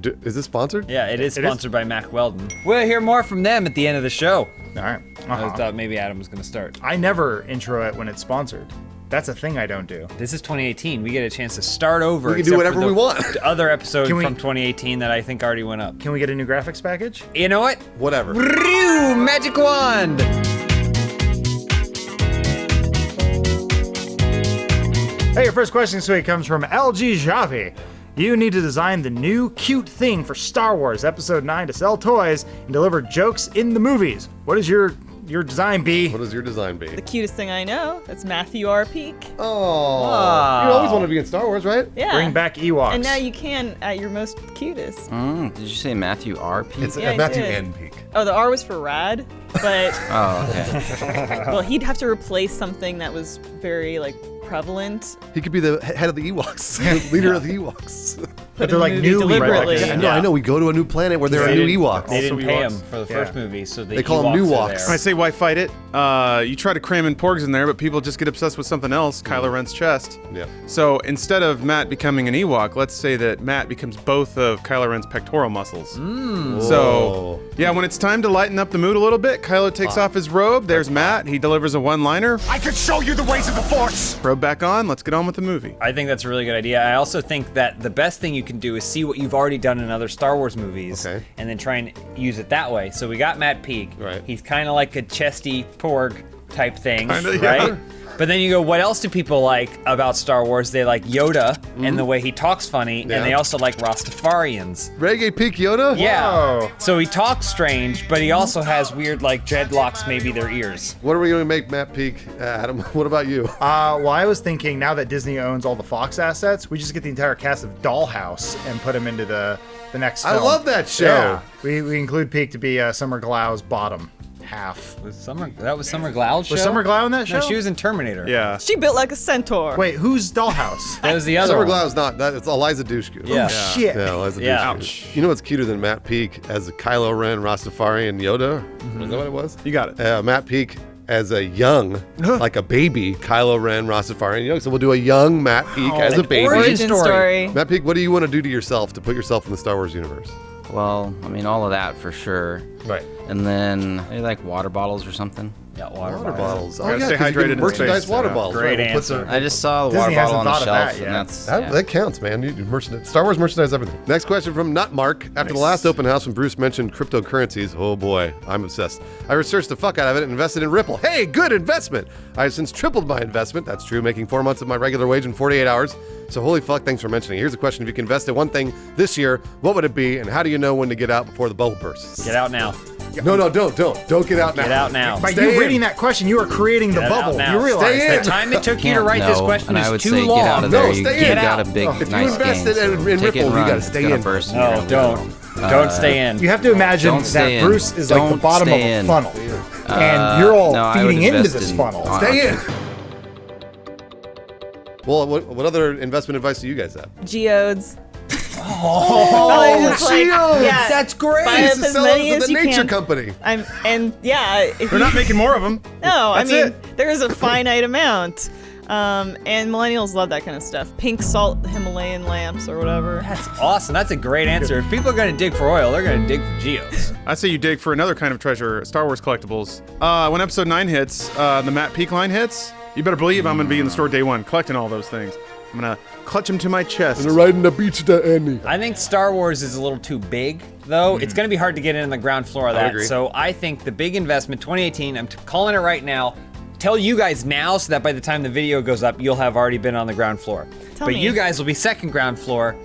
Is this sponsored? Yeah, it is sponsored by Mack Weldon. We'll hear more from them at the end of the show. All right. I thought maybe Adam was going to start. I never intro it when it's sponsored. That's a thing I don't do. This is 2018. We get a chance to start over. We can do whatever we want. The other episode from 2018 that I think already went up. Can we get a new graphics package? You know what? Whatever. Magic wand! Hey, your first question this week comes from LG Javi. You need to design the new cute thing for Star Wars Episode 9 to sell toys and deliver jokes in the movies. What is your design be? What does your design be? The cutest thing I know. That's Matthew R. Peak. Oh. You always wanted to be in Star Wars, right? Yeah. Bring back Ewoks. And now you can at your most cutest. Did you say Matthew R. Peak? It's Yeah, I Matthew did. N. Peak. Oh, the R was for rad, but Oh, okay. well, he'd have to replace something that was very prevalent. He could be the head of the Ewoks, leader of the Ewoks. But they're like movie new deliberately. Ewoks. I know. We go to a new planet where there are new Ewoks. They didn't Also pay Ewoks. him for the first movie, so They call them Ewoks new are walks. there. I say, why fight it? You try to cram in porgs in there, but people just get obsessed with something else, Kylo Ren's chest. Yeah. So instead of Matt becoming an Ewok, let's say that Matt becomes both of Kylo Ren's pectoral muscles. So, yeah, when it's time to lighten up the mood a little bit, Kylo takes off his robe. There's Matt. He delivers a one-liner. I could show you the ways of the Force! Robe back on. Let's get on with the movie. I think that's a really good idea. I also think that the best thing you can do is see what you've already done in other Star Wars movies, Okay. and then try and use it that way. So we got Matt Peak. Right. He's kind of like a chesty porg type thing, Kinda, yeah. right? But then you go, what else do people like about Star Wars? They like Yoda and the way he talks funny, Yeah. and they also like Rastafarians. Reggae Peak Yoda? Yeah. Whoa. So he talks strange, but he also has weird like dreadlocks, maybe their ears. What are we going to make Matt Peak? Adam, what about you? Well, I was thinking now that Disney owns all the Fox assets, we just get the entire cast of Dollhouse and put them into the next I film. love that show. Yeah. We include Peak to be Summer Glau's bottom half. That was Summer Glau's show? Was Summer Glau in that show? No, she was in Terminator. Yeah. She built like a centaur. Wait, who's Dollhouse? That was the other Summer one. Glau's not. It's Eliza Dushku. Yeah. Shit. Yeah, Eliza Yeah. Dushku. You know what's cuter than Matt Peak as a Kylo Ren, Rastafarian Yoda? Is that what it was? You got it. Matt Peak as a young, like a baby, Kylo Ren, Rastafarian Yoda. So we'll do a young Matt Peak as a baby. origin story. Matt Peak, what do you want to do to yourself to put yourself in the Star Wars universe? Well, I mean, all of that for sure. Right. And then maybe like water bottles or something. Yeah, Water bottles. Oh, Gotta yeah, stay 'cause you hydrated can in merchandise space. water Yeah. bottles. Great right? We'll put answer. some- I just saw the Disney water bottle hasn't on the thought of shelf, that yet. and that's That counts, man. You do merchandise. Star Wars merchandise everything. Next question from Nutmark. After the last open house when Bruce mentioned cryptocurrencies, oh boy, I'm obsessed. I researched the fuck out of it and invested in Ripple. Hey, good investment. I have since tripled my investment. That's true, making 4 months of my regular wage in 48 hours. So holy fuck, thanks for mentioning. Here's a question. If you could invest in one thing this year, what would it be? And how do you know when to get out before the bubble bursts? Get out now. No, don't get out now. Get out now. By Stay you in. reading that question, you are creating the Get out bubble. now. You realize Stay that. in. The time it took you to write no, this question and I is would too say long. get out of No, there. stay You in. get Get got out. a big, If you nice invested gains. in Take Ripple, it you and run. gotta stay It's gonna in. burst and No, you're don't. Don't stay in. You have to imagine Don't stay that in. Bruce is like the Don't bottom of stay a in. funnel. And you're all no, I would feeding into invest this in- funnel. Stay in. Well, what other investment advice do you guys have? Geodes. Oh, just like, Geodes! yeah, That's great. buy It's up the as many sellers as of the you nature can. company. If They're not making more of them. No, That's I mean, it. there is a finite amount. And millennials love that kind of stuff. Pink salt Himalayan lamps or whatever. That's awesome. That's a great answer. If people are going to dig for oil, they're going to dig for geodes. I say you dig for another kind of treasure, Star Wars collectibles. When episode 9 hits, the Matt Peak line hits, you better believe I'm going to be in the store day one collecting all those things. I'm going to clutch them to my chest. riding the beach to Annie. I think Star Wars is a little too big, though. It's going to be hard to get in the ground floor of I would that. agree. So I think the big investment, 2018, I'm calling it right now. Tell you guys now so that by the time the video goes up, you'll have already been on the ground floor. Tell but me. you guys will be second ground floor.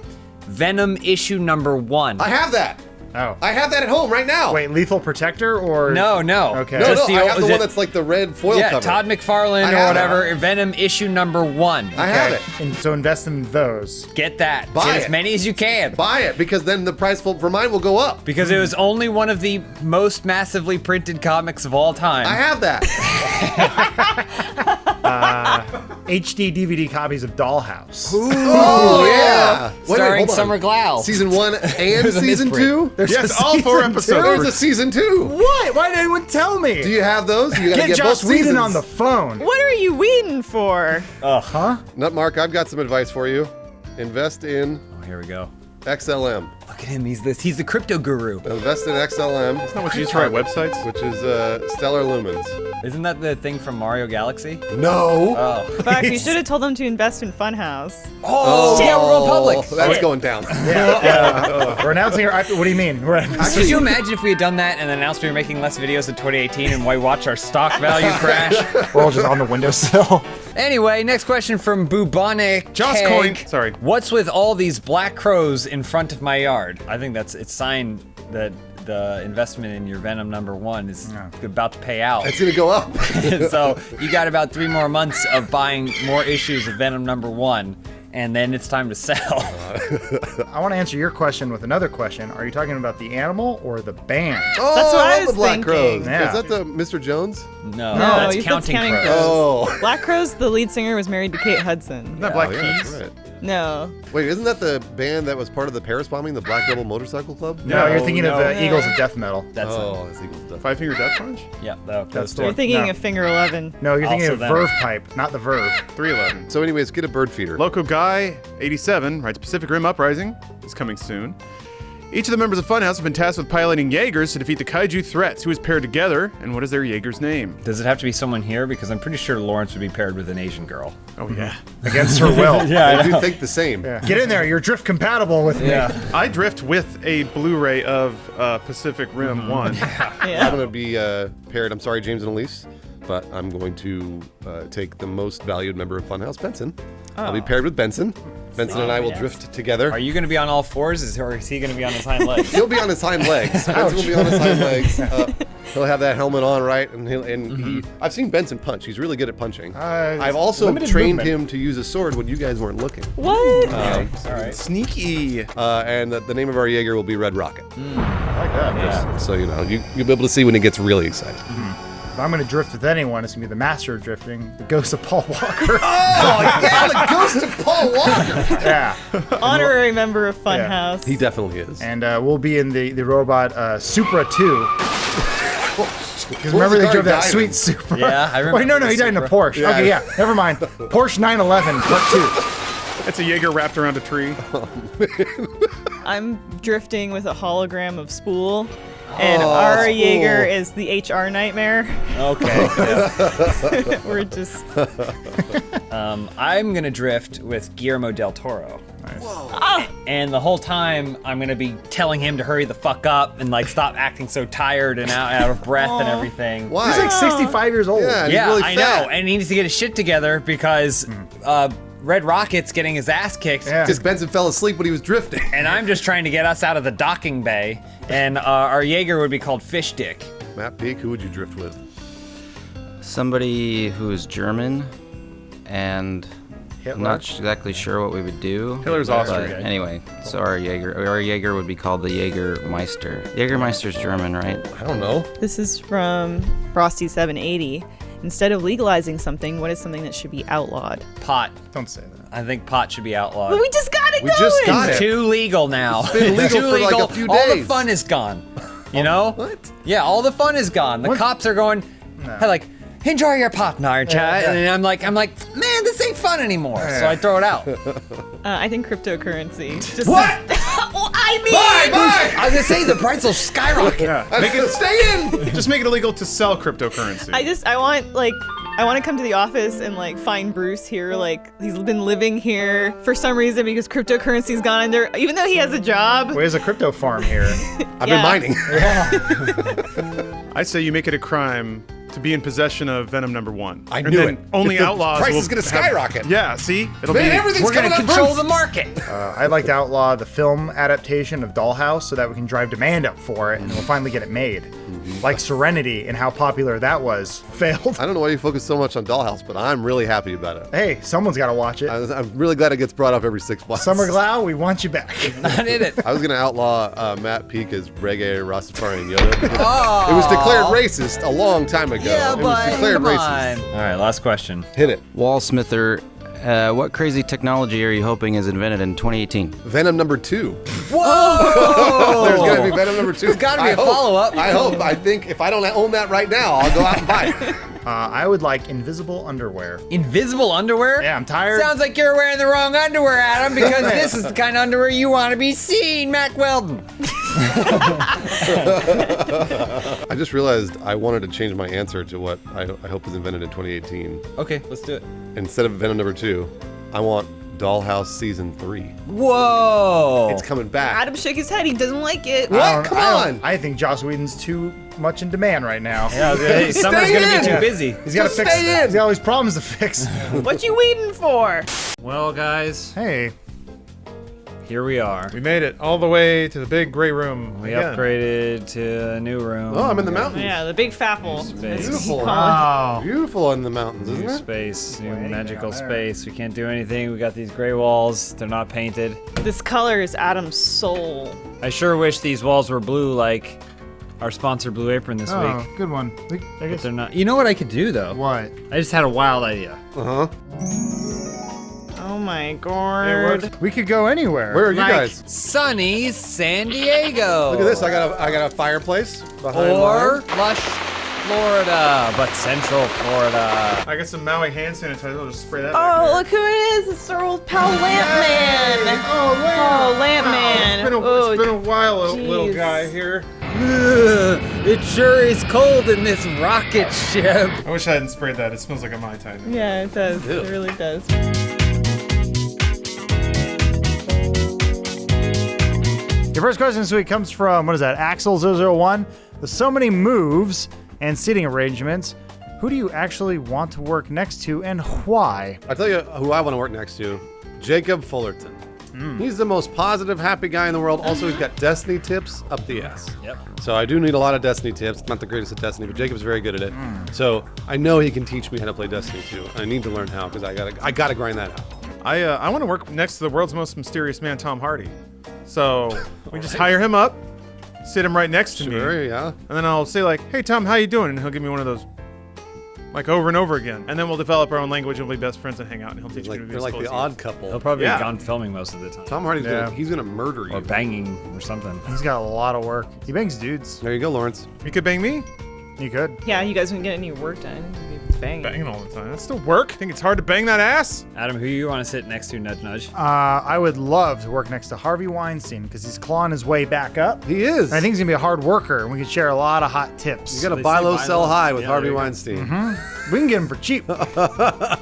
Venom issue number 1. I have that. Oh. I have that at home right now. Wait, Lethal Protector or? No. Okay. No, Just I have the is one it- that's like the red foil Yeah, cover. Todd McFarlane I or have whatever. Venom issue number 1. I have Okay. it. And so invest in those. Get that. Buy Get it. as many as you can. Buy it because then the price for mine will go up. Because it was only one of the most massively printed comics of all time. I have that. HD DVD copies of Dollhouse. Oh yeah. Starring hold on. Summer Glau. Season 1 and was a season misprint. 2? There's Yes, a all 4 season episodes. There's two? a season 2. What? Why didn't anyone tell me? Do you have those? You gotta Get get Joss both Whedon seasons. on the phone. What are you waiting for? Nutmark, I've got some advice for you. Invest in Oh, here we go. XLM. Look Look at him. He's the crypto guru. Invest in XLM. That's not what you use to write websites. Which is Stellar Lumens. Isn't that the thing from Mario Galaxy? No. Oh. Fuck, you should have told them to invest in Funhaus. Oh, yeah, we're all public. That's going down. We're announcing our IP. What do you mean? Could you imagine if we had done that and then announced we were making less videos in 2018 and we watched our stock value crash? We're all just on the windowsill. Anyway, next question from Bubonic Joss Keg. Coin. Sorry. What's with all these black crows in front of my yard? I think it's sign that the investment in your Venom #1 is about to pay out. It's gonna go up. So you got about 3 more months of buying more issues of Venom #1, and then it's time to sell. I want to answer your question with another question. Are you talking about the animal or the band? Oh, That's what I love was the Black thinking. Crows. Yeah. Is that the Mr. Jones? No, No, that's you said counting Counting crows. Crows. Oh. Black Crowes, the lead singer, was married to Kate Hudson. Isn't that Black Oh, yeah, Keys? that's right. No. Wait, isn't that the band that was part of the Paris bombing, the Black Rebel Motorcycle Club? No, you're thinking of no. the Eagles of Death Metal. That's Oh, that's Eagles of Death. Five Finger Death Punch? yeah, That's those the two. You're thinking No. of Finger 11. No, you're thinking Also of them. Verve Pipe, not the Verve. 311. So anyways, get a bird feeder. Loco Guy 87 writes Pacific Rim Uprising is coming soon. Each of the members of Funhaus have been tasked with piloting Jaegers to defeat the kaiju threats. Who is paired together, and what is their Jaeger's name? Does it have to be someone here? Because I'm pretty sure Lawrence would be paired with an Asian girl. Oh yeah. Against her will. I do think the same. Yeah. Get in there. You're drift compatible with me. I drift with a Blu-ray of Pacific Rim 1. I'm Yeah. going to be paired. I'm sorry, James and Elise, but I'm going to take the most valued member of Funhaus, Benson. I'll be paired with Benson. Benson and I will yes. drift together. Are you going to be on all fours, or is he going to be on his hind legs? He'll be on his hind legs. Benson will be on his hind legs. He'll have that helmet on, right? And I've seen Benson punch. He's really good at punching. I've also limited trained movement. him to use a sword when you guys weren't looking. What? All right. Sneaky. And the name of our Jaeger will be Red Rocket. I like that. Yeah. So, you know, you'll be able to see when he gets really excited. If I'm going to drift with anyone, it's going to be the master of drifting, the ghost of Paul Walker. Oh, yeah, the ghost of Paul Walker. Yeah. Honorary member of Funhaus. He definitely is. And we'll be in the robot Supra 2. Because remember the they car drove that died sweet in? Supra. Yeah, I remember Wait, no, the he died in a Supra. Porsche. Yeah. Okay, yeah, never mind. Porsche 911 Part It's a Jaeger wrapped around a tree. I'm drifting with a hologram of Spool. And our Spool. Jaeger is the HR nightmare. Okay. yeah. We're just. I'm going to drift with Guillermo del Toro. Ah! And the whole time, I'm going to be telling him to hurry the fuck up and like stop acting so tired and out of breath and everything. Why? He's like 65 years old. Yeah, and Yeah, he's really I fat. know. And he needs to get his shit together because Red Rocket's getting his ass kicked. Yeah. Because Benson fell asleep when he was drifting. And I'm just trying to get us out of the docking bay. And our Jaeger would be called Fish Dick. Matt Peak, who would you drift with? Somebody who's German, and I'm Hitler. not exactly sure what we would do. Hitler's but Austrian. Anyway, so our Jaeger would be called the Jägermeister. Jägermeister's German, right? I don't know. This is from Frosty780. Instead of legalizing something, what is something that should be outlawed? Pot. Don't say that. I think pot should be outlawed. But we just got it We going! just got it. Too legal now. It's been legal too for, like, legal. a few All the days. fun is gone. You know? What? Yeah, all the fun is gone. The What? cops are going, hey, like, enjoy your pot, Narcha. Yeah. And I'm like, man, this ain't fun anymore. So I throw it out. I think cryptocurrency. Just What? well, I mean. Bye! I was gonna say the price will skyrocket. Yeah. Make it stay in! Just make it illegal to sell cryptocurrency. I want to come to the office and like find Bruce here. Like he's been living here for some reason because cryptocurrency's gone under. Even though he has a job. Well, there's a crypto farm here. I've Yeah. been mining. I say you make it a crime to be in possession of Venom #1. I And knew then it. Only The outlaws price will is gonna have- skyrocket. Yeah, see? It'll Man, be everything's We're gonna coming up control Bruce. the market. I'd like to outlaw the film adaptation of Dollhouse so that we can drive demand up for it and we'll finally get it made. Like Serenity and how popular that was failed. I don't know why you focus so much on Dollhouse, but I'm really happy about it. Hey, someo's got to watch it. I'm really glad it gets brought up every 6 months. Summer Glau, we want you back. I did it. I was gonna outlaw Matt Peak as reggae Rastafarian Yoda. Because It was declared racist a long time ago. Yeah, it was but declared come racist. on. All right, last question. Hit it. Wallsmither, what crazy technology are you hoping is invented in 2018? Venom #2. Whoa! There's gonna be Venom number 2. There's gotta be a follow-up. I hope. I think if I don't own that right now, I'll go out and buy it. I would like invisible underwear. Invisible underwear? Yeah, I'm tired. Sounds like you're wearing the wrong underwear, Adam, because this is the kind of underwear you want to be seen, Mac Weldon. I just realized I wanted to change my answer to what I hope is invented in 2018. Okay, let's do it. Instead of Venom number 2, I want Dollhouse Season 3. Whoa! It's coming back. Adam shook his head. He doesn't like it. What? Come on. I think Joss Whedon's too much in demand right now. Yeah, hey, someone's Stay gonna be in. too busy. He's got to Just fix. stay in. He's got all these problems to fix. What you waiting for? Well, guys, Hey, here we are. We made it all the way to the big gray room. We again. upgraded to a new room. Oh, I'm in the mountains. Yeah, the big fapple. Space. Beautiful. wow. Beautiful in the mountains, isn't New it? space, new anything magical on there. space. We can't do anything. We got these gray walls. They're not painted. This color is Adam's soul. I sure wish these walls were blue like our sponsor Blue Apron this Oh, week. good one. I But guess. they're not. You know what I could do though? What? I just had a wild idea. Uh-huh. Oh my It god. works. We could go anywhere. Where are you Like guys? sunny San Diego. Look at this. I got a fireplace behind Or mine. lush Florida, but Central Florida. I got some Maui hand sanitizer. I'll just spray that. Oh, look who it is. It's our old pal Lampman. Oh, Lampman. It's been a while, little jeez. guy here. It sure is cold in this rocket ship. I wish I hadn't sprayed that. It smells like a Mai Tai. Yeah, it does. It really does. Your first question this week comes from, what is that, Axel001. With so many moves and seating arrangements, who do you actually want to work next to and why? I'll tell you who I want to work next to. Jacob Fullerton. He's the most positive, happy guy in the world. Also, he's got Destiny tips up the ass. Yep. So I do need a lot of Destiny tips. Not the greatest at Destiny, but Jacob's very good at it. So I know he can teach me how to play Destiny too. I need to learn how because I gotta grind that out. I want to work next to the world's most mysterious man, Tom Hardy. So we just hire him up, sit him right next to me, Sure, yeah. and then I'll say like, "Hey Tom, how you doing?" And he'll give me one of those, like over and over again. And then we'll develop our own language and we'll be best friends and hang out. And he'll teach me to be They're as like cool the as he odd is. couple. He'll probably Yeah. be gone filming most of the time. Tom Hardy's Yeah. he's gonna murder you. Or banging or something. He's got a lot of work. He bangs dudes. There you go, Lawrence. You could bang me, You could. Yeah, you guys wouldn't get any work done. You'd be banging. banging all the time. That's still work. Think it's hard to bang that ass? Adam, who you want to sit next to, nudge nudge? I would love to work next to Harvey Weinstein because he's clawing his way back up. He is. And I think he's gonna be a hard worker, and we could share a lot of hot tips. you gotta They buy say low, buy sell low. high with Yeah, Harvey there you go. Weinstein. We can get him for cheap.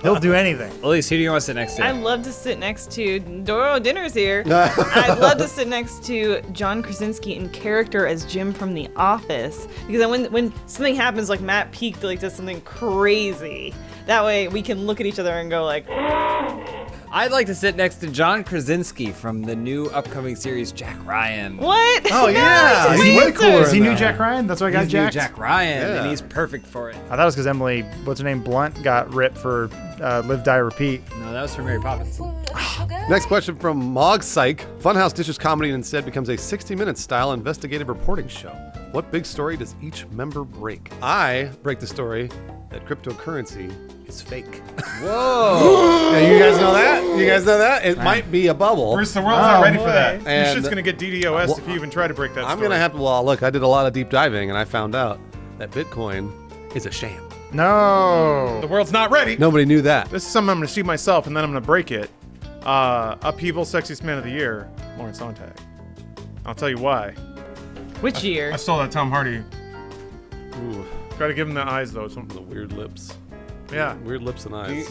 He'll do anything. Elise, who do you want to sit next to? I'd love to sit next to Doro. Dinner's here. I'd love to sit next to John Krasinski in character as Jim from The Office, because when something happens, like Matt peaked, like does something crazy. That way we can look at each other and go like, I'd like to sit next to John Krasinski from the new upcoming series Jack Ryan. what? Oh, yeah. that's He's my way answer. cooler Is he than new that. Jack Ryan? That's why I got He's new jacked? Jack Ryan, Yeah. and he's perfect for it. I thought it was because Emily, what's her name, Blunt, got ripped for Live, Die, Repeat. No, that was for Mary Poppins. Next question from Mog Psych. Funhouse ditches comedy and instead becomes a 60-minute style investigative reporting show. What big story does each member break? I break the story that cryptocurrency is fake. Whoa! Yeah, you guys know that? You guys know that? It might be a bubble. Bruce, the world's not ready for boy. that. Your And- shit's gonna get DDoS Well, if you even try to break that I'm story. gonna have to. Well, look, I did a lot of deep diving, and I found out that Bitcoin is a sham. No. The world's not ready. Nobody knew that. This is something I'm gonna see myself, and then I'm gonna break it. Upheaval, sexiest man of the year, Lawrence Sontag. I'll tell you why. Which year? I stole that Tom Hardy. Ooh, Gotta give him the eyes though. So, the weird lips. yeah. Weird lips and eyes.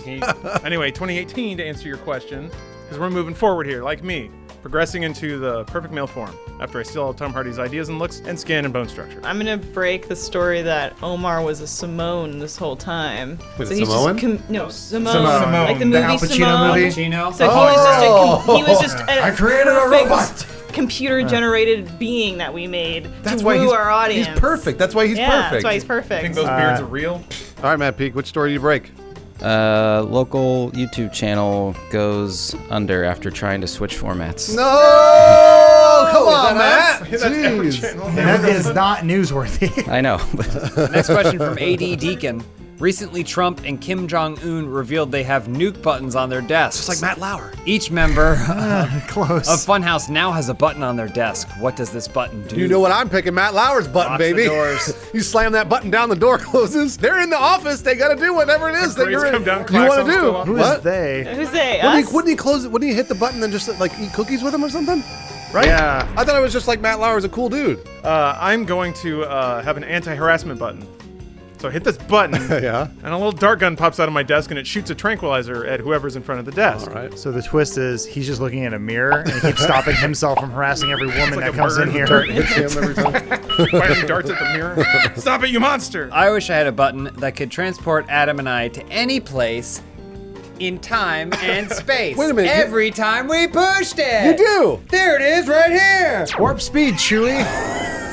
Anyway, 2018 to answer your question, because we're moving forward here, like me, progressing into the perfect male form after I steal all Tom Hardy's ideas and looks and skin and bone structure. I'm gonna break the story that Omar was a Simone this whole time. Wait, a he's Samoan? just no Simone, Simone. like the The movie Al Pacino Simone. movie? Pacino. So he was just he was just I created a robot. computer-generated being that we made That's to why woo he's, our audience. he's perfect. That's why he's Yeah, perfect. that's why he's I perfect. think those beards are real. All right, Matt Peak, which story do you break? Local YouTube channel goes under after trying to switch formats. No! Come on, Matt! That's every Jeez. channel. That is not newsworthy. I know. Next question from AD Deacon. Recently, Trump and Kim Jong-un revealed they have nuke buttons on their desks. Just like Matt Lauer. Each member Close. of Funhaus now has a button on their desk. What does this button do? You know what I'm picking? Matt Lauer's button, Locks the baby. doors. You slam that button down, the door closes. They're in the office. They got to do whatever it is that grades you're come down, you class want to sounds do. go up. Who is What? they? Who's they? Wouldn't he close it? Wouldn't he hit the button and just like eat cookies with him or something? Right? Yeah. I thought it was just like Matt Lauer's a cool dude. I'm going to have an anti-harassment button. So I hit this button, Yeah. and a little dart gun pops out of my desk, and it shoots a tranquilizer at whoever's in front of the desk. All right. So the twist is he's just looking in a mirror and he keeps stopping himself from harassing every woman Like that a comes in bird here. dart Hits him every time. Firing darts at the mirror. Stop it, you monster! I wish I had a button that could transport Adam and I to any place in time and space. Wait a minute, Every time we pushed it. You do. There it is right here. Warp speed, Chewie.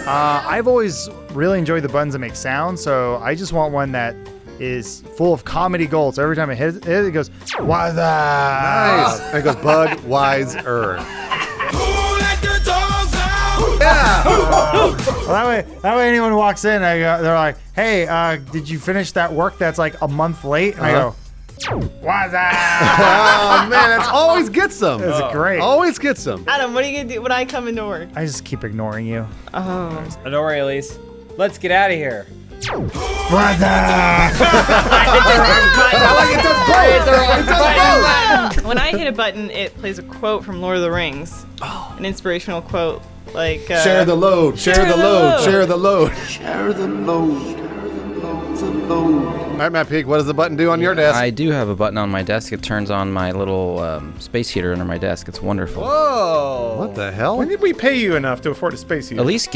I've always really enjoyed the buttons that make sound, so I just want one that is full of comedy gold. So every time it hits it, it goes, what's Nice. up? And it goes Bud Wiser. Well, that way anyone walks in, they're like, hey, did you finish that work that's like a month late? And I go, what's up? Oh man, that's always gets them. It's great. Always gets them. Adam, what are you gonna do when I come into work? I just keep ignoring you. Don't worry, Elise. Let's get out of here. What's up? When I hit a button, it plays a quote from Lord of the Rings. An inspirational quote, like Share the load. Share the load. Share the load. Share the load. The load. All right, Matt Peak, what does the button do on your desk? I do have a button on my desk. It turns on my little space heater under my desk. It's wonderful. Whoa. What the hell? When did we pay you enough to afford a space heater? Elise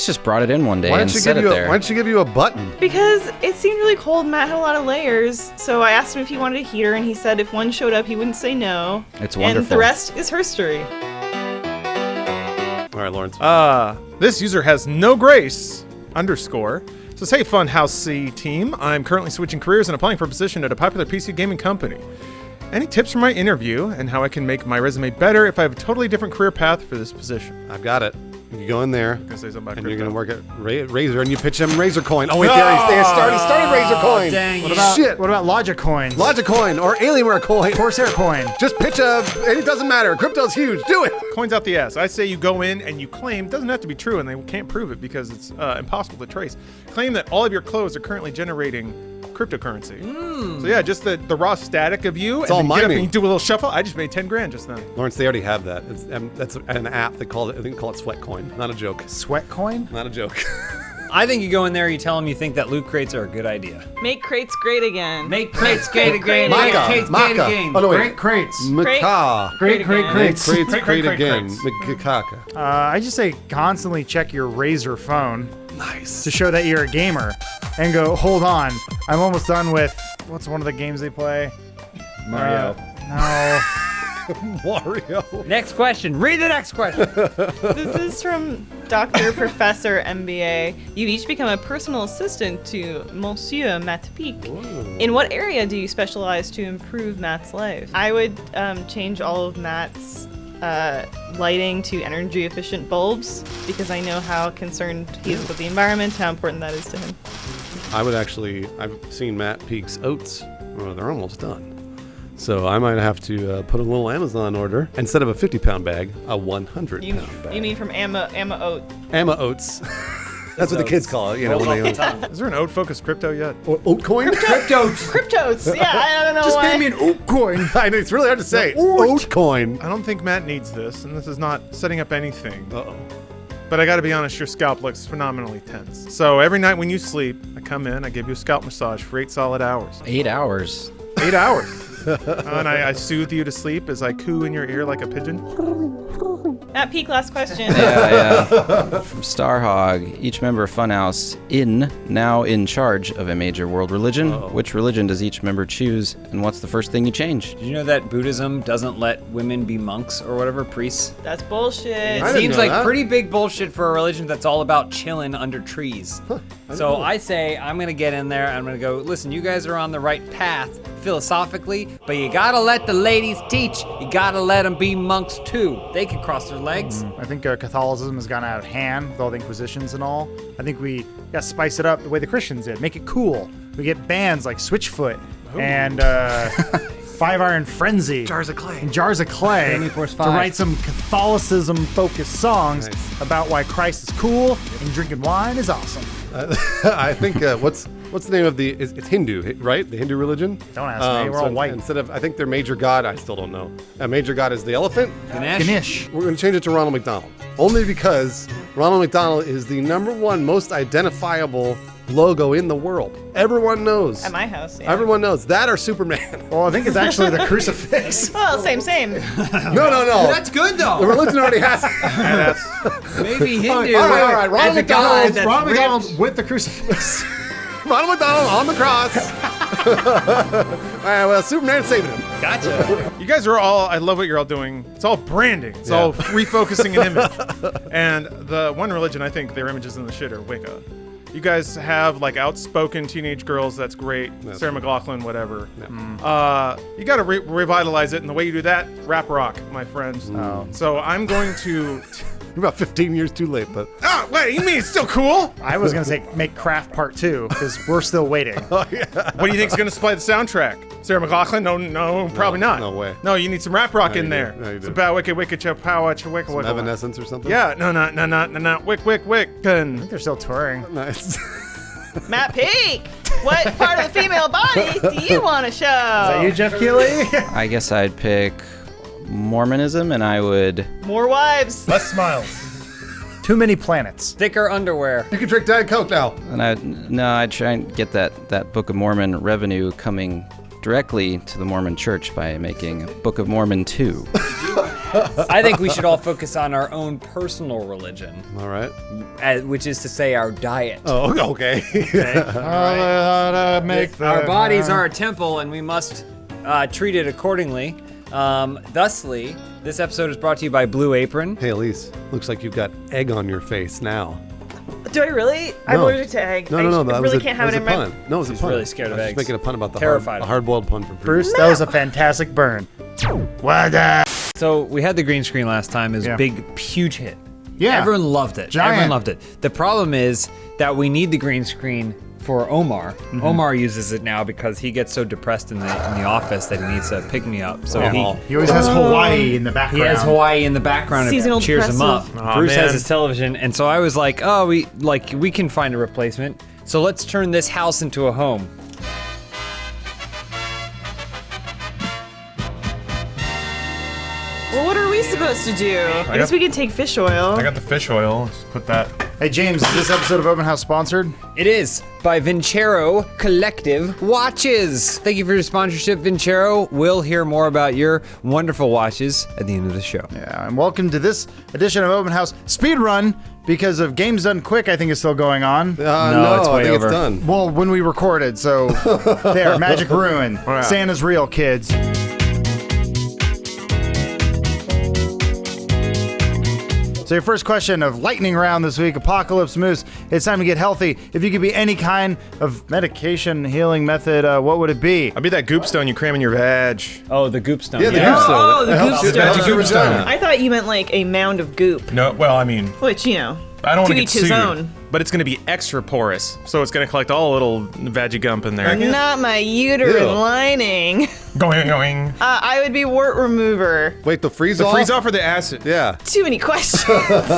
just brought it in one day Why and don't you set give it you there. why don't you give you a button? Because it seemed really cold. Matt had a lot of layers, so I asked him if he wanted a heater, and he said if one showed up, he wouldn't say no. It's And wonderful. the rest is history. All right, Lawrence. This user has no grace, _ says, hey, Funhaus C team, I'm currently switching careers and applying for a position at a popular PC gaming company. Any tips for my interview and how I can make my resume better if I have a totally different career path for this position? I've got it. You go in there, Gonna say something about and you're crypto. going to work at Razor, and you pitch them Razor Coin. Oh, wait, they started Razor Coin. dang What it. about, what about Logic coins? Logic Coin or Alienware Coin. Corsair coin. Just pitch and it doesn't matter. Crypto's huge. Do it. Coins out the ass. I say you go in and you claim, doesn't have to be true and they can't prove it because it's impossible to trace. Claim that all of your clothes are currently generating cryptocurrency. So yeah, just the raw static of you. It's all then you get up mining. and you do a little shuffle. I just made 10 grand just then. Lawrence, they already have that. That's an app. They call it. I think they call it Sweat Coin. Not a joke. Sweat coin? Not a joke. I think you go in there, you tell them you think that loot crates are a good idea. Make crates great again. Make crates great again. Maca, Make crates great Maca. again. Oh no, wait. Great crates. Macaw. Great crates. Crates Crate, great crate, again. crates. Macaca. I just say constantly check your Razr phone Nice. to show that you're a gamer and go, hold on, I'm almost done with, what's one of the games they play? Mario. No. Mario. Next question. Read the next question. This is from Dr. Professor MBA. You've each become a personal assistant to Monsieur Matt Peak. In what area do you specialize to improve Matt's life? I would change all of Matt's lighting to energy efficient bulbs because I know how concerned he is with the environment, how important that is to him. I've seen Matt Peak's oats. Oh, they're almost done. So I might have to put a little Amazon order. Instead of a 50-pound bag, a 100-pound bag. You mean from Amma Oat? Amma oats. That's what the kids call it, you know, when they own Is there an oat-focused crypto yet? or oat coin. Cryptos. Yeah, I don't know Just why. name me an oat coin. I know it's really hard to say. Oat coin. I don't think Matt needs this, and this is not setting up anything. Uh-oh. But I gotta be honest, your scalp looks phenomenally tense. So every night when you sleep, I come in, I give you a scalp massage for 8 solid hours. 8 hours. 8 hours. And I soothe you to sleep as I coo in your ear like a pigeon. Matt Peak, last question. Yeah. From Starhog, each member of Funhaus now in charge of a major world religion. Which religion does each member choose, and what's the first thing you change? Did you know that Buddhism doesn't let women be monks or whatever, priests? That's bullshit. It didn't seems know like that. pretty big bullshit for a religion that's all about chilling under trees. So I say I'm gonna get in there. I'm gonna go. Listen, you guys are on the right path philosophically, but you gotta let the ladies teach. You gotta let them be monks too. They can cross their legs. I think Catholicism has gone out of hand with all the Inquisitions and all. I think we gotta spice it up the way the Christians did. Make it cool. we get bands like Switchfoot and Five Iron Frenzy. Jars of clay. And Jars of Clay Family Force to 5. write some Catholicism-focused songs about why Christ is cool and drinking wine is awesome. I think what's the name of it's Hindu, right? The Hindu religion. Don't ask me. We're all white. Instead of, I think their major god, I still don't know. A major god is the elephant. Ganesh. We're going to change it to Ronald McDonald, only because Ronald McDonald is the #1 most identifiable logo in the world. Everyone knows. At my house, yeah. Everyone knows that or Superman. Well, I think it's actually the crucifix. Well, same. No. That's good though. The religion already has it. Maybe Hindu. All right. Ronald as a god McDonald. that's Ronald ripped. McDonald with the crucifix. Ronald McDonald on the cross. All right, well, Superman saving him. Gotcha. You guys are all, I love what you're all doing. It's all branding. It's all refocusing an image. And the one religion I think their images in the shit are Wicca. You guys have like outspoken teenage girls. That's great. Sarah McLachlan, whatever. Yeah. You got to revitalize it. And the way you do that, rap rock, my friends. So I'm going to... You're about 15 years too late, but... Oh, wait, you mean it's still cool? I was going to say make Craft Part 2 because we're still waiting. What do you think is going to supply the soundtrack? Sarah McLachlan? No, probably not. No way. No, you need some rap rock in you there. do. No, you It's do. about wicka chow wicka. Evanescence or something? Yeah, no, wick. I think they're still touring. Nice. Matt Peak, what part of the female body do you want to show? Is that you, Jeff Keighley? I guess I'd pick Mormonism, and I would. More wives. Less smiles. Too many planets. Thicker underwear. You can drink Diet Coke now. And I'd try and get that Book of Mormon revenue coming directly to the Mormon Church by making Book of Mormon 2. I think we should all focus on our own personal religion, All right. which is to say our diet. Oh, okay. Our bodies are a temple, and we must treat it accordingly. Thusly, this episode is brought to you by Blue Apron. Hey, Elise, looks like you've got egg on your face now. Do I really? I'm allergic to egg. No, I that really was can't have it in my... pun. No, it was a She's pun. really scared of I was eggs. just making a pun about the Terrified. hard-boiled pun from Bruce, that was a fantastic burn. What? So we had the green screen last time. It was a big, huge hit. Yeah. Everyone loved it. Giant. Everyone loved it. The problem is that we need the green screen for Omar. Omar uses it now because he gets so depressed in the office that he needs to pick me up. So He always has Hawaii in the he background. has Hawaii in the background Seasonal and cheers him up. depressive. Aw, Bruce man. has his television, and so I was like, oh, we can find a replacement. So let's turn this house into a home. Well, what are we supposed to do? I guess we can take fish oil. I got the fish oil. Just put that. Hey, James, is this episode of Open House sponsored? It is by Vincero Collective Watches. Thank you for your sponsorship, Vincero. We'll hear more about your wonderful watches at the end of the show. Yeah, and welcome to this edition of Open House Speed Run because of Games Done Quick, I think is still going on. No, it's I way think over. it's done. Well, when we recorded, so there, Magic Ruin. Santa's real, kids. So your first question of lightning round this week, Apocalypse Moose. It's time to get healthy. If you could be any kind of medication healing method, what would it be? I'll be that goop stone you cram in your vag. Oh, the goop stone. Yeah, the goop stone. Oh, the It goop helps you- stone. it helps your Goop stone. vagina. I thought you meant like a mound of goop, No, well, I mean, which, you know, I don't want to to get each his sued, own. but it's going to be extra porous, so it's going to collect all the little veggie gump in there. Not my uterine Ew. lining. Going. I would be wart remover. Wait, the freeze The off? freeze off or the acid? Yeah. Too many questions.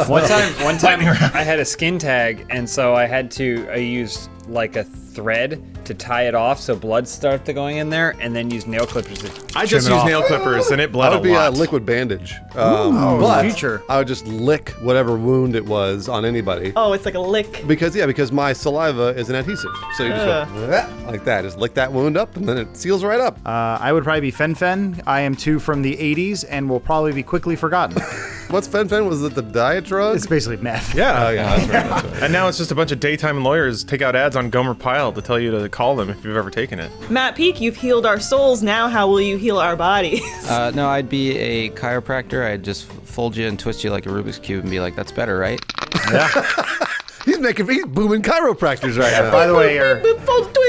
One time I had a skin tag, and so I used like a thread to tie it off so blood started going in there, and then use nail clippers to I just trim it use off. nail clippers and it bled That a would be a lot. liquid bandage. Oh, but future. I would just lick whatever wound it was on anybody. Oh, it's like a lick. Because my saliva is an adhesive. So you just go like that. Just lick that wound up, and then it seals right up. I would probably be Fen. I am too from the 80s and will probably be quickly forgotten. What's Fen? Was it the diet drug? It's basically meth. Yeah. Oh, yeah, that's right. And now it's just a bunch of daytime lawyers take out ads on Gomer Pyle to tell you to call them if you've ever taken it. Matt Peak, you've healed our souls. Now how will you heal our bodies? No, I'd be a chiropractor. I'd just fold you and twist you like a Rubik's Cube and be like, that's better, right? He's booming chiropractors right now. By the way,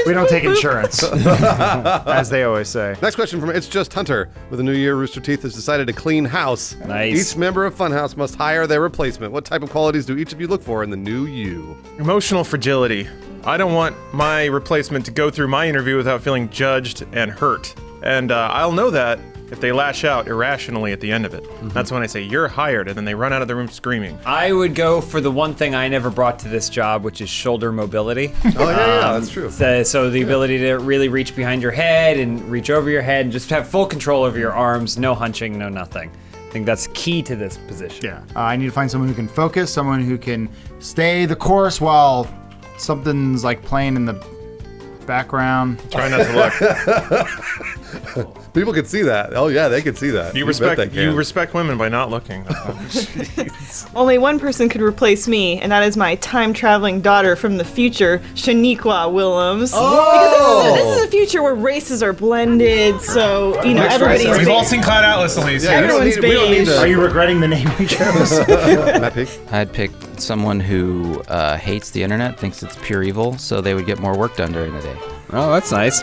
we don't take insurance, as they always say. Next question from It's Just Hunter. With the new year, Rooster Teeth has decided to clean house. Nice. Each member of Funhaus must hire their replacement. What type of qualities do each of you look for in the new you? Emotional fragility. I don't want my replacement to go through my interview without feeling judged and hurt. And I'll know that if they lash out irrationally at the end of it. That's when I say, you're hired, and then they run out of the room screaming. I would go for the one thing I never brought to this job, which is shoulder mobility. Oh, yeah, that's true. So the ability to really reach behind your head and reach over your head and just have full control over your arms, no hunching, no nothing. I think that's key to this position. Yeah. I need to find someone who can focus, someone who can stay the course while something's like playing in the background. Try not to look. People can see that. Oh, yeah, they can see that. You respect women by not looking. Only one person could replace me, and that is my time-traveling daughter from the future, Shaniqua Willems. Oh! Because this is a future where races are blended, so, everybody's We've all seen Cloud Atlas, Elise. Yeah, everyone's we don't need beige. Are you regretting the name we chose? Matt Peak? I'd pick someone who hates the internet, thinks it's pure evil, so they would get more work done during the day. Oh, that's nice.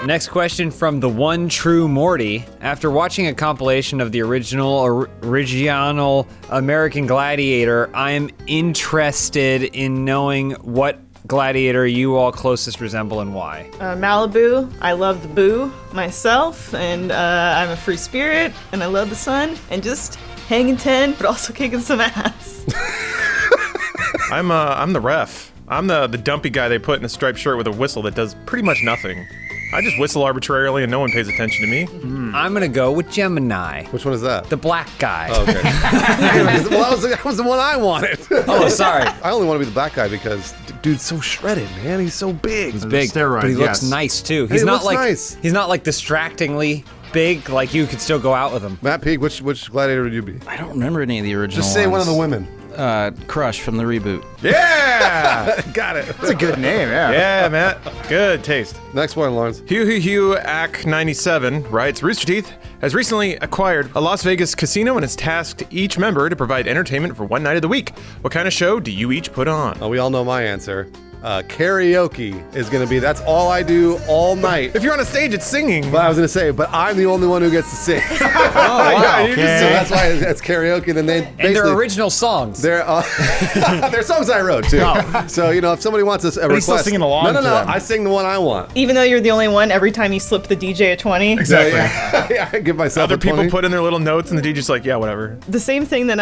Next question from the one true Morty. After watching a compilation of the original American Gladiator, I'm interested in knowing what gladiator you all closest resemble and why. Malibu, I love the boo myself, and I'm a free spirit, and I love the sun, and just hanging 10, but also kicking some ass. I'm the ref. I'm the dumpy guy they put in a striped shirt with a whistle that does pretty much nothing. I just whistle arbitrarily and no one pays attention to me. I'm gonna go with Gemini. Which one is that? The black guy. Oh, okay. Well, that was the one I wanted. Oh, sorry. I only want to be the black guy because dude's so shredded, man. He's so big. He's big, Steroids, but he looks yes. nice too. Hey, He's he not looks like nice. he's not like distractingly big. Like you could still go out with him. Matt Peak, which gladiator would you be? I don't remember any of the original Just say one of the women. Crush from the reboot. Yeah! Got it. That's a good name, yeah. Yeah, Matt. Good taste. Next one, Lawrence. Hugh Ack97 writes, Rooster Teeth has recently acquired a Las Vegas casino and has tasked each member to provide entertainment for one night of the week. What kind of show do you each put on? Oh, we all know my answer. Karaoke is going to be, that's all I do all night. If you're on a stage, it's singing. But I was going to say, but I'm the only one who gets to sing. Oh wow. So that's why it's karaoke. And then they And their original songs. They're songs I wrote too. So if somebody wants a request, he's still singing along No, to them. I sing the one I want. Even though you're the only one, every time you slip the DJ a 20. Exactly. Yeah, I give myself Other a 20. people put in their little notes and the DJ's like, yeah, whatever. The same thing that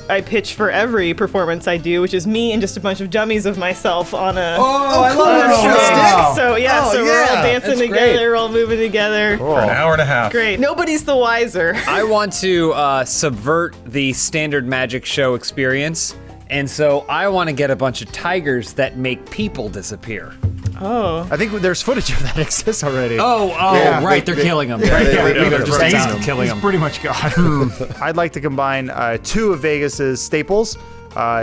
I pitch for every performance I do, which is me and just a bunch of dummies of myself on a I love Wow. So we're all dancing That's together, great. we're all moving together. For an hour and a half. Great. Nobody's the wiser. I want to subvert the standard magic show experience, and so I want to get a bunch of tigers that make people disappear. Oh. I think there's footage of that exists already. Yeah, Right, they- they're killing them. yeah, Right, they- they're they- they're just they're down and killing He's them. pretty much gone. I'd like to combine two of Vegas's staples,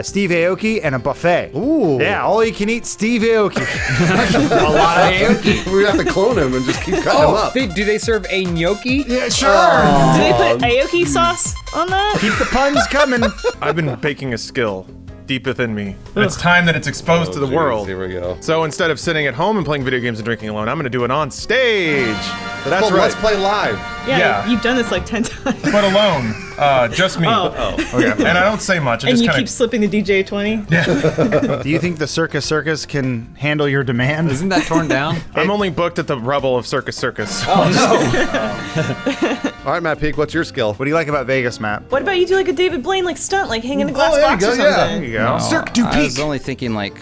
Steve Aoki and a buffet. Ooh. Yeah, all you can eat Steve Aoki. A lot of aoki. We have to clone him and just keep cutting him up. Do they serve a gnocchi? Yeah, sure. Do they put Aoki sauce on that? Keep the puns coming. I've been baking a skill deep within me. And it's time that it's exposed to the world. Here we go. So instead of sitting at home and playing video games and drinking alone, I'm going to do it on stage. That's Called right. Let's Play Live. Yeah. You've done this like 10 times. But alone. Just me. Okay. And I don't say much. I And just you kind keep slipping the DJ a 20? Do you think the Circus can handle your demand? Isn't that torn down? I'm only booked at the rubble of Circus. All right, Matt Peak, what's your skill? What do you like about Vegas, Matt? What about you do like a David Blaine like stunt, like hang in a glass there you box go, or yeah. something? There you go. Cirque du I was Peak. only thinking like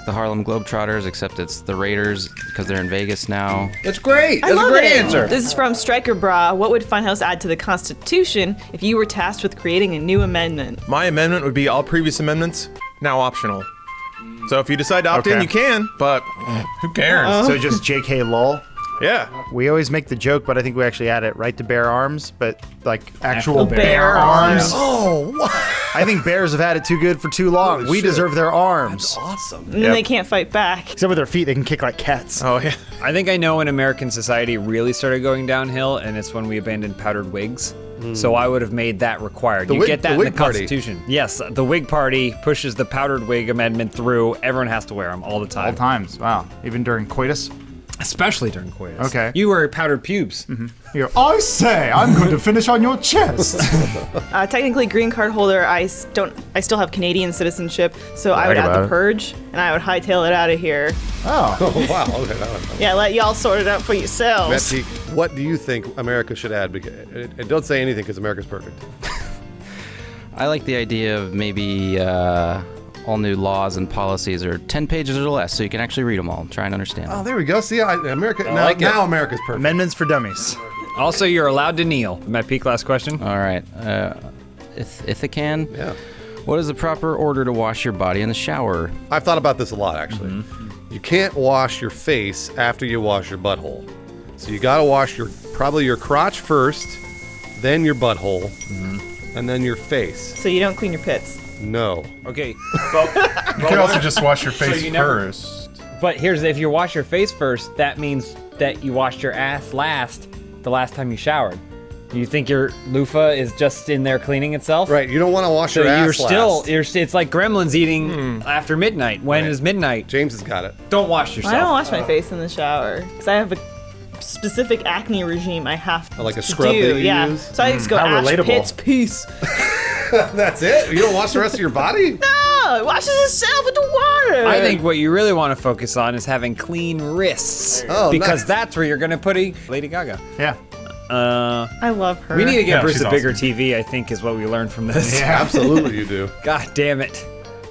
the Harlem Globetrotters, except it's the Raiders because they're in Vegas now. That's great. I That's a love great it. answer. This is from Striker Bra. What would Funhaus add to the Constitution if you were tasked with creating a new amendment? My amendment would be all previous amendments now optional. So if you decide to opt in, Okay. you can, but who cares? So just JK lol. Yeah. We always make the joke, but I think we actually add it right to bear arms, but like actual Bear arms. Oh, what? I think bears have had it too good for too long. Holy We shit. deserve their arms. Awesome. And then they can't fight back. Except with their feet, they can kick like cats. Oh yeah. I think I know when American society really started going downhill, and it's when we abandoned powdered wigs. So I would have made that required. You get that in the Whig Party. Constitution. Yes, the Whig Party pushes the powdered wig amendment through. Everyone has to wear them all the time. All times. Wow. Even during coitus. Especially during coitus. Okay. You wear powdered pubes. You go, I say, I'm going to finish on your chest. Technically, green card holder. I still have Canadian citizenship, so I would Brag add about the it. purge, and I would hightail it out of here. Oh. Oh, wow. Okay, that one. Yeah, let y'all sort it out for Matt yourselves. Peak, what do you think America should add? And don't say anything because America's perfect. I like the idea of maybe all new laws and policies are 10 pages or less, so you can actually read them all and try and understand them. Oh, there we go. See, America. Now, like it. now America's perfect. Amendments for dummies. Also, you're allowed to kneel. Matt Peak, last question. All right. Ithacan, Yeah. what is the proper order to wash your body in the shower? I've thought about this a lot, actually. You can't wash your face after you wash your butthole. So you got to wash probably your crotch first, then your butthole, and then your face. So you don't clean your pits. No. Okay. You could also just wash your face you never- first. But if you wash your face first, that means that you washed your ass last, the last time you showered. You think your loofah is just in there cleaning itself? Right. You don't want to wash So your ass it's like gremlins eating after midnight. When is midnight? James has got it. Don't wash yourself. I don't wash my face in the shower because I have a specific acne regime I have to Like a scrub do. that you Yeah. use? So I just go How ash relatable. pits, peace. That's it? You don't wash the rest of your body? No, it washes itself with the water. I think what you really want to focus on is having clean wrists. Oh, because nice. that's where you're going to put a Lady Gaga. Yeah. I love her. We need to get Yeah, Bruce she's a bigger awesome. TV, I think, is what we learned from this. Absolutely, you do. God damn it.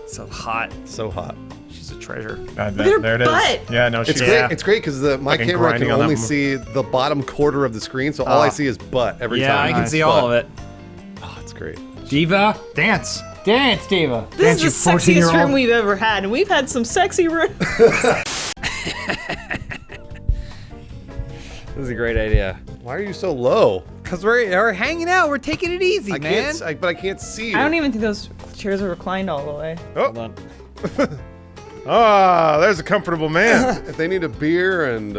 So hot. So hot. She's a treasure. her There it is. butt. Yeah, no, It's she's great. It's great because my Fucking camera can grinding on that only mo- see the bottom quarter of the screen, so all I see is butt every Yeah, time. I can see all of it. Oh, it's great. Diva. Dance. Dance, Diva. This you is the sexiest 14-year-old. room we've ever had, and we've had some sexy rooms. This is a great idea. Why are you so low? Because we're hanging out. We're taking it easy, I man. can't. But I can't see you. I don't even think those chairs are reclined all the way. Hold on. Ah, there's a comfortable man. If they need a beer and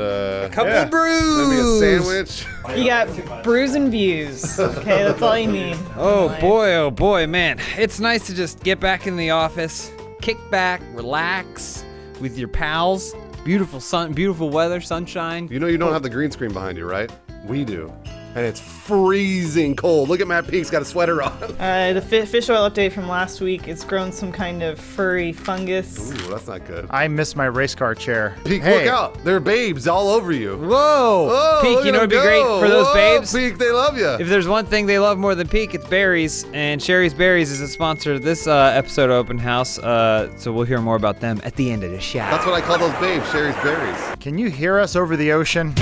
Couple Yeah. brews. maybe a sandwich. You got brews and views. Okay, that's all you need. Oh boy, man. It's nice to just get back in the office, kick back, relax with your pals. Beautiful weather, sunshine. You know you don't have the green screen behind you, right? We do. And it's freezing cold. Look at Matt Peak's got a sweater on. The fish oil update from last week, it's grown some kind of furry fungus. Ooh, that's not good. I miss my race car chair. Peak, Hey. look out. There are babes all over you. Whoa! Oh, Peak, look you at know what'd be them great go. for those Whoa, babes? Peak, they love you. If there's one thing they love more than Peak, it's berries. And Sherry's Berries is a sponsor of this episode of Open House. So we'll hear more about them at the end of the show. That's what I call those babes, Sherry's berries. Can you hear us over the ocean?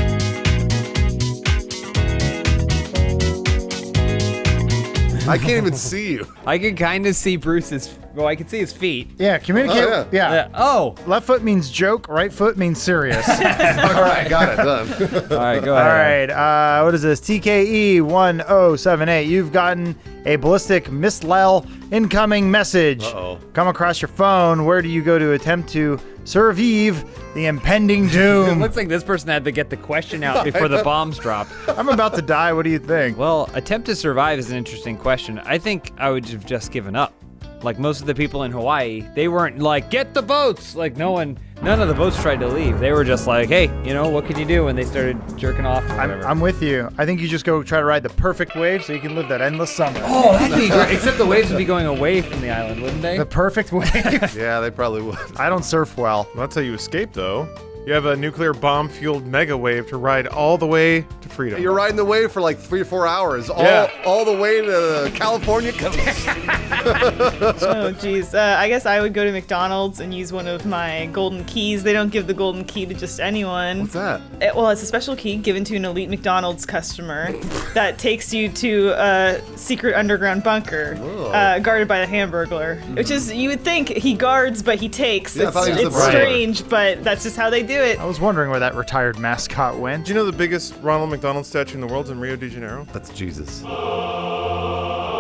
I can't even see you. I can kind of see Bruce's. Well, I can see his feet. Yeah, communicate. Oh, yeah. Yeah. Oh. Left foot means joke, right foot means serious. All right, got it. Done. All right, go All ahead. right, what is this? TKE 1078. You've gotten a ballistic mislel incoming message. Uh-oh. Come across your phone. Where do you go to attempt to survive the impending It doom? looks like this person had to get the question out before the bombs dropped. I'm about to die. What do you think? Well, attempt to survive is an interesting question. I think I would have just given up. Like most of the people in Hawaii, they weren't like, get the boats. Like none of the boats tried to leave. They were just like, hey, what can you do? And they started jerking off or whatever. I'm with you. I think you just go try to ride the perfect wave so you can live that endless summer. Oh, that'd be great. Except the waves would be going away from the island, wouldn't they? The perfect wave. Yeah, they probably would. I don't surf well. Well, that's how you escape, though. You have a nuclear bomb-fueled mega wave to ride all the way to freedom. You're riding the wave for like 3 or 4 hours, all the way to the California coast. Oh, geez. I guess I would go to McDonald's and use one of my golden keys. They don't give the golden key to just anyone. What's that? It's a special key given to an elite McDonald's customer that takes you to a secret underground bunker guarded by the Hamburglar. Which is, you would think he guards, but he takes. Yeah, I thought he was the It's brother. strange, but that's just how they do it. I was wondering where that retired mascot went. Do you know the biggest Ronald McDonald statue in the world's in Rio de Janeiro? That's Jesus.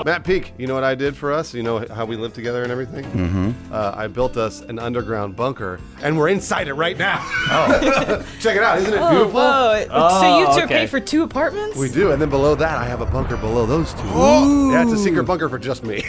Matt Peak, you know what I did for us? You know how we live together and everything? Mm-hmm. I built us an underground bunker, and we're inside it right now. Oh. Check it out. Isn't it beautiful? Whoa. So you two pay for 2 apartments? We do, and then below that, I have a bunker below those 2. Ooh. Yeah, it's a secret bunker for just me.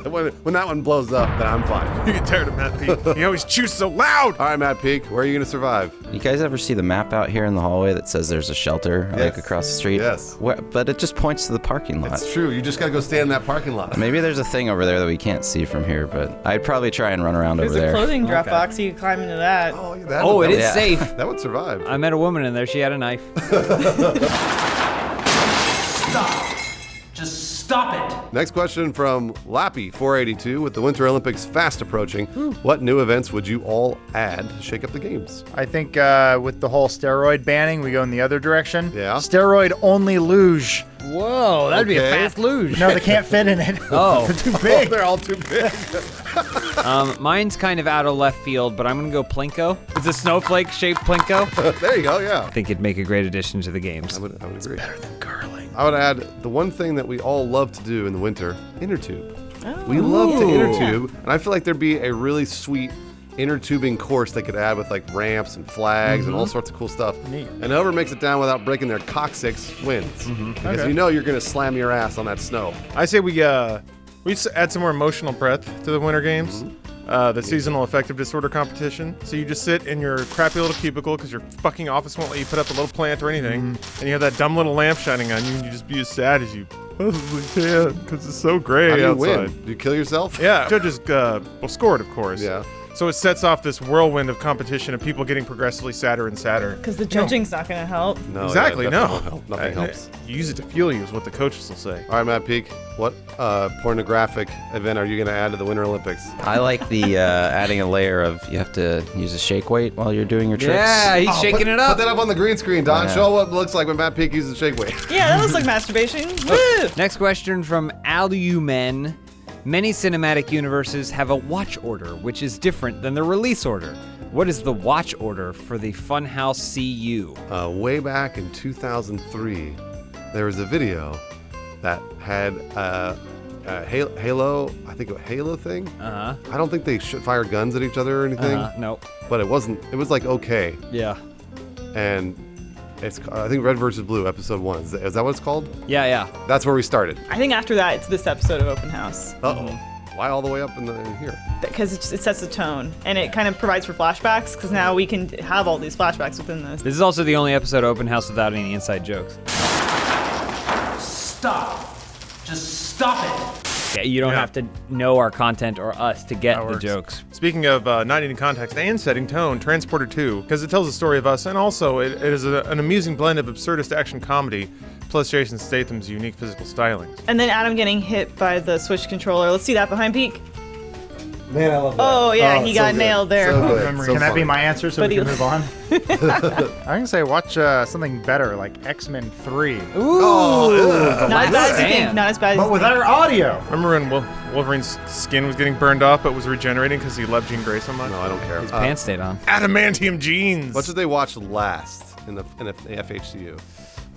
when that one blows up, then I'm fine. You get tired of Matt Peak. He always chews so loud. All right, Matt Peak, where are you going to survive? You guys ever see the map out here in the hallway that says there's a shelter like across the street? Yes. But it just points to the parking lot. It's true. You just got to go stand in that parking lot. Maybe there's a thing over there that we can't see from here, but I'd probably try and run around over there. There's a clothing drop box. You can climb into that. It is safe. That would survive. I met a woman in there. She had a knife. Stop. Just stop it. Next question from Lappy482. With the Winter Olympics fast approaching, what new events would you all add to shake up the games? I think with the whole steroid banning, we go in the other direction. Yeah. Steroid only luge. Whoa, that'd be a fast luge. No, they can't fit in it. Oh. They're too big. They're all too big. Mine's kind of out of left field, but I'm going to go Plinko. It's a snowflake-shaped Plinko. There you go, yeah. I think it'd make a great addition to the games. I would agree. Better than curling. I would add the one thing that we all love to do in the winter, inner tube. We love to inner tube, and I feel like there'd be a really sweet inner tubing course they could add with like ramps and flags and all sorts of cool stuff. Neat. And whoever makes it down without breaking their coccyx wins. Because you know you're going to slam your ass on that snow. I say we add some more emotional breadth to the Winter Games. The seasonal affective disorder competition. So you just sit in your crappy little cubicle because your fucking office won't let you put up a little plant or anything, and you have that dumb little lamp shining on you, and you just be as sad as you possibly can because it's so gray How do you outside. win? Do you kill yourself? Yeah, judges will score it, of course. Yeah. So it sets off this whirlwind of competition of people getting progressively sadder and sadder. Because the judging's not going to help. No, Exactly, yeah, no. definitely won't help. Nothing helps. You use it to fuel you is what the coaches will say. All right, Matt Peak, what pornographic event are you going to add to the Winter Olympics? I like the adding a layer of you have to use a shake weight while you're doing your tricks. Yeah, he's shaking it up. Put that up on the green screen, Don. Yeah. Show what it looks like when Matt Peak uses shake weight. Yeah, that looks like masturbation. Woo! Next question from Alumen. Many cinematic universes have a watch order, which is different than the release order. What is the watch order for the Funhaus CU? Way back in 2003, there was a video that had Halo, I think a Halo thing. I don't think they fire guns at each other or anything. Nope. But it was like okay. Yeah. And it's I think Red versus Blue episode 1. Is that what it's called? Yeah. That's where we started. I think after that, it's this episode of Open House. Uh-oh. Why all the way up in here? Because it sets the tone, and it kind of provides for flashbacks, because now we can have all these flashbacks within this. This is also the only episode of Open House without any inside jokes. Stop. Just stop it. Yeah, you don't have to know our content or us to get the jokes. Speaking of not needing context and setting tone, Transporter 2, because it tells the story of us, and also it is an amusing blend of absurdist action comedy, plus Jason Statham's unique physical stylings. And then Adam getting hit by the Switch controller. Let's see that behind Peak. Man, I love that. Oh, yeah, he got nailed there. So good. Can that be my answer so But we he- can move on? I'm going to say watch something better, like X-Men 3. Not as bad as you think. Not as bad as But you with think. our audio. Remember when Wolverine's skin was getting burned off but was regenerating because he loved Jean Grey so much? No, I don't care. His pants stayed on. Adamantium jeans! What should they watch last in the FHCU?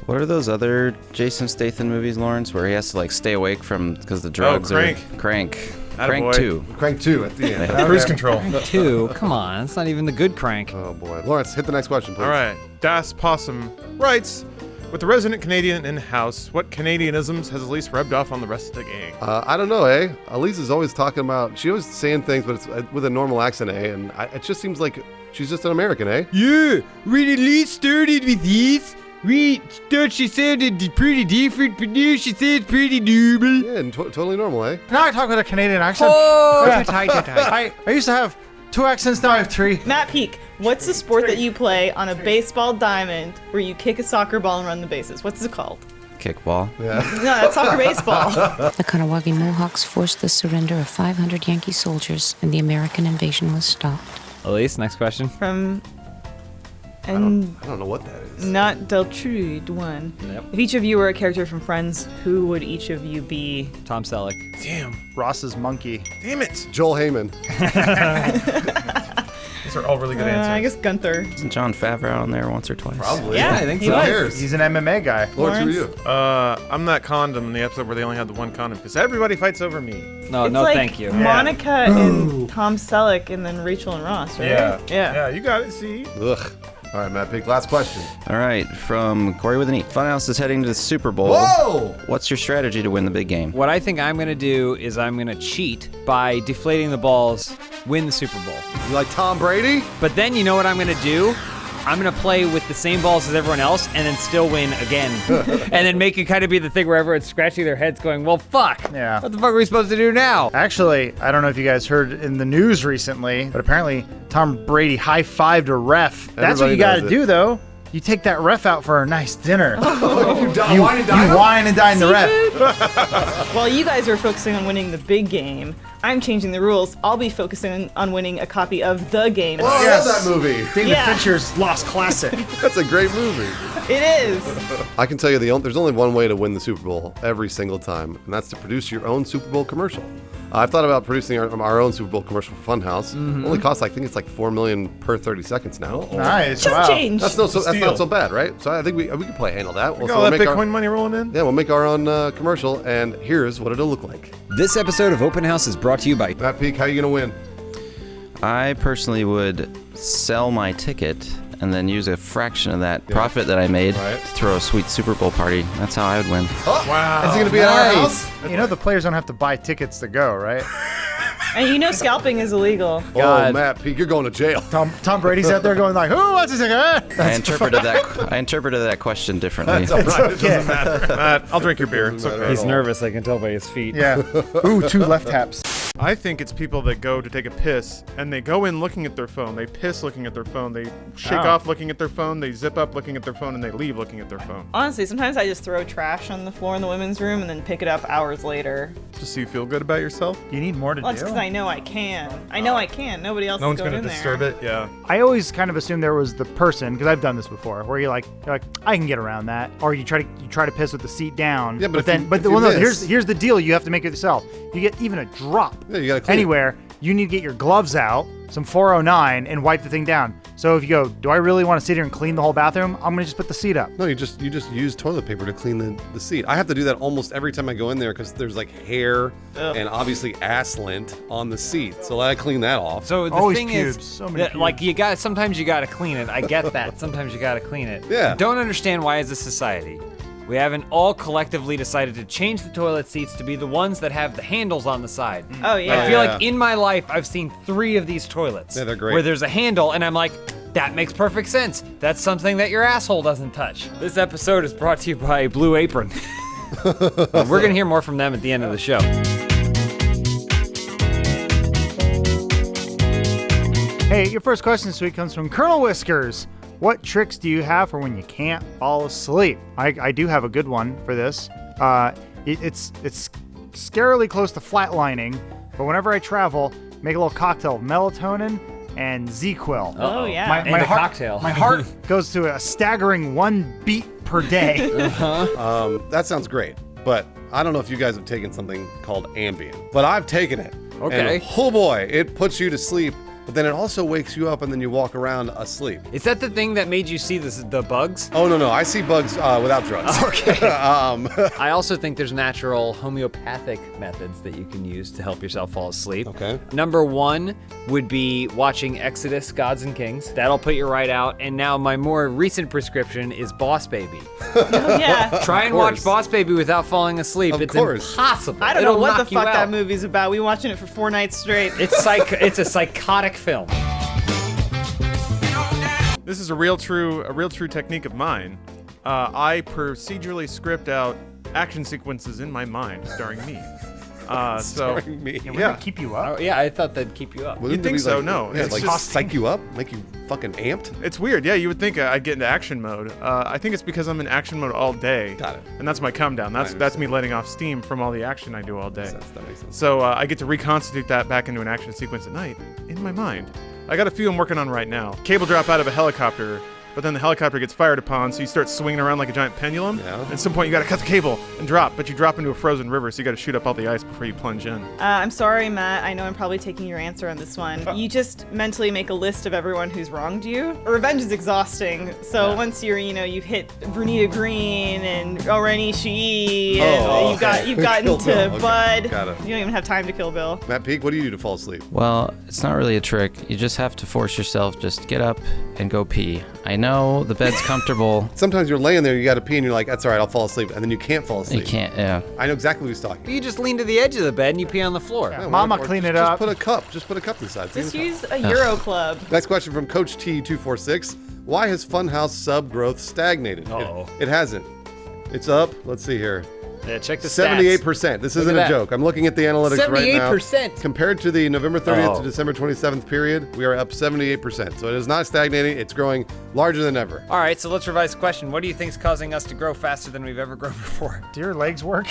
What are those other Jason Statham movies, Lawrence, where he has to like stay awake from because the drugs Crank. are Crank. Attaboy. Crank 2. Crank 2 at the end. Cruise control. 2? Come on, that's not even the good crank. Oh boy. Lawrence, hit the next question, please. All right. Das Possum writes, with the resident Canadian in-house, what Canadianisms has Elise rubbed off on the rest of the gang? I don't know, eh? Elise is always talking about, she always saying things, but it's with a normal accent, eh? And it just seems like she's just an American, eh? Yeah, when Elise started with this, we thought she sounded pretty different, but now she sounds pretty normal. Yeah, and totally normal, eh? Now I talk with a Canadian accent. Oh, Yeah. tight. I used to have 2 accents, now I have 3. Matt Peak, what's the sport that you play on a baseball diamond where you kick a soccer ball and run the bases? What's it called? Kickball. Yeah. No, that's soccer baseball. The Kanawagi Mohawks forced the surrender of 500 Yankee soldiers, and the American invasion was stopped. Elise, next question. From I don't know what that is. Not Deltrude one. Yep. If each of you were a character from Friends, who would each of you be? Tom Selleck. Damn. Ross's monkey. Damn it. Joel Heyman. These are all really good answers. I guess Gunther. Isn't Jon Favreau on there once or twice? Probably. Yeah, I think he so. was. Who cares? He's an MMA guy. Lawrence, who are you? I'm that condom in the episode where they only had the one condom because everybody fights over me. No, It's no, like thank you. Monica and Tom Selleck, and then Rachel and Ross, right? Yeah. Yeah. Yeah, you got it, see? Ugh. All right, Matt, pick last question. All right, from Corey with an E. Funhouse is heading to the Super Bowl. Whoa! What's your strategy to win the big game? What I think I'm gonna do is I'm gonna cheat by deflating the balls, win the Super Bowl. You like Tom Brady? But then you know what I'm gonna do? I'm gonna play with the same balls as everyone else and then still win again. And then make it kind of be the thing where everyone's scratching their heads going, well, fuck. Yeah. What the fuck are we supposed to do now? Actually, I don't know if you guys heard in the news recently, but apparently Tom Brady high-fived a ref. That's what Everybody you got does to it. do, though. You take that ref out for a nice dinner. You wine and dine You wine and dine the ref. While you guys are focusing on winning the big game, I'm changing the rules. I'll be focusing on winning a copy of the game. Oh, I Yes. love that movie. David Yeah. Fincher's Lost Classic. That's a great movie. It is. I can tell you there's only one way to win the Super Bowl every single time, and that's to produce your own Super Bowl commercial. I've thought about producing our own Super Bowl commercial for Funhouse. Only costs, I think it's like $4 million per 30 seconds now. Nice. Just Wow. change. That's not Steal. so bad, right? So I think we can probably handle that. Got So all we'll that make Bitcoin our, money rolling in? yeah, we'll make our own commercial, and here's what it'll look like. This episode of Open House is brought to you by Matt Peak, how you gonna win? I personally would sell my ticket and then use a fraction of that profit that I made Right. to throw a sweet Super Bowl party. That's how I would win. Oh, Wow. is it gonna be at our house? You know the players don't have to buy tickets to go, right? And you know scalping is illegal. Oh, God. Matt Peak, you're going to jail. Tom Brady's out there going like, "Who wants a ticket?" I interpreted that question differently. That's all right. It okay. doesn't matter. Matt, I'll drink your beer. It's okay. He's nervous, I can tell by his feet. Yeah. Ooh, 2 left taps. I think it's people that go to take a piss and they go in looking at their phone. They piss looking at their phone. They shake off looking at their phone. They zip up looking at their phone and they leave looking at their phone. Honestly, sometimes I just throw trash on the floor in the women's room and then pick it up hours later. Just so you feel good about yourself. You need more to Well, do. it's because I know I can. I know I can. Nobody else No is one's going going to in disturb there. it. Yeah. I always kind of assumed there was the person, because I've done this before, where you're like, I can get around that, or you try to piss with the seat down. Yeah, but if then, you- but if you well, no, miss- here's the deal. You have to make it yourself. You get even a drop Yeah, you gotta clean it. anywhere, you need to get your gloves out, some 409, and wipe the thing down. So if you go, do I really want to sit here and clean the whole bathroom? I'm gonna just put the seat up. No, you just use toilet paper to clean the seat. I have to do that almost every time I go in there because there's like hair and obviously ass lint on the seat. So I clean that off. So the Always thing pubes, is, so many that, like sometimes you gotta clean it. I get that. Sometimes you gotta clean it. Yeah. I don't understand why as a society, we haven't all collectively decided to change the toilet seats to be the ones that have the handles on the side. Oh, yeah. I feel Yeah. like in my life, I've seen 3 of these toilets. Yeah, they're great. Where there's a handle, and I'm like, that makes perfect sense. That's something that your asshole doesn't touch. This episode is brought to you by Blue Apron. And we're gonna hear more from them at the end of the show. Hey, your first question this week comes from Colonel Whiskers. What tricks do you have for when you can't fall asleep? I do have a good one for this. It's scarily close to flatlining, but whenever I travel, make a little cocktail of melatonin and Z-Quil. Oh, yeah. And a cocktail. My heart goes to a staggering 1 beat per day. That sounds great, but I don't know if you guys have taken something called Ambien, but I've taken it. Okay. And, oh boy, it puts you to sleep, but then it also wakes you up and then you walk around asleep. Is that the thing that made you see the bugs? Oh, no, I see bugs without drugs. Okay. Um, I also think there's natural homeopathic methods that you can use to help yourself fall asleep. Okay. Number 1 would be watching Exodus, Gods and Kings. That'll put you right out. And now my more recent prescription is Boss Baby. Oh, yeah. Try and watch Boss Baby without falling asleep. Of It's course. impossible. I don't know It'll what the knock you fuck that out. movie's about. We watching it for 4 nights straight. It's a psychotic film. This is a real true technique of mine. I procedurally script out action sequences in my mind starring me. Starring me. Yeah. Keep you up. Oh, yeah, I thought that'd keep you up. Wouldn't think it be so? like- No, Yeah, it's like just- psych you up, make you fucking amped. It's weird. Yeah, you would think I'd get into action mode. I think it's because I'm in action mode all day. Got it. And that's my come down. That's understand. me letting off steam from all the action I do all day. That makes sense. So I get to reconstitute that back into an action sequence at night in my mind. I got a few I'm working on right now. Cable drop out of a helicopter, but then the helicopter gets fired upon, so you start swinging around like a giant pendulum. Yeah. At some point, you got to cut the cable and drop, but you drop into a frozen river, so you got to shoot up all the ice before you plunge in. I'm sorry, Matt. I know I'm probably taking your answer on this one. You just mentally make a list of everyone who's wronged you. Revenge is exhausting, so once you've hit Vernita Green and Oreni Shii, and you've gotten to Bud. Got it. You don't even have time to kill Bill. Matt Peak, what do you do to fall asleep? Well, it's not really a trick. You just have to force yourself. Just get up and go pee. I know the bed's comfortable. Sometimes you're laying there, you got to pee, and you're like, that's all right, I'll fall asleep. And then you can't fall asleep. You can't, yeah. I know exactly what he's talking about. You just lean to the edge of the bed and you pee on the floor. Yeah, Mama, or clean just- it up. Just put a cup inside. Just use a Euro Club. Next question from Coach T246. Why has Funhaus sub growth stagnated? It hasn't. It's up. Let's see here. Yeah, check the stats. 78%. This isn't a joke. I'm looking at the analytics right now. 78%. Compared to the November 30th to December 27th period, we are up 78%. So it is not stagnating. It's growing larger than ever. All right, so let's revise the question. What do you think is causing us to grow faster than we've ever grown before? Do your legs work?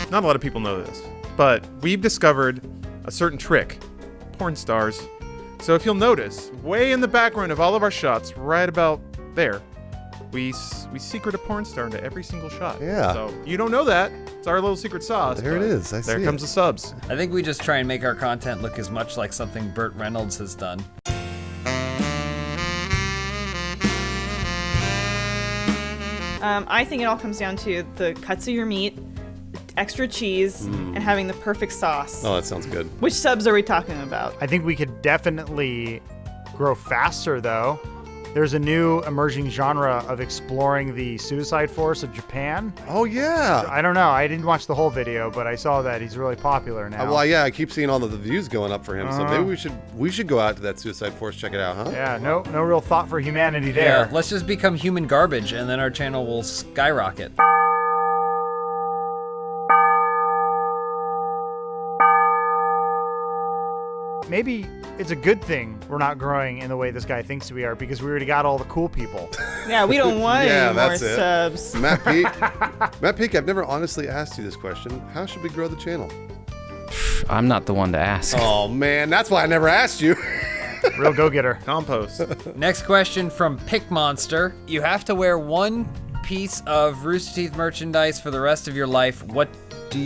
Not a lot of people know this, but we've discovered a certain trick. Porn stars. So if you'll notice, way in the background of all of our shots, right about there, we secret a porn star into every single shot. Yeah. So you don't know that. It's our little secret sauce. There it but is. I there see comes it. the subs. I think we just try and make our content look as much like something Burt Reynolds has done. I think it all comes down to the cuts of your meat, extra cheese, and having the perfect sauce. Oh, that sounds good. Which subs are we talking about? I think we could definitely grow faster, though. There's a new emerging genre of exploring the suicide force of Japan. Oh, yeah. I don't know. I didn't watch the whole video, but I saw that he's really popular now. Well, yeah, I keep seeing all of the views going up for him. So maybe we should go out to that suicide force, check it out, huh? Yeah, no real thought for humanity Yeah, there. let's just become human garbage and then our channel will skyrocket. Maybe it's a good thing we're not growing in the way this guy thinks we are, because we already got all the cool people. Yeah, we don't want Yeah, any more that's it. subs. Matt Peak. Matt Peak, I've never honestly asked you this question. How should we grow the channel? I'm not the one to ask. Oh, man, that's why I never asked you. Real go-getter. Compost. Next question from Pick Monster. You have to wear one piece of Rooster Teeth merchandise for the rest of your life. What do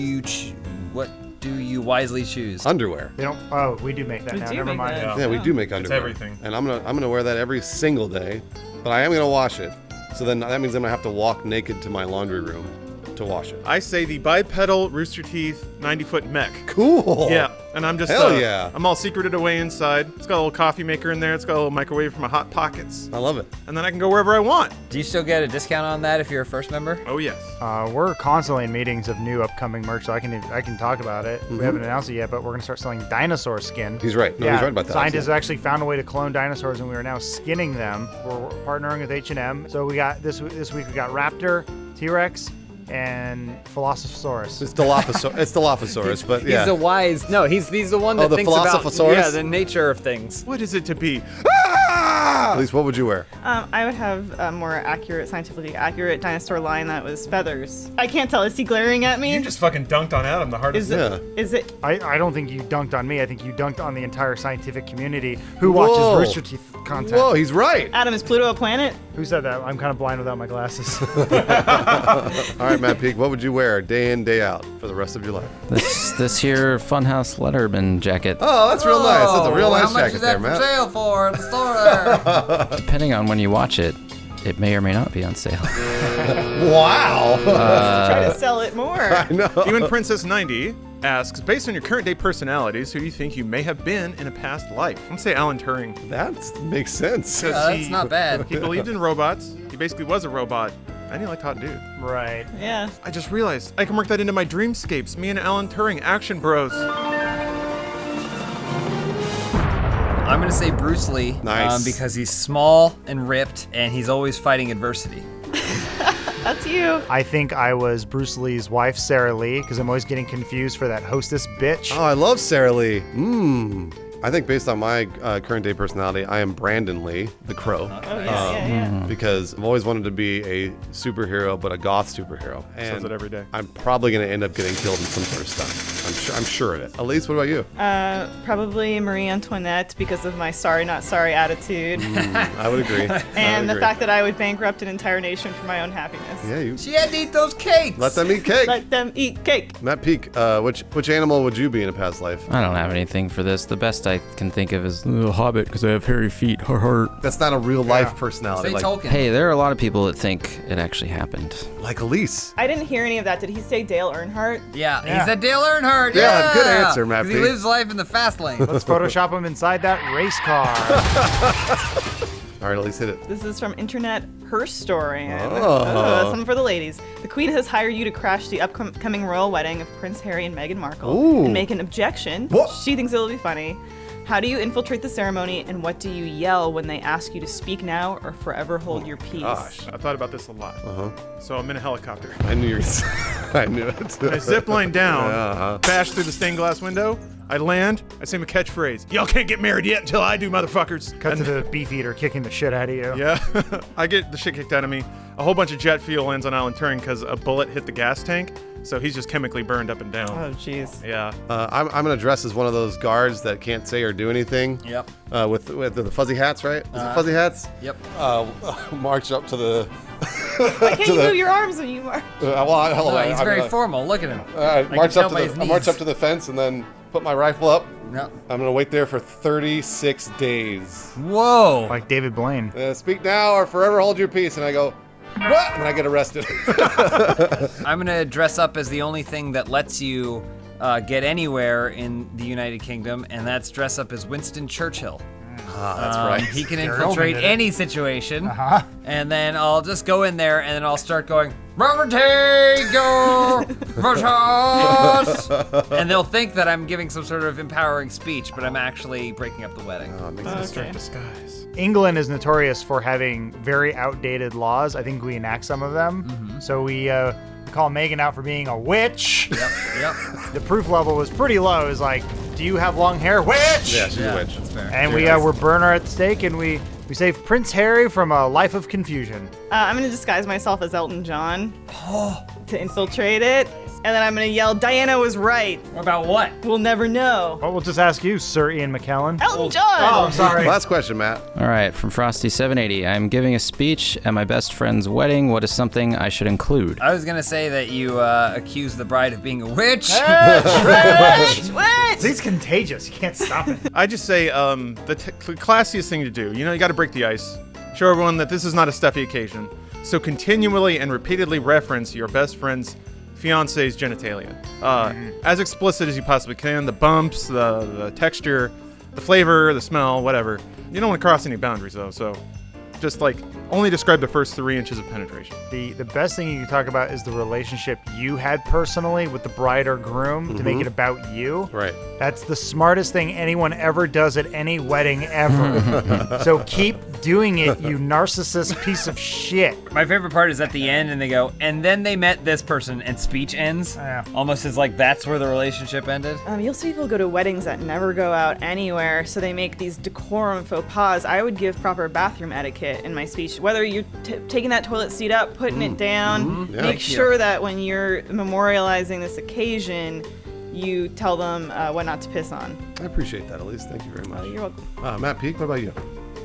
you wisely choose? Underwear. They don't. Oh, we do make that We now. do Never make mind. that. Yeah, we do make underwear. everything. And I'm gonna wear that every single day, but I am gonna wash it. So then that means I'm gonna have to walk naked to my laundry room to wash it. I say the bipedal Rooster Teeth 90-foot mech. Cool. Yeah, and I'm just Hell yeah. I'm all secreted away inside. It's got a little coffee maker in there. It's got a little microwave for my hot pockets. I love it. And then I can go wherever I want. Do you still get a discount on that if you're a first member? Oh yes. We're constantly in meetings of new upcoming merch, so I can talk about it. We haven't announced it yet, but we're gonna start selling dinosaur skin. He's right. No, he's right about that. Scientists actually found a way to clone dinosaurs, and we are now skinning them. We're partnering with H&M. So we got this week we got Raptor, T-Rex, and Philosophosaurus. It's Dilophosaurus, but yeah. He's the wise. No, he's the one that the thinks about Philosophosaurus? the nature of things. What is it to be? At least, what would you wear? I would have a more accurate, scientifically accurate dinosaur line that was feathers. I can't tell. Is he glaring at me? You just fucking dunked on Adam, the hardest. Is Yeah. it? Is it? I don't think you dunked on me. I think you dunked on the entire scientific community who watches Whoa. Rooster Teeth content. Whoa, he's right. Adam, is Pluto a planet? Who said that? I'm kind of blind without my glasses. All right, Matt Peak, what would you wear day in, day out for the rest of your life? This here Funhouse Letterman jacket. Oh, that's real nice. That's a real nice How much jacket is that there, for Matt. sale for at the store there? Depending on when you watch it, it may or may not be on sale. Wow. Try to sell it more. I know. Even Princess 90 asks, based on your current day personalities, who do you think you may have been in a past life? I'm gonna say Alan Turing. That makes sense. That's not bad. He believed in robots. He basically was a robot. And he liked hot dude. Right. Yeah. I just realized I can work that into my dreamscapes. Me and Alan Turing, action bros. I'm gonna say Bruce Lee. Nice. Because he's small and ripped, and he's always fighting adversity. That's you. I think I was Bruce Lee's wife, Sarah Lee, because I'm always getting confused for that hostess bitch. Oh, I love Sarah Lee. I think based on my current day personality, I am Brandon Lee, the Crow. Because I've always wanted to be a superhero, but a goth superhero. And Says it every day. I'm probably going to end up getting killed in some sort of stunt. I'm sure of it. Elise, what about you? Probably Marie Antoinette because of my sorry not sorry attitude. I would agree. And the fact that I would bankrupt an entire nation for my own happiness. Yeah, She had to eat those cakes. let them eat cake. Let them eat cake. Matt Peak, which animal would you be in a past life? I don't have anything for this. The best I can think of is the Hobbit because I have hairy feet. That's not a real life personality. Say Tolkien. Hey, there are a lot of people that think it actually happened. Like Elise. I didn't hear any of that. Did he say Dale Earnhardt? Yeah, he said Dale Earnhardt. Yeah, good answer, Matt 'Cause he P. lives life in the fast lane. Let's Photoshop him inside that race car. All right, Elise, hit it. This is from Internet Her Story. Oh. Something for the ladies. The Queen has hired you to crash the upcoming royal wedding of Prince Harry and Meghan Markle Ooh. and make an objection. What? She thinks it'll be funny. How do you infiltrate the ceremony, and what do you yell when they ask you to speak now or forever hold your peace? Gosh, I thought about this a lot. So I'm in a helicopter. I knew you I knew it. I zip line down, bash through the stained glass window. I land. I say my catchphrase. Y'all can't get married yet until I do, motherfuckers. Cut to the beefeater kicking the shit out of you. Yeah, I get the shit kicked out of me. A whole bunch of jet fuel lands on Alan Turing because a bullet hit the gas tank. So he's just chemically burned up and down. Oh, jeez. Yeah. I'm going to dress as one of those guards that can't say or do anything. Yep. With the fuzzy hats, right? Is it fuzzy hats? Yep. March up to the... Why can't you move your arms when you march? He's very formal. Look at him. March up to the fence and then put my rifle up. No. I'm going to wait there for 36 days. Whoa. Like David Blaine. Speak now or forever hold your peace. And I go, what? And I get arrested. I'm going to dress up as the only thing that lets you get anywhere in the United Kingdom, and that's dress up as Winston Churchill. That's right. He can infiltrate any situation, and then I'll just go in there, and then I'll start going, and they'll think that I'm giving some sort of empowering speech, but I'm actually breaking up the wedding. Disguise. England is notorious for having very outdated laws. I think we enact some of them. So we call Megan out for being a witch. Yep. The proof level was pretty low. It was like, do you have long hair? Witch! Yeah, she's a witch. That's fair. And we burn her at the stake, and we save Prince Harry from a life of confusion. I'm going to disguise myself as Elton John to infiltrate it. And then I'm going to yell, Diana was right. About what? We'll never know. Well, we'll just ask you, Sir Ian McKellen. Elton John! Oh, I'm sorry. Last question, Matt. All right, from Frosty780. I'm giving a speech at my best friend's wedding. What is something I should include? I was going to say that you accuse the bride of being a witch. Witch! He's contagious. You can't stop it. I just say the classiest thing to do. You know, you got to break the ice. Show everyone that this is not a stuffy occasion. So continually and repeatedly reference your best friend's fiance's genitalia. As explicit as you possibly can. The bumps, the texture, the flavor, the smell, whatever. You don't want to cross any boundaries, though, so just like only describe the first 3 inches of penetration. The best thing you can talk about is the relationship you had personally with the bride or groom to make it about you. Right. That's the smartest thing anyone ever does at any wedding ever. So keep doing it, you narcissist piece of shit. My favorite part is at the end, and they go, and then they met this person, and speech ends. Yeah. Almost as like that's where the relationship ended. You'll see people go to weddings that never go out anywhere, so they make these decorum faux pas. I would give proper bathroom etiquette in my speech. Whether you're taking that toilet seat up, putting it down, make sure that when you're memorializing this occasion, you tell them what not to piss on. I appreciate that, Elise. Thank you very much. You're welcome. Matt Peak, what about you?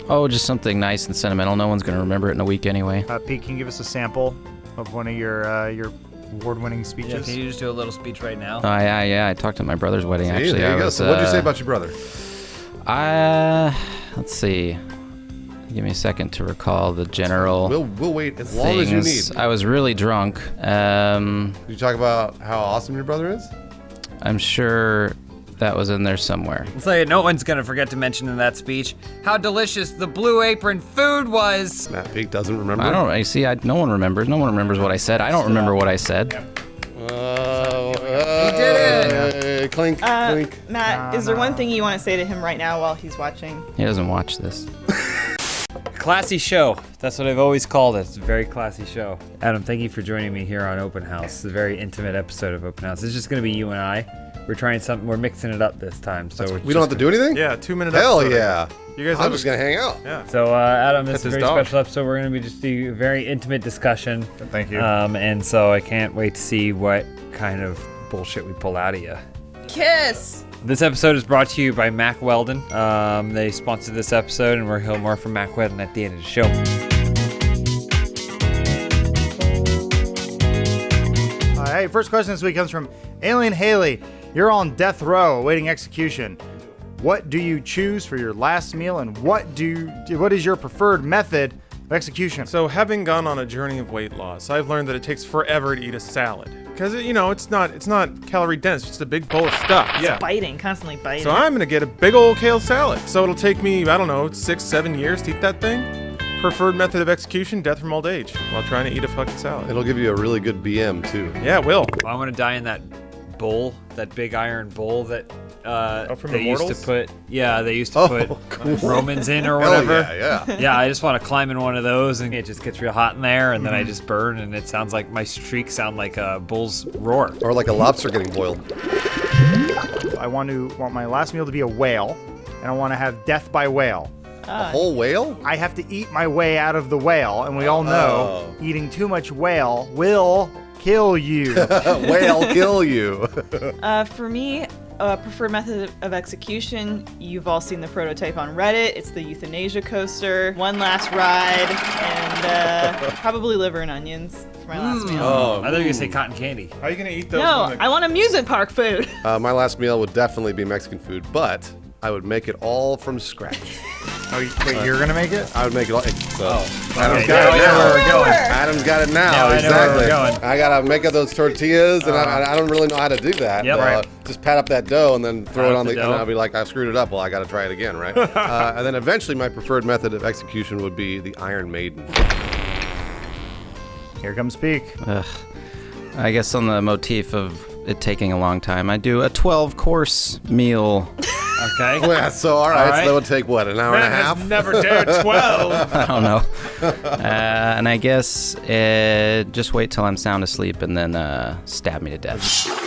Oh, just something nice and sentimental. No one's going to remember it in a week anyway. Pete, can you give us a sample of one of your award-winning speeches? Yeah, can you just do a little speech right now? Yeah. I talked at my brother's wedding, actually. There you go. So what'd you say about your brother? Let's see. Give me a second to recall the general. We'll wait as long as you need. I was really drunk. Did you talk about how awesome your brother is? I'm sure that was in there somewhere. I'll tell you, no one's gonna forget to mention in that speech how delicious the Blue Apron food was. Matt Peak doesn't remember. No one remembers. No one remembers what I said. I don't remember what I said. He did it. Clink, clink. Matt, is there one thing you want to say to him right now while he's watching? He doesn't watch this. Classy show. That's what I've always called it. It's a very classy show. Adam, thank you for joining me here on Open House. It's a very intimate episode of Open House. It's just going to be you and I. We're trying something. We're mixing it up this time. So we don't have to do anything? Yeah, 2-minute Hell episode. yeah. You guys I'm just going to hang out. Yeah. So, Adam, this That's is a his very dog. special episode. We're going to be just do a very intimate discussion. Thank you. And so I can't wait to see what kind of bullshit we pull out of you. Kiss. This episode is brought to you by Mack Weldon. They sponsored this episode, and we'll hear more from Mack Weldon at the end of the show. Hey, first question this week comes from Alien Haley. You're on death row awaiting execution. What do you choose for your last meal, and what is your preferred method of execution? So, having gone on a journey of weight loss, I've learned that it takes forever to eat a salad. Because, it's not calorie dense, it's just a big bowl of stuff. Yeah. Biting, constantly biting. So I'm gonna get a big old kale salad. So it'll take me, 6-7 years to eat that thing. Preferred method of execution, death from old age, while trying to eat a fucking salad. It'll give you a really good BM, too. Yeah, it will. I want to die in that bowl, that big iron bowl that from they used to Immortals? put. Yeah, they used to put cool. Romans in or Hell whatever. yeah. Yeah, I just want to climb in one of those, and it just gets real hot in there, and then I just burn, and it sounds like my streaks sound like a bull's roar. Or like a lobster getting boiled. I want my last meal to be a whale, and I want to have death by whale. A whole whale? I have to eat my way out of the whale, and we all know eating too much whale will kill you. Whale kill you. For me, preferred method of execution, you've all seen the prototype on Reddit. It's the euthanasia coaster. One last ride, and probably liver and onions for my last meal. I thought you were going to say cotton candy. How are you gonna eat those? No, I want amusement park food. My last meal would definitely be Mexican food, but I would make it all from scratch. Wait, you're gonna make it? I would make it all. So Adam's Okay, got it now I know now. where we're going. Adam's got it now. Now I know where we're Exactly. going. I gotta make up those tortillas, and I don't really know how to do that. Yep. Right. Just pat up that dough and then throw Pat it up on the the. And dough. I'll be like, I screwed it up. Well, I gotta try it again, right? And then eventually, my preferred method of execution would be the Iron Maiden. Here comes Peak. Ugh. I guess on the motif of it taking a long time, I do a 12-course meal. Okay. Yeah, so all right, All right. so that would take what, an hour and a half? Never dared 12. I don't know. And I guess just wait till I'm sound asleep and then stab me to death.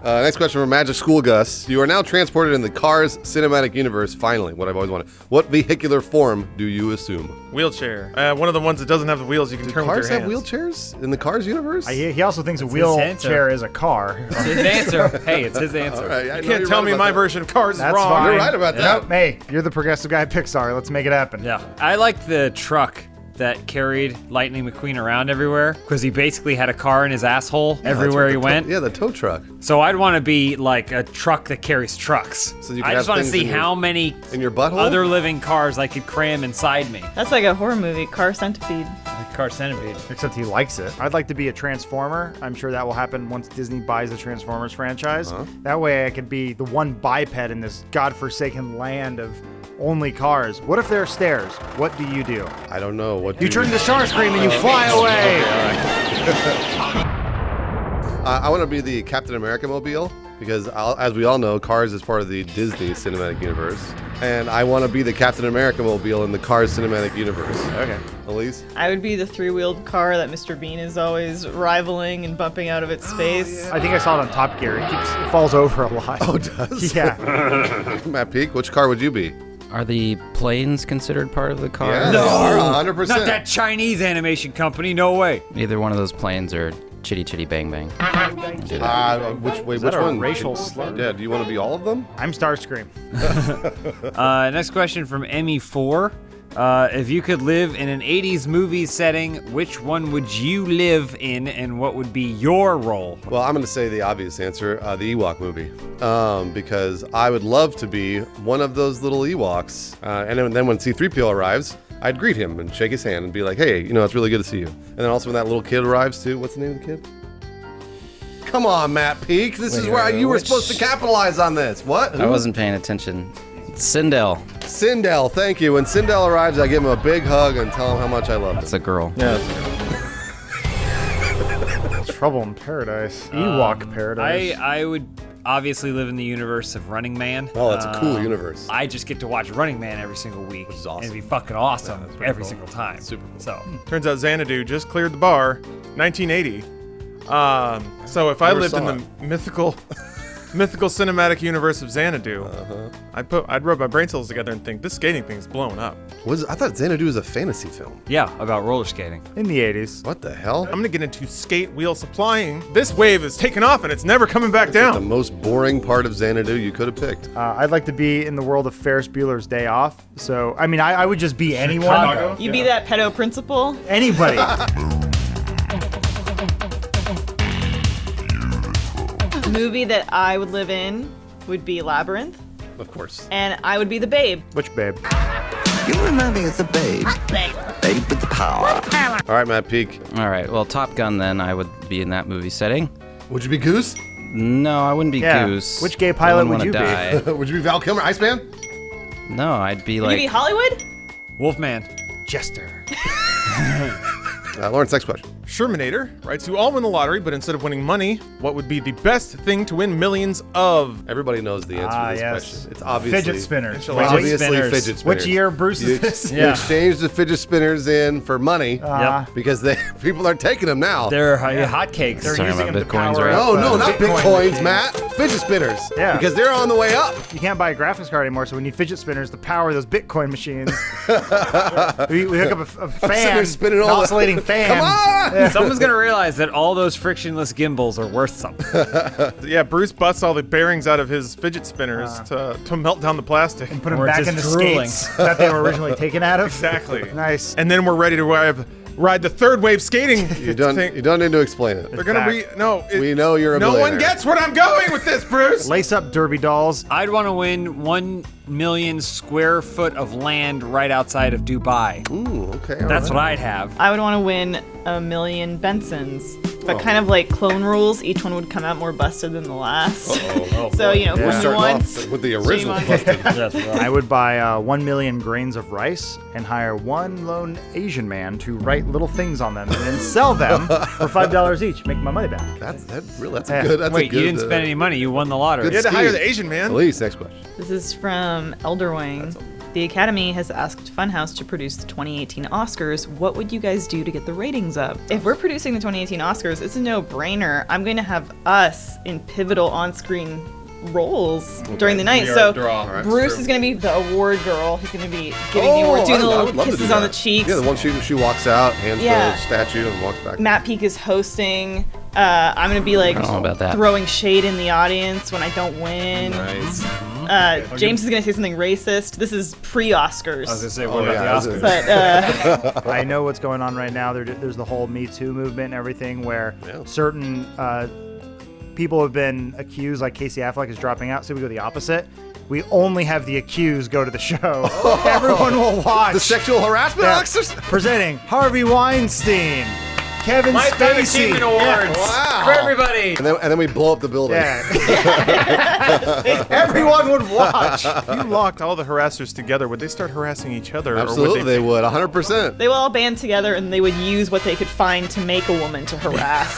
Next question from Magic School Gus. You are now transported in the Cars cinematic universe, finally, what I've always wanted. What vehicular form do you assume? Wheelchair. One of the ones that doesn't have the wheels you can turn with Cars your have hands. wheelchairs in the Cars universe? He also thinks a his wheelchair answer. is a car. It's his answer. Hey, it's his answer. All right, I You know can't you're tell right me about my that. version of cars is That's wrong. fine. You're right about that. Nope, hey, you're the progressive guy at Pixar. Let's make it happen. Yeah. I like the truck that carried Lightning McQueen around everywhere because he basically had a car in his asshole everywhere he went. Yeah, the tow truck. So I'd want to be like a truck that carries trucks. So you can I just have want to things see in your- how many in your butthole? other living cars I could cram inside me. That's like a horror movie, Car Centipede. Like Car Centipede. Except he likes it. I'd like to be a Transformer. I'm sure that will happen once Disney buys the Transformers franchise. That way I could be the one biped in this godforsaken land of only cars. What if there are stairs? What do you do? I don't know. What You do turn into Starscream and you fly away. I want to be the Captain America mobile because, as we all know, Cars is part of the Disney cinematic universe. And I want to be the Captain America mobile in the Cars cinematic universe. Okay. Elise? I would be the three-wheeled car that Mr. Bean is always rivaling and bumping out of its space. I think I saw it on Top Gear. It falls over a lot. Oh, it does? Yeah. Matt Peak, which car would you be? Are the planes considered part of the car? Yeah, No! they are, 100%. Not that Chinese animation company, no way. Either one of those planes or Chitty Chitty Bang Bang. Which that a one? racial slur? Yeah, do you want to be all of them? I'm Starscream. Next question from Emmy4. If you could live in an 80s movie setting, which one would you live in and what would be your role? Well, I'm going to say the obvious answer, the Ewok movie, because I would love to be one of those little Ewoks. And then when C-3PO arrives, I'd greet him and shake his hand and be like, hey, it's really good to see you. And then also when that little kid arrives too, what's the name of the kid? Come on, Matt Peak. This is where you were supposed to capitalize on this. What? I wasn't paying attention. Sindel. Sindel, thank you. When Sindel arrives, I give him a big hug and tell him how much I love him. That's a girl. Yeah. Trouble in Paradise. Ewok Paradise. I would obviously live in the universe of Running Man. Oh, that's a cool universe. I just get to watch Running Man every single week. Which is awesome. And it'd be fucking awesome every cool. single time. Super cool. So, Turns out Xanadu just cleared the bar, 1980. So if I Never lived in saw the mythical cinematic universe of Xanadu, I'd rub my brain cells together and think this skating thing's blowing up. I thought Xanadu was a fantasy film. yeah, about roller skating. In the 80s. What the hell? I'm gonna get into skate wheel supplying. This wave is taking off and it's never coming back The down. most boring part of Xanadu you could have picked. I'd like to be in the world of Ferris Bueller's Day Off. So, I mean, I would just be anyone. Chicago? You be that pedo principal. Anybody. Movie that I would live in would be Labyrinth, Of course. and I would be the babe. Which babe? You remind me of the babe. Babe with the power. All right, Matt Peak. All right, well, Top Gun then, I would be in that movie setting. Would you be Goose? No, I wouldn't be Yeah. Goose. Which gay I pilot wouldn't would wanna you be? die. Would you be Val Kilmer, Iceman? No, I'd be Would you like... be Hollywood? Wolfman. Jester. Lawrence, next question. Shermanator writes, you all win the lottery, but instead of winning money, what would be the best thing to win millions of? Everybody knows the answer to this yes. question. It's obviously Fidget spinners. Obviously, spinners. fidget spinners. Which year, Bruce, You, is this? you exchange the fidget spinners in for money because people are taking them now. They're hotcakes. They're Talking using about them to Bitcoins, power right? up, No, not Bitcoin Bitcoins, machines. Matt. Fidget spinners. Yeah. Because they're on the way up. You can't buy a graphics card anymore, so we need fidget spinners to power those Bitcoin machines. we hook up a sitting fan, there spinning an all the- oscillating fan. Come on! Someone's gonna realize that all those frictionless gimbals are worth something. Yeah, Bruce busts all the bearings out of his fidget spinners to melt down the plastic. Put them Or back just in the drooling. skates that they were originally taken out of. Exactly. Nice. And then we're ready to ride the third wave skating. You don't need to explain it. They're gonna We know you're a No one millionaire. gets what I'm going with this, Bruce. Lace up derby dolls. I'd want to win 1 million square foot of land right outside of Dubai. Ooh, okay. all That's right. what I'd have. I would want to win 1 million Bensons, but kind of like Clone Rules. Each one would come out more busted than the last. So you know, We're fool me starting once. off with the shame original on you. busted. I would buy 1 million grains of rice and hire one lone Asian man to write little things on them and then sell them for $5 each. Make my money back. That's a Yeah. good. That's a Wait, good, you didn't spend any money. You won the lottery. You had to hire the Asian man. Elise, next question. This is from Elderwing. The Academy has asked Funhaus to produce the 2018 Oscars. What would you guys do to get the ratings up? If we're producing the 2018 Oscars, it's a no-brainer. I'm going to have us in pivotal on-screen roles during the night. We are So a draw. All right, Bruce true. is going to be the award girl. He's going to be giving the award, doing the I would little love to do kisses on the that. cheeks. Yeah, the one she walks out, hands Yeah. the statue, and walks back. Matt Peak is hosting. I'm going to be like I don't know about that. throwing shade in the audience when I don't win. Nice. James is going to say something racist. This is pre-Oscars. I was gonna say, what Oh, yeah, about that's the Oscars? But I know what's going on right now. There's the whole Me Too movement and everything where certain people have been accused, like Casey Affleck is dropping out, so we go the opposite. We only have the accused go to the show. Everyone will watch. The sexual harassment, Yeah. Alexis? Presenting Harvey Weinstein, Kevin Lifetime Spacey. Achievement Awards Wow. for everybody. And then we blow up the building. Yeah. Everyone would watch. If you locked all the harassers together, would they start harassing each other? Absolutely, or they would. 100%. they will all band together and they would use what they could find to make a woman to harass.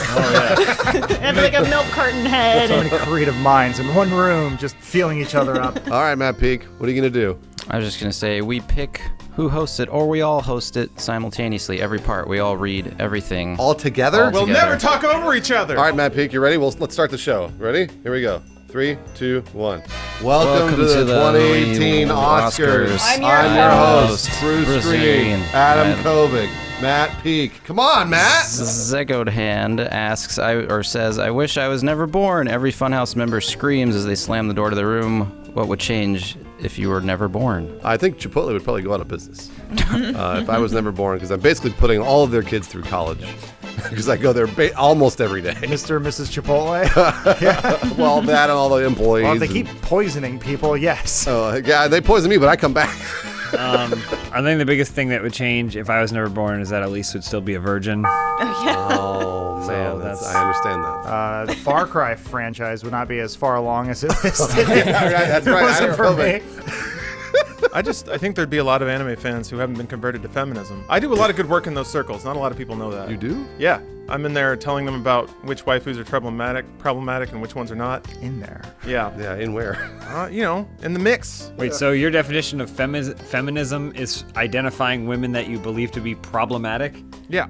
And like a milk carton head. So many creative minds in one room just feeling each other up. All right, Matt Peak, what are you going to do? I was just going to say, we pick who hosts it, or we all host it simultaneously, every part. We all read everything. All together? All We'll together. never talk over each other. All right, Matt Peak, you ready? Let's start the show. Ready? Here we go. 3, 2, 1. Welcome to the 2018 Oscars. I'm your host, Bruce Bruce Green, Green, Adam and- Kovic, Matt Peak. Come on, Matt. Zegoed Hand asks, says, I wish I was never born. Every Funhouse member screams as they slam the door to the room. What would change if you were never born? I think Chipotle would probably go out of business if I was never born, because I'm basically putting all of their kids through college because I go there almost every day. Mr. and Mrs. Chipotle. Well, that and all the employees. Well, if they and- keep poisoning people, yes. yeah, they poison me, but I come back. I think the biggest thing that would change if I was never born is that Elise would still be a virgin. Oh, man, that's- I understand that. The Far Cry franchise would not be as far along as it is today. Yeah, right, that's If it right. wasn't I for remember. me. I think there'd be a lot of anime fans who haven't been converted to feminism. I do a lot of good work in those circles. Not a lot of people know that. You do? Yeah. I'm in there telling them about which waifus are problematic and which ones are not. In there. Yeah. Yeah, in where? In the mix. Wait, so your definition of feminism is identifying women that you believe to be problematic? Yeah.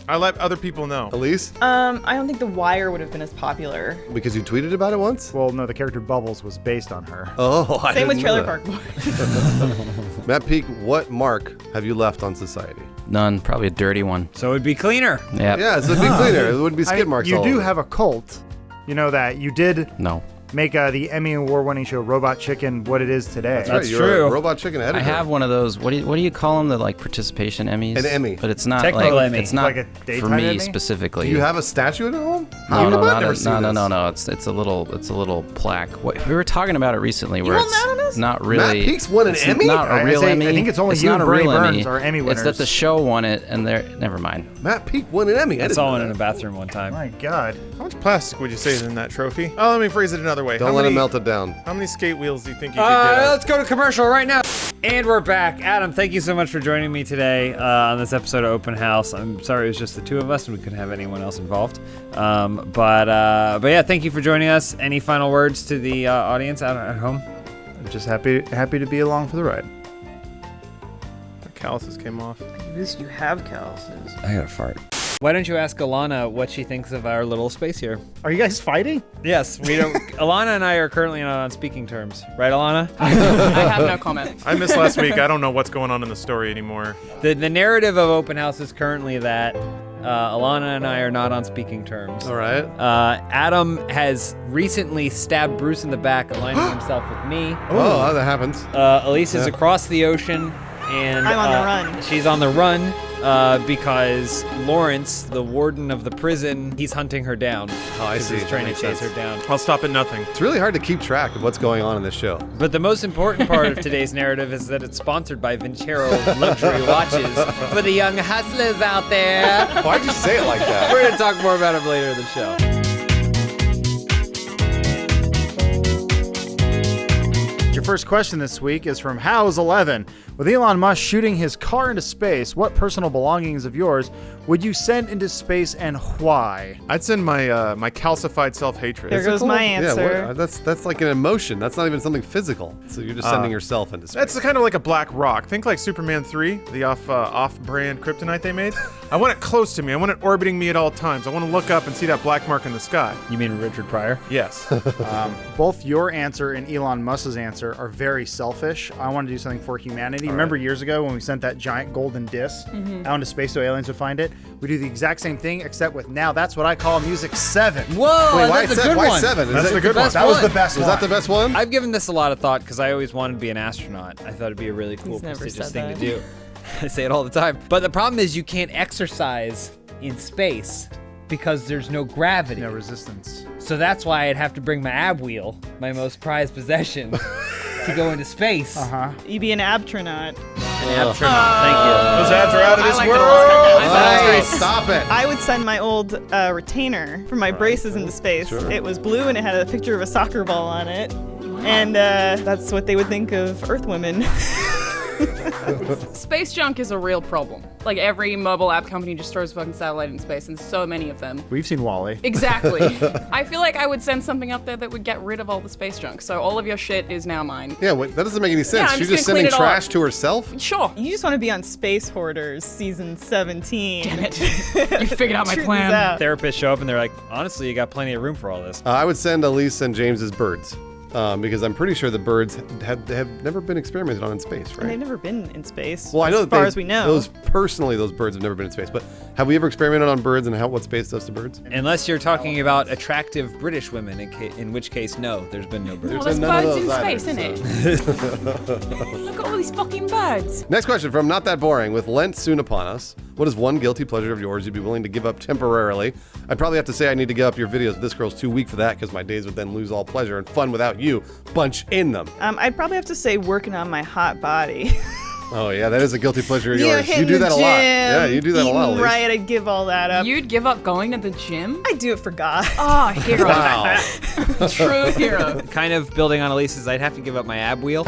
I let other people know. Elise? I don't think The Wire would have been as popular. Because you tweeted about it once? Well, no, the character Bubbles was based on her. Oh, I Same with didn't Trailer know Park that. Boys. Matt Peak, what mark have you left on society? None. Probably a dirty one. So it'd be cleaner. Yeah. Yeah, so it'd be cleaner. It wouldn't be skid marks You all do over. have a cult. You know that. You did No. make the Emmy Award-winning show Robot Chicken what it is today. That's right, you're true. a Robot Chicken editor. I have one of those. What do you call them? The like participation Emmys. An Emmy. But it's not Technical like Emmy. it's not Like a for daytime me Emmy? specifically. Do you have a statue at home? No, no, I've never seen this. no. It's a little plaque. We were talking about it recently, where want it's anonymous? not really. Matt Peak's won an it's Emmy? Not a I real say- Emmy. I think it's only you not and a Bernie real Burns Emmy. are Emmy It's that winners. the show won it, and they're never mind. Matt Peak won an Emmy. I That's didn't all know in a that. bathroom one time. My God. How much plastic would you say is in that trophy? Oh, let me phrase it another way. Don't let it melt it down. How many skate wheels do you think you could get? Let's go to commercial right now. And we're back. Adam, thank you so much for joining me today on this episode of Open House. I'm sorry it was just the two of us and we couldn't have anyone else involved. But yeah, thank you for joining us. Any final words to the audience out at home? I'm just happy to be along for the ride. The calluses came off. At least you have calluses. I gotta fart. Why don't you ask Alana what she thinks of our little space here? Are you guys fighting? Yes, we don't. Alana and I are currently not on speaking terms, right, Alana? I have no comment. I missed last week. I don't know what's going on in the story anymore. The narrative of Open House is currently that Alana and I are not on speaking terms. All right. Adam has recently stabbed Bruce in the back, aligning himself with me. Oh, that happens. Elise is across the ocean, and I'm on the run. She's on the run because Lawrence, the warden of the prison, he's hunting her down. Oh, I 'cause see. He's trying to Makes chase sense. her down. I'll stop at nothing. It's really hard to keep track of what's going on in this show. But the most important part of today's narrative is that it's sponsored by Vincero Luxury Watches for the young hustlers out there. Why'd you say it like that? We're going to talk more about it later in the show. Your first question this week is from House11. With Elon Musk shooting his car into space, what personal belongings of yours would you send into space and why? I'd send my my calcified self-hatred. There goes my Yeah, answer. that's like an emotion. That's not even something physical. So you're just sending yourself into space. That's kind of like a black rock. Think like Superman 3, the off-brand kryptonite they made. I want it close to me. I want it orbiting me at all times. I want to look up and see that black mark in the sky. You mean Richard Pryor? Yes. Both your answer and Elon Musk's answer are very selfish. I want to do something for humanity. Remember years ago when we sent that giant golden disc out into space so aliens would find it? We do the exact same thing, except with now that's what I call Music 7. Whoa, Wait, why that's a good why one. 7? Is That's that the good one. That was the best Was one. that the best one? I've given this a lot of thought because I always wanted to be an astronaut. I thought it'd be a really cool, He's never prestigious said thing to do. I say it all the time. But the problem is you can't exercise in space because there's no gravity. No resistance. So that's why I'd have to bring my ab wheel, my most prized possession, to go into space. You'd be an abtronaut. An astronaut. Thank you. Those ads are out of this I like world. Oh, stop it. I would send my old retainer for my braces into space. Sure. It was blue and it had a picture of a soccer ball on it. And that's what they would think of Earth women. Space junk is a real problem. Like every mobile app company just throws a fucking satellite in space, and so many of them. We've seen Wall-E. Exactly. I feel like I would send something up there that would get rid of all the space junk. So all of your shit is now mine. Yeah, wait, that doesn't make any sense. I'm She's just just gonna sending clean it all trash up. to herself? Sure. You just want to be on Space Hoarders season 17. Damn it. You figured out my Truth is plan. out. Therapists show up and they're like, honestly, you got plenty of room for all this. I would send Elise and James's birds. Because I'm pretty sure the birds have never been experimented on in space, And they've right? never been in space. Well, I know as that far as we know. those birds have never been in space. But have we ever experimented on birds and what space does to birds? Unless you're talking about attractive British women, in which case, no, there's been no birds. Well, There's there's none of birds in those either, space, innit? Look at all these fucking birds. Next question from Not That Boring. With Lent soon upon us, what is one guilty pleasure of yours you'd be willing to give up temporarily? I'd probably have to say I need to give up your videos. This girl's too weak for that because my days would then lose all pleasure and fun without you. Bunch in them. I'd probably have to say working on my hot body. Oh yeah, that is a guilty pleasure of Yeah, yours. You hitting do that the a lot. gym, Yeah, you do that a lot. eating Elise. right, I'd give all that up. You'd give up going to the gym? I do it for God. Oh, hero. Wow. True hero. Kind of building on Elise's, I'd have to give up my ab wheel.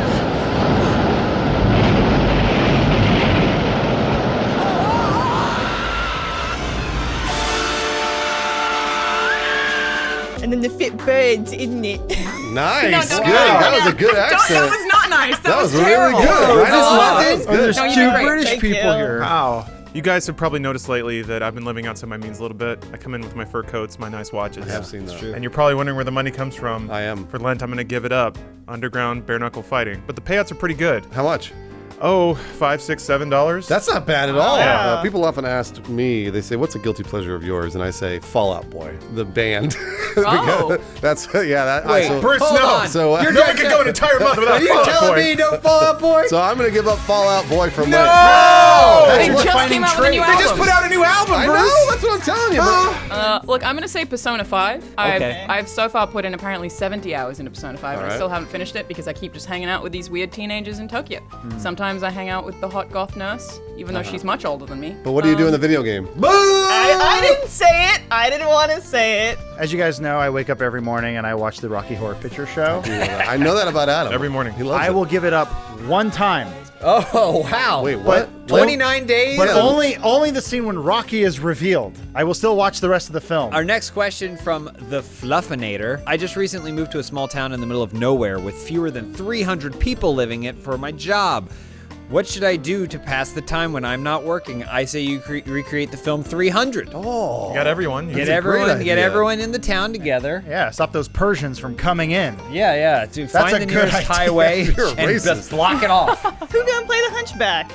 and then the fit birds, isn't it? Nice. No, Good. no, That was a good That accent. was not nice. That was really terrible. good. Right? Oh, there's No, you two did great. British Thank people you. here. Wow. You guys have probably noticed lately that I've been living outside my means a little bit. I come in with my fur coats, my nice watches. I have seen that. And you're probably wondering where the money comes from. I am. For Lent, I'm going to give it up. Underground bare knuckle fighting. But the payouts are pretty good. How much? Oh, $5, $6, $7. That's not bad at all. Yeah. People often ask me, they say, what's a guilty pleasure of yours? And I say, Fall Out Boy, the band. Oh. That's, yeah. That, Wait, so, Bruce, hold no. on. So, You're No not one could go an entire month without Are you Fall Out telling Boy. me no Fall Out Boy? so I'm going to give up Fall Out Boy from No! Lent. They That's just what- came out with a new They album. just put out a new album, I Bruce. know, that's what I'm telling you. But Look, I'm gonna say Persona 5. Okay. I've so far put in apparently 70 hours into Persona 5, and Alright. I still haven't finished it because I keep just hanging out with these weird teenagers in Tokyo. Sometimes I hang out with the hot goth nurse, even though she's much older than me. But what do you do in the video game? I didn't say it. I didn't want to say it. As you guys know, I wake up every morning and I watch the Rocky Horror Picture Show. I know that about Adam. Every morning. He loves I it. will give it up one time, Oh, wow. Wait, what? 29 days? but only the scene when Rocky is revealed. I will still watch the rest of the film. Our next question from the Fluffinator. I just recently moved to a small town in the middle of nowhere with fewer than 300 people living it for my job. What should I do to pass the time when I'm not working? I say you recreate the film 300. Oh. You got everyone. You Get a great idea. everyone in the town together. Yeah, stop those Persians from coming in. Yeah. Dude, That's find a the good nearest idea. highway You're a and racist. just block it off. Who gonna play the Hunchback?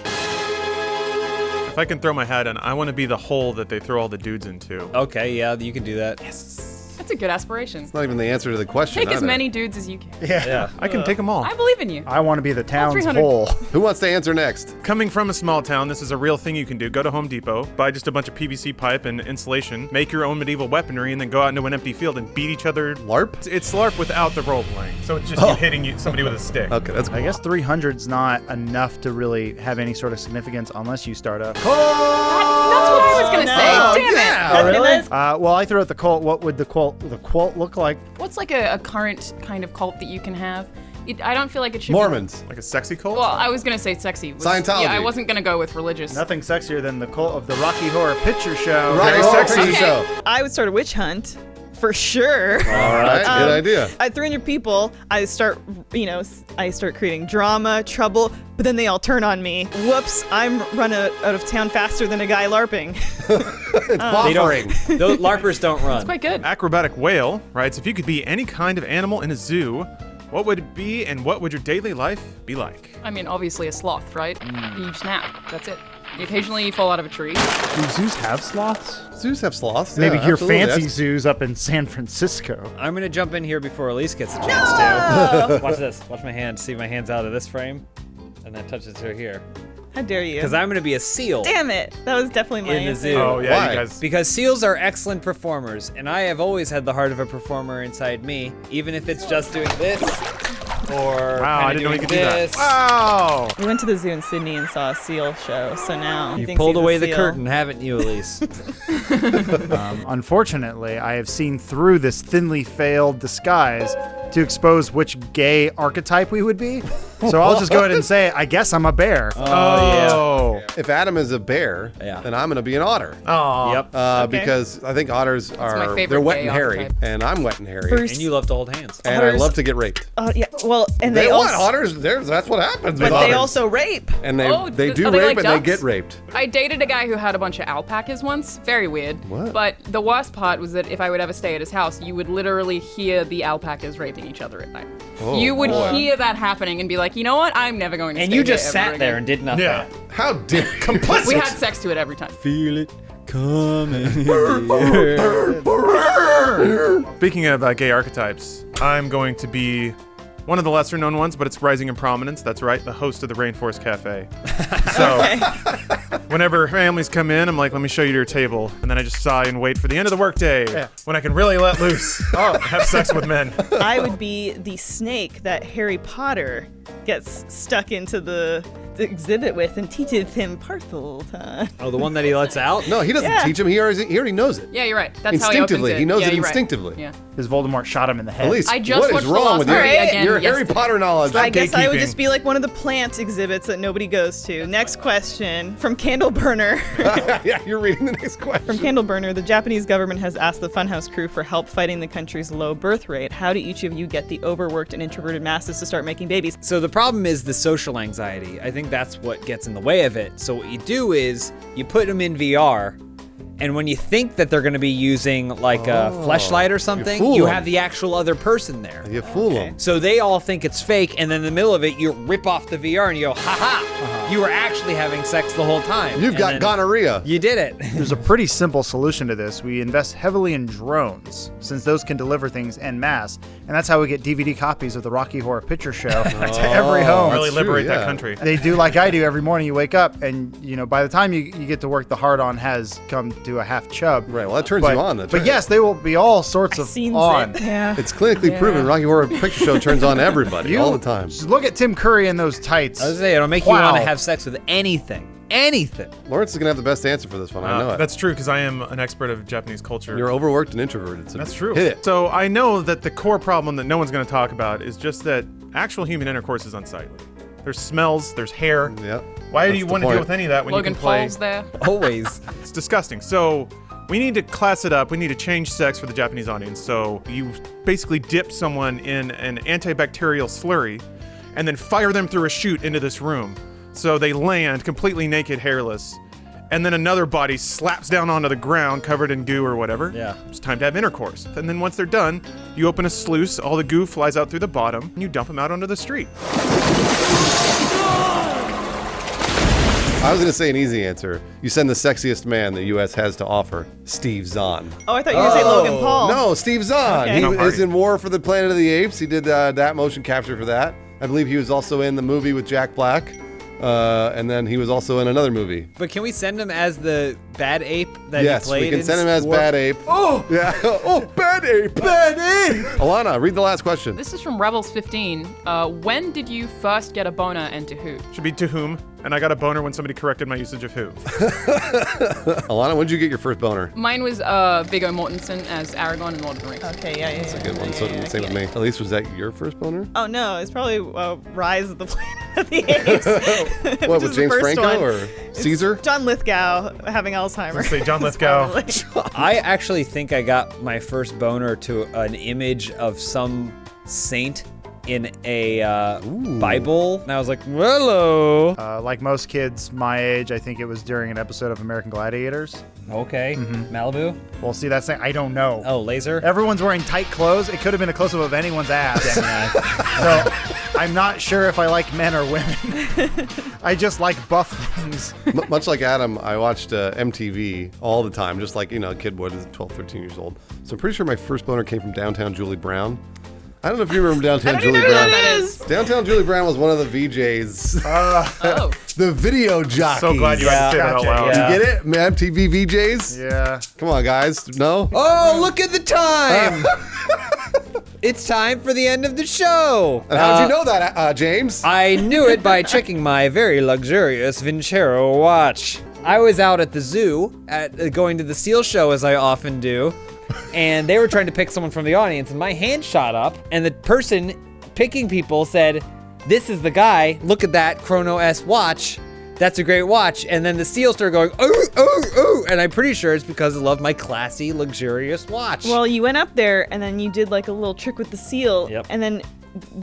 If I can throw my hat in, I want to be the hole that they throw all the dudes into. Okay, yeah, you can do that. That's a good aspiration. It's not even the answer to the question. Take as either. many dudes as you can. Yeah. I can take them all. I believe in you. I want to be the town's 300. whole. Who wants to answer next? Coming from a small town, this is a real thing you can do. Go to Home Depot, buy just a bunch of PVC pipe and insulation, make your own medieval weaponry, and then go out into an empty field and beat each other. LARP? It's LARP without the role playing. So it's just you hitting somebody with a stick. Okay, that's cool. I guess 300's not enough to really have any sort of significance unless you start a. That's what I was gonna say. Damn it. Oh, really? Well, I threw out the cult. What would the quote look like? What's like a current kind of cult that you can have? I don't feel like it should Mormons. Like a sexy cult? Well, I was gonna say sexy. Scientology. Yeah, I wasn't gonna go with religious. Nothing sexier than the cult of the Rocky Horror Picture Show. Very sexy Okay. show. I would start a witch hunt. For sure. All right, good idea. At 300 people, I start creating drama, trouble, but then they all turn on me. Whoops, I'm run out of town faster than a guy LARPing. It's buffering. Those LARPers don't run. It's quite good. Acrobatic Whale writes, if you could be any kind of animal in a zoo, what would it be and what would your daily life be like? I mean, obviously a sloth, right? You snap. That's it. Occasionally you fall out of a tree. Do zoos have sloths? Zoos have sloths. Maybe yeah, your absolutely. fancy That's- zoos up in San Francisco. I'm gonna jump in here before Elise gets a chance to. Watch this. Watch my hand. See, my hand's out of this frame, and then touch it to here. How dare you? Because I'm gonna be a seal. Damn it. That was definitely my In the answer. zoo. Oh, yeah, Why? you guys. Because seals are excellent performers, and I have always had the heart of a performer inside me, even if it's just doing this, or Wow, I kinda didn't know you doing could do that. this. Wow! We went to the zoo in Sydney and saw a seal show, so now he You've thinks pulled he's a away the seal. curtain, haven't you, Elise? Unfortunately, I have seen through this thinly veiled disguise to expose which gay archetype we would be. So I'll just go ahead and say, I guess I'm a bear. Oh. If Adam is a bear, Yeah. then I'm going to be an otter. Oh. Yep. Okay. Because I think otters my are, favorite they're wet gay and hairy, archetype. and I'm wet and hairy. Bruce- And you love to hold hands. And I Otters- love to get raped. Yeah, well, and They they what? also, Otters, that's what happens with but otters. they also rape. And they, Oh, they do are they rape like and they ducks? get raped. I dated a guy who had a bunch of alpacas once. Very weird. What? But the worst part was that if I would ever stay at his house, you would literally hear the alpacas raping each other at night. Oh, you would boy. hear that happening and be like, you know what? I'm never going to And stay you here just ever sat again. there and did nothing. Yeah. How dare complicit? We had sex to it every time. Feel it coming. Speaking of gay archetypes, I'm going to be one of the lesser known ones, but it's rising in prominence. That's right, the host of the Rainforest Cafe. So, whenever families come in, I'm like, let me show you your table. And then I just sigh and wait for the end of the workday when I can really let loose. Have sex with men. I would be the snake that Harry Potter gets stuck into the exhibit with and teacheth him parcel time. Oh, the one that he lets out? No, he doesn't teach him. He already knows it. Yeah, you're right. That's Instinctively. how He knows it you're right. instinctively. Yeah. His Voldemort shot him in the head. Elise, I just what is watched The wrong with Lost your, Ark again your Harry yesterday. Potter knowledge? I guess I would gatekeeping. just be like one of the plant exhibits that nobody goes to. Next question from Candleburner. Yeah, you're reading the next question. From Candleburner, the Japanese government has asked the Funhaus crew for help fighting the country's low birth rate. How do each of you get the overworked and introverted masses to start making babies? So the problem is the social anxiety. I think that's what gets in the way of it. So what you do is you put them in VR, and when you think that they're going to be using like a fleshlight or something, fool you 'em. have the actual other person there. You fool them. So they all think it's fake, and then in the middle of it, you rip off the VR and you go, ha-ha, you were actually having sex the whole time. You've And got then gonorrhea. You did it. There's a pretty simple solution to this. We invest heavily in drones, since those can deliver things en masse, and that's how we get DVD copies of the Rocky Horror Picture Show to every home. Really That's true, liberate yeah. that country. They do like I do every morning. You wake up, and by the time you get to work, the hard-on has come to a half chub. Right, well, that turns you on. That's But right. yes, they will be all sorts of Scenes on. it. Yeah. It's clinically proven. Rocky Horror Picture Show turns on everybody all the time. Just look at Tim Curry in those tights. I was saying, it'll make you want to have sex with anything. Anything. Lawrence is going to have the best answer for this one. I know it. That's true, because I am an expert of Japanese culture. You're overworked and introverted. So That's true. Hit it. So I know that the core problem that no one's going to talk about is just that actual human intercourse is unsightly. There's smells, there's hair. Yep. Why do That's you the want to point. deal with any of that when Logan you can play? Paul's there. Always. It's disgusting. So we need to class it up. We need to change sex for the Japanese audience. So you basically dip someone in an antibacterial slurry and then fire them through a chute into this room. So they land completely naked, hairless. And then another body slaps down onto the ground covered in goo or whatever. Yeah. It's time to have intercourse. And then once they're done, you open a sluice, all the goo flies out through the bottom, and you dump them out onto the street. I was going to say an easy answer. You send the sexiest man the U.S. has to offer, Steve Zahn. Oh, I thought you were going to say Logan Paul. No, Steve Zahn. Okay. He Tom is Hardy. in War for the Planet of the Apes. He did that motion capture for that. I believe he was also in the movie with Jack Black. And then he was also in another movie. But can we send him as the bad ape that Yes, he played we can in send him as War? Bad Ape. Oh! Yeah. Oh, Bad Ape. Bad Ape. Alana, read the last question. This is from Rebels 15. When did you first get a boner and to who? Should be to whom, and I got a boner when somebody corrected my usage of who. Alana, when did you get your first boner? Mine was Viggo Mortensen as Aragorn in Lord of the Rings. Okay, yeah. That's a good one. So same with me. At least was that your first boner? Oh no, it's probably Rise of the Planet of the Apes. What, which with is the James first Franco one. or Caesar? John Lithgow having Alzheimer's. Say John Lithgow. I actually think I got my first boner to an image of some saint in a Bible, and I was like, hello. Like most kids my age, I think it was during an episode of American Gladiators. Okay, Malibu. Well, see, that's I don't know. Oh, laser. Everyone's wearing tight clothes. It could have been a close-up of anyone's ass. So I'm not sure if I like men or women. I just like buff things. Much like Adam, I watched MTV all the time, just like, a kid would as 12, 13 years old. So I'm pretty sure my first boner came from Downtown Julie Brown. I don't know if you remember Downtown Julie Brown. That is. Downtown Julie Brown was one of the VJs. Oh. The video jockey. So glad you had to say that out loud. Yeah. You get it? MTV VJs? Yeah. Come on, guys. No? Oh, look at the time! It's time for the end of the show. And how'd you know that, James? I knew it by checking my very luxurious Vincero watch. I was out at the zoo, going to the seal show as I often do, and they were trying to pick someone from the audience, and my hand shot up, and the person picking people said, "This is the guy, look at that Chrono S watch. That's a great watch." And then the seal started going, oh, and I'm pretty sure it's because I love my classy, luxurious watch. Well, you went up there and then you did like a little trick with the seal. Yep. And then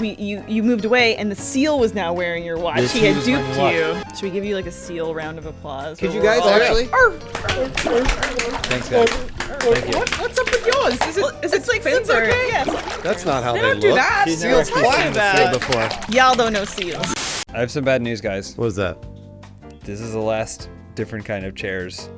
you moved away and the seal was now wearing your watch. Yes, he he had was duped wearing you. my Should we give you like a seal round of applause? Could you Where guys we're all- actually? Thanks, guys. Thank you. What's up with yours? Is it like fins fins are- okay? Yes. That's not how they don't look. do that. Seals What are you fly talking about? before. Y'all don't know seals. I have some bad news, guys. What is that? This is the last different kind of chairs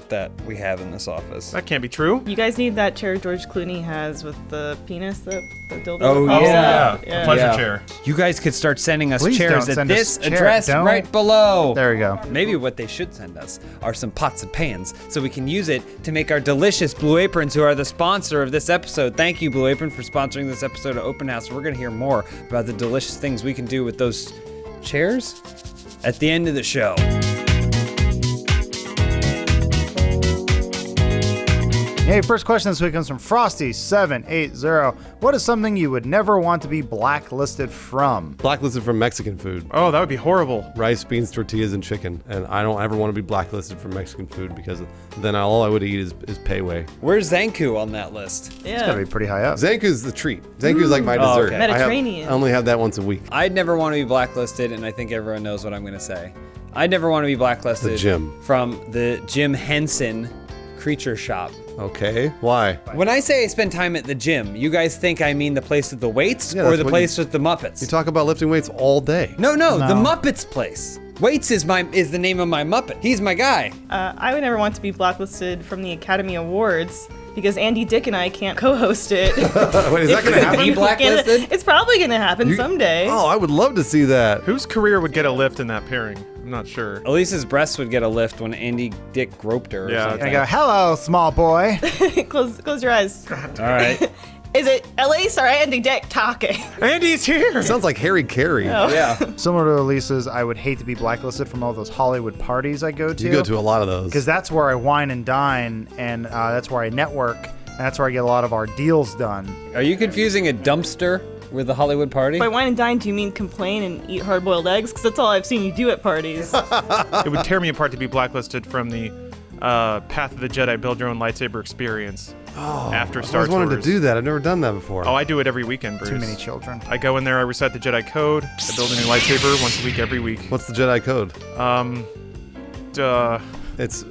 that we have in this office. That can't be true. You guys need that chair George Clooney has with the penis, the dildo. Oh, that pops yeah. out. The pleasure Yeah. chair. You guys could start sending us Please chairs don't at send us this chair- address don't. right below. There we go. Maybe what they should send us are some pots and pans so we can use it to make our delicious Blue Aprons, who are the sponsor of this episode. Thank you, Blue Apron, for sponsoring this episode of Open House. We're going to hear more about the delicious things we can do with those chairs at the end of the show. Hey, first question this week comes from Frosty780. What is something you would never want to be blacklisted from? Blacklisted from Mexican food. Oh, that would be horrible. Rice, beans, tortillas, and chicken. And I don't ever want to be blacklisted from Mexican food because then all I would eat is pay way. Where's Zanku on that list? It's gotta be pretty high up. Zanku's the treat. Zanku's like my dessert. okay. Mediterranean. I only have that once a week. I'd never want to be blacklisted, and I think everyone knows what I'm going to say. I'd never want to be blacklisted The gym. from the Jim Henson Creature Shop. Okay, why? When I say I spend time at the gym, you guys think I mean the place with the weights Yeah, or that's the what place with the Muppets? You talk about lifting weights all day. No, the Muppets place. Weights is the name of my Muppet. He's my guy. I would never want to be blacklisted from the Academy Awards because Andy Dick and I can't co-host it. Wait, is that gonna happen? Be blacklisted? It's probably gonna happen someday. Oh, I would love to see that. Whose career would get a lift in that pairing? I'm not sure. Elise's breasts would get a lift when Andy Dick groped her. Yeah. Or And something. I go, hello, small boy. Close your eyes. All right. Is it Elise or Andy Dick talking? Andy's here. Sounds like Harry Carey. Yeah. Similar to Elisa's, I would hate to be blacklisted from all those Hollywood parties I go to. You go to a lot of those. Because that's where I wine and dine, and that's where I network, and that's where I get a lot of our deals done. Are you confusing a dumpster with the Hollywood party? By wine and dine, do you mean complain and eat hard-boiled eggs? Because that's all I've seen you do at parties. It would tear me apart to be blacklisted from the Path of the Jedi build your own lightsaber experience after Star I always Tours. wanted to do that. I've never done that before. Oh, I do it every weekend, Bruce. Too many children. I go in there, I recite the Jedi Code, I build a new lightsaber once a week every week. What's the Jedi code? It's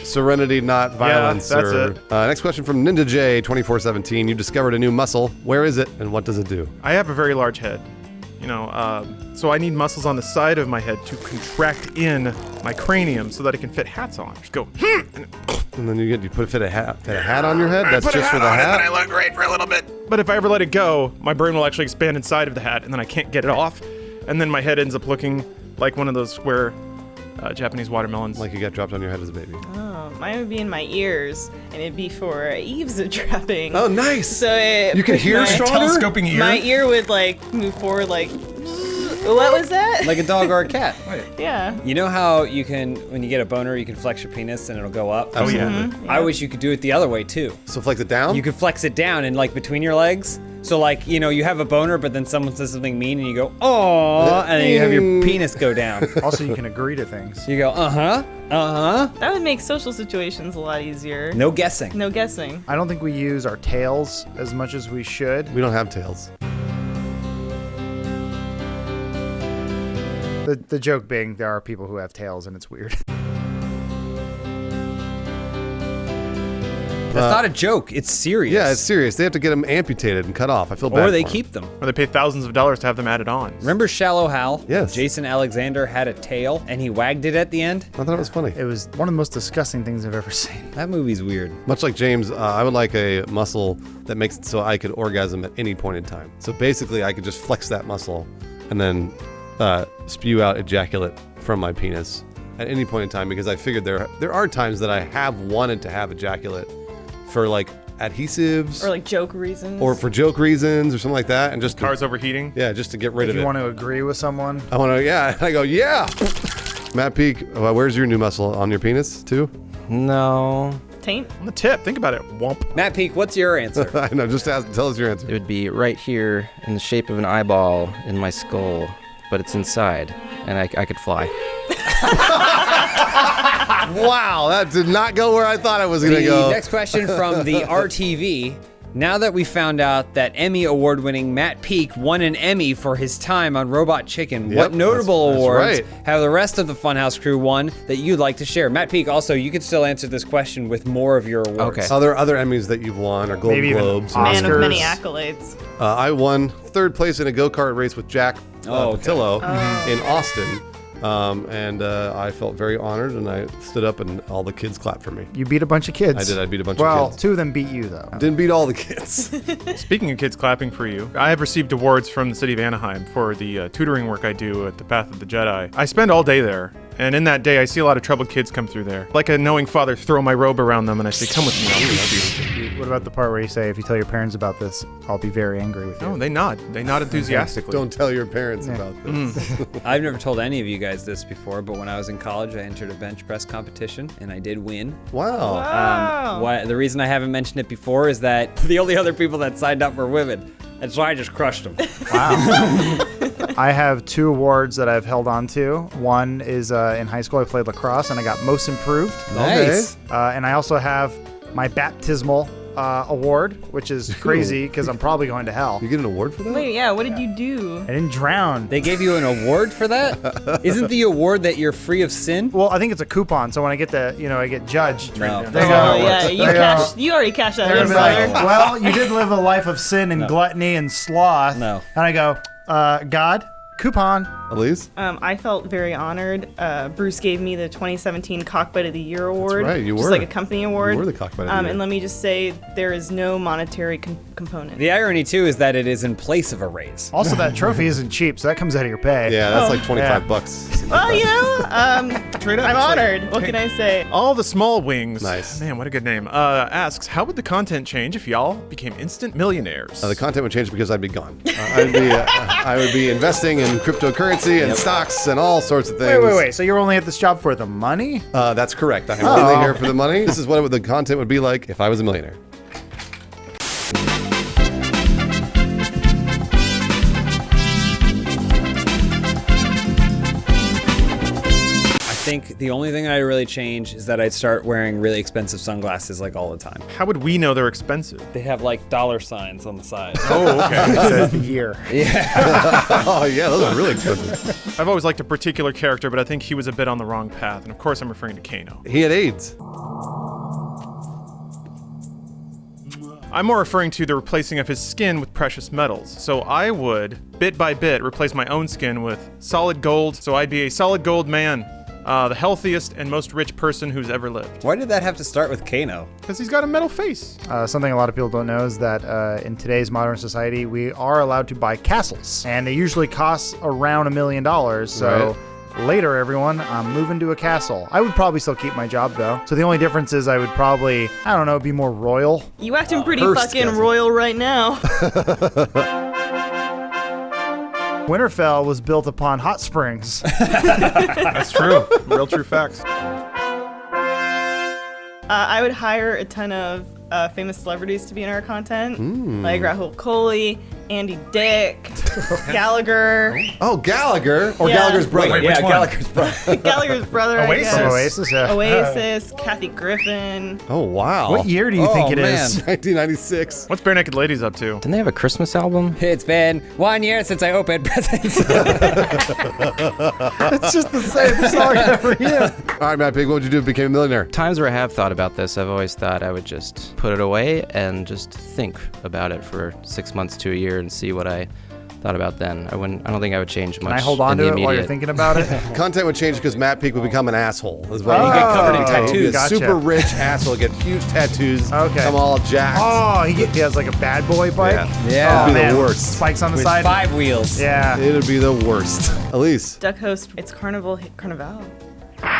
serenity, not violence. that's it. Next question from Ninja J 2417. You discovered a new muscle. Where is it, and what does it do? I have a very large head, so I need muscles on the side of my head to contract in my cranium so that it can fit hats on. Just go, And then you fit a hat on your head. That's just for the hat. And I look great for a little bit. But if I ever let it go, my brain will actually expand inside of the hat, and then I can't get it off, and then my head ends up looking like one of those square Japanese watermelons. Like you got dropped on your head as a baby. Oh, mine would be in my ears, and it'd be for eavesdropping. Oh, nice. So You can hear stronger? Telescoping ear? My ear would move forward what was that? Like a dog or a cat. Yeah. You know how you can, when you get a boner, you can flex your penis and it'll go up? Oh, yeah. Mm-hmm. I wish you could do it the other way, too. So flex it down? You could flex it down and, between your legs. So, you have a boner, but then someone says something mean and you go, "Aww," and then you have your penis go down. Also, you can agree to things. You go, "Uh-huh, uh-huh." That would make social situations a lot easier. No guessing. No guessing. I don't think we use our tails as much as we should. We don't have tails. The joke being, there are people who have tails, and it's weird. That's not a joke. It's serious. Yeah, it's serious. They have to get them amputated and cut off. I feel bad. Or they for 'em. keep them. Or they pay thousands of dollars to have them added on. Remember Shallow Hal? Yes. Jason Alexander had a tail and he wagged it at the end? I thought it was funny. It was one of the most disgusting things I've ever seen. That movie's weird. Much like James, I would like a muscle that makes it so I could orgasm at any point in time. So basically, I could just flex that muscle and then spew out ejaculate from my penis at any point in time, because I figured there are times that I have wanted to have ejaculate for adhesives Or joke reasons. or for joke reasons or something like that, and just Cars overheating. yeah, just to get rid If of you it. want to agree with someone, I want to, yeah. I go, yeah. Matt Peak, where's your new muscle on your penis too? No. Taint? On the tip, think about it. Womp. Matt Peak, what's your answer? I know. Just tell us your answer. It would be right here in the shape of an eyeball in my skull, but it's inside, and I could fly. Wow, that did not go where I thought it was going to The go. next question from the RTV. Now that we found out that Emmy award-winning Matt Peak won an Emmy for his time on Robot Chicken, what notable that's awards right. have the rest of the Funhouse crew won that you'd like to share? Matt Peak, also, you could still answer this question with more of your awards. Okay. Other Emmys that you've won, or Golden Maybe even Globes. Man of many Oscars. accolades. I won third place in a go-kart race with Jack Patillo in Austin. And I felt very honored, and I stood up, and all the kids clapped for me. you beat a bunch of kids. I did. I beat a bunch Well, of kids. 2 of them beat you, though. Didn't beat all the kids. Speaking of kids clapping for you, I have received awards from the city of Anaheim for the tutoring work I do at the Path of the Jedi. I spend all day there, And in that day, I see a lot of troubled kids come through there. Like a knowing father, throw my robe around them, and I say, come with me, I'll teach you. What about the part where you say, if you tell your parents about this, I'll be very angry with you? No, they nod. They nod enthusiastically. Don't tell your parents about this. I've never told any of you guys this before, but when I was in college, I entered a bench press competition, and I did win. Wow. The reason I haven't mentioned it before is that the only other people that signed up were women, and so I just crushed them. Wow. I have 2 awards that I've held on to. One is in high school, I played lacrosse, and I got most improved. Nice. And I also have my baptismal award, which is crazy because I'm probably going to hell. You get an award for that? Wait, yeah, what did you do? I didn't drown. They gave you an award for that? Isn't the award that you're free of sin? Well, I think it's a coupon, so when I get I get judged. No. There you go. Yeah, you already cashed that in, brother. Well, you did live a life of sin and gluttony and sloth. No. And I go, God, coupon. Elise? I felt very honored. Bruce gave me the 2017 Cockbite of the Year award. That's right, you just were. like a company award. You were the Cockbite of the Year. And let me just say, there is no monetary component. The irony, too, is that it is in place of a raise. Also, that trophy isn't cheap, so that comes out of your pay. Yeah, that's like 25 bucks. Well, I'm honored. What can I say? All the Small Wings. Nice. Man, what a good name. Asks, how would the content change if y'all became instant millionaires? The content would change because I'd be gone. I would be investing in cryptocurrency and stocks and all sorts of things. Wait. So you're only at this job for the money? That's correct. I'm only here for the money. This is what the content would be like if I was a millionaire. I think the only thing I'd really change is that I'd start wearing really expensive sunglasses like all the time. How would we know they're expensive? They have like dollar signs on the side. Oh, okay. It says the year. Oh, yeah, those are really expensive. I've always liked a particular character, but I think he was a bit on the wrong path. And of course, I'm referring to Kano. He had AIDS. I'm more referring to the replacing of his skin with precious metals. So I would, bit by bit, replace my own skin with solid gold. So I'd be a solid gold man. The healthiest and most rich person who's ever lived. Why did that have to start with Kano? Because he's got a metal face. Something a lot of people don't know is that in today's modern society, we are allowed to buy castles. And they usually cost around $1 million. So later, everyone, I'm moving to a castle. I would probably still keep my job, though. So the only difference is I would probably, I don't know, be more royal. You acting pretty Hearst fucking castle. royal right now. Winterfell was built upon hot springs. That's true. Real true facts. I would hire a ton of famous celebrities to be in our content, like Rahul Kohli, Andy Dick, Gallagher. Oh, Gallagher? Or Yeah. Gallagher's brother? Wait, which one? Gallagher's brother. Gallagher's brother, I Oasis. guess. Oasis, yeah. Oasis, Kathy Griffin. Oh, wow. What year do you think it is? 1996. What's Bare Naked Ladies up to? Didn't they have a Christmas album? It's been 1 year since I opened presents. It's just the same song every year. All right, Matt Pig, what would you do if you became a millionaire? Times where I have thought about this, I've always thought I would just put it away and just think about it for 6 months to a year and see what I thought about then. I don't think I would change much. Can I hold on in to the it while you're immediate. thinking about it? Content would change because Matt Peak would become an asshole. As well. Oh, He'd get covered in okay. tattoos. He'd be a Gotcha. super rich asshole. Get huge tattoos. Okay. Come all jacked. Oh, he has like a bad boy bike? Yeah. Oh, It'd be the man. worst. Spikes on the With side? 5 wheels. Yeah. It'd be the worst. Elise. Duck host, it's Carnival here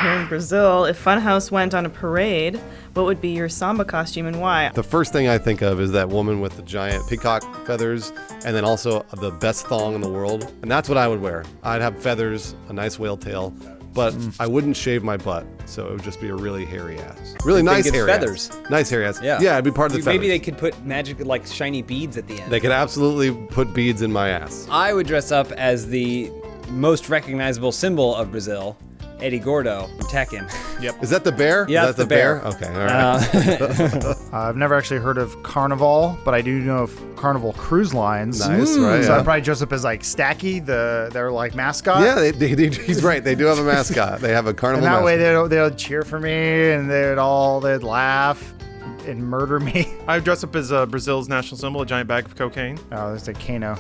in Brazil. If Funhaus went on a parade, what would be your samba costume and why? The first thing I think of is that woman with the giant peacock feathers and then also the best thong in the world. And that's what I would wear. I'd have feathers, a nice whale tail, but I wouldn't shave my butt. So it would just be a really hairy ass. Really nice it's hairy feathers. ass. Nice hairy ass. Yeah. Yeah, it'd be part of the feathers. Maybe they could put magic, like shiny beads at the end. They could absolutely put beads in my ass. I would dress up as the most recognizable symbol of Brazil, Eddie Gordo from Tekken. Yep. Is that the bear? Yeah, Is that's that the bear. Okay, all right. I've never actually heard of Carnival, but I do know of Carnival Cruise Lines. Nice, right? So Yeah. I'd probably dress up as like Stacky, their like mascot. Yeah, he's right. They do have a mascot. They have a And carnival that way mascot. they'd cheer for me and they'd laugh and murder me. I would dress up as Brazil's national symbol, a giant bag of cocaine. Oh, there's a Kano.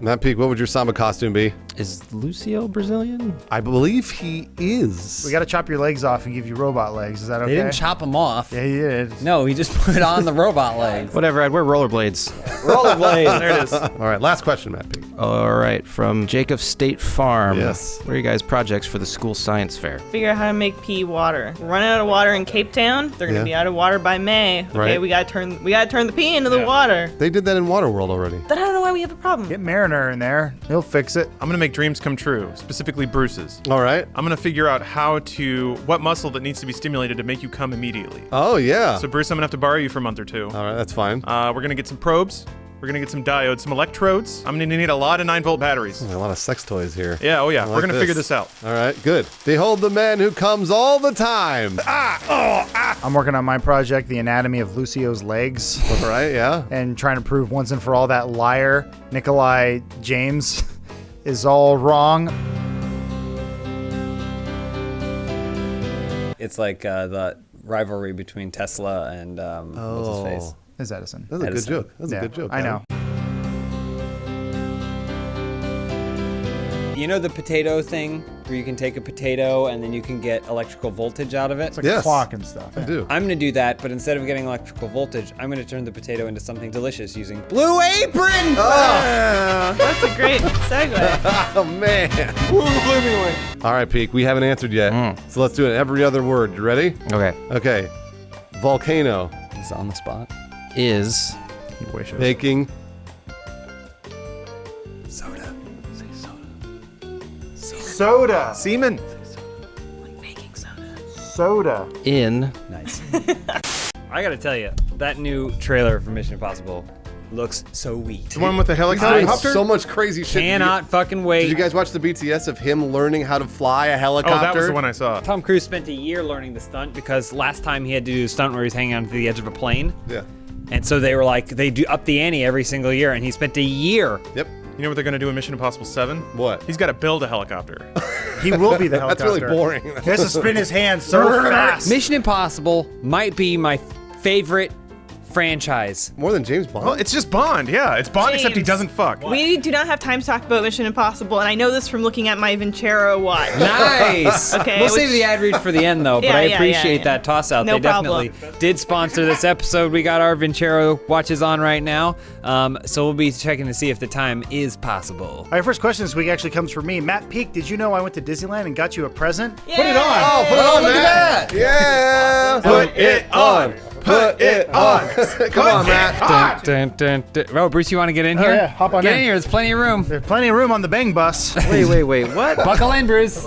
Matt Peak, what would your samba costume be? Is Lucio Brazilian? I believe he is. We got to chop your legs off and give you robot legs. Is that okay? They didn't chop him off. Yeah, he did. No, he just put on the robot legs. Whatever, I'd wear rollerblades. Rollerblades. There it is. All right, last question, Matt P. All right, from Jacob State Farm. Yes. What are you guys' projects for the school science fair? Figure out how to make pea water. Run out of water in Cape Town. They're gonna be out of water by May. Okay, Right. we gotta turn the pea into the water. They did that in Waterworld already. Then I don't know why we have a problem. Get Mariner in there. He'll fix it. I'm gonna make dreams come true, specifically Bruce's. All right. I'm gonna figure out what muscle that needs to be stimulated to make you come immediately. Oh, yeah. So Bruce, I'm gonna have to borrow you for a month or two. All right, that's fine. We're gonna get some probes. We're gonna get some diodes, some electrodes. I'm gonna need a lot of 9-volt batteries. A lot of sex toys here. Yeah, oh yeah. I We're like gonna figure this out. All right, good. Behold the man who comes all the time. I'm working on my project, The Anatomy of Lucio's Legs. All right, yeah. And trying to prove once and for all that liar, Nikolai James, is all wrong. It's like the rivalry between Tesla and what's his face? Is Edison. That's a good joke. That's a good joke. I know. You know the potato thing where you can take a potato and then you can get electrical voltage out of it? It's like a clock and stuff. I do. I'm gonna do that, but instead of getting electrical voltage, I'm gonna turn the potato into something delicious using Blue Apron! That's a great segue. Oh, man. Ooh, blew me away. All right, Peak, we haven't answered yet. So let's do it every other word. You ready? Okay. Okay. Volcano. It's on the spot. Is Baking. Soda. Soda. Semen. Soda. in Nice. I gotta tell you, that new trailer for Mission Impossible looks so sweet. The one with the He's doing helicopter? so much crazy shit. Cannot fucking wait. Did you guys watch the BTS of him learning how to fly a Oh, helicopter? that was the one I saw. Tom Cruise spent a year learning the stunt because last time he had to do a stunt where he was hanging onto the edge of a plane. Yeah. And so they were like, they do up the ante every single year, and he spent a year. Yep. You know what they're gonna do in Mission Impossible 7? What? He's gotta build a helicopter. He will be the That's helicopter. really boring. He has to spin his hands so fast. Mission Impossible might be my favorite franchise. More than James Bond? Well, it's just Bond, yeah. It's Bond except he James. doesn't fuck. We do not have time to talk about Mission Impossible, and I know this from looking at my Vincero watch. Nice. Okay, We'll which- save the ad read for the end, though. But Yeah, I yeah, appreciate yeah. that toss out. No They definitely did sponsor this episode. We got our Vincero watches on right now, so we'll be checking to see if the time is possible. All right, first question this week actually comes from me. Matt Peak, did you know I went to Disneyland and got you a present? Yeah. Put it on. Oh, put it on, Matt. Yeah. Put it on. Put it on. Come on, Matt. Dun, dun, dun. Oh, Bruce, you want to get in Oh, here? yeah, hop on get in. in here. There's plenty of room. There's plenty of room on the Bang bus. wait, what? Buckle in, Bruce.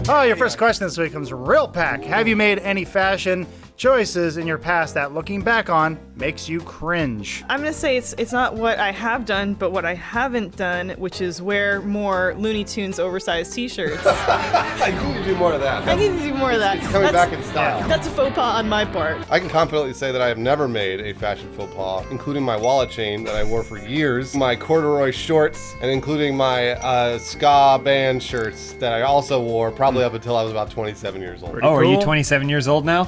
Oh, your first question this week comes from Real Pack. Have you made any fashion choices in your past that, looking back on, makes you cringe? I'm gonna say it's not what I have done, but what I haven't done, which is wear more Looney Tunes oversized T-shirts. I need to do more of that. I need to do more of that. It's coming back in style. That's a faux pas on my part. I can confidently say that I have never made a fashion faux pas, including my wallet chain that I wore for years, my corduroy shorts, and including my ska band shirts that I also wore probably up until I was about 27 years old. Oh, are you 27 years old now?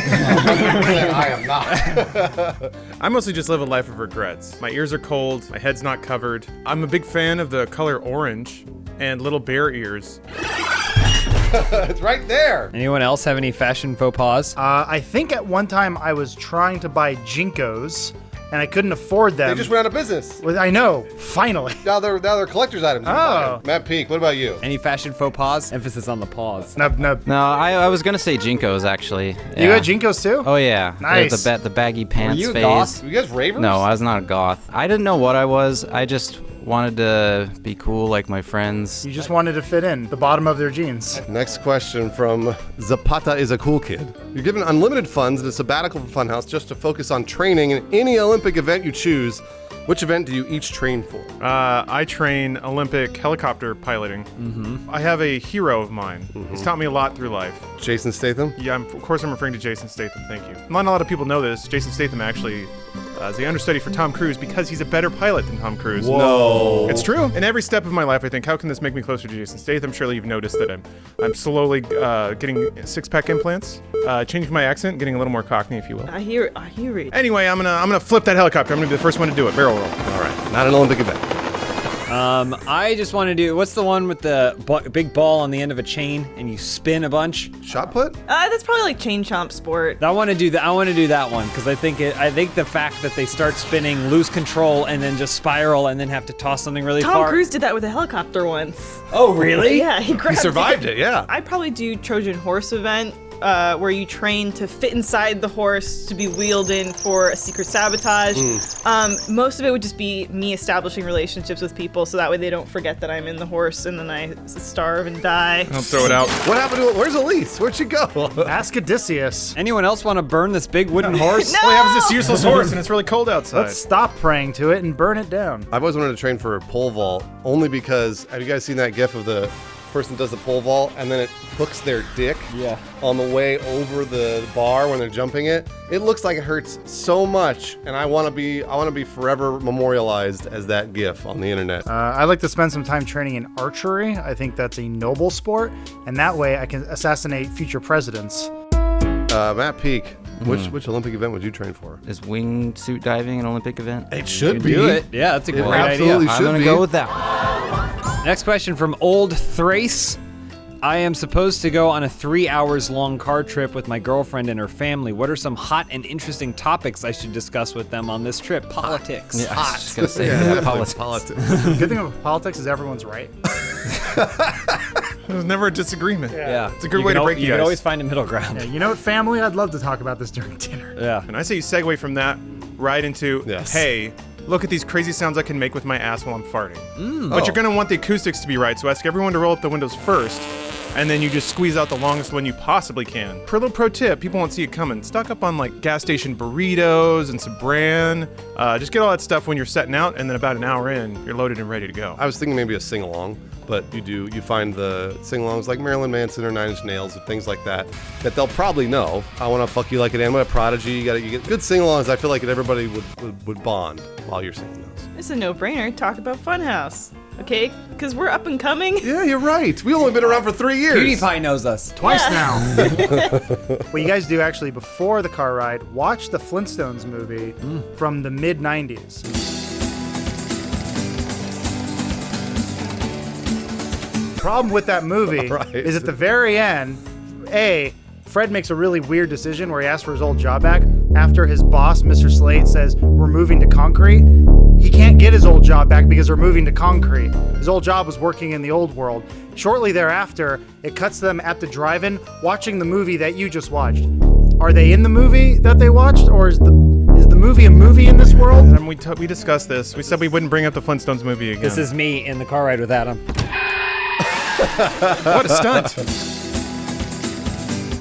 I am not. I mostly just live a life of regrets. My ears are cold, my head's not covered. I'm a big fan of the color orange and little bear ears. It's right there. Anyone else have any fashion faux pas? I think at one time I was trying to buy Jinkos, and I couldn't afford them. They just went out of business. Well, I know, finally. Now they're collector's items. You can buy Oh. them. Matt Peak, what about you? Any fashion faux pas? Emphasis on the pause. Nub. No, I was gonna say Jinkos actually. You got Jinkos too? Oh yeah. Nice. The baggy pants you a phase. goth? You guys ravers? No, I was not a goth. I didn't know what I was. I just wanted to be cool like my friends. You just wanted to fit in the bottom of their jeans. Next question from Zapata is a cool kid. You're given unlimited funds and a sabbatical from Funhaus just to focus on training in any Olympic event you choose. Which event do you each train for? I train Olympic helicopter piloting. Mm-hmm. I have a hero of mine. He's taught me a lot through life. Jason Statham? Yeah, of course I'm referring to Jason Statham, thank you. Not a lot of people know this. Jason Statham actually as the understudy for Tom Cruise because he's a better pilot than Tom Cruise. Whoa. It's true. In every step of my life, I think, how can this make me closer to Jason Statham? Surely you've noticed that I'm slowly getting six-pack implants, changing my accent, getting a little more Cockney, if you will. I hear it. Anyway, I'm gonna flip that helicopter. I'm gonna be the first one to do it. Barrel roll. All right, not an Olympic event. I just want to do, what's the one with the big ball on the end of a chain and you spin a bunch? Shot put? That's probably like chain chomp sport. I want to do that. I want to do that one because I think the fact that they start spinning, lose control, and then just spiral and then have to toss something really far. Tom Cruise did that with a helicopter once. Oh, really? Yeah, he survived it. Yeah. I'd probably do Trojan horse event. Where you train to fit inside the horse to be wheeled in for a secret sabotage. Most of it would just be me establishing relationships with people so that way they don't forget that I'm in the horse and then I starve and die. I'll throw it out. What happened to it? Where's Elise? Where'd she go? Ask Odysseus. Anyone else want to burn this big wooden horse? No! All we have is this useless horse and it's really cold outside. Let's stop praying to it and burn it down. I've always wanted to train for a pole vault only because, have you guys seen that gif of the person does the pole vault and then it hooks their dick on the way over the bar when they're jumping it? It looks like it hurts so much, and I want to be forever memorialized as that gif on the internet. I'd like to spend some time training in archery. I think that's a noble sport, and that way I can assassinate future presidents. Matt Peak, which Olympic event would you train for? Is wingsuit diving an Olympic event? It should be. Do it. Yeah, that's a great absolutely idea. should I'm gonna be. go with that one. Next question from Old Thrace. I am supposed to go on a 3 hours long car trip with my girlfriend and her family. What are some hot and interesting topics I should discuss with them on this trip? Politics. Yeah, I was just gonna say politics. Good thing about politics is everyone's right. There's never a disagreement. Yeah. It's a good way to break the ice. You ice. can always find a middle ground. Yeah, you know what, family? I'd love to talk about this during dinner. Yeah. And I say you segue from that right into, Yes. hey, look at these crazy sounds I can make with my ass while I'm farting. But you're gonna want the acoustics to be right, so ask everyone to roll up the windows first, and then you just squeeze out the longest one you possibly can. Pro tip, people won't see it coming. Stock up on like gas station burritos and some bran. Just get all that stuff when you're setting out, and then about an hour in, you're loaded and ready to go. I was thinking maybe a sing-along, but you find the sing-alongs like Marilyn Manson or Nine Inch Nails or things like that they'll probably know. I Want to Fuck You Like an Animal, Prodigy. You get good sing-alongs. I feel like everybody would bond while you're singing those. It's a no-brainer. Talk about Funhaus, okay? Because we're up and coming. Yeah, you're right. We've only been around for 3 years. PewDiePie knows us. Twice now. What you guys do actually before the car ride, watch the Flintstones movie from the mid-90s. Problem with that movie is at the very end, Fred makes a really weird decision where he asks for his old job back after his boss, Mr. Slate, says we're moving to concrete. He can't get his old job back because they're moving to concrete. His old job was working in the old world. Shortly thereafter, it cuts them at the drive-in watching the movie that you just watched. Are they in the movie that they watched, or is the movie a movie in this world? And we discussed this. We said we wouldn't bring up the Flintstones movie again. This is me in the car ride with Adam. What a stunt.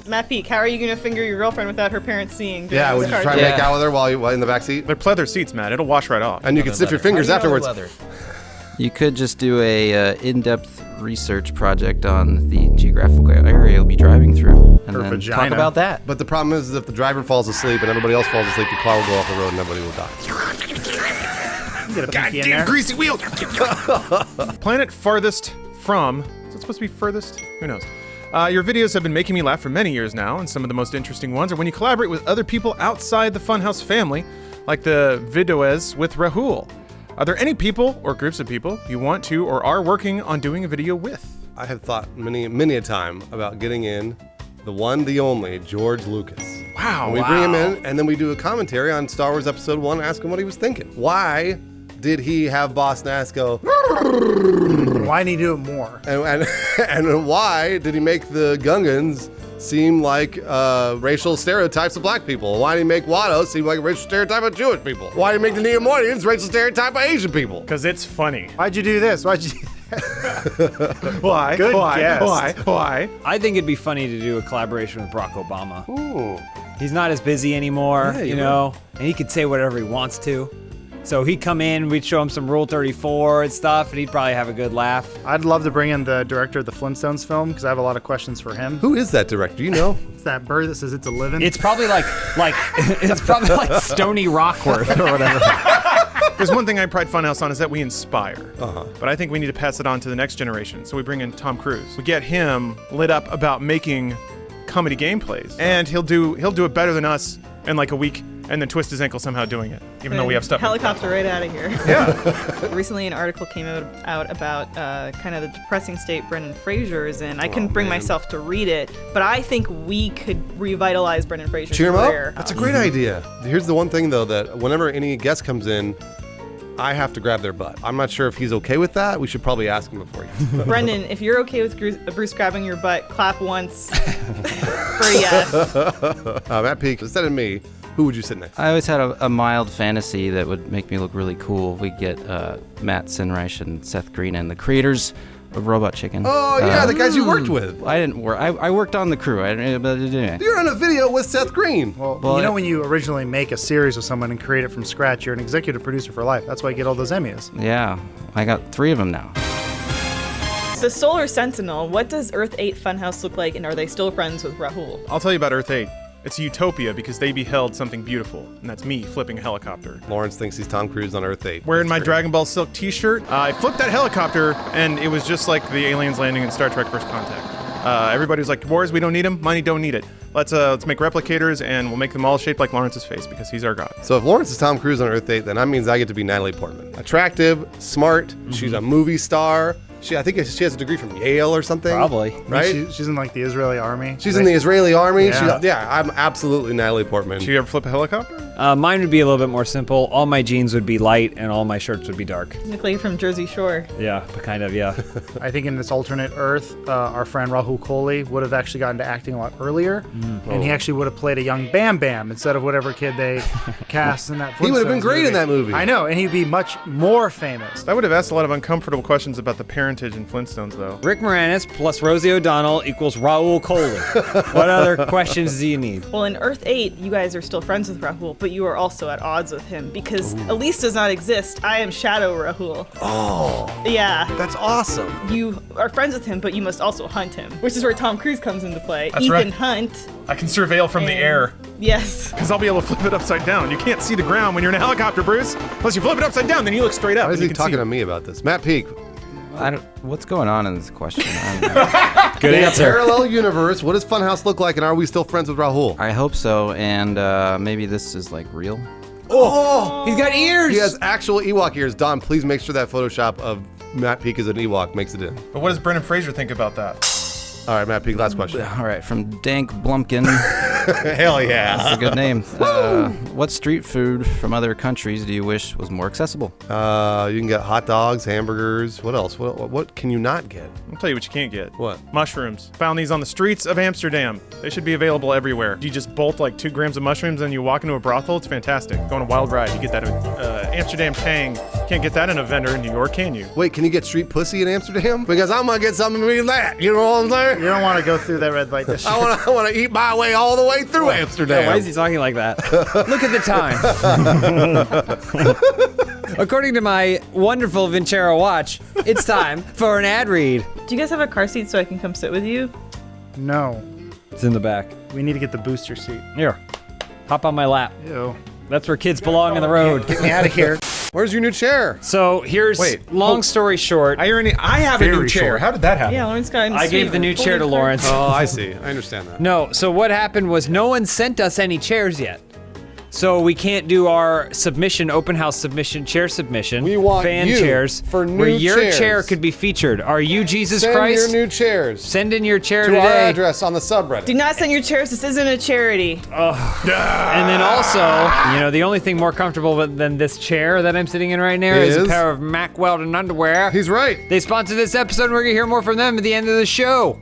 Matt Peak, how are you going to finger your girlfriend without her parents seeing? Yeah, would you try to make out with her while in the back seat? They're pleather seats, Matt. It'll wash right off. And you can sniff your fingers afterwards. You could just do a in-depth research project on the geographical area you'll be driving through, and then talk about that. But the problem is if the driver falls asleep and everybody else falls asleep, the car will go off the road and everybody will die. Get a pinky in there. Greasy wheel. Planet farthest from. Is it supposed to be furthest? Who knows? Your videos have been making me laugh for many years now, and some of the most interesting ones are when you collaborate with other people outside the Funhaus family, like the videos with Rahul. Are there any people or groups of people you want to or are working on doing a video with? I have thought many a time about getting in the one, the only, George Lucas. Wow. And we bring him in, and then we do a commentary on Star Wars Episode 1, ask him what he was thinking. Why did he have Boss Nass go... Why did he do it more? And why did he make the Gungans seem like racial stereotypes of black people? Why did he make Watto seem like a racial stereotype of Jewish people? Why did he make the Neomordians racial stereotype of Asian people? Because it's funny. Why'd you do this? Why'd you do that? Why? Good Why? guess. Why? I think it'd be funny to do a collaboration with Barack Obama. Ooh. He's not as busy anymore, Yeah, you know, and he could say whatever he wants to. So he'd come in, we'd show him some Rule 34 and stuff, and he'd probably have a good laugh. I'd love to bring in the director of the Flintstones film because I have a lot of questions for him. Who is that director? Do you know? It's that bird that says it's a living. It's probably like it's probably like Stony Rockworth or whatever. There's one thing I pride Funhouse on is that we inspire. But I think we need to pass it on to the next generation. So we bring in Tom Cruise. We get him lit up about making comedy gameplays, and he'll do it better than us in like a week, and then twist his ankle somehow doing it, even though we have stuff. Helicopter right out of here. Yeah. Recently, an article came out about kind of the depressing state Brendan Fraser is in. I couldn't bring myself to read it, but I think we could revitalize Brendan Fraser's Cheer him career. up? That's a great idea. Here's the one thing, though, that whenever any guest comes in, I have to grab their butt. I'm not sure if he's okay with that. We should probably ask him before you. Brendan, if you're okay with Bruce grabbing your butt, clap once for yes. Matt Peak, instead of me, who would you sit next to? I always had a mild fantasy that would make me look really cool. We get Matt Sinreich and Seth Green and the creators of Robot Chicken. Oh, yeah, the guys you worked with. I didn't work. I worked on the crew. I didn't able to do it. You're on a video with Seth Green. Well, you know when you originally make a series with someone and create it from scratch, you're an executive producer for life. That's why you get all those Emmys. Yeah, I got 3 of them now. The Solar Sentinel, what does Earth 8 Funhouse look like, and are they still friends with Rahul? I'll tell you about Earth 8. It's a utopia because they beheld something beautiful, and that's me flipping a helicopter. Lawrence thinks he's Tom Cruise on Earth 8. Wearing my Dragon Ball Silk t-shirt, I flipped that helicopter, and it was just like the aliens landing in Star Trek First Contact. Everybody was like, wars, we don't need them, money, don't need it. Let's make replicators, and we'll make them all shaped like Lawrence's face because he's our god. So if Lawrence is Tom Cruise on Earth 8, then that means I get to be Natalie Portman. Attractive, smart, she's a movie star. I think she has a degree from Yale or something. Probably. Right? She's in like the Israeli army. She's in the Israeli army. Yeah. I'm absolutely Natalie Portman. Did you ever flip a helicopter? Mine would be a little bit more simple. All my jeans would be light, and all my shirts would be dark. Technically from Jersey Shore. Yeah, kind of, yeah. I think in this alternate Earth, our friend Rahul Kohli would have actually gotten to acting a lot earlier, and he actually would have played a young Bam Bam instead of whatever kid they cast in that Flintstones He would have been great movie. in that movie. I know, and he'd be much more famous. I would have asked a lot of uncomfortable questions about the parentage in Flintstones, though. Rick Moranis plus Rosie O'Donnell equals Raul Kohli. What other questions do you need? Well, in Earth 8, you guys are still friends with Rahul, but you are also at odds with him because Elise does not exist. I am Shadow Rahul. Oh. Yeah. That's awesome. You are friends with him, but you must also hunt him, which is where Tom Cruise comes into play. That's He right. can hunt. I can surveil from the air. Yes. Because I'll be able to flip it upside down. You can't see the ground when you're in a helicopter, Bruce. Unless you flip it upside down, then you look straight up. Why is and you he can talking see. to me about this? Matt Peak. What's going on in this question? Good In a answer. parallel universe, what does Funhouse look like, and are we still friends with Rahul? I hope so, and maybe this is like real. Oh! He's got ears! He has actual Ewok ears. Don, please make sure that Photoshop of Matt Peak as an Ewok makes it in. But what does Brendan Fraser think about that? All right, Matt Peak, last question. All right, from Dank Blumpkin. Hell yeah. That's a good name. What street food from other countries do you wish was more accessible? You can get hot dogs, hamburgers. What else? What can you not get? I'll tell you what you can't get. What? Mushrooms. Found these on the streets of Amsterdam. They should be available everywhere. You just bolt like 2 grams of mushrooms and you walk into a brothel. It's fantastic. Go on a wild ride. You get that Amsterdam tang. Can't get that in a vendor in New York, can you? Wait, can you get street pussy in Amsterdam? Because I'm gonna get something to be that. You know what I'm saying? You don't want to go through that red light district. I want to eat my way all the way through Amsterdam. Yeah, why is he talking like that? Look at the time. According to my wonderful Vincero watch, it's time for an ad read. Do you guys have a car seat so I can come sit with you? No. It's in the back. We need to get the booster seat. Here, hop on my lap. Ew. That's where kids belong on the road. Get me out of here. Where's your new chair? So here's, long story short. I have a new chair. How did that happen? Yeah, Lawrence got I gave the new chair to Lawrence. Oh, I see. I understand that. No, so what happened was no one sent us any chairs yet. So we can't do our submission, open house submission, chair submission. We want fan you chairs for new where your chairs. chair could be featured. Are you Jesus Send Christ? your new chairs Send in your chair to today. our address on the subreddit. Do not send your chairs. This isn't a charity. And then also, the only thing more comfortable than this chair that I'm sitting in right now is a pair of Mack Weldon underwear. He's right. They sponsored this episode, and we're gonna hear more from them at the end of the show.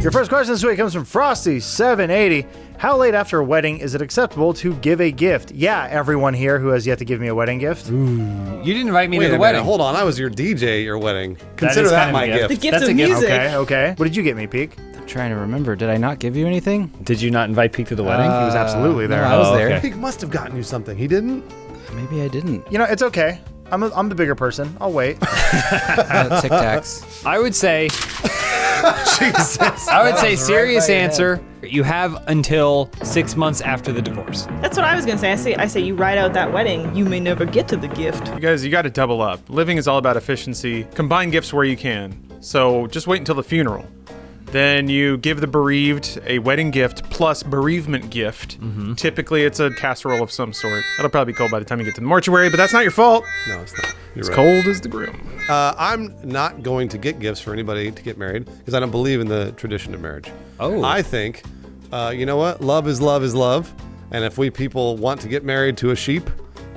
Your first question this week comes from Frosty780. How late after a wedding is it acceptable to give a gift? Yeah, everyone here who has yet to give me a wedding gift. You didn't invite me Wait to the a wedding. minute, hold on. I was your DJ at your wedding. Consider is that kind of my a gift. gift. The gift That's of a gift. music. Okay. What did you get me, Peak? trying to remember. Did I not give you anything? Did you not invite Pete to the wedding? He was absolutely there. I was Oh, there. okay. Pete must have gotten you something. He didn't? Maybe I didn't. You know, it's okay. I'm the bigger person. I'll wait. Tic Tacs. I would say, Jesus. I would say serious answer. You have until 6 months after the divorce. That's what I was gonna say. I say you ride out that wedding. You may never get to the gift. You guys, you got to double up. Living is all about efficiency. Combine gifts where you can. So just wait until the funeral. Then you give the bereaved a wedding gift plus bereavement gift. Typically, it's a casserole of some sort. That'll probably be cold by the time you get to the mortuary, but that's not your fault. No, it's not. You're It's right. cold as the groom. I'm not going to get gifts for anybody to get married because I don't believe in the tradition of marriage. Oh. I think, you know what? Love is love is love. And if we people want to get married to a sheep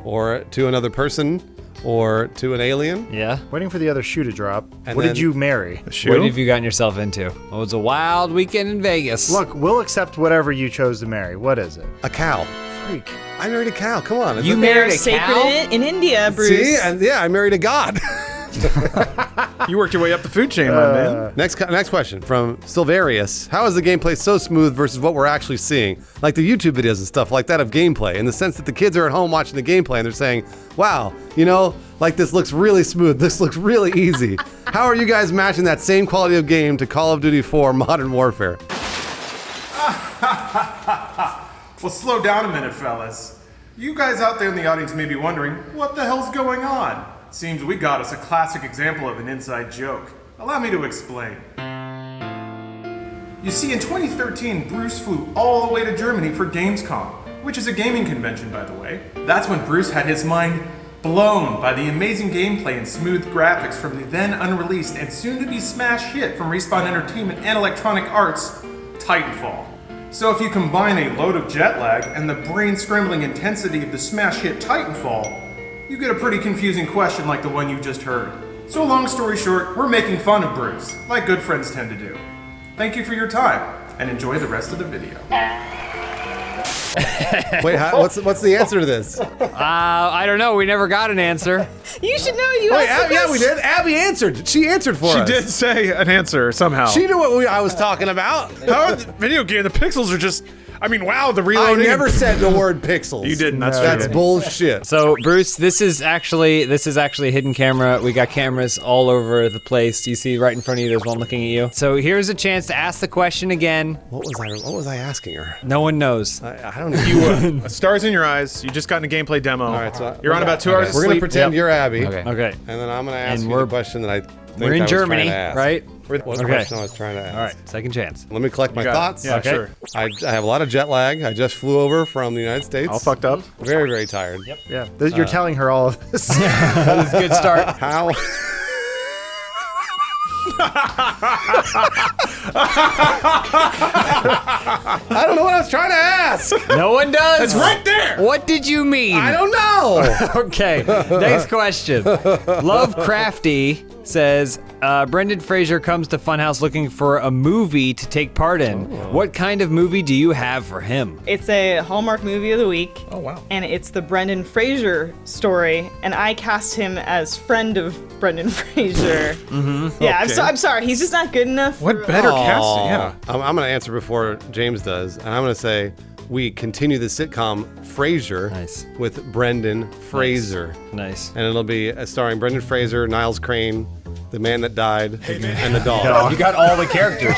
or to another person or to an alien, Yeah. Waiting for the other shoe to drop. And What then- did you marry? What have you gotten yourself into? It was a wild weekend in Vegas. Look, we'll accept whatever you chose to marry. What is it? a cow. Freak. I married a cow. Come on. You They're married a sacred cow? in India, Bruce. See? And yeah, I married a god. You worked your way up the food chain, my man. Next question from Silvarius. How is the gameplay so smooth versus what we're actually seeing? Like the YouTube videos and stuff like that of gameplay, in the sense that the kids are at home watching the gameplay and they're saying, wow, you know, like this looks really smooth. This looks really easy. How are you guys matching that same quality of game to Call of Duty 4 Modern Warfare? Well, slow down a minute, fellas. You guys out there in the audience may be wondering, what the hell's going on? Seems we got us a classic example of an inside joke. Allow me to explain. You see, in 2013, Bruce flew all the way to Germany for Gamescom, which is a gaming convention, by the way. That's when Bruce had his mind blown by the amazing gameplay and smooth graphics from the then unreleased and soon-to-be smash hit from Respawn Entertainment and Electronic Arts, Titanfall. So if you combine a load of jet lag and the brain-scrambling intensity of the smash hit Titanfall, you get a pretty confusing question like the one you just heard. So long story short, we're making fun of Bruce, like good friends tend to do. Thank you for your time, and enjoy the rest of the video. Wait, what's the answer to this? I don't know. We never got an answer. You should know. You Wait, asked the yeah, we question. did. Abby answered. She answered for She us. did say an answer somehow. She knew what I was talking about. How are the video game? The pixels are just. I mean, wow, the I reloading. never said the word pixels. You didn't. That's That's true. bullshit. So, Bruce, this is actually a hidden camera. We got cameras all over the place. You see right in front of you, there's one looking at you. So here's a chance to ask the question again. What was I asking her? No one knows. I don't know. Stars in your eyes. You just got in a gameplay demo. All right, so You're on about 2 hours of We're gonna sleep. pretend you're Abby. Okay. Okay. And then I'm gonna ask And you we're- the question that I think we're in I was Germany, trying to ask. right? What's the Okay. question I was trying to ask? All right. Second chance. Let me collect my got it. thoughts. Yeah, Okay. sure. I have a lot of jet lag. I just flew over from the United States. All fucked up. Very, very tired. Yep. Yeah, you're telling her all of this. That was a good start. How? I don't know what I was trying to ask. No one does. It's right there. What did you mean? I don't know. Okay, next question. Lovecrafty says, Brendan Fraser comes to Funhouse looking for a movie to take part in. What kind of movie do you have for him? It's a Hallmark movie of the week. Oh, wow. And it's the Brendan Fraser story, and I cast him as friend of Brendan Fraser. Yeah, I'm sorry, he's just not good enough. What better casting? Yeah. I'm going to answer before James does, and I'm going to say we continue the sitcom Frasier Nice. with Brendan Fraser. Nice. And it'll be starring Brendan Fraser, Niles Crane, the man that died, and the dog. You got all the characters.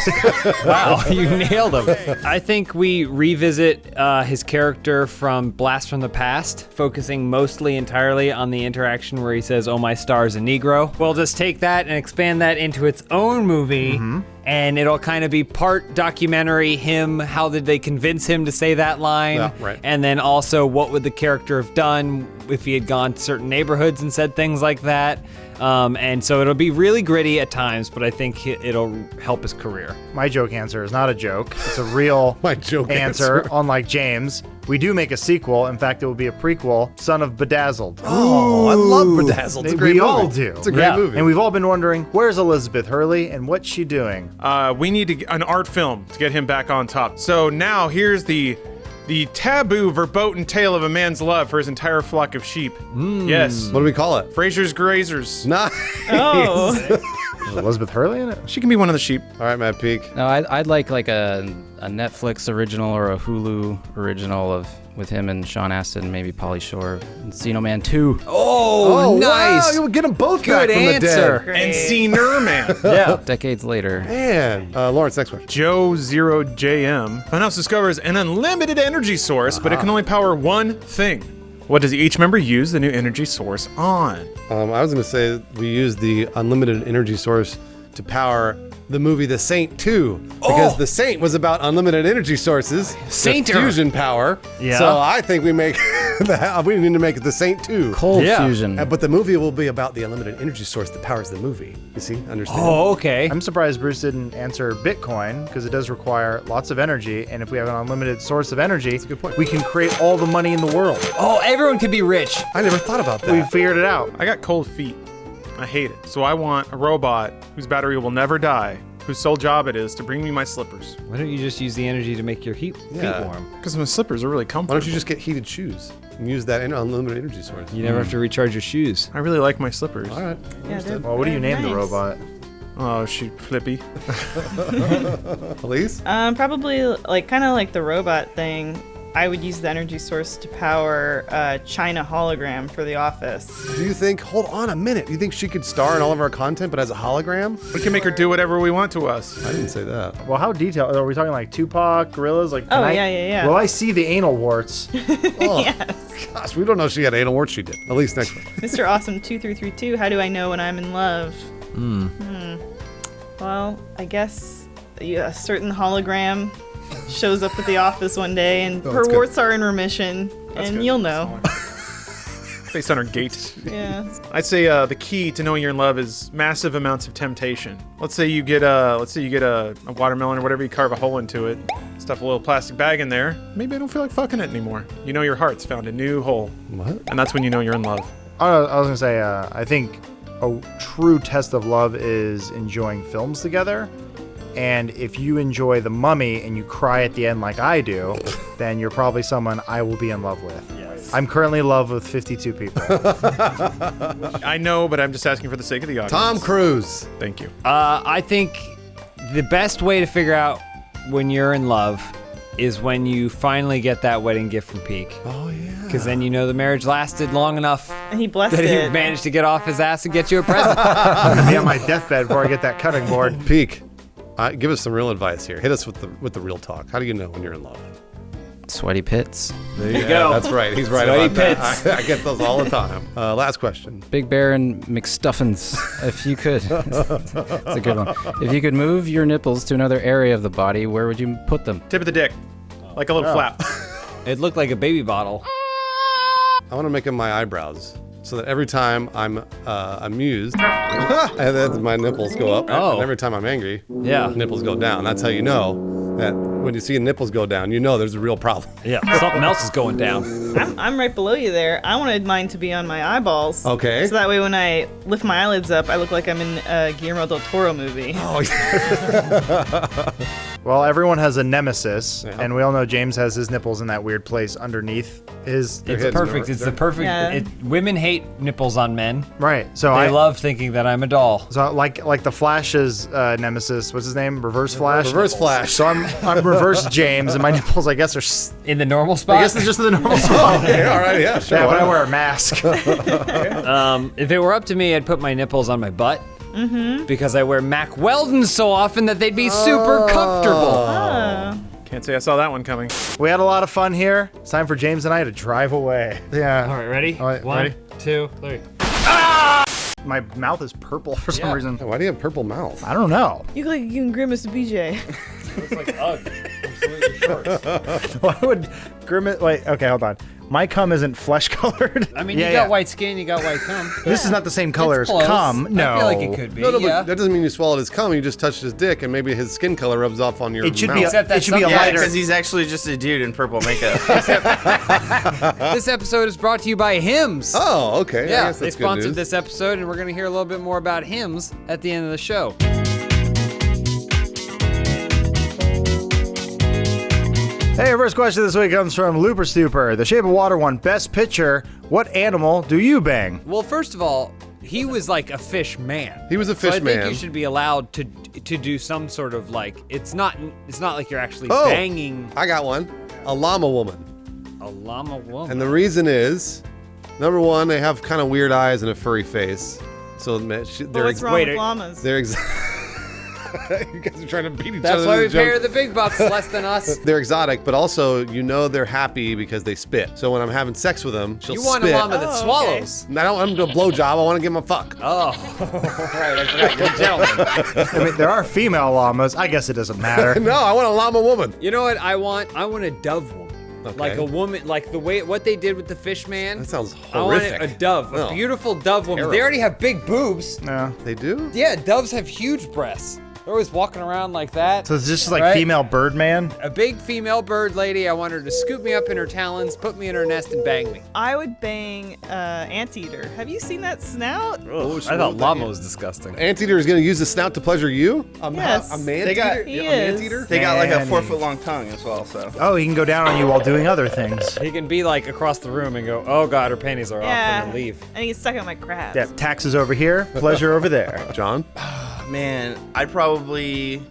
Wow, you nailed them. I think we revisit his character from Blast from the Past, focusing mostly entirely on the interaction where he says, "Oh, my star's a Negro." We'll just take that and expand that into its own movie. And it'll kind of be part documentary, him, how did they convince him to say that line? Yeah, right. And then also, what would the character have done if he had gone to certain neighborhoods and said things like that? And so it'll be really gritty at times, but I think it'll help his career. My joke answer is not a joke. It's a real My joke answer, unlike James. We do make a sequel. In fact, it will be a prequel, Son of Bedazzled. Oh, I love Bedazzled. It's a great we movie. all do. It's a great Yeah. movie. And we've all been wondering, where's Elizabeth Hurley and what's she doing? We need an art film to get him back on top. So now here's the taboo verboten tale of a man's love for his entire flock of sheep. Yes. What do we call it? Fraser's Grazers. Nice. Oh. Is Elizabeth Hurley in it? She can be one of the sheep. All right, Matt Peak. No, I'd like a Netflix original or a Hulu original with him and Sean Astin, maybe Pauly Shore. Encino Man 2. Oh, nice. Wow, you'll get them both Good back from the answer. dead. Encino Man. Yeah. Decades later. Man. Lawrence, next question. Joe0JM. Funhouse discovers an unlimited energy source, but it can only power one thing. What does each member use the new energy source on? I was going to say we use the unlimited energy source to power the movie The Saint 2, because The Saint was about unlimited energy sources, Sainter. the fusion power. Yeah. So I think we make we need to make The Saint 2. Cold fusion. But the movie will be about the unlimited energy source that powers the movie. You see? Understand? Oh, okay. I'm surprised Bruce didn't answer Bitcoin, because it does require lots of energy, and if we have an unlimited source of energy, that's a good point. We can create all the money in the world. Oh, everyone can be rich. I never thought about that. We figured it out. I got cold feet. I hate it. So I want a robot whose battery will never die, whose sole job it is to bring me my slippers. Why don't you just use the energy to make your feet warm? Because my slippers are really Why comfortable. don't you just get heated shoes and use that unlimited energy source? You never have to recharge your shoes. I really like my slippers. All right. Yeah, they're Well, what do you very name the nice. robot? Oh, shoot, Flippy. Elise? Probably like kind of like the robot thing. I would use the energy source to power China hologram for The Office. Do you think, hold on a minute, do you think she could star in all of our content but as a hologram? We can make her do whatever we want to us. I didn't say that. Well, how detailed? Are we talking like Tupac, gorillas? Like, Oh, yeah. Will I see the anal warts? Oh, Yes. gosh, we don't know if she had anal warts. She did. Elise, next one. Mr. Awesome 2332, how do I know when I'm in love? Well, I guess a certain hologram shows up at the office one day and her good. warts are in remission, and good. you'll know. Based on her gait. Yeah. I'd say the key to knowing you're in love is massive amounts of temptation. Let's say you get a watermelon or whatever, you carve a hole into it, stuff a little plastic bag in there. Maybe I don't feel like fucking it anymore. You know your heart's found a new hole. What? And that's when you know you're in love. I was gonna say, I think a true test of love is enjoying films together. And if you enjoy The Mummy and you cry at the end like I do, then you're probably someone I will be in love with. Yes. I'm currently in love with 52 people. I know, but I'm just asking for the sake of the audience. Tom Cruise. Thank you. I think the best way to figure out when you're in love is when you finally get that wedding gift from Peak. Oh, yeah. Because then you know the marriage lasted long enough And he blessed that he it. managed to get off his ass and get you a present. I'm gonna be on my deathbed before I get that cutting board. Peak. Give us some real advice here. Hit us with the real talk. How do you know when you're in love? Sweaty pits. There you go. That's right. He's right Sweaty about that. pits. I get those all the time. Last question. Big Bear and McStuffins. If you could. It's a good one. If you could move your nipples to another area of the body, where would you put them? Tip of the dick. Like a little flap. It looked like a baby bottle. I want to make them my eyebrows so that every time I'm amused, and then my nipples go up. Oh. And every time I'm angry, Yeah. nipples go down. That's how you know that when you see nipples go down, you know there's a real problem. Yeah. Something else is going down. I'm right below you there. I wanted mine to be on my eyeballs. Okay. So that way when I lift my eyelids up, I look like I'm in a Guillermo del Toro movie. Oh, yeah. Well, everyone has a nemesis, Yeah. and we all know James has his nipples in that weird place underneath his. It's heads perfect. are- It's the perfect. Yeah. Women hate nipples on men. Right. So They I love thinking that I'm a doll. So like the Flash's nemesis, what's his name? Reverse Flash. Reverse Flash. So I'm reverse James, and my nipples, I guess, are. In the normal spot. I guess they're just the normal spot. Okay, all right, yeah, sure. Yeah, why but I not? wear a mask. If it were up to me, I'd put my nipples on my butt. Because I wear Mack Weldon so often that they'd be super comfortable. Oh. Can't say I saw that one coming. We had a lot of fun here. It's time for James and I to drive away. Yeah. All right, ready? All right, 1, ready? 2, 3. My mouth is purple for some Yeah. reason. Why do you have purple mouth? I don't know. You look like you can grimace to BJ. Looks like Ugg. Why would Grimace? Wait, okay, hold on. My cum isn't flesh colored. I mean, Yeah, you got yeah. white skin, you got white cum. This is not the same color as It's close. cum. No. I feel like it could be. No, yeah. but that doesn't mean you swallowed his cum. You just touched his dick, and maybe his skin color rubs off on your It should mouth. be. Except It that's should be a something- lighter. Because he's actually just a dude in purple makeup. This episode is brought to you by Hims. Oh, okay. I Yeah, guess they that's good sponsored news. this episode, and we're going to hear a little bit more about Hims at the end of the show. Hey, our first question this week comes from Looper Stooper. The Shape of Water won Best Picture. What animal do you bang? Well, first of all, he was like a fish man. He was a fish so I man. think you should be allowed to do some sort of like, it's not like you're actually Oh, banging I got one. A llama woman. a llama woman. And the reason is, number one, they have kind of weird eyes and a furry face. So they're What's wrong with llamas? They're you guys are trying to beat each That's other. why we to the pay her joke. the big bucks less than us. They're exotic, but also they're happy because they spit. So when I'm having sex with them, she'll You spit. want a llama that swallows. I don't want them to blow job. I want to give them a fuck. Oh, right. I forgot you're a gentleman. I mean, there are female llamas. I guess it doesn't matter. No, I want a llama woman. You know what I want? I want a dove woman. Okay. Like a woman, like what they did with the fish man. That sounds I want horrific. a dove, No. a beautiful dove woman. Terrible. They already have big boobs. No. They do? Yeah, doves have huge breasts. They're always walking around like that. So it's just like right? female Birdman? A big female bird lady. I want her to scoop me up in her talons, put me in her nest, and bang me. I would bang anteater. Have you seen that snout? I thought llama was disgusting. Anteater is going to use the snout to pleasure you? Yes. A man They got- eater? He A is. man-eater? They got like a Man. 4-foot long tongue as well, so. Oh, he can go down on you while doing other things. He can be like across the room and go, oh god, her panties are off, and then leave. And he's stuck on my crabs. Yeah, taxes over here, pleasure over there. John? Man, I'd probably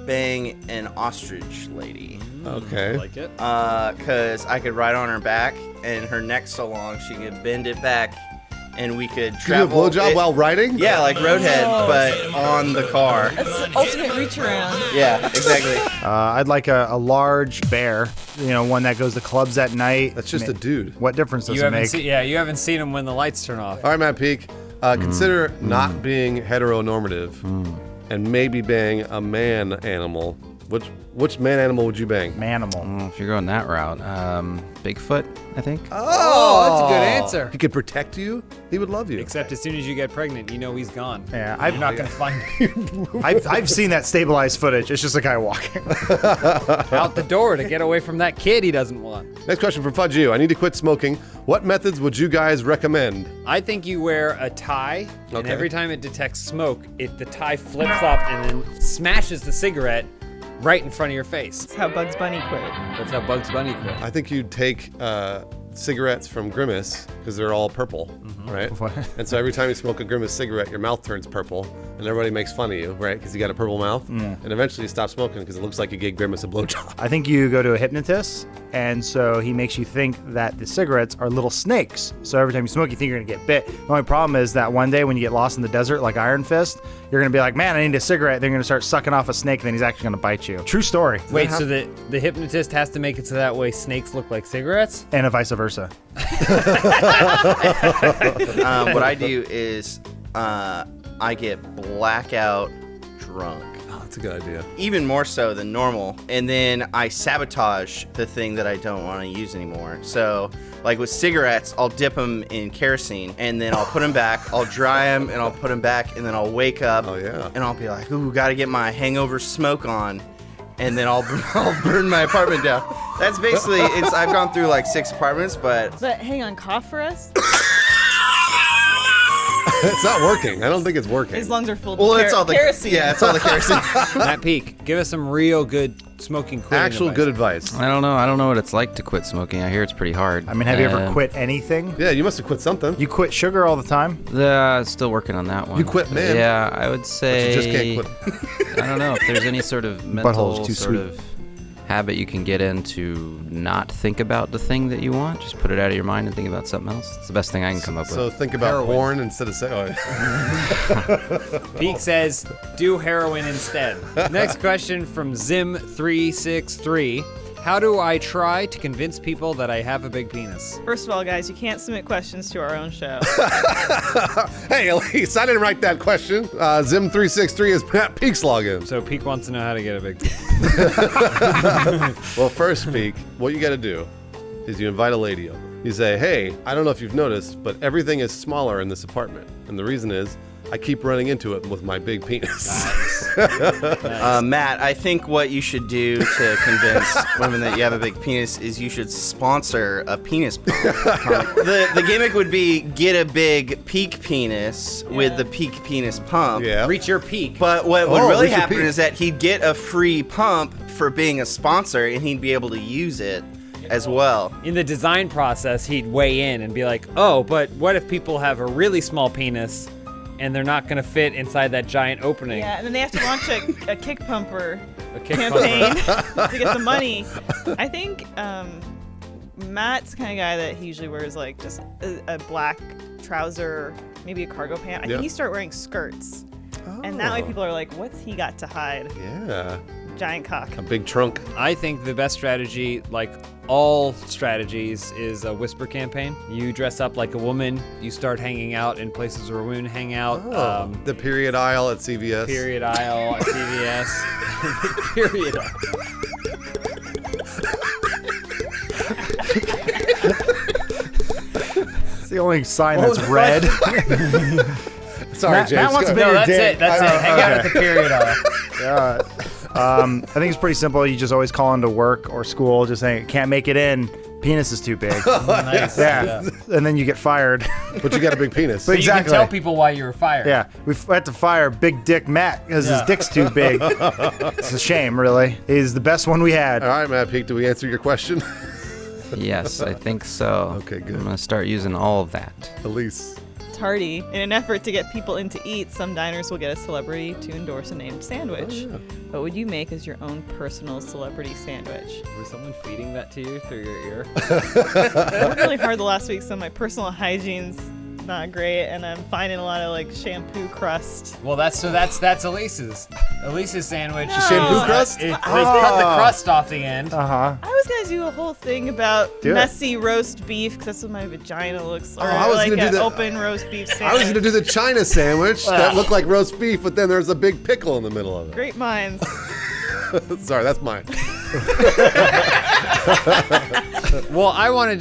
bang an ostrich lady. Okay. Like it? Cause I could ride on her back and her neck's so long she could bend it back and we could Do you do a travel. blowjob while riding? Yeah, like Roadhead, but on the car. That's the ultimate reach around. Yeah, exactly. I'd like a large bear, one that goes to clubs at night. That's just a dude. What difference does You it haven't make? seen, you haven't seen him when the lights turn off. All right, Matt Peak. Consider not being heteronormative and maybe bang a man animal. Which man animal would you bang? Manimal. If you're going that route, Bigfoot, I think. Oh, that's a good answer. He could protect you. He would love you. Except as soon as you get pregnant, he's gone. Yeah, You're not gonna find him I've seen that stabilized footage. It's just a guy walking. out the door to get away from that kid he doesn't want. Next question from Fudge You. I need to quit smoking. What methods would you guys recommend? I think you wear a tie, and Okay. every time it detects smoke, the tie flips up and then smashes the cigarette right in front of your face. That's how Bugs Bunny quit. That's how Bugs Bunny quit. I think you'd take cigarettes from Grimace because they're all purple, right? And so every time you smoke a Grimace cigarette, your mouth turns purple, and everybody makes fun of you, right? Because you got a purple mouth. And eventually you stop smoking because it looks like you gave Grimace a blowjob. I think you go to a hypnotist, and so he makes you think that the cigarettes are little snakes. So every time you smoke, you think you're gonna get bit. The only problem is that one day when you get lost in the desert like Iron Fist, you're gonna be like, man, I need a cigarette. They're gonna start sucking off a snake, and then he's actually gonna bite you. True story. Wait, so the hypnotist has to make it so that way snakes look like cigarettes? And vice versa. What I do is I get blackout drunk. Oh, that's a good idea. Even more so than normal. And then I sabotage the thing that I don't want to use anymore. So, like with cigarettes, I'll dip them in kerosene and then I'll put them back. I'll dry them and I'll put them back. And then I'll wake up and I'll be like, ooh, gotta get my hangover smoke on. And then I'll burn my apartment down. That's basically, I've gone through like 6 apartments, but. But hang on, cough for us? It's not working. I don't think it's working. His lungs are full Well, of it's all the kerosene. Yeah, it's all the kerosene. Matt Peak, give us some real good smoking quitting Actual advice. good advice. I don't know what it's like to quit smoking. I hear it's pretty hard. I mean, have you ever quit anything? Yeah, you must have quit something. You quit sugar all the time? Still working on that one. You quit man. Yeah, I would say. But you just can't quit. I don't know if there's any sort of mental Butthole's too sort sweet. of habit you can get in to not think about the thing that you want. Just put it out of your mind and think about something else. It's the best thing I can come up So with. think about porn instead of saying. Peak says, do heroin instead. Next question from Zim363. How do I try to convince people that I have a big penis? First of all, guys, you can't submit questions to our own show. Hey, Elise, I didn't write that question. Zim363 is Matt Peak's login. So Peak wants to know how to get a big penis. Well, first, Peak, what you got to do is you invite a lady over. You say, hey, I don't know if you've noticed, but everything is smaller in this apartment. And the reason is I keep running into it with my big penis. Matt, I think what you should do to convince women that you have a big penis is you should sponsor a penis pump. The gimmick would be get a big peak penis with the peak penis pump. Yeah. Reach your peak. But what would really reach your happen peak. is that he'd get a free pump for being a sponsor and he'd be able to use it as well. In the design process, he'd weigh in and be like, oh, but what if people have a really small penis and they're not going to fit inside that giant opening? Yeah, and then they have to launch a kick pumper kick campaign to get the money. I think Matt's the kind of guy that he usually wears like just a black trouser, maybe a cargo pant. I think he start wearing skirts. And that way people are like, what's he got to hide? Yeah. Giant cock. A big trunk. I think the best strategy, like all strategies, is a whisper campaign. You dress up like a woman. You start hanging out in places where women hang out. The period aisle at CVS. Period aisle at CVS. Period aisle. It's the only sign that's red. Sorry, James. Matt wants to be No, your that's dick. it. That's it. Hang out at the period aisle. Yeah. I think it's pretty simple. You just always call into work or school, just saying, can't make it in. Penis is too big. Nice. Yeah. And then you get fired. But you got a big penis. But You can tell people why you were fired. Yeah, we had to fire Big Dick Matt because his dick's too big. It's a shame, really. He's the best one we had. All right, Matt Peak, do we answer your question? Yes, I think so. Okay, good. I'm gonna start using all of that. Elise. Tardy. In an effort to get people in to eat, some diners will get a celebrity to endorse a named sandwich. What would you make as your own personal celebrity sandwich? Was someone feeding that to you through your ear? I worked really hard the last week, so my personal hygiene's not great, and I'm finding a lot of like shampoo crust. Well, that's Elise's. Elise's sandwich. Shampoo crust? They cut the crust off the end. Uh-huh. I was gonna do a whole thing about Do it. messy roast beef, because that's what my vagina looks like. I was like gonna do an the- open roast beef sandwich. I was going to do the China sandwich that looked like roast beef, but then there's a big pickle in the middle of it. Great minds. Sorry, that's mine. Well, I want to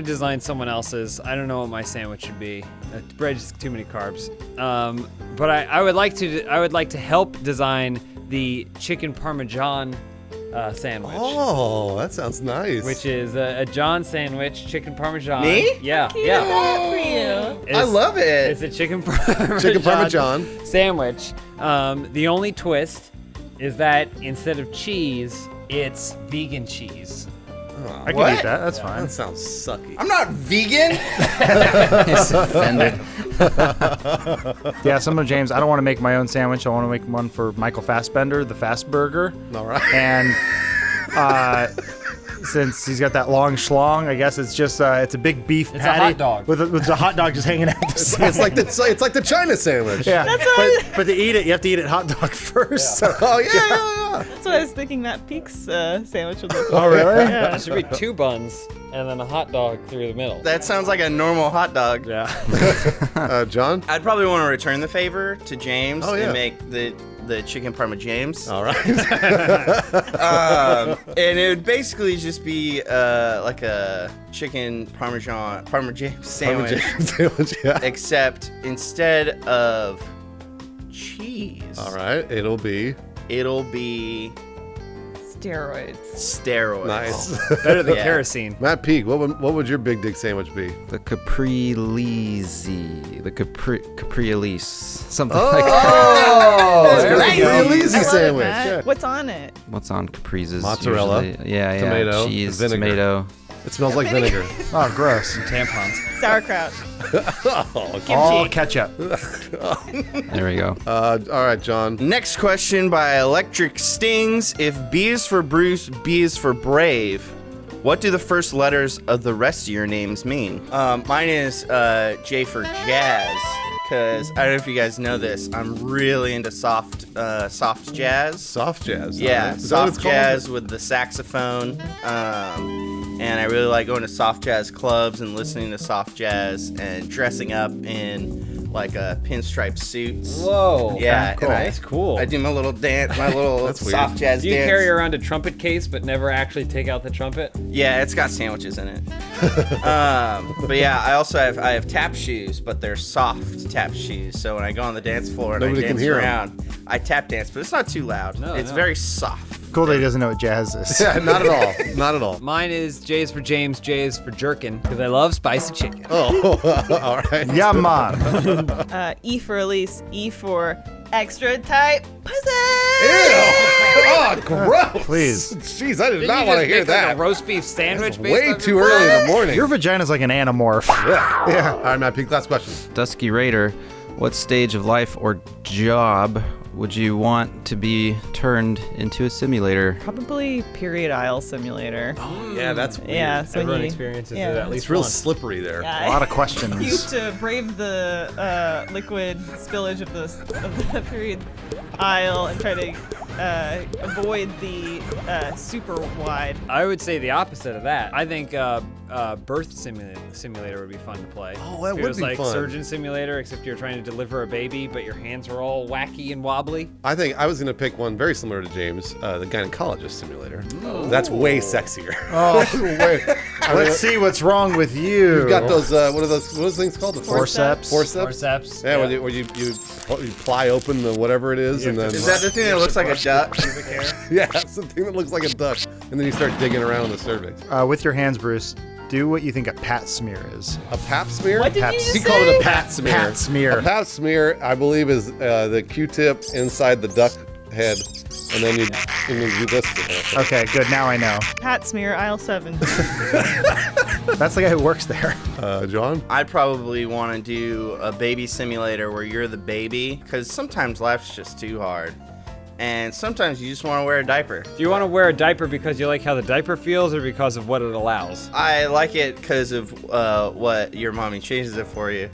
design someone else's. I don't know what my sandwich should be. Bread is too many carbs. But I would like to help design the chicken parmesan sandwich. Oh, that sounds nice. Which is a John sandwich, chicken parmesan. Me? Yeah, Cute yeah. for you. I love it. It's a chicken parmesan, sandwich. The only twist is that instead of cheese, it's vegan cheese. I can eat that. That's fine. That sounds sucky. I'm not vegan. He's offended. Yeah, similar to James, I don't want to make my own sandwich. I want to make one for Michael Fassbender, the Fast Burger. All right. And since he's got that long schlong, I guess it's just it's a big beef It's patty a hot dog. with a hot dog just hanging out. The side. It's like the China sandwich. Yeah, but to eat it, you have to eat it hot dog first. Yeah. Oh yeah. That's what I was thinking Matt Peak's sandwich would look like. Oh really? Yeah. There should be 2 buns and then a hot dog through the middle. That sounds like a normal hot dog. Yeah. John? I'd probably want to return the favor to James Oh, yeah. and make the chicken parma James. All right. And it would basically just be like a chicken parma James sandwich, Sandwich, yeah. except instead of cheese, All right. It'll be Steroids. nice. Better than Yeah. kerosene. Matt Peak, what would your big dick sandwich be? The Capri Elise, something like that. Oh, There we go. Real easy I love it, sandwich. Matt. Yeah. What's on it? What's on Capri's? Is Mozzarella, usually- yeah, tomato, cheese, vinegar. tomato. It smells like vinegar. Oh, gross. Tampons. Sauerkraut. All Kimchi. ketchup. There we go. All right, John. Next question by Electric Stings. If B is for Bruce, B is for Brave, what do the first letters of the rest of your names mean? Mine is J for Jazz, because I don't know if you guys know this, I'm really into soft jazz. Soft jazz. Yeah, All right. Is that what soft it's called? jazz with the saxophone. And I really like going to soft jazz clubs and listening to soft jazz and dressing up in like pinstripe suits. Whoa. Yeah, Cool. and That's cool. I do my little dance, my little That's weird. soft jazz Do you dance. carry around a trumpet case but never actually take out the trumpet? Yeah, it's got sandwiches in it. But yeah, I have tap shoes, but they're soft tap shoes. So when I go on the dance floor and Nobody I can dance hear 'em. around, I tap dance, but it's not too loud. No, it's no. very soft. Cool that he doesn't know what jazz is. Yeah, not at all. Not at all. Mine is J is for James, J is for Jerkin, because I love spicy chicken. Oh, all right. Yeah, man. E for Elise. E for extra tight pussy. Ew. Oh, gross. Please. Jeez, I did Didn't not you want to just hear make, that. Like a roast beef sandwich. based Way on too your- early in the morning. Your vagina's like an anamorph. Yeah. All right, Matt, Pete, last question. Dusky Raider, what stage of life or job would you want to be turned into a simulator? Probably period aisle simulator. Yeah, that's weird. Yeah, so Everyone you- experiences yeah. it at least It's real once. slippery there. Yeah. A lot of You questions. have to brave the liquid spillage of the period aisle and try to avoid the super wide. I would say the opposite of that. I think birth simulator would be fun to play. Oh, that It would was be like fun. surgeon simulator, except you're trying to deliver a baby, but your hands are all wacky and wobbly. I think I was going to pick one very similar to James, the gynecologist simulator. That's way sexier. Oh, let's see what's wrong with you. You've got those, what are those things called? The Forceps. Forceps. Yeah, where you ply open the whatever it is, and then Is that the thing that looks like a duck? yeah, it's the thing that looks like a duck, and then you start digging around in the cervix. With your hands, Bruce, do what you think a pap smear is. A pap smear? What did Pap- you just He say? called it a pat smear. Pat smear. A pat smear, I believe, is the Q-tip inside the duck head, and then you this. Okay, good. Now I know. Pat smear aisle 7. That's the guy who works there. John? I'd probably want to do a baby simulator where you're the baby, because sometimes life's just too hard. And sometimes you just want to wear a diaper. Do you want to wear a diaper because you like how the diaper feels, or because of what it allows? I like it because of what your mommy changes it for you.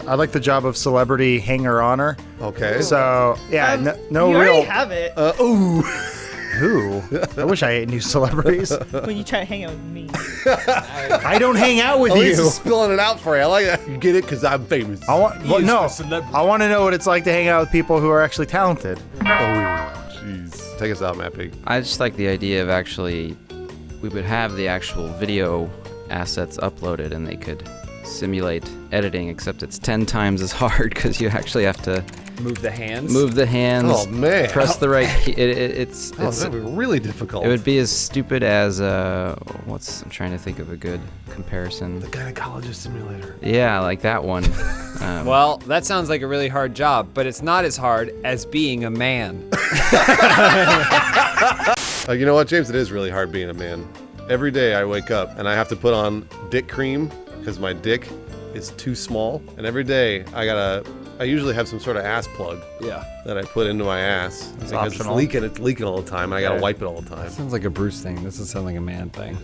I like the job of celebrity hanger-oner. Okay. So, yeah, no you real... already have it Who? I wish I knew celebrities. when you try to hang out with me. I don't hang out with At least you. he's spilling it out for you. I like that. You get it because I'm famous. I want I want to know what it's like to hang out with people who are actually talented. Oh, jeez. Take us out, Matt Pig. I just like the idea of actually, we would have the actual video assets uploaded and they could simulate editing, except it's 10 times as hard because you actually have to Move the hands. Oh, man. Press the right key. It's that would be really difficult. It would be as stupid as I'm trying to think of a good comparison. The gynecologist simulator. Yeah, like that one. Well, that sounds like a really hard job, but it's not as hard as being a man. You know what, James? It is really hard being a man. Every day I wake up and I have to put on dick cream because my dick is too small. And every day I usually have some sort of ass plug. Yeah. That I put into my ass because optional. it's leaking all the time. And I gotta wipe it all the time. Sounds like a Bruce thing. This doesn't sound like a man thing.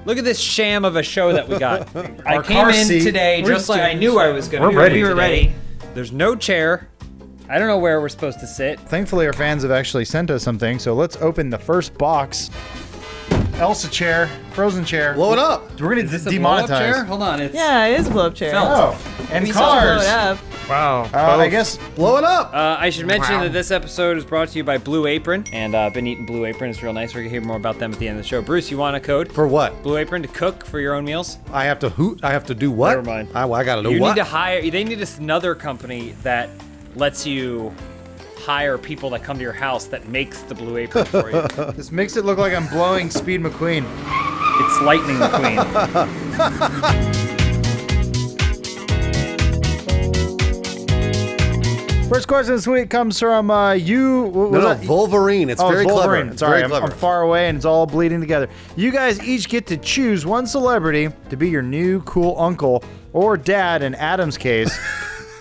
Look at this sham of a show that we got. I came car in seat. today just like I knew I was going to be. We're ready We were today. ready. There's no chair. I don't know where we're supposed to sit. Thankfully, our fans have actually sent us something, so let's open the first box. Elsa chair, frozen chair. Blow it up. We're gonna Is this a blow-up chair? demonetize. Hold on. It's Yeah, it is a blow-up chair. Felt. Oh, and We still have to blow cars. it up. Wow. I guess Blow it up. I should mention that this episode is brought to you by Blue Apron, and I've been eating Blue Apron. It's real nice. We're gonna hear more about them at the end of the show. Bruce, you want a code For what? Blue Apron to cook for your own meals? I have to hoot. I have to do what? Never mind. I gotta do You what? need to hire. They need another company that lets you hire people that come to your house that makes the Blue Apron for you. this makes it look like I'm blowing Speed McQueen. It's Lightning McQueen. First question this week comes from you. No, Wolverine. It's very Wolverine. clever. It's Sorry, very clever. I'm far away and it's all bleeding together. You guys each get to choose one celebrity to be your new cool uncle or dad in Adam's case.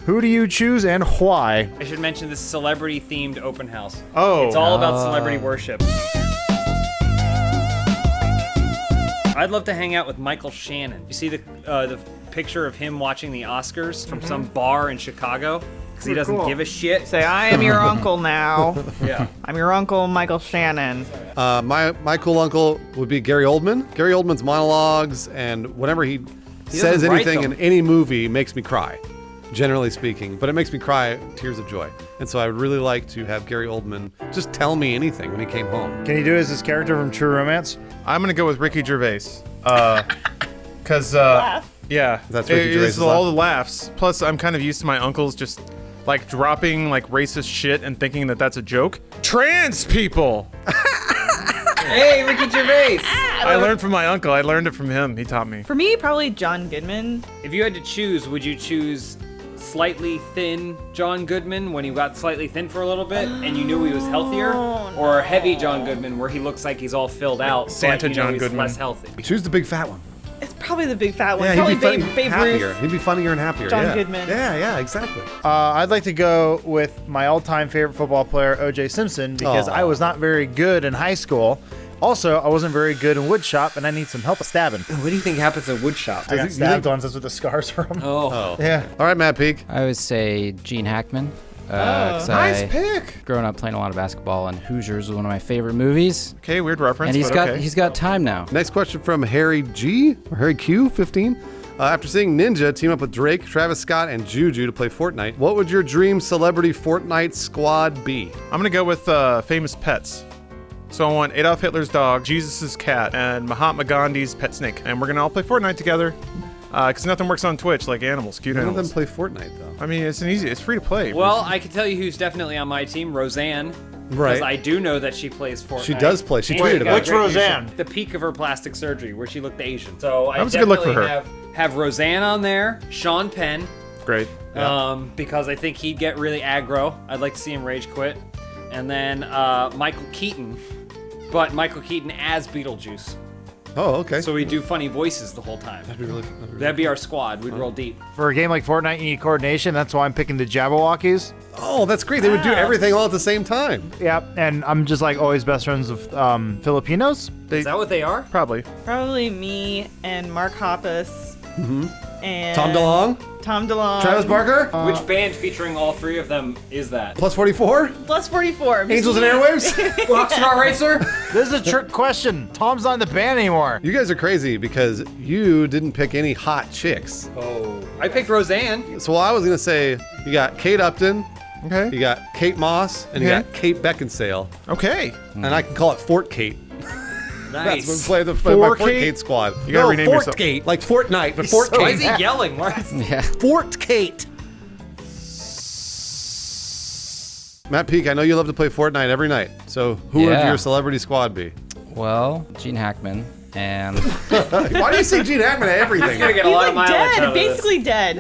Who do you choose and why? I should mention this celebrity-themed open house. Oh. It's all about celebrity worship. I'd love to hang out with Michael Shannon. You see the picture of him watching the Oscars from some bar in Chicago? Because he doesn't give a shit. Say, I am your uncle now. Yeah. I'm your uncle, Michael Shannon. My cool uncle would be Gary Oldman. Gary Oldman's monologues and whenever he says doesn't write anything them. in any movie makes me cry, generally speaking. But it makes me cry tears of joy. And so I would really like to have Gary Oldman just tell me anything when he came home. Can you do it as this character from True Romance? I'm gonna go with Ricky Gervais. Cause yeah, That's Ricky Gervais' it's all the laughs. Plus, I'm kind of used to my uncles just like dropping like racist shit and thinking that that's a joke. Trans people. Hey, Ricky Gervais. I learned from my uncle. I learned it from him. He taught me. For me, probably John Goodman. If you had to choose, would you choose slightly thin John Goodman when he got slightly thin for a little bit and you knew he was healthier, or heavy John Goodman where he looks like he's all filled out, Santa but John he's Goodman. less healthy? Choose the big fat one. It's probably the big fat one. Yeah, Probably he'd be Babe happier. Ruth. He'd be funnier and happier. John yeah. Goodman. Yeah, exactly. I'd like to go with my all-time favorite football player, O.J. Simpson, because I was not very good in high school. Also, I wasn't very good in wood shop, and I need some help with stabbing. What do you think happens in wood shop? I got stabbed once. That's what the scars from. Oh. Yeah. All right, Matt Peak. I would say Gene Hackman. Nice pick. Growing up playing a lot of basketball, and Hoosiers was one of my favorite movies. Okay, weird reference. And but he's got time now. Next question from Harry G or Harry Q 15. After seeing Ninja team up with Drake, Travis Scott, and Juju to play Fortnite, what would your dream celebrity Fortnite squad be? I'm gonna go with famous pets. So I want Adolf Hitler's dog, Jesus' cat, and Mahatma Gandhi's pet snake, and we're gonna all play Fortnite together. Because nothing works on Twitch like animals, cute None of them animals. play Fortnite though. I mean, it's free to play. Well, I can tell you who's definitely on my team, Roseanne. Right. Because I do know that she plays Fortnite. She does play. She And tweeted got about Which it. great Roseanne? news. The peak of her plastic surgery, where she looked Asian. So I That was a good look for definitely her. have Roseanne on there, Sean Penn, Great. because I think he'd get really aggro. I'd like to see him rage quit. And then Michael Keaton, but Michael Keaton as Beetlejuice. Oh, okay. So we do funny voices the whole time. That'd be our squad. We'd roll deep. For a game like Fortnite, you need coordination. That's why I'm picking the Jabberwockies. Oh, that's great. They would do everything all at the same time. Yep, and I'm just like always best friends with Filipinos. Is that what they are? Probably. Probably me and Mark Hoppus. And Tom DeLonge? Tom DeLonge. Travis Barker? Which band featuring all three of them is that? Plus 44? Plus 44. Angels and Airwaves? Rockstar Racer? This is a trick question. Tom's not in the band anymore. You guys are crazy because you didn't pick any hot chicks. Oh. I picked Roseanne. So I was going to say you got Kate Upton, Okay. you got Kate Moss, and you Okay. got Kate Beckinsale. Okay. And I can call it Fort Kate. Nice. That's when we play the Fort my Fort Kate? Kate squad. You gotta rename Fort yourself. Kate, like Fortnite, but Fort Why is Kate. he yelling? Why is Yeah. Fort Kate. Matt Peak, I know you love to play Fortnite every night. So who would Yeah. your celebrity squad be? Well, Gene Hackman and Why do you say Gene Hackman at everything? He's gonna get a He's lot of like mileage out dead. of this. Basically dead.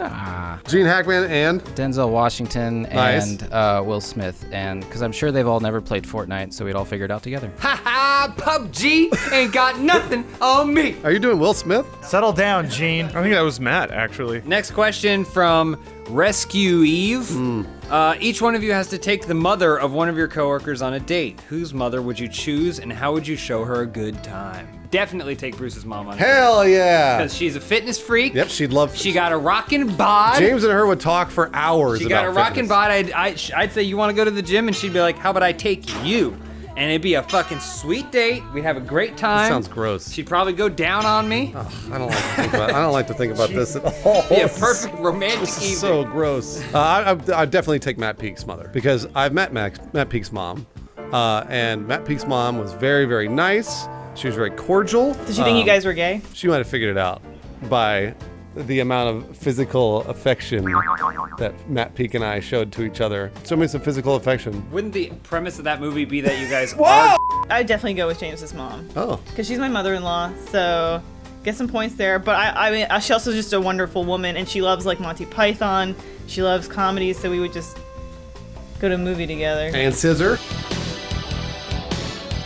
Gene Hackman and Denzel Washington Nice. and Will Smith, and because I'm sure they've all never played Fortnite, so we'd all figure it out together. Ha ha! PUBG ain't got nothing on me. are you doing Will Smith? Settle down, Gene. I think that was Matt, actually. Next question from Rescue Eve. Each one of you has to take the mother of one of your coworkers on a date. Whose mother would you choose, and how would you show her a good time? Definitely take Bruce's mom on a date. Hell yeah. Because she's a fitness freak. Yep, she'd love. She got a rockin' bod. James and her would talk for hours. She got a about rockin' fitness. bod. I'd say, you want to go to the gym? And she'd be like, how about I take you? And it'd be a fucking sweet date. We'd have a great time. Sounds gross. She'd probably go down on me. I don't like to think about. I don't like to think about this at all. Be a perfect romantic This is evening. so gross. I'd definitely take Matt Peak's mother because I've met Matt Peak's mom, and Matt Peak's mom was very, very nice. She was very cordial. Did you think you guys were gay? She might have figured it out by the amount of physical affection that Matt Peak and I showed to each other. So many some physical affection. Wouldn't the premise of that movie be that you guys Whoa! I'd definitely go with James's mom. Oh. Because she's my mother-in-law, so get some points there. But I mean, she's also just a wonderful woman, and she loves like Monty Python. She loves comedy, so we would just go to a movie together. And Scissor.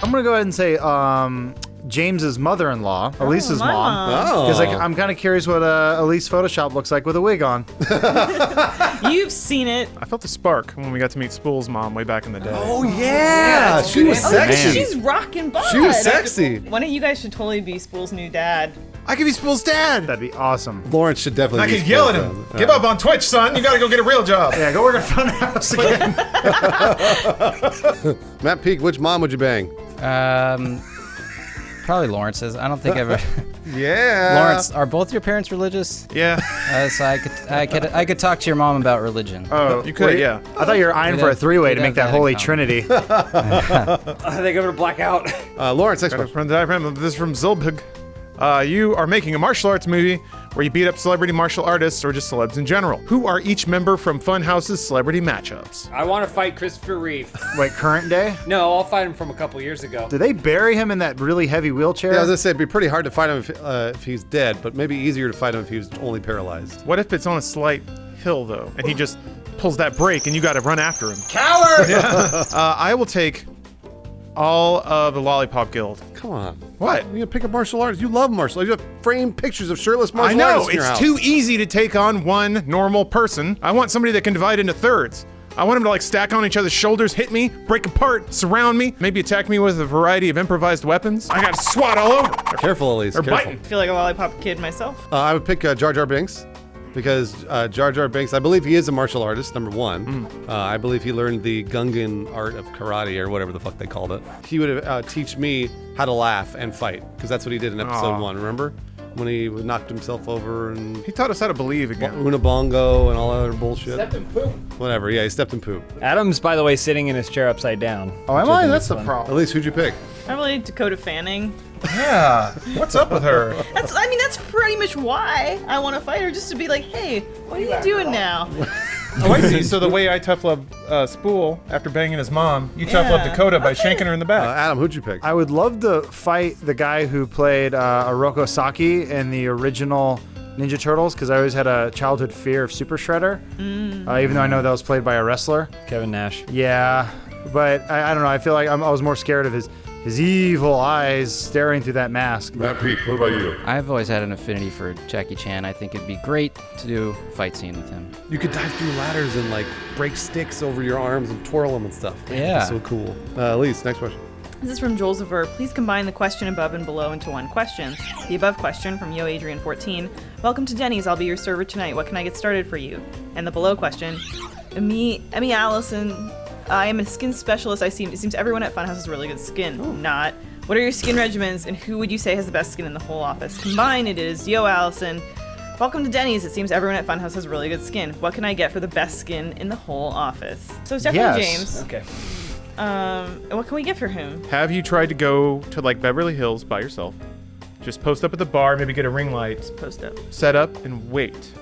I'm gonna go ahead and say James's mother-in-law, Elise's my mom. Oh. Because like I'm kind of curious what Elise Photoshop looks like with a wig on. You've seen it. I felt a spark when we got to meet Spool's mom way back in the day. Oh yeah, she was Oh, sexy. she's rocking bod. She was sexy. One of you guys should totally be Spool's new dad. I could be Spool's dad. That'd be awesome. Lawrence should definitely. I be could yell at Spool's him. dad. Give up on Twitch, son. You gotta go get a real job. Yeah, go work at Funhaus again. Matt Peak, which mom would you bang? Probably Lawrence's. I don't think ever. Yeah. Lawrence, are both your parents religious? Yeah. So I could talk to your mom about religion. Oh, You could, wait. yeah. I thought you were eyeing We'd for a have- three-way to we'd make have that that holy in trinity. I think I'm gonna black out. Lawrence, next Got a question. friend diagram of this from Zilbig. You are making a martial arts movie where you beat up celebrity martial artists or just celebs in general. Who are each member from Funhouse's celebrity matchups? I want to fight Christopher Reeve. Wait, current day? No, I'll fight him from a couple years ago. Did they bury him in that really heavy wheelchair? Yeah, I was gonna say it'd be pretty hard to fight him if he's dead, but maybe easier to fight him if he was only paralyzed. What if it's on a slight hill, though, and he just pulls that brake and you gotta run after him? Coward! I will take all of the Lollipop Guild. Come on. What? You pick a martial artist. You love martial arts. You have framed pictures of shirtless martial I know, artists in your it's house. too easy to take on one normal person. I want somebody that can divide into thirds. I want them to like stack on each other's shoulders, hit me, break apart, surround me, maybe attack me with a variety of improvised weapons. I gotta swat all over. Careful, Elise. Or Careful. biting. I feel like a lollipop kid myself. I would pick Jar Jar Binks because Jar Jar Binks, I believe he is a martial artist, number one. I believe he learned the Gungan art of karate or whatever the fuck they called it. He would teach me how to laugh and fight because that's what he did in episode 1, remember? When he knocked himself over and... He taught us how to believe again. Unabongo and all that other bullshit. Stepped in poop. Whatever, yeah, he stepped in poop. Adam's, by the way, sitting in his chair upside down. Oh, am I? That's the problem. Elise, who'd you pick? Probably Dakota Fanning. Yeah. What's up with her? That's pretty much why I want to fight her, just to be like, hey, what are you doing now? Oh, I see. So the way I tough love Spool after banging his mom, you tough love Dakota by shanking her in the back. Adam, who'd you pick? I would love to fight the guy who played Oroko Saki in the original Ninja Turtles, because I always had a childhood fear of Super Shredder, even though I know that was played by a wrestler. Kevin Nash. Yeah, but I don't know. I feel like I was more scared of his evil eyes staring through that mask. Matt Peak, what about you? I've always had an affinity for Jackie Chan. I think it'd be great to do a fight scene with him. You could dive through ladders and like break sticks over your arms and twirl them and stuff. Man, Yeah. that's so cool. Elise, next question. This is from Joel Zaver. Please combine the question above and below into one question. The above question from Yo Adrian 14. Welcome to Denny's. I'll be your server tonight. What can I get started for you? And the below question. Emmy Allison. I am a skin specialist. It seems everyone at Funhouse has really good skin. Not. What are your skin regimens, and who would you say has the best skin in the whole office? Combined, it is Yo Allison. Welcome to Denny's. It seems everyone at Funhouse has really good skin. What can I get for the best skin in the whole office? So it's definitely James. Okay. What can we get for him? Have you tried to go to like Beverly Hills by yourself? Just post up at the bar, maybe get a ring light. Just post up. Set up and wait.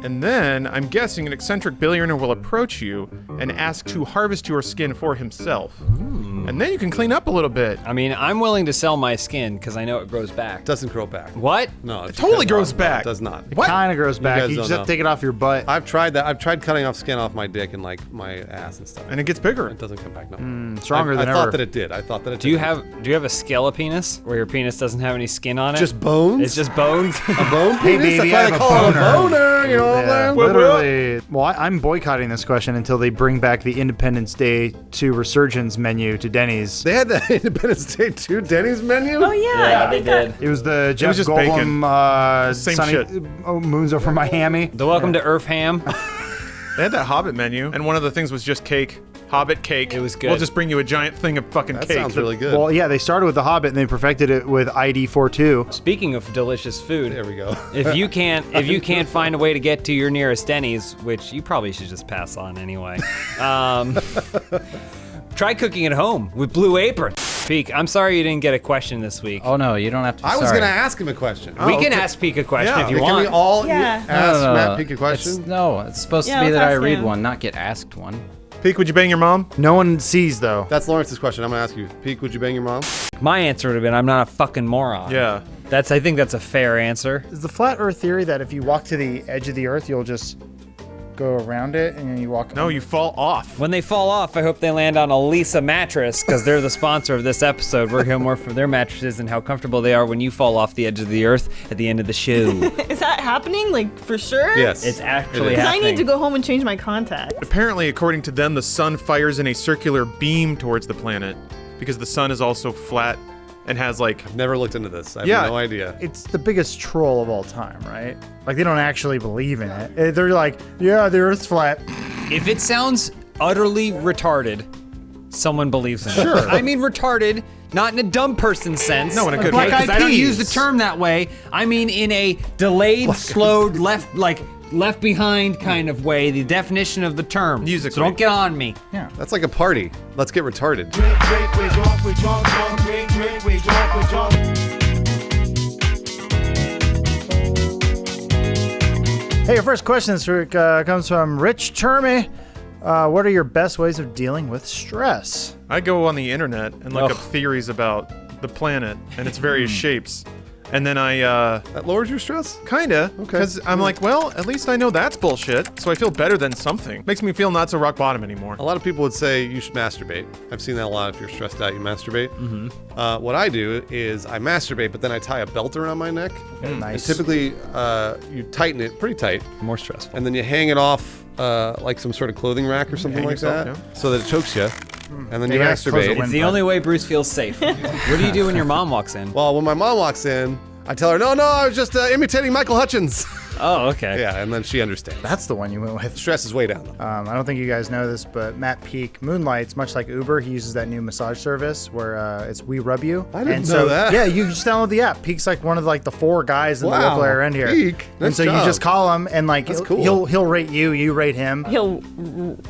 And then, I'm guessing an eccentric billionaire will approach you and ask to harvest your skin for himself. And then you can clean up a little bit. I mean, I'm willing to sell my skin because I know it grows back. Doesn't grow back. What? No, It totally grows back. It does not. It kind of grows back. guys You don't just have know. to take it off your butt. I've tried that. I've tried cutting off skin off my dick and like my ass and stuff. And it gets bigger. It doesn't come back. No. Stronger than I ever. thought that it did. I thought that it Do did. you have a scale penis where your penis doesn't have any skin on it? just bones? It's just bones. a bone Hey, penis? baby, That's why they I have a call it a boner. boner. You know what I'm Yeah, saying? literally. Well, I'm boycotting this question until they bring back the Independence Day 2 Resurgence menu to Denny's. They had the Independence Day 2 Denny's menu? Oh yeah, I think that. It was the Jeff just Goldblum Same Sunny shit. Moons Over Miami. The Welcome to Earth Ham. They had that Hobbit menu, and one of the things was just cake. Hobbit cake. It was good. We'll just bring you a giant thing of fucking That cake. sounds really good. Well, yeah, they started with the Hobbit and they perfected it with ID 42. Speaking of delicious food, there we go. if you can't find a way to get to your nearest Denny's, which you probably should just pass on anyway, try cooking at home with Blue Apron. Peek, I'm sorry you didn't get a question this week. Oh no, you don't have to be I was sorry. going to ask him a question. We can ask Peek a question if you Can want. we all Yeah. ask No. Matt Peak a question? It's supposed Yeah, to be let's that I ask read him. one, not get asked one. Peek, would you bang your mom? No one sees, though. That's Lawrence's question. I'm going to ask you. Peak, would you bang your mom? My answer would have been, I'm not a fucking moron. Yeah. I think that's a fair answer. Is the flat Earth theory that if you walk to the edge of the Earth, you'll just go around it and then you walk? No, you fall off. When they fall off, I hope they land on a Lisa mattress because they're the sponsor of this episode. We're hearing more from their mattresses and how comfortable they are when you fall off the edge of the earth at the end of the show. Is that happening? Like for sure? Yes. It's actually Because I happening. need to go home and change my contact. Apparently, according to them, the sun fires in a circular beam towards the planet because the sun is also flat and has like... Never looked into this. I have Yeah. no idea. It's the biggest troll of all time, right? Like, they don't actually believe in it. They're like, yeah, the Earth's flat. If it sounds utterly retarded, someone believes in it. Sure. I mean retarded, not in a dumb person sense. No, in a good Black way. Eyed Because I don't Peas. use the term that way. I mean in a delayed, slowed, left behind kind of way, the definition of the term. Musically. So don't get on me. Yeah. That's like a party. Let's get retarded. Hey, your first question this week comes from Rich Chermy. What are your best ways of dealing with stress? I go on the internet and look up theories about the planet and its various shapes. And then that lowers your stress? Kinda. Okay. Because I'm like, well, at least I know that's bullshit, so I feel better than something. Makes me feel not so rock bottom anymore. A lot of people would say you should masturbate. I've seen that a lot. If you're stressed out, you masturbate. What I do is I masturbate, but then I tie a belt around my neck. Nice. And typically, you tighten it pretty tight. More stressful. And then you hang it off like some sort of clothing rack or something Hang like yourself, that, so that it chokes you. And then you Yeah, close masturbate. the It's the only way Bruce feels safe. What do you do when your mom walks in? Well, when my mom walks in, I tell her, no, I was just imitating Michael Hutchins. Oh, okay. Yeah, and then she understands. That's the one you went with. Stress is way down, though. I don't think you guys know this, but Matt Peak moonlights, much like Uber. He uses that new massage service where it's We Rub You. I didn't know that. Yeah, you just download the app. Peak's like one of the 4 guys in the local area around here. Peak. And Nice so job. you just call him, and like That's cool. he'll rate you, you rate him. He'll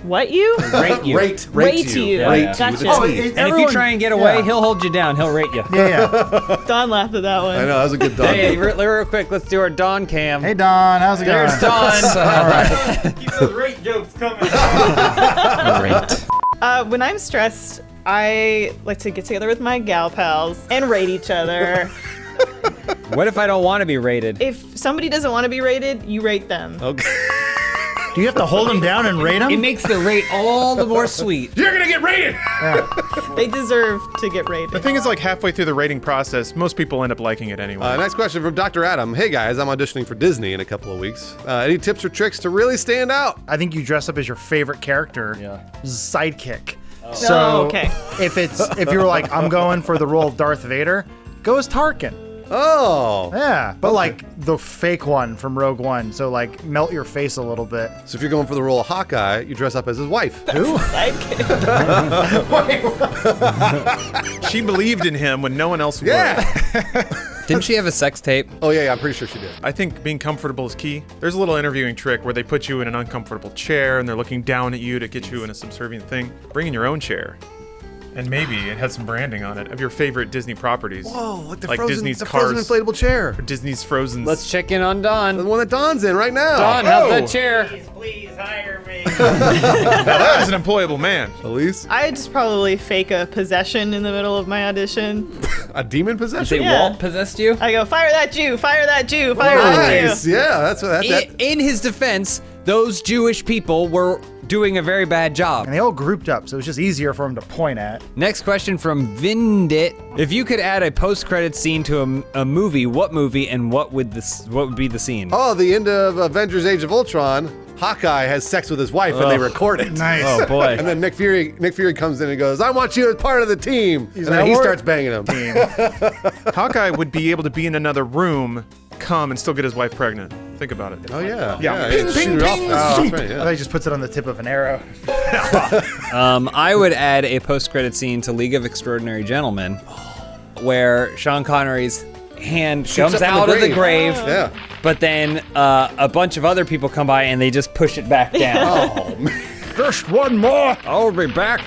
what you? Rate you. Rate you. Yeah, Rate yeah. you Gotcha. with a Oh, T. it- And if you try and get away, he'll hold you down. He'll rate you. Yeah. Don laughed at that one. I know, that was a good dog. Hey, real quick, let's do our Dawn cam. Hey Don, how's it going? There's Dawn. All right. Keep those rate jokes coming. Great. When I'm stressed, I like to get together with my gal pals and rate each other. What if I don't want to be rated? If somebody doesn't want to be rated, you rate them. Okay. Do you have to hold him down and rate him? It makes the rate all the more sweet. You're gonna get rated! They deserve to get The rated. thing is, like halfway through the rating process, most people end up liking it anyway. Next question from Dr. Adam. Hey guys, I'm auditioning for Disney in a couple of weeks. Any tips or tricks to really stand out? I think you dress up as your favorite character, sidekick. So Oh, okay. if you were like, I'm going for the role of Darth Vader, go as Tarkin. Oh. Yeah, but like the fake one from Rogue One. So like melt your face a little bit. So if you're going for the role of Hawkeye, you dress up as his wife. Who? Sidekick. She believed in him when no one else would. Yeah. Didn't she have a sex tape? Oh yeah, I'm pretty sure she did. I think being comfortable is key. There's a little interviewing trick where they put you in an uncomfortable chair and they're looking down at you to get you in a subservient thing. Bring in your own chair. And maybe it has some branding on it of your favorite Disney properties. Whoa, like the Disney's frozen Cars, inflatable chair. or Disney's Frozen. Let's check in on Dawn. The one that Don's in right now. Dawn, how's that chair? Please hire me. Now that is an employable man. Elise? I just probably fake a possession in the middle of my audition. A demon You possession? say Yeah. Walt possessed you? I go, fire that Jew, fire that Jew, fire that Nice. Jew. Yeah, that's what that. In his defense, those Jewish people were doing a very bad job. And they all grouped up, so it was just easier for him to point at. Next question from Vindit. If you could add a post-credit scene to a movie, what movie and what would be the scene? Oh, the end of Avengers: Age of Ultron. Hawkeye has sex with his wife and they record it. Nice. Oh boy. And then Nick Fury comes in and goes, "I want you as part of the team." And like, then he "What?" starts banging him. Hawkeye would be able to be in another room, come and still get his wife pregnant. Think about it. Oh yeah. Yeah. Ping, Ping, shoot ping, it off. Oh, that's right, I yeah. thought he just puts it on the tip of an arrow. I would add a post-credit scene to League of Extraordinary Gentlemen, where Sean Connery's hand comes up in the out of the grave. grave, Yeah. but then a bunch of other people come by and they just push it back down. Oh man. Just one more. I'll be back.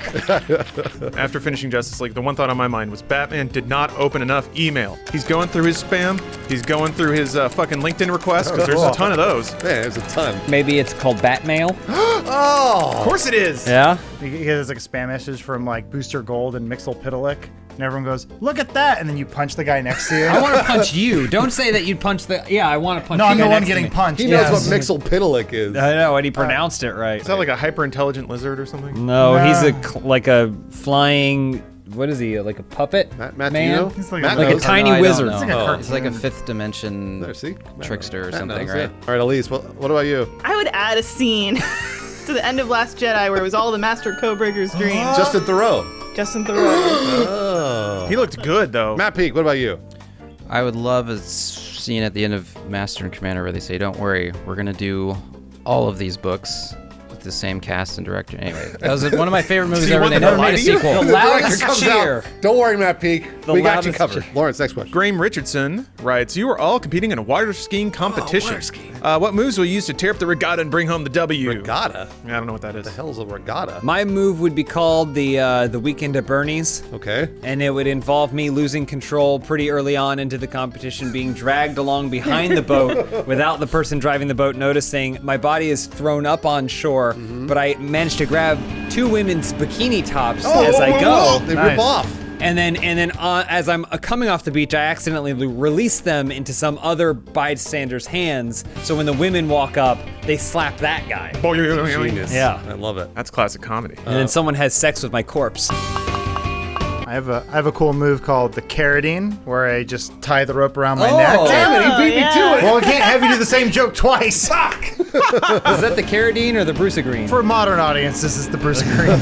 After finishing Justice League, the one thought on my mind was Batman did not open enough email. He's going through his spam. He's going through his fucking LinkedIn requests because there's a ton of those. Man, there's a ton. Maybe it's called Batmail. Oh. Of course it is. Yeah. He gets like a spam message from like Booster Gold and Mixelpidalic, and everyone goes, "Look at that!" And then you punch the guy next to you. I want to punch you. Don't say that you'd punch the. Yeah, I want to punch. No, the I'm guy the one next to getting me. punched. He yes. knows what Mixelpidalic is. I know, and he pronounced it right. Is that like a hyper intelligent lizard or something? No, Nah. he's like a flying. What is he? Like a puppet Matt, do you man? know? He's like Matt a- Like a knows. tiny No, I don't wizard. know. It's like a It's like a cartoon. fifth dimension There, see? trickster or Matt something, knows, right? yeah. All right, Elise, what about you? I would add a scene to the end of Last Jedi where it was all the Master Codebreaker's dreams. Justin Theroux. Justin Theroux. Oh. He looked good though. Matt Peak, what about you? I would love a scene at the end of Master and Commander where they say, "Don't worry, we're gonna do all of these books with the same cast and director. Anyway, that was one of my favorite movies ever. They never never made a sequel. The loudest cheer. Don't worry, Matt Peak. We got you loudest covered. cheer. Lawrence, next question. Graham Richardson writes, you are all competing in a water skiing competition. water skiing. What moves will you use to tear up the regatta and bring home the W? Regatta? I don't know what that is. The hell's a regatta? My move would be called the Weekend at Bernie's. Okay. And it would involve me losing control pretty early on into the competition, being dragged along behind the boat without the person driving the boat noticing. My body is thrown up on shore, but I managed to grab 2 women's bikini tops as I go. They rip off. And then as I'm coming off the beach, I accidentally release them into some other bystander's hands. So when the women walk up, they slap that guy. Genius. Yeah. I love it. That's classic comedy. And then someone has sex with my corpse. I have a cool move called the carotene, where I just tie the rope around my Oh. neck. Damn it, he beat me to it. Well, I can't have you do the same joke twice. Fuck! Is that the carotene or the Bruce Green? For a modern audience, this is the Bruce Green.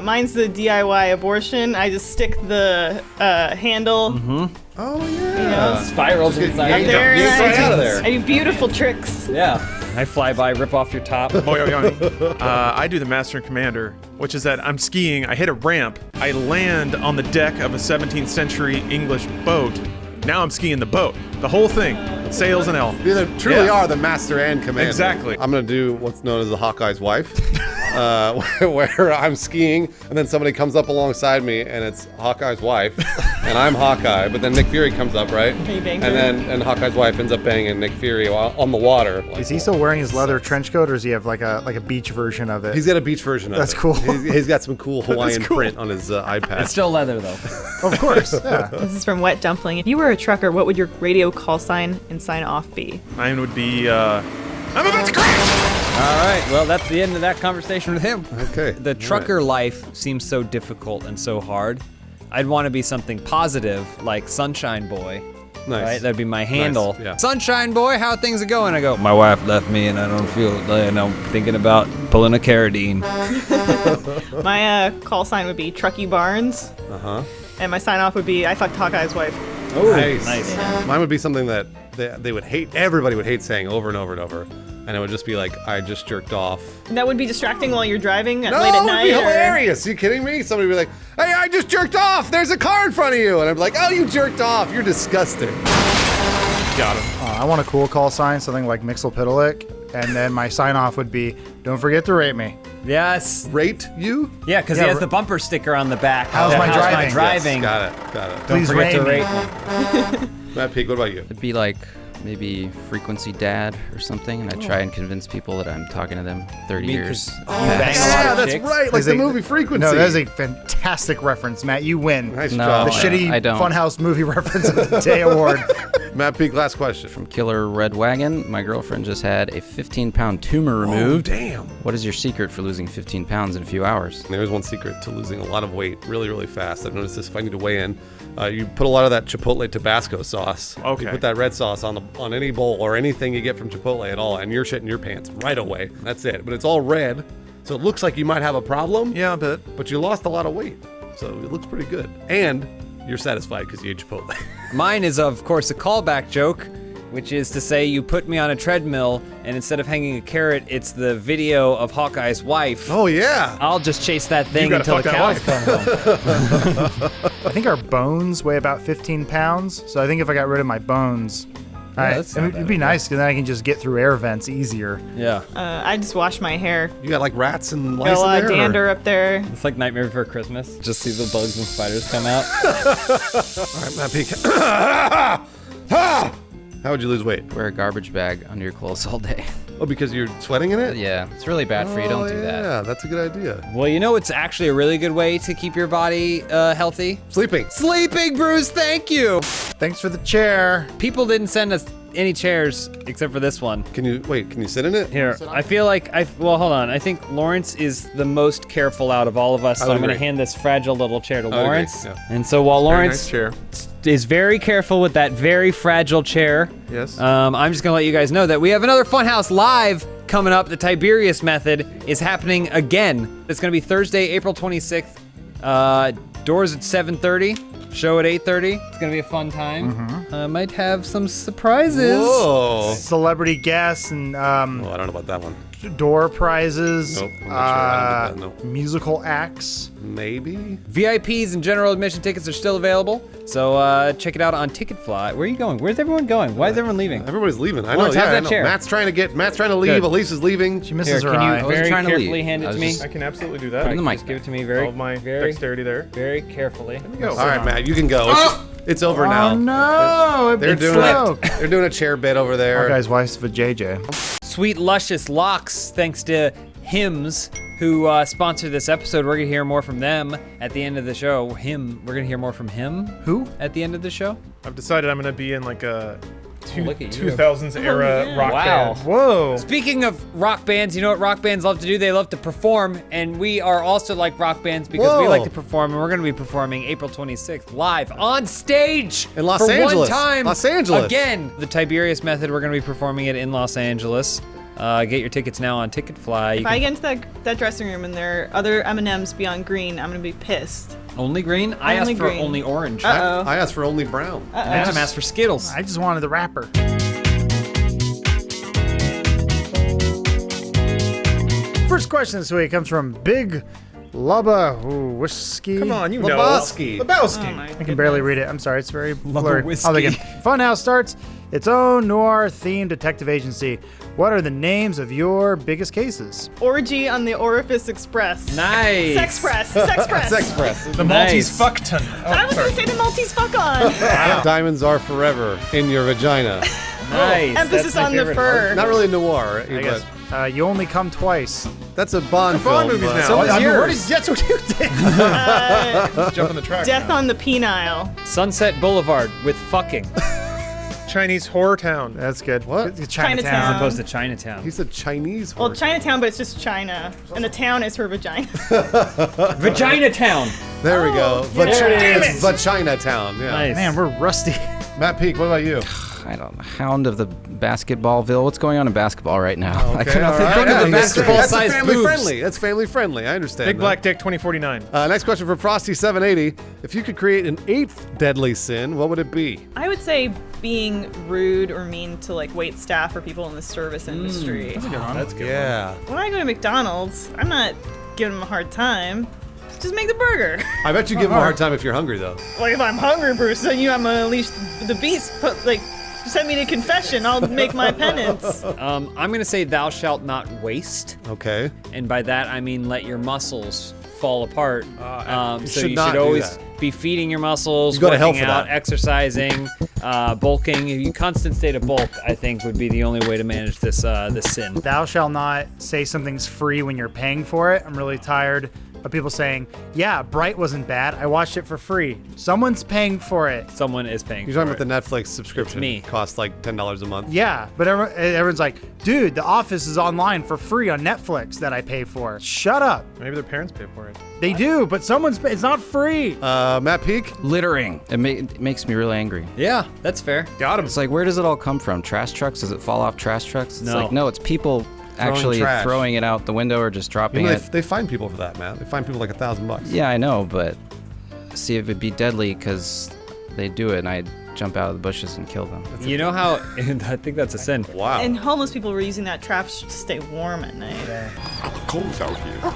Mine's the DIY abortion. I just stick the handle Oh, yeah. Spirals inside. up there. yank and right out of there. I do beautiful tricks. Yeah. I fly by, rip off your top. I do the Master and Commander, which is that I'm skiing, I hit a ramp, I land on the deck of a 17th century English boat. Now I'm skiing the boat. The whole thing. Sails and L. You truly are the master and commander. Exactly. I'm going to do what's known as the Hawkeye's wife, where I'm skiing, and then somebody comes up alongside me, and it's Hawkeye's wife, and I'm Hawkeye, but then Nick Fury comes up, right? He bangs And Hawkeye's wife ends up banging Nick Fury while on the water. Is he still wearing his leather trench coat, or does he have like a beach version of it? He's got a beach version of it. That's cool. He's got some cool Hawaiian print on his iPad. It's still leather, though. Of course. Yeah. This is from Wet Dumpling. If you were a trucker, what would your radio call sign and sign off be? Mine would be, I'm about to crash! All right. Well, that's the end of that conversation with him. Okay. The trucker life seems so difficult and so hard. I'd want to be something positive, like Sunshine Boy. Nice. Right? That'd be my handle. Nice, yeah. Sunshine Boy, how things are going? I go, my wife left me and I don't feel, and I'm thinking about pulling a carotene. My call sign would be Truckee Barnes. And my sign off would be I fucked Hawkeye's wife. Oh, nice. Mine would be something that they would hate, everybody would hate saying over and over and over. And it would just be like, I just jerked off. And that would be distracting while you're driving late at No, it night. would be hilarious. Are you kidding me? Somebody would be like, hey, I just jerked off. There's a car in front of you. And I'd be like, oh, you jerked off. You're disgusting. Got him. I want a cool call sign, something like Mixelpidalic, and then my sign off would be, don't forget to rate me. Yes. Rate you? Yeah, because he has the bumper sticker on the back. How's my driving? Yes, got it. Don't Please forget to rate rate me. Matt Peak, what about you? It'd be like maybe Frequency Dad or something, and I try and convince people that I'm talking to them 30 years. bang a lot Yeah, of that's chicks? right. Like Is the it- movie Frequency. No, that is a fantastic reference, Matt. You win. Nice No, job. The shitty I don't. Funhouse movie reference of the day award. Matt Peak, last question. From Killer Red Wagon, my girlfriend just had a 15-pound tumor removed. Damn. What is your secret for losing 15 pounds in a few hours? There's one secret to losing a lot of weight really, really fast. I've noticed this if I need to weigh in. You put a lot of that Chipotle Tabasco sauce. Okay. You put that red sauce on any bowl or anything you get from Chipotle at all, and you're shitting your pants right away. That's it. But it's all red, so it looks like you might have a problem. Yeah, a bit. But you lost a lot of weight, so it looks pretty good. And you're satisfied because you ate Chipotle. Mine is, of course, a callback joke, which is to say you put me on a treadmill, and instead of hanging a carrot, it's the video of Hawkeye's wife. Oh, yeah. I'll just chase that thing gotta until the fuck cows that come home. I think our bones weigh about 15 pounds, so I think if I got rid of my bones, that's not it'd be nice because then I can just get through air vents easier. Yeah. I just wash my hair. You got like rats and Got lice a lot in of there? dander up there. It's like Nightmare Before Christmas. Just see the bugs and spiders come out. All right, Matt Peak. How would you lose weight? Wear a garbage bag under your clothes all day. Oh, because you're sweating in it? Yeah, it's really bad for you. Don't do that. Yeah, that's a good idea. Well, you know it's actually a really good way to keep your body healthy? Sleeping. Sleeping, Bruce, thank you! Thanks for the chair. People didn't send us any chairs except for this one. Can you sit in it? Here, I feel like well, hold on. I think Lawrence is the most careful out of all of us, so I'm gonna agree. hand this fragile little chair to I would agree, Lawrence. yeah. And so while Very Lawrence nice chair. is very careful with that very fragile chair, Yes. I'm just gonna let you guys know that we have another Funhouse Live coming up. The Tiberius Method is happening again. It's gonna be Thursday, April 26th. Doors at 7:30. Show at 8:30. It's gonna be a fun time. Might have some surprises. Whoa. Celebrity guests and Oh, I don't know about that one. door prizes. Nope, I'm not sure. I don't get that, no. Musical acts. Maybe. VIPs and general admission tickets are still available, so check it out on Ticketfly. Where are you going? Where's everyone going? Why is everyone leaving? Everybody's leaving. I know. Lawrence, Yeah, how's I that know. chair? Matt's trying to leave. Good. Elise is leaving. She misses Here, her can eye. you very trying to carefully leave. hand it I to was me? just- I can absolutely do that. Bring the mic Just give it back. to me very, All of my very, dexterity there. very carefully. Go. All right, Matt, you can go. It's over now. Oh no! They're It doing broke. They're doing a chair bit over there. Our guy's wife's for JJ. Sweet luscious locks, thanks to Hims, who sponsored this episode. We're gonna hear more from them at the end of the show. We're gonna hear more from him. Who? At the end of the show. I've decided I'm gonna be in like a look at you. 2000s era yeah. rock Wow. band. Whoa! Speaking of rock bands, you know what rock bands love to do? They love to perform, and we are also like rock bands because we Whoa. like to perform, and we're going to be performing April 26th live on stage In Los for Angeles. one time. Los Angeles. Again, the Tiberius Method, we're going to be performing it in Los Angeles. Get your tickets now on Ticketfly. If I get into that dressing room and there are other M&Ms beyond green, I'm gonna be pissed. Only green? I Only asked for green. only orange. Uh-oh. I asked for only brown. Adam asked for Skittles. I just wanted the wrapper. First question this week comes from Big Lubba Whiskey. Come on, you Lebowski. know. Lebowski. Oh my I can barely read it. I'm sorry, it's very blurry. Whiskey. I'll begin. Funhouse starts its own noir-themed detective agency. What are the names of your biggest cases? Orgy on the Orifice Express. Nice. Sexpress. Sexpress. Sexpress. The Nice. Maltese fuckton. Oh, I was sorry. gonna say the Maltese fuck on. Diamonds are forever in your vagina. Nice. Emphasis That's my on the favorite fur. Not really noir, I guess. but You only come twice. that's a Bond film. Bond movies but- now. So is I mean, yours. that's what you did. Let's jump on the track. Death now. on the penile. Sunset Boulevard with fucking. Chinese horror town. That's good. What? It's Chinatown. As opposed to Chinatown. He said Chinese Well, horse. Chinatown, but it's just China, and the town is her vagina. Vagina Town. There we go. There it It's but Chinatown. Yeah. Nice. Man, we're rusty. Matt Peak, what about you? I don't know. Hound of the Basketballville. What's going on in basketball right now? I couldn't all think right. of the the basketball That's size family boobs. friendly. That's family friendly. I understand. Big that. Black Dick 2049. Next question from Frosty780. If you could create an 8th deadly sin, what would it be? I would say being rude or mean to like wait staff or people in the service industry. That's good. Yeah. When I go to McDonald's, I'm not giving them a hard time. Just make the burger. I bet you give him a hard time if you're hungry, though. Like if I'm hungry, Bruce, then I'm gonna unleash the beast. Send me to confession. I'll make my penance. I'm gonna say thou shalt not waste, Okay. and by that I mean let your muscles fall apart. So should you not should do always that. be feeding your muscles, You go to hell working for out, that. exercising, bulking. A constant state of bulk, I think, would be the only way to manage this this sin. Thou shall not say something's free when you're paying for it. I'm really tired of people saying, yeah, Bright wasn't bad. I watched it for free. Someone's paying for it. Someone is paying. You're for talking it. about the Netflix subscription. me. Costs like $10 a month. Yeah, but everyone's like, dude, The Office is online for free on Netflix that I pay for. Shut up. Maybe their parents pay for it. They do, but it's not free. Matt Peak? Littering. It makes me really angry. Yeah, that's fair. Got him. It's like, where does it all come from? Trash trucks? Does it fall off trash trucks? It's No. like, no, it's people actually trash. throwing it out the window or just dropping You know, it. they find people for that, Matt. They find people like $1,000. Yeah, I know, but see if it'd be deadly because they do it and I'd jump out of the bushes and kill them. You know how? I think that's a sin. Wow. And homeless people were using that trap to stay warm at night. Cold out here.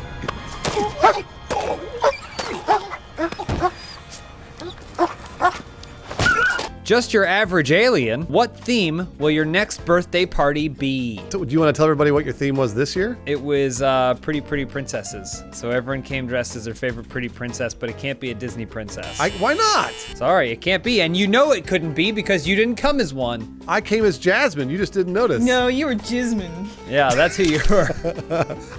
Just your average alien. What theme will your next birthday party be? So, do you want to tell everybody what your theme was this year? It was pretty princesses. So everyone came dressed as their favorite pretty princess, but it can't be a Disney princess. Why not? Sorry, it can't be. And you know it couldn't be because you didn't come as one. I came as Jasmine. You just didn't notice. No, you were Jismin. Yeah, that's who you were.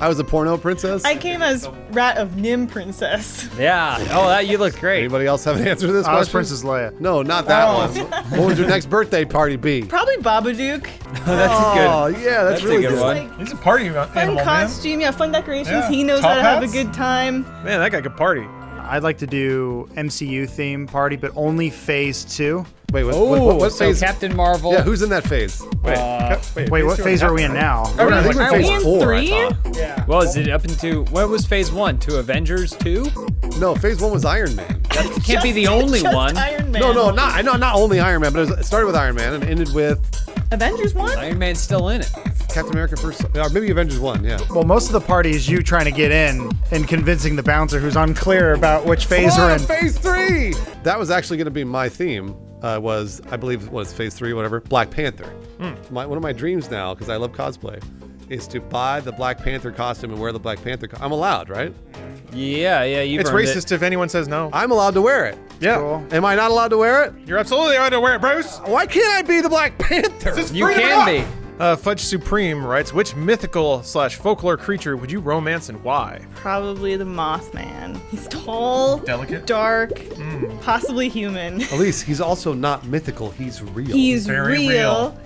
I was a porno princess. I came as Rat of Nim Princess. Yeah. Oh, that you look great. Anybody else have an answer to this I was question? Princess Leia. No, not that one. What would your next birthday party be? Probably Babadook. That's Oh, yeah, that's, That's a really good good. one. Like, He's a party fun animal, man. costume, yeah, fun decorations. Yeah. He knows Top how to have a hats? good time. Man, that guy could party. I'd like to do MCU theme party, but only phase 2. Wait, what so phase? Captain Marvel. Yeah, who's in that phase? Wait, what phase are we in now? I think we're Are in we phase in 4. I 3? thought. Well, is it up into what was phase 1? To Avengers 2? No, phase 1 was Iron Man. That can't be the only Just one. Iron Man. No, not only Iron Man, but it started with Iron Man and ended with Avengers 1? Iron Man's still in it. Captain America first, or maybe Avengers 1, yeah. Well, most of the party is you trying to get in and convincing the bouncer who's unclear about which phase we're in. Phase 3! That was actually going to be my theme. Was, I believe, was phase 3, whatever, Black Panther. One of my dreams now, because I love cosplay, is to buy the Black Panther costume and wear the Black Panther I'm allowed, right? Yeah, you've It's earned racist if anyone says no. I'm allowed to wear it. Yeah. Cool. Am I not allowed to wear it? You're absolutely allowed to wear it, Bruce. Why can't I be the Black Panther? You can be. Fudge Supreme writes, which mythical/folklore creature would you romance and why? Probably the Mothman. He's tall, Delicate. dark, possibly human. Elise, he's also not mythical. He's real. He's Very real. real.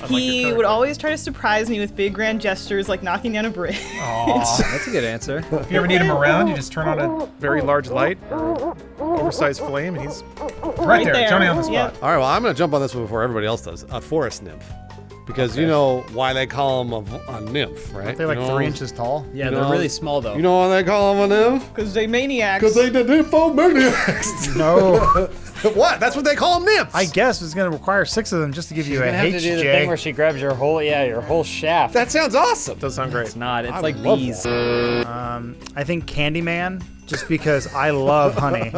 He would always try to surprise me with big grand gestures like knocking down a bridge. That's a good answer. If you ever need him around, you just turn on a Very large light, or oversized flame, and he's right there, Johnny on the spot. Yep. All right, well, I'm going to jump on this one before everybody else does. A forest nymph. Because you know why they call them a nymph, right? Aren't they like 3 inches tall? Yeah, You they're know- really small though. You know why they call them a nymph? Because they maniacs. Because they did nymphomaniacs. No. What? That's what they call them, nymphs. I guess it's going to require 6 of them just to give you a have to do the thing where HJ. she grabs your whole shaft. That sounds awesome. does sound great. It's not. It's I like love bees. I think Candyman, just because I love honey.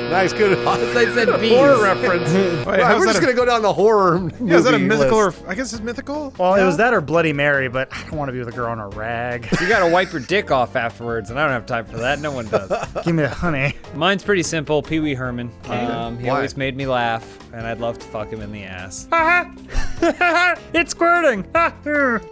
Nice, good. I said bees. Horror reference. Wait, Right, how's we're that just a- going to go down the horror Yeah, is that a movie mythical list. or I guess it's mythical? Well, it was that or Bloody Mary, but I don't want to be with a girl in a rag. You gotta wipe your dick off afterwards, and I don't have time for that. No one does. Give me the honey. Mine's pretty simple. Pee Wee Herman. He Why? always made me laugh, and I'd love to fuck him in the ass. It's squirting. Well,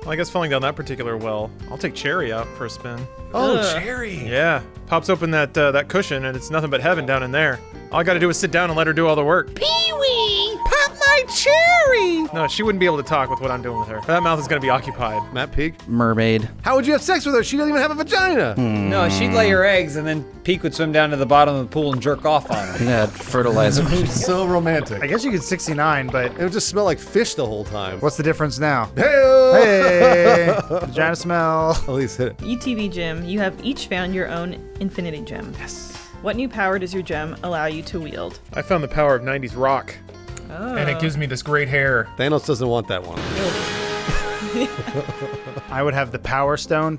I guess falling down that particular well. I'll take Cherry out for a spin. Oh, Ugh. Cherry. Yeah, pops open that cushion and it's nothing but heaven down in there. All I gotta do is sit down and let her do all the work. Pee-wee, pop my cherry. No, she wouldn't be able to talk with what I'm doing with her. That mouth is gonna be occupied. Matt Peak. Mermaid. How would you have sex with her? She doesn't even have a vagina. No, she'd lay her eggs, and then Peek would swim down to the bottom of the pool and jerk off on her. Yeah, fertilizer. So romantic. I guess you could 69, but It would just smell like fish the whole time. what's the difference now? Hey-o. Hey, vagina smell. Elise, hit it. ETV Gym, you have each found your own infinity gem. Yes. What new power does your gem allow you to wield? I found the power of 90s rock. And it gives me this great hair. Thanos doesn't want that one. I would have the Power Stone,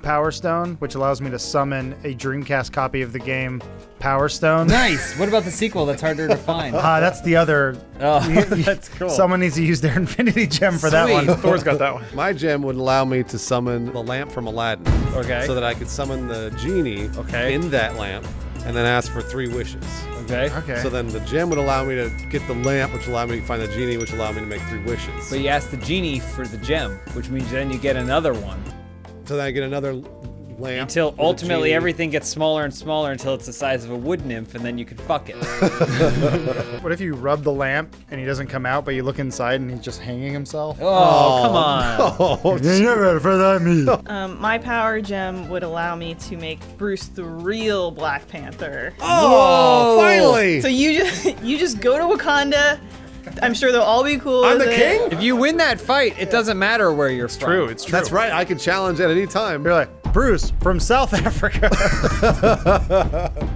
which allows me to summon a Dreamcast copy of the game Power Stone. Nice. What about the sequel? That's harder to find. That's the other. Oh, that's cool. Someone needs to use their Infinity Gem for that Sweet. one. Thor's got that one. My gem would allow me to summon the lamp from Aladdin. Okay. So that I could summon the genie in that lamp and then ask for 3 wishes. Okay. Okay. So then the gem would allow me to get the lamp, which would allow me to find the genie, which would allow me to make 3 wishes. But you ask the genie for the gem, which means then you get another one. So then I get another lamp. Until with the ultimately genie. everything gets smaller and smaller until it's the size of a wood nymph, and then you can fuck it. What if you rub the lamp and he doesn't come out, but you look inside and he's just hanging himself? Oh, come on. Oh, You never for that me. My power gem would allow me to make Bruce the real Black Panther. oh, finally! So you just go to Wakanda. I'm sure they'll all be cool. I'm with the it. king? If you win that fight, it doesn't matter where you're from. True, it's true. That's right. I can challenge at any time. You're like, Bruce from South Africa.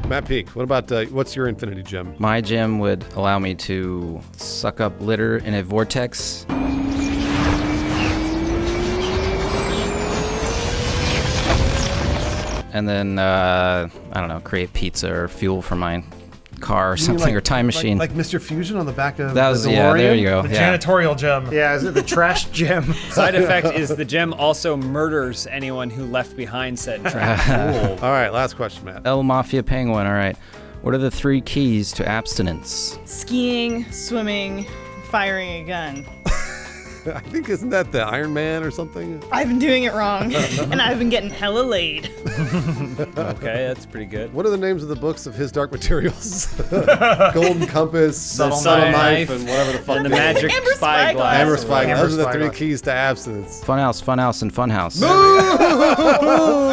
Matt Peak, what about what's your infinity gem? My gem would allow me to suck up litter in a vortex. And then, I don't know, create pizza or fuel for my car or something, or time machine. Like Mr. Fusion on the back of That was, the yeah, DeLorean? there you go. The Yeah. janitorial gem. Yeah, is it the trash gem? Side effect is the gem also murders anyone who left behind said trash. Cool. All right, last question, Matt. El Mafia Penguin, all right. What are the 3 keys to abstinence? Skiing, swimming, firing a gun. I think, isn't that the Iron Man or something? I've been doing it wrong, and I've been getting hella laid. Okay, that's pretty good. What are the names of the books of his Dark Materials? Golden Compass, Subtle Subtle Knife, Knife, and whatever the fuck. And the it is. magic Amber spyglass. Spyglass. Amber Spyglass. Those are the Amber 3 Spyglass. keys to abstinence. Funhouse, and Funhouse.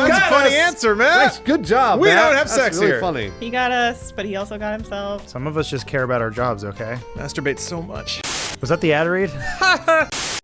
That's a funny answer, man. Nice, good job, We Matt. don't have That's sex really here. funny. He got us, but he also got himself. Some of us just care about our jobs, okay? Masturbate so much. Was that the ad read?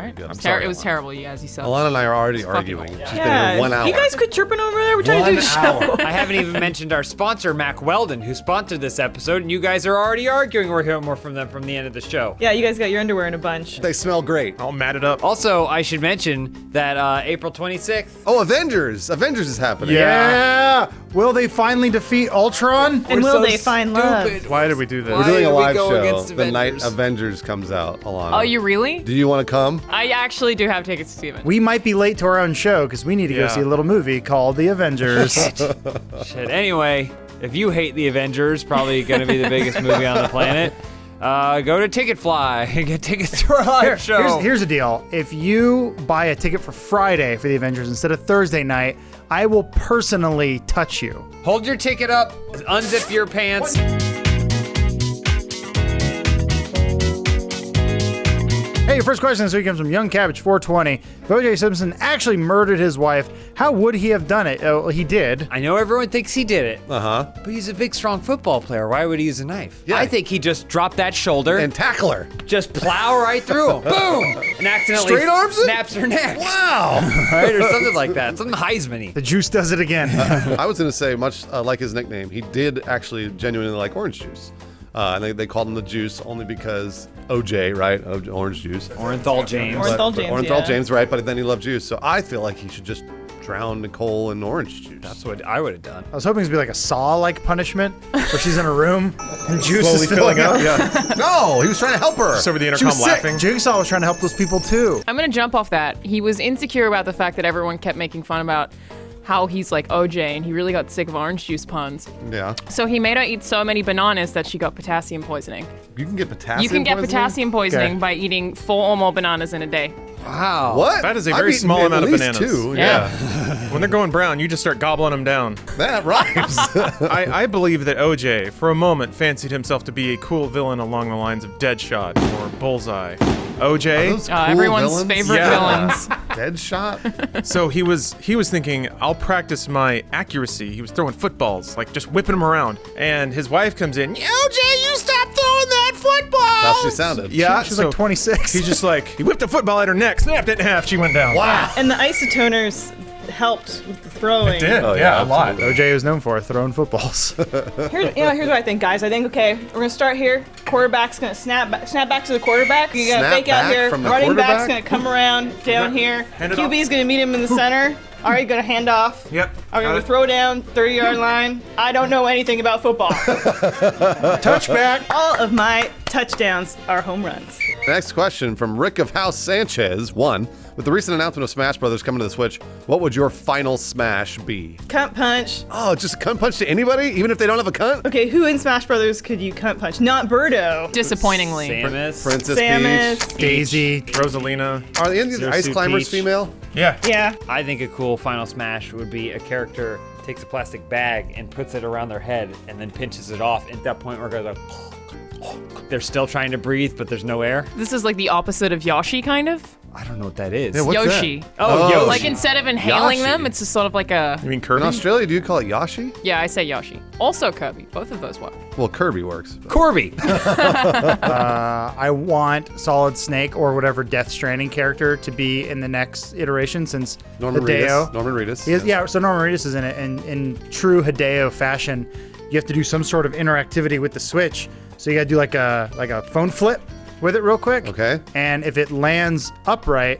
Right. Good. I'm It sorry, was Alana. terrible, you guys. You suck. Alana and I are already fucking arguing. awful. She's been here 1 hour. You guys quit chirping over there. We're trying to do the show. I haven't even mentioned our sponsor, Mac Weldon, who sponsored this episode, and you guys are already arguing. We're hearing more from them from the end of the show. Yeah, you guys got your underwear in a bunch. They smell great. All matted up. Also, I should mention that April 26th. Oh, Avengers! Avengers is happening. Yeah. Will they finally defeat Ultron? And will they find love? Why did we do this? We're doing a did we live go show against the night Avengers? Avengers comes out, Alana. Oh, you really? Do you want to come? I actually do have tickets to see it. We might be late to our own show because we need to go Yeah. see a little movie called The Avengers. Shit. Anyway, if you hate the Avengers, probably going to be the biggest movie on the planet. Go to Ticketfly and get tickets to our live show. Here's the deal. If you buy a ticket for Friday for The Avengers instead of Thursday night, I will personally touch you. Hold your ticket up, unzip your pants. Hey, your first question this week comes from Young Cabbage 420. If O.J. Simpson actually murdered his wife, how would he have done it? Oh, he did. I know everyone thinks he did it, Uh-huh. but he's a big, strong football player. Why would he use a knife? Yeah. I think he just dropped that shoulder And tackle her. just plow right through him. Boom! And accidentally Straight arms it? snaps her neck. Wow. Right? Or something like that. Something Heisman-y. The juice does it again. I was going to say, much like his nickname, he did actually genuinely like orange juice. And they called him the Juice only because OJ, right? Orange juice. Orenthal James. Orenthal James, Orenthal yeah. James, right? But then he loved juice. So I feel like he should just drown Nicole in orange juice. That's what I would have done. I was hoping it would be like a Saw-like punishment where she's in a room and juice Slowly is filling up. Yeah. No, he was trying to help her. Just over the She intercom was sick. laughing. Jigsaw was trying to help those people too. I'm gonna jump off that. He was insecure about the fact that everyone kept making fun about how he's like OJ, and he really got sick of orange juice puns. Yeah. So he made her eat so many bananas that she got potassium poisoning. You can get potassium You can get poisoning? potassium poisoning Okay. by eating 4 or more bananas in a day. Wow. What? That is a I've very eaten small at amount of least bananas. 2. Yeah. When they're going brown, you just start gobbling them down. That rhymes. I believe that OJ, for a moment, fancied himself to be a cool villain along the lines of Deadshot or Bullseye. OJ. Those cool Everyone's villains? favorite Yeah. villains. Deadshot? So he was thinking, I'll practice my accuracy. He was throwing footballs, like just whipping them around. And his wife comes in, OJ, you stop throwing that football! That's how she sounded. Yeah, She's like 26. He's just like, he whipped a football at her neck, snapped it in half, she went down. Wow. And the isotoners helped with the throwing. It did, Oh, yeah, yeah, a lot. absolutely. OJ was known for throwing footballs. Here's what I think, guys. I think, okay, we're gonna start here. Quarterback's gonna snap back to the quarterback. You're gonna Snap fake out back here. from the Running back's quarterback? gonna come around down here. Hand it off. QB's gonna meet him in the center. All right, gonna hand off. Yep. I'm got gonna it. throw down 30-yard line. I don't know anything about football. Touchback. All of my touchdowns are home runs. Next question from Rick of House Sanchez. 1. With the recent announcement of Smash Brothers coming to the Switch, what would your final smash be? Cunt punch. Oh, just a cunt punch to anybody, even if they don't have a cunt? Okay, who in Smash Brothers could you cunt punch? Not Birdo. Disappointingly. Samus. Princess Samus. Peach. Daisy. Rosalina. Are the Indian Zero ice Suit climbers Peach. female? Yeah. Yeah. I think a cool final smash would be a character takes a plastic bag and puts it around their head and then pinches it off. At that point where it goes like, they're still trying to breathe, but there's no air. This is like the opposite of Yoshi, kind of. I don't know what that is. Yeah, what's Yoshi. that? Oh, Yoshi. Like instead of inhaling Yoshi. them, it's just sort of like a. You mean In Kirby? Australia, do you call it Yashi? Yeah, I say Yoshi. Also Kirby. Both of those work. Well, Kirby works. but- Corby. I want Solid Snake or whatever Death Stranding character to be in the next iteration since Norman Hideo. Reedus. Norman Reedus. He is- yeah, so Norman Reedus is in it, and in true Hideo fashion, you have to do some sort of interactivity with the Switch. So you gotta do like a phone flip with it real quick. Okay. And if it lands upright,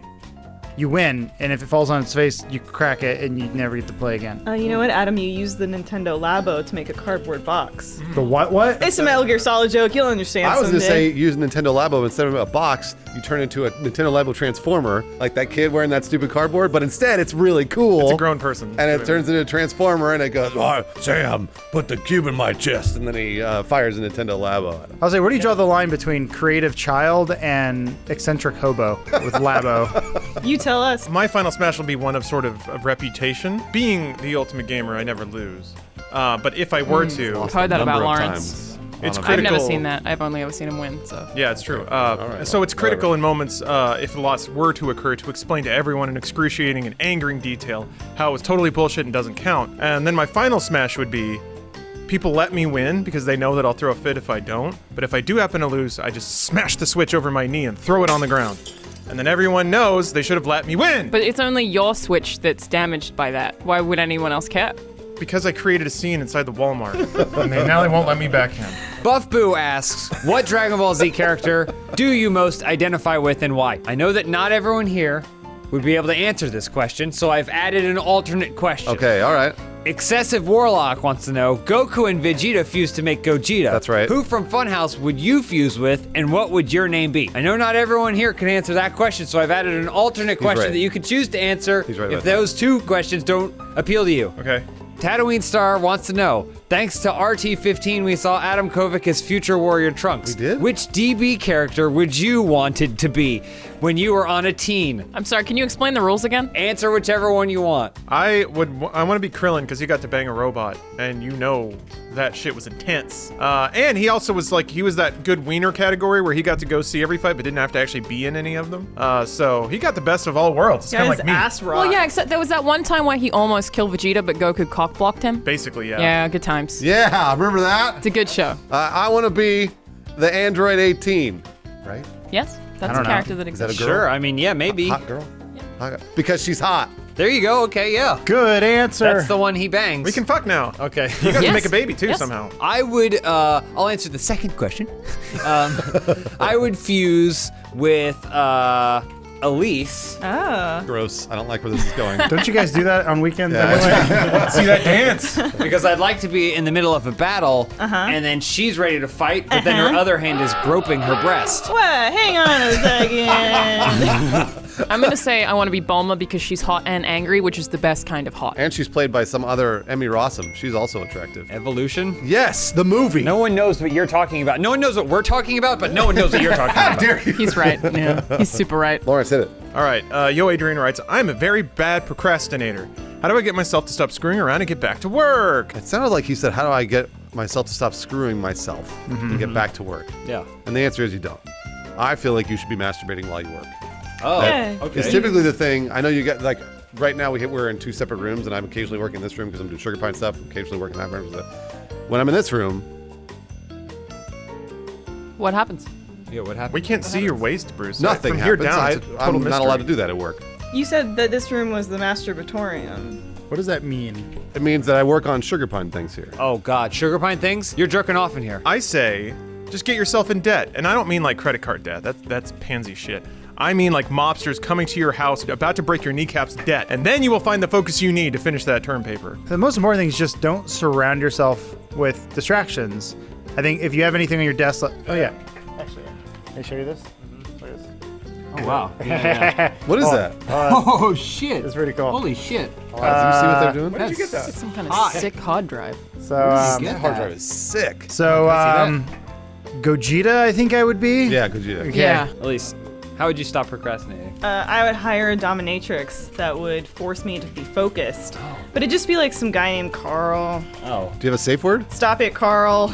you win. And if it falls on its face, you crack it and you never get to play again. You know what, Adam? You used the Nintendo Labo to make a cardboard box. The what? It's a Metal Gear Solid joke. You'll understand I was going to someday. say use Nintendo Labo instead of a box, you turn into a Nintendo Labo transformer, like that kid wearing that stupid cardboard, but instead it's really cool. It's a grown person. And it turns into a transformer and it goes, oh, Sam, put the cube in my chest. And then he fires a Nintendo Labo at him. I was like, where do you draw the line between creative child and eccentric hobo with Labo? You tell us. My final smash will be one of sort of reputation. Being the ultimate gamer, I never lose. But if I were to, I've heard that about Number of Lawrence. times it's on a- critical. I've never seen that. I've only ever seen him win, so. Yeah, it's true. right, So it's critical whatever. in moments, if a loss were to occur, to explain to everyone in excruciating and angering detail how it was totally bullshit and doesn't count. And then my final smash would be, people let me win because they know that I'll throw a fit if I don't. But if I do happen to lose, I just smash the Switch over my knee and throw it on the ground. And then everyone knows they should have let me win. But it's only your Switch that's damaged by that. Why would anyone else care? Because I created a scene inside the Walmart. And now they won't let me back in. Buff Boo asks, what Dragon Ball Z character do you most identify with and why? I know that not everyone here would be able to answer this question, so I've added an alternate question. Okay, all right. Excessive Warlock wants to know, Goku and Vegeta fused to make Gogeta. That's right. Who from Funhaus would you fuse with, and what would your name be? I know not everyone here can answer that question, so I've added an alternate question right. that you could choose to answer He's right if about that. those two questions don't appeal to you. Okay. Tatooine Star wants to know, thanks to RT-15, we saw Adam Kovic as future Warrior Trunks. We did? Which DB character would you wanted to be when you were on a teen? I'm sorry, can you explain the rules again? Answer whichever one you want. I want to be Krillin because he got to bang a robot, and you know that shit was intense. And he also was like, he was that good wiener category where he got to go see every fight but didn't have to actually be in any of them. So he got the best of all worlds. It's kind of like me. Ass rock. Well, yeah, except there was that one time where he almost killed Vegeta, but Goku cock-blocked him. Basically, yeah. Yeah, good times. Yeah, remember that? It's a good show. I want to be the Android 18, right? Yes, that's a don't know. character that Is that a exists. girl? Sure, I mean, yeah, maybe. Hot girl? Hot girl. Because she's hot. There you go, okay, yeah. Good answer. That's the one he bangs. We can fuck now. Okay. You got to Yes. make a baby too Yes. somehow. I would, I'll answer the second question. I would fuse with, Elise. Oh. Gross. I don't like where this is going. Don't you guys do that on weekends Yeah. anyway? See that dance? Because I'd like to be in the middle of a battle, and then she's ready to fight, but then her other hand is groping her breast. What? Hang on a second. I'm gonna say I want to be Bulma because she's hot and angry, which is the best kind of hot. And she's played by some other Emmy Rossum. She's also attractive. Evolution? Yes, the movie. No one knows what you're talking about. No one knows what we're talking about, but no one knows what you're talking about. How dare you? He's right. Yeah, he's super right. Lawrence, hit it. All right. Yo Adrian writes, I'm a very bad procrastinator. How do I get myself to stop screwing around and get back to work? It sounded like he said, how do I get myself to stop screwing myself and get back to work? Yeah. And the answer is you don't. I feel like you should be masturbating while you work. Oh, Yeah. okay. It's typically the thing. I know you get, like, right now we're in two separate rooms, and I'm occasionally working in this room because I'm doing Sugar Pine stuff. I'm occasionally working in that room. When I'm in this room, What happens? Yeah, what happened? We can't see your waist, Bruce. nothing From here happens. down, it's a total I'm not allowed to mystery. do that at work. You said that this room was the masturbatorium. What does that mean? It means that I work on Sugar Pine things here. Oh, God. Sugar Pine things? You're jerking off in here. I say, just get yourself in debt. And I don't mean like credit card debt. That's pansy shit. I mean like mobsters coming to your house, about to break your kneecaps debt. And then you will find the focus you need to finish that term paper. The most important thing is just don't surround yourself with distractions. I think if you have anything on your desk, oh yeah. Actually, can I show you this? Look at this. Oh, wow. Yeah, What is that? oh, shit. It's pretty cool. Holy shit. Did you see what they're doing? Where did you get that? It's some kind of sick hard drive. So, That hard drive is sick. so Gogeta, I think I would be. Yeah, Gogeta. Okay. Yeah. Elise, how would you stop procrastinating? I would hire a dominatrix that would force me to be focused. But it'd just be like some guy named Carl. Oh. Do you have a safe word? Stop it, Carl.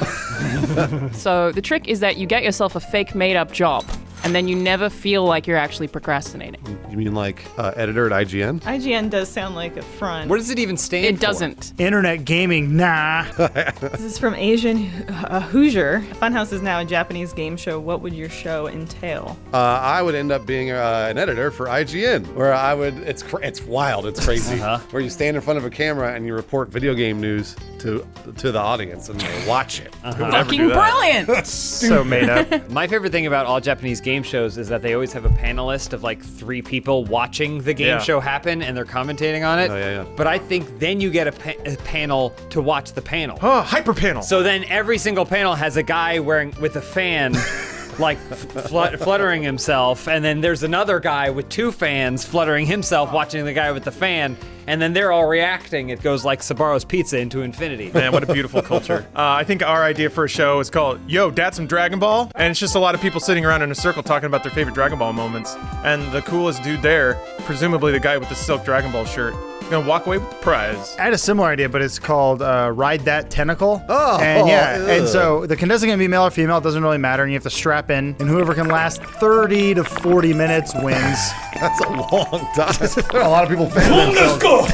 So the trick is that you get yourself a fake made-up job, and then you never feel like you're actually procrastinating. You mean like editor at IGN? IGN does sound like a front. What does it even stand It for? doesn't. Internet gaming, nah. This is from Asian Hoosier. Funhouse is now a Japanese game show. What would your show entail? I would end up being an editor for IGN, where I would. It's wild. It's crazy. Where you stand in front of a camera and you report video game news to the audience and they watch it. Fucking brilliant! So made up. My favorite thing about all Japanese game shows is that they always have a panelist of like 3 people watching the game Yeah. show happen and they're commentating on it. Oh, yeah. But I think then you get a panel to watch the panel. Oh, hyper panel. So then every single panel has a guy with a fan, like fluttering himself, and then there's another guy with 2 fans fluttering himself, watching the guy with the fan, and then they're all reacting. It goes like Sabaro's Pizza into infinity. Man, what a beautiful culture. I think our idea for a show is called Yo, Dad Some Dragon Ball. And it's just a lot of people sitting around in a circle talking about their favorite Dragon Ball moments. And the coolest dude there, presumably the guy with the silk Dragon Ball shirt, Gonna walk away with the prize. I had a similar idea, but it's called Ride That Tentacle. Oh, and yeah, ugh. and so the contestant can be male or female, it doesn't really matter, and you have to strap in, and whoever can last 30 to 40 minutes wins. That's a long time. A lot of people fan themselves.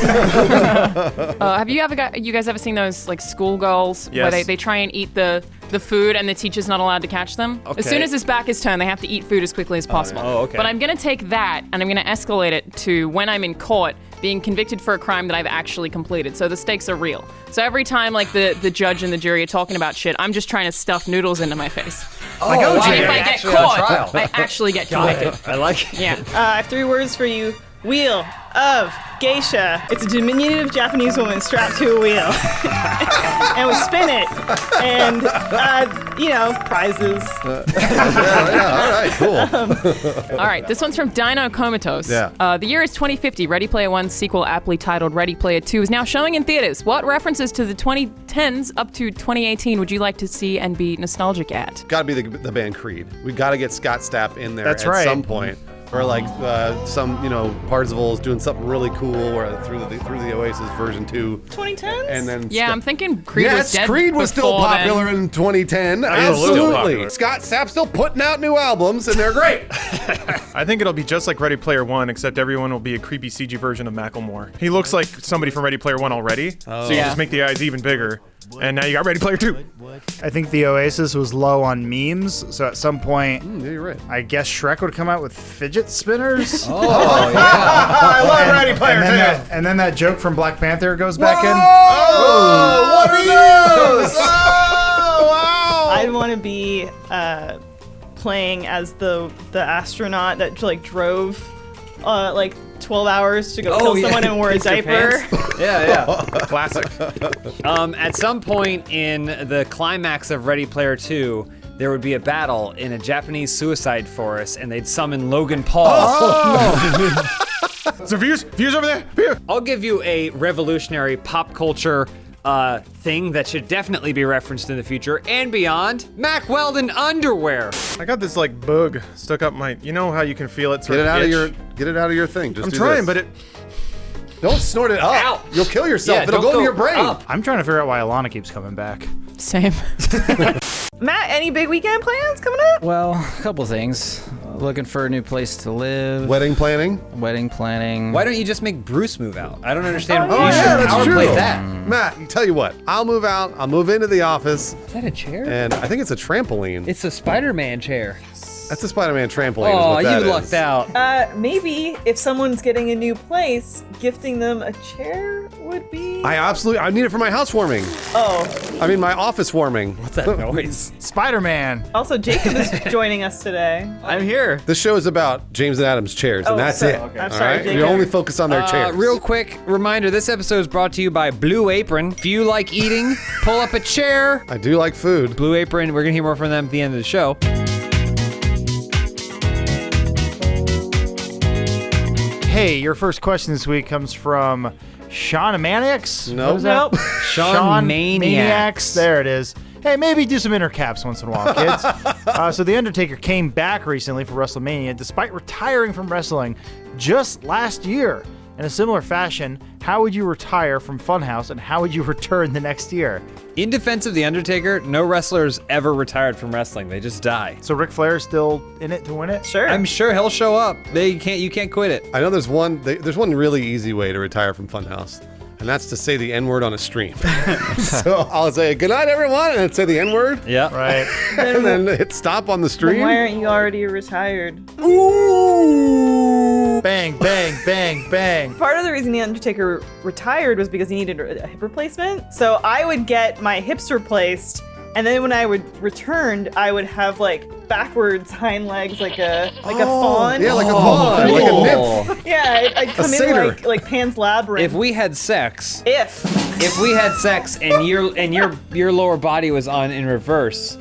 Have you guys ever seen those like schoolgirls where Yes. they try and eat the food and the teacher's not allowed to catch them? Okay. As soon as his back is turned, they have to eat food as quickly as possible. Oh, okay. But I'm gonna take that and I'm gonna escalate it to when I'm in court being convicted for a crime that I've actually completed. So the stakes are real. So every time like the judge and the jury are talking about shit, I'm just trying to stuff noodles into my face. Like, And if I you're get actually on caught, trial. I actually get convicted. I like it. Yeah. I have 3 words for you. Wheel of geisha. It's a diminutive Japanese woman strapped to a wheel. And we spin it. And, prizes. All right, cool. All right, this one's from Dino Comatose. Yeah. The year is 2050. Ready Player One's sequel, aptly titled Ready Player 2, is now showing in theaters. What references to the 2010s up to 2018 would you like to see and be nostalgic at? Gotta be the band Creed. We gotta get Scott Stapp in there That's at right. some point. Or like some, Parzival's doing something really cool or through the Oasis version 2. 2010s? And then Yeah, I'm thinking Creed was dead Creed was still before popular then. in 2010. Absolutely. Absolutely. Scott Stapp's still putting out new albums and they're great. I think it'll be just like Ready Player One, except everyone will be a creepy CG version of Macklemore. He looks like somebody from Ready Player One already, so you Yeah. just make the eyes even bigger. And now you got Ready Player 2. I think the Oasis was low on memes, so at some point, Yeah, you're right. I guess Shrek would come out with fidget spinners. Oh, yeah. I love Ready Player 2. And then that joke from Black Panther goes back in. Oh, what are those? Oh, wow. I'd want to be playing as the astronaut that drove 12 hours to go kill someone and wear a Pissed your diaper. pants? Yeah. Classic. At some point in the climax of Ready Player 2, there would be a battle in a Japanese suicide forest, and they'd summon Logan Paul. So views over there. View. I'll give you a revolutionary pop culture thing that should definitely be referenced in the future and beyond. Mack Weldon underwear. I got this like bug stuck up my. You know how you can feel it. Get it out of your thing. Just I'm do trying, this. but it. Don't snort it up. Ow. You'll kill yourself. Yeah, It'll don't go to your brain. up. I'm trying to figure out why Alana keeps coming back. Same. Matt, any big weekend plans coming up? Well, a couple things. Looking for a new place to live. Wedding planning. Wedding planning. Why don't you just make Bruce move out? I don't understand. Oh, you should yeah, that's power true. play that. Matt, you tell you what. I'll move out. I'll move into the office. Is that a chair? And I think it's a trampoline. It's a Spider-Man chair. That's a Spider-Man trampoline. is Oh, what that you is. lucked out. Maybe if someone's getting a new place, gifting them a chair would be. I need it for my housewarming. Oh. I mean, my office warming. What's that noise? Spider-Man. Also, Jacob is joining us today. I'm here. This show is about James and Adam's chairs, and that's sorry. it. Okay. I'm All sorry, right? Jacob. We only focus on their chairs. Real quick reminder, this episode is brought to you by Blue Apron. If you like eating, pull up a chair. I do like food. Blue Apron, we're going to hear more from them at the end of the show. Hey, your first question this week comes from Sean Maniacs. Nope. What is that? Nope. Sean Maniacs. There it is. Hey, maybe do some intercaps once in a while, kids. So The Undertaker came back recently for WrestleMania despite retiring from wrestling just last year. In a similar fashion, how would you retire from Funhouse and how would you return the next year? In defense of The Undertaker, no wrestlers ever retired from wrestling. They just die. So Ric Flair's still in it to win it? Sure. I'm sure he'll show up. You can't quit it. I know there's one really easy way to retire from Funhouse, and that's to say the N-word on a stream. So I'll say, good night, everyone, and then say the N-word. Yeah. Right. And then hit stop on the Then stream. why aren't you already retired? Ooh! Bang, bang, bang, bang. Part of the reason The Undertaker retired was because he needed a hip replacement. So I would get my hips replaced, and then when I would return, I would have backwards hind legs like a fawn. Yeah, like a fawn, like a cool. nymph. Yeah, I'd come in satyr. like Pan's Labyrinth. If we had sex, If and your lower body was on in reverse,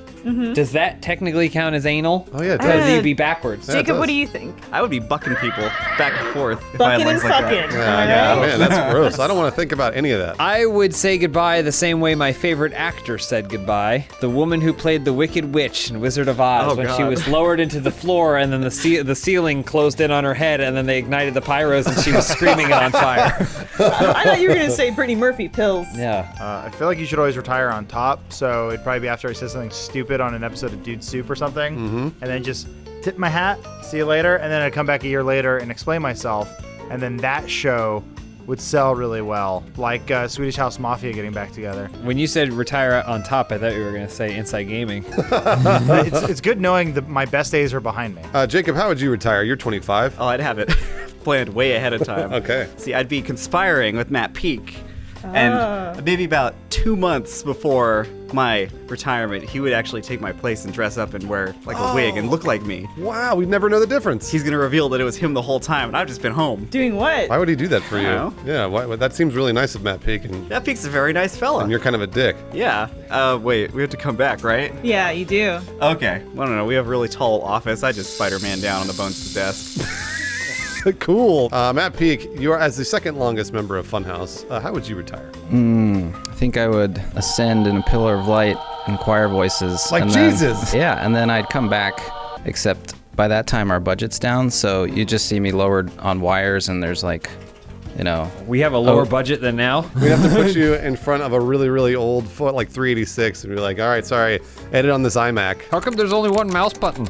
Does that technically count as anal? Oh yeah, it Because does. you'd be backwards. Yeah, it Jacob, does. what do you think? I would be bucking people back and forth. If I had Bucking and legs like that. fucking. Yeah, man, that's gross. I don't want to think about any of that. I would say goodbye the same way my favorite actor said goodbye. The woman who played the Wicked Witch in Wizard of Oz, Oh, when she God. was lowered into the floor and then the ceiling closed in on her head and then they ignited the pyros and she was screaming it on fire. I thought you were gonna say Brittany Murphy pills. Yeah. I feel like you should always retire on top, so it'd probably be after I said something stupid on an episode of Dude Soup or something, and then just tip my hat, see you later, and then I'd come back a year later and explain myself, and then that show would sell really well, like Swedish House Mafia getting back together. When you said retire on top, I thought you were going to say Inside Gaming. It's good knowing that my best days are behind me. Jacob, how would you retire? You're 25. Oh, I'd have it planned way ahead of time. Okay. See, I'd be conspiring with Matt Peak. And maybe about 2 months before my retirement, he would actually take my place and dress up and wear like a wig and look like me. Wow, we'd never know the difference. He's gonna reveal that it was him the whole time, and I've just been home. Doing what? Why would he do that for I you? don't Yeah, that seems really nice of Matt Peak, and Matt Peak's a very nice fella. you're kind of a dick. Yeah. Wait, we have to come back, right? Yeah, you do. Okay. I don't know. We have a really tall office. I just Spider-Man down on the bones of the desk. Cool. Matt Peak, you are as the second longest member of Funhaus. How would you retire? I think I would ascend in a pillar of light and choir voices. Like and then- Jesus. Yeah, and then I'd come back, except by that time our budget's down, so you just see me lowered on wires and there's like, you know. We have a lower budget than now. We'd have to put you in front of a really, really old foot, like 386, and be like, all right, sorry, edit on this iMac. How come there's only one mouse button?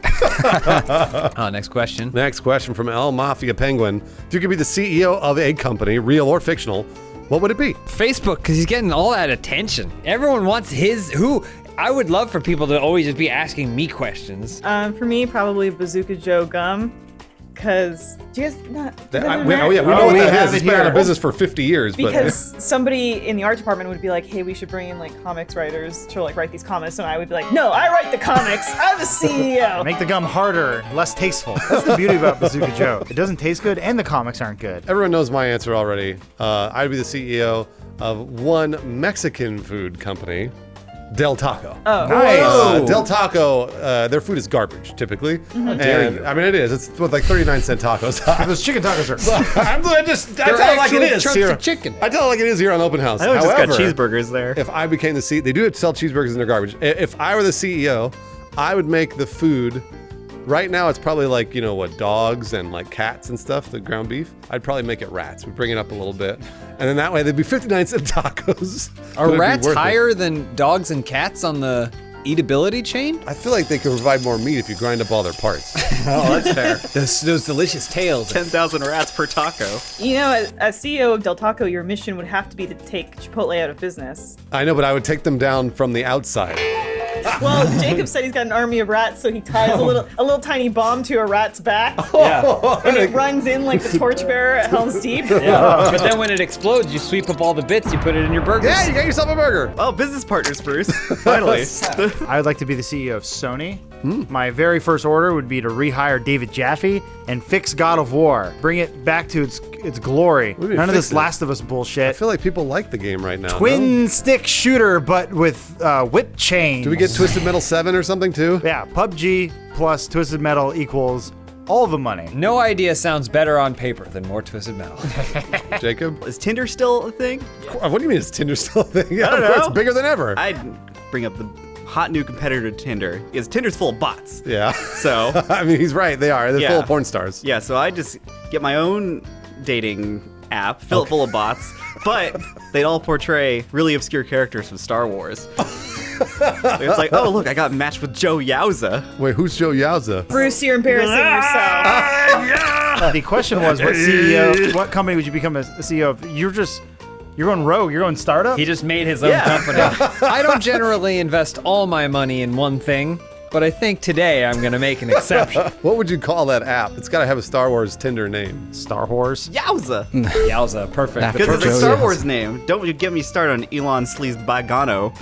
Next question. Next question from El Mafia Penguin. If you could be the CEO of a company, real or fictional, what would it be? Facebook, because he's getting all that attention. Everyone wants I would love for people to always just be asking me questions. For me, probably Bazooka Joe Gum. Because do you guys not? We know what that is. It's been out of business for 50 years. Because somebody in the art department would be like, "Hey, we should bring in like comics writers to like write these comics," and I would be like, "No, I write the comics. I'm the CEO." Make the gum harder, less tasteful. That's the beauty about Bazooka Joe. It doesn't taste good, and the comics aren't good. Everyone knows my answer already. I'd be the CEO of one Mexican food company, Del Taco. Oh, Nice. Del Taco, their food is garbage typically. And I mean, it is. It's with like 39-cent tacos. Those chicken tacos are. I tell it like it is chunks here. of chicken. I tell it like it is here on Open House. I know we just got However, cheeseburgers there. if I became the CEO, they do sell cheeseburgers in their garbage. If I were the CEO, I would make the food. Right now, it's probably like, dogs and like cats and stuff, the ground beef. I'd probably make it rats. We'd bring it up a little bit. And then that way, they'd be 59-cent tacos. But Are it'd be rats worth it. higher than dogs and cats on the eatability chain? I feel like they could provide more meat if you grind up all their parts. Oh, that's fair. Those delicious tails. 10,000 rats per taco. You know, as CEO of Del Taco, your mission would have to be to take Chipotle out of business. I know, but I would take them down from the outside. Well, Jacob said he's got an army of rats, so he ties a little tiny bomb to a rat's back, Yeah. and it runs in like the torchbearer at Helm's Deep. Yeah. But then when it explodes, you sweep up all the bits, you put it in your burgers. Yeah, you got yourself a burger. Oh, business partners, Bruce. Finally. I would like to be the CEO of Sony. My very first order would be to rehire David Jaffe and fix God of War. Bring it back to its glory. What do you mean None of fix this it? Last of Us I bullshit. feel like people like the game right now. no? Twin stick shooter, but with whip chains. Do we get Twisted Metal 7 or something too? Yeah, PUBG plus Twisted Metal equals all the money. No idea sounds better on paper than more Twisted Metal. Jacob? Is Tinder still a thing? What do you mean is Tinder still a thing? Yeah, I don't of course, know. it's bigger than ever. I'd bring up the hot new competitor to Tinder, because Tinder's full of bots. Yeah. So, I mean, he's right. They are. They're Yeah. full of porn stars. yeah, so I just get my own dating app, fill it full of bots, but they'd all portray really obscure characters from Star Wars. It's like, oh, look, I got matched with Joe Yowza. Wait, who's Joe Yowza? Bruce, you're embarrassing yourself. The question was, what company would you become a CEO of? You're going rogue. You're going startup. He just made his own company. I don't generally invest all my money in one thing, but I think today I'm going to make an exception. What would you call that app? It's got to have a Star Wars Tinder name. Star Wars. Yowza. Yowza, perfect. Because it's a Joe Star Yowza. Wars name. Don't you get me started on Elon Sleaze Bagano.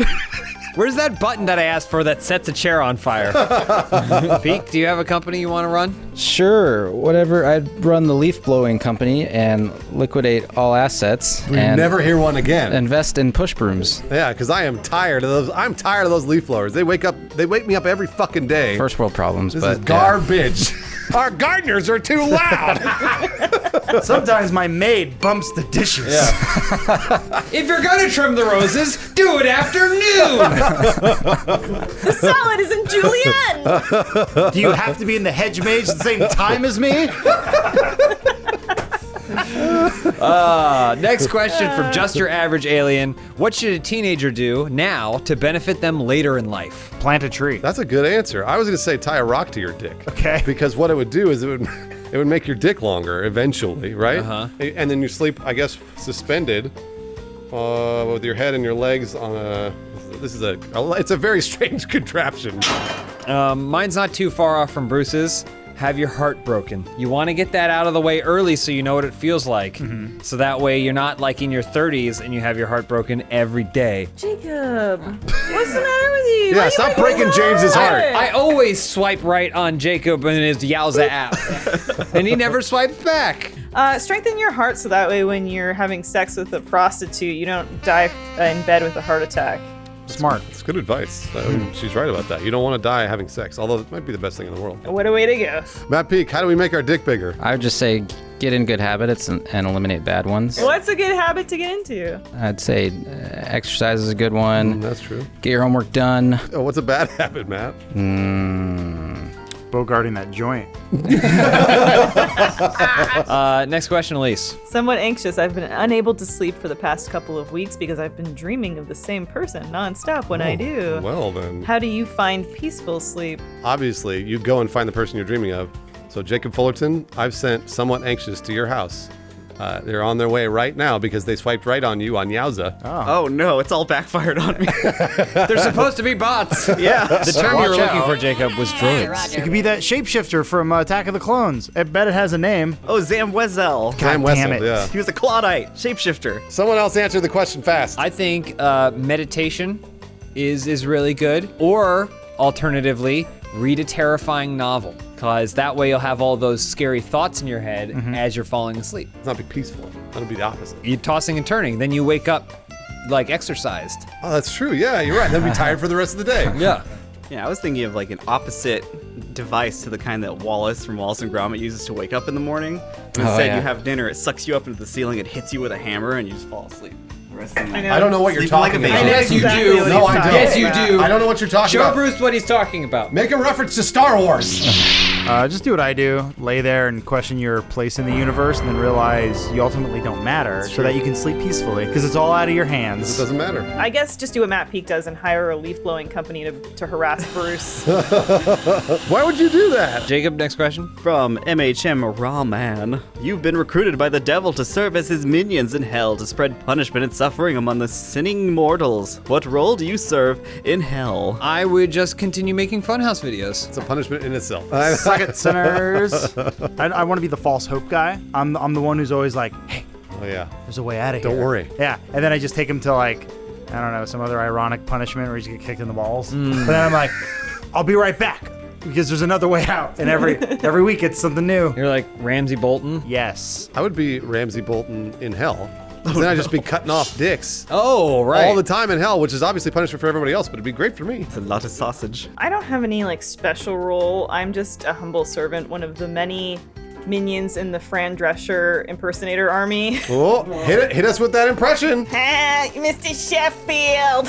Where's that button that I asked for that sets a chair on fire? Pete, do you have a company you want to run? Sure, whatever. I'd run the leaf blowing company and liquidate all assets. We and never hear one again. Invest in push brooms. Yeah, because I am tired of those. I'm tired of those leaf blowers. They wake me up every fucking day. First world problems, This but is garbage. Our gardeners are too loud. Sometimes my maid bumps the dishes. If you're gonna trim the roses, do it after noon. The salad is in julienne. Do you have to be in the hedge mage at the same time as me? Next question from Just Your Average Alien. What should a teenager do now to benefit them later in life? Plant a tree. That's a good answer. I was going to say tie a rock to your dick. Okay. Because what it would do is it would make your dick longer eventually, right? Uh-huh. And then you sleep, I guess, suspended with your head and your legs on a. It's a very strange contraption. Mine's not too far off from Bruce's. Have your heart broken. You want to get that out of the way early so you know what it feels like. Mm-hmm. So that way you're not like in your 30s and you have your heart broken every day. Jacob, what's the matter with you? Yeah, stop breaking James's heart. I always swipe right on Jacob in his Yowza app. And he never swipes back. Strengthen your heart so that way when you're having sex with a prostitute, you don't die in bed with a heart attack. Smart. It's good advice. She's right about that. You don't want to die having sex, although it might be the best thing in the world. What a way to go. Matt Peak, how do we make our dick bigger? I would just say get in good habits and eliminate bad ones. What's a good habit to get into? I'd say exercise is a good one. That's true. Get your homework done. Oh, what's a bad habit, Matt? Bogarting that joint. Next question, Elise. Somewhat anxious. I've been unable to sleep for the past couple of weeks because I've been dreaming of the same person nonstop when I do. Well, then. How do you find peaceful sleep? Obviously, you go and find the person you're dreaming of. So, Jacob Fullerton, I've sent Somewhat Anxious to your house. They're on their way right now because they swiped right on you on Yowza. Oh no, it's all backfired on me. They're supposed to be bots. Yeah. The term you were looking for, Jacob, was droids. It could be that shapeshifter from Attack of the Clones. I bet it has a name. Oh, Zamwezel. Sam damn it. Yeah. He was a Claudite, shapeshifter. Someone else answer the question fast. I think meditation is really good. Or, alternatively, read a terrifying novel. Because that way you'll have all those scary thoughts in your head as you're falling asleep. It's not be peaceful. That'll be the opposite. You're tossing and turning. Then you wake up like exercised. Oh, that's true. Yeah, you're right. Then be tired for the rest of the day. Yeah. Yeah, I was thinking of like an opposite device to the kind that Wallace from Wallace and Gromit uses to wake up in the morning. Instead, you have dinner, it sucks you up into the ceiling, it hits you with a hammer, and you just fall asleep. I don't know what you're talking about. Yes, you do. No, I don't. Yes, you do. I don't know what you're talking Show about. Bruce what he's talking about. Make a reference to Star Wars. Just do what I do. Lay there and question your place in the universe and then realize you ultimately don't matter so that you can sleep peacefully because it's all out of your hands. It doesn't matter. I guess just do what Matt Peak does and hire a leaf blowing company to harass Bruce. Why would you do that? Jacob, next question. From MHM Rawman. You've been recruited by the devil to serve as his minions in hell to spread punishment and suffering among the sinning mortals. What role do you serve in hell? I would just continue making Funhaus videos. It's a punishment in itself. Suck it, sinners. I want to be the false hope guy. I'm the one who's always like, hey, Oh, yeah. there's a way out of here. Don't worry. Yeah, and then I just take him to like, I don't know, some other ironic punishment where he's get kicked in the balls. But then I'm like, I'll be right back because there's another way out. And every week it's something new. You're like Ramsey Bolton? Yes. I would be Ramsey Bolton in hell. Then I'd just be cutting off dicks. Oh, right. All the time in hell, which is obviously punishment for everybody else, but it'd be great for me. It's a lot of sausage. I don't have any like special role. I'm just a humble servant, one of the many minions in the Fran Drescher impersonator army. Oh, hit us with that impression. Mr. Sheffield.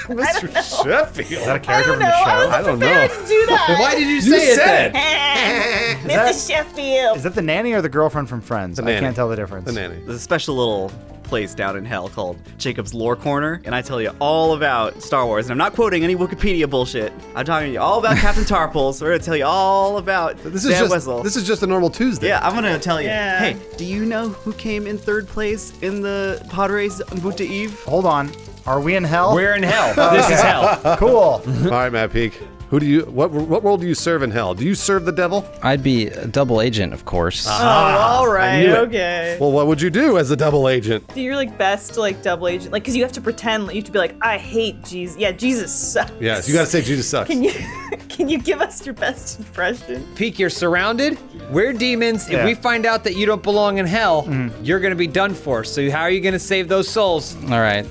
Mr. Sheffield. Is that a character from the I don't know. To do that. Why did you say it then? Mr. Sheffield. Is that the nanny or the girlfriend from Friends? The I nanny. can't tell the difference. The nanny. There's a special little place down in hell called Jacob's Lore Corner, and I tell you all about Star Wars. And I'm not quoting any Wikipedia bullshit. I'm talking to you all about Captain Tarpals. We're gonna tell you all about Sam Wessel. This is just a normal Tuesday. Yeah, I'm gonna tell you. Yeah. Hey, do you know who came in third place in the pod race on Boot to Eve? Hold on. Are we in hell? We're in hell. This is hell. Cool. All right, Matt Peak. What role do you serve in hell? Do you serve the devil? I'd be a double agent, of course. Oh, all right, knew it. okay. Well, what would you do as a double agent? Do your best double agent, because you have to pretend, you have to be like, I hate Jesus. Yeah, Jesus sucks. Yes, you got to say Jesus sucks. Can you give us your best impression? Peek, you're surrounded. We're demons. If we find out that you don't belong in hell, you're gonna be done for. So how are you gonna save those souls? All right.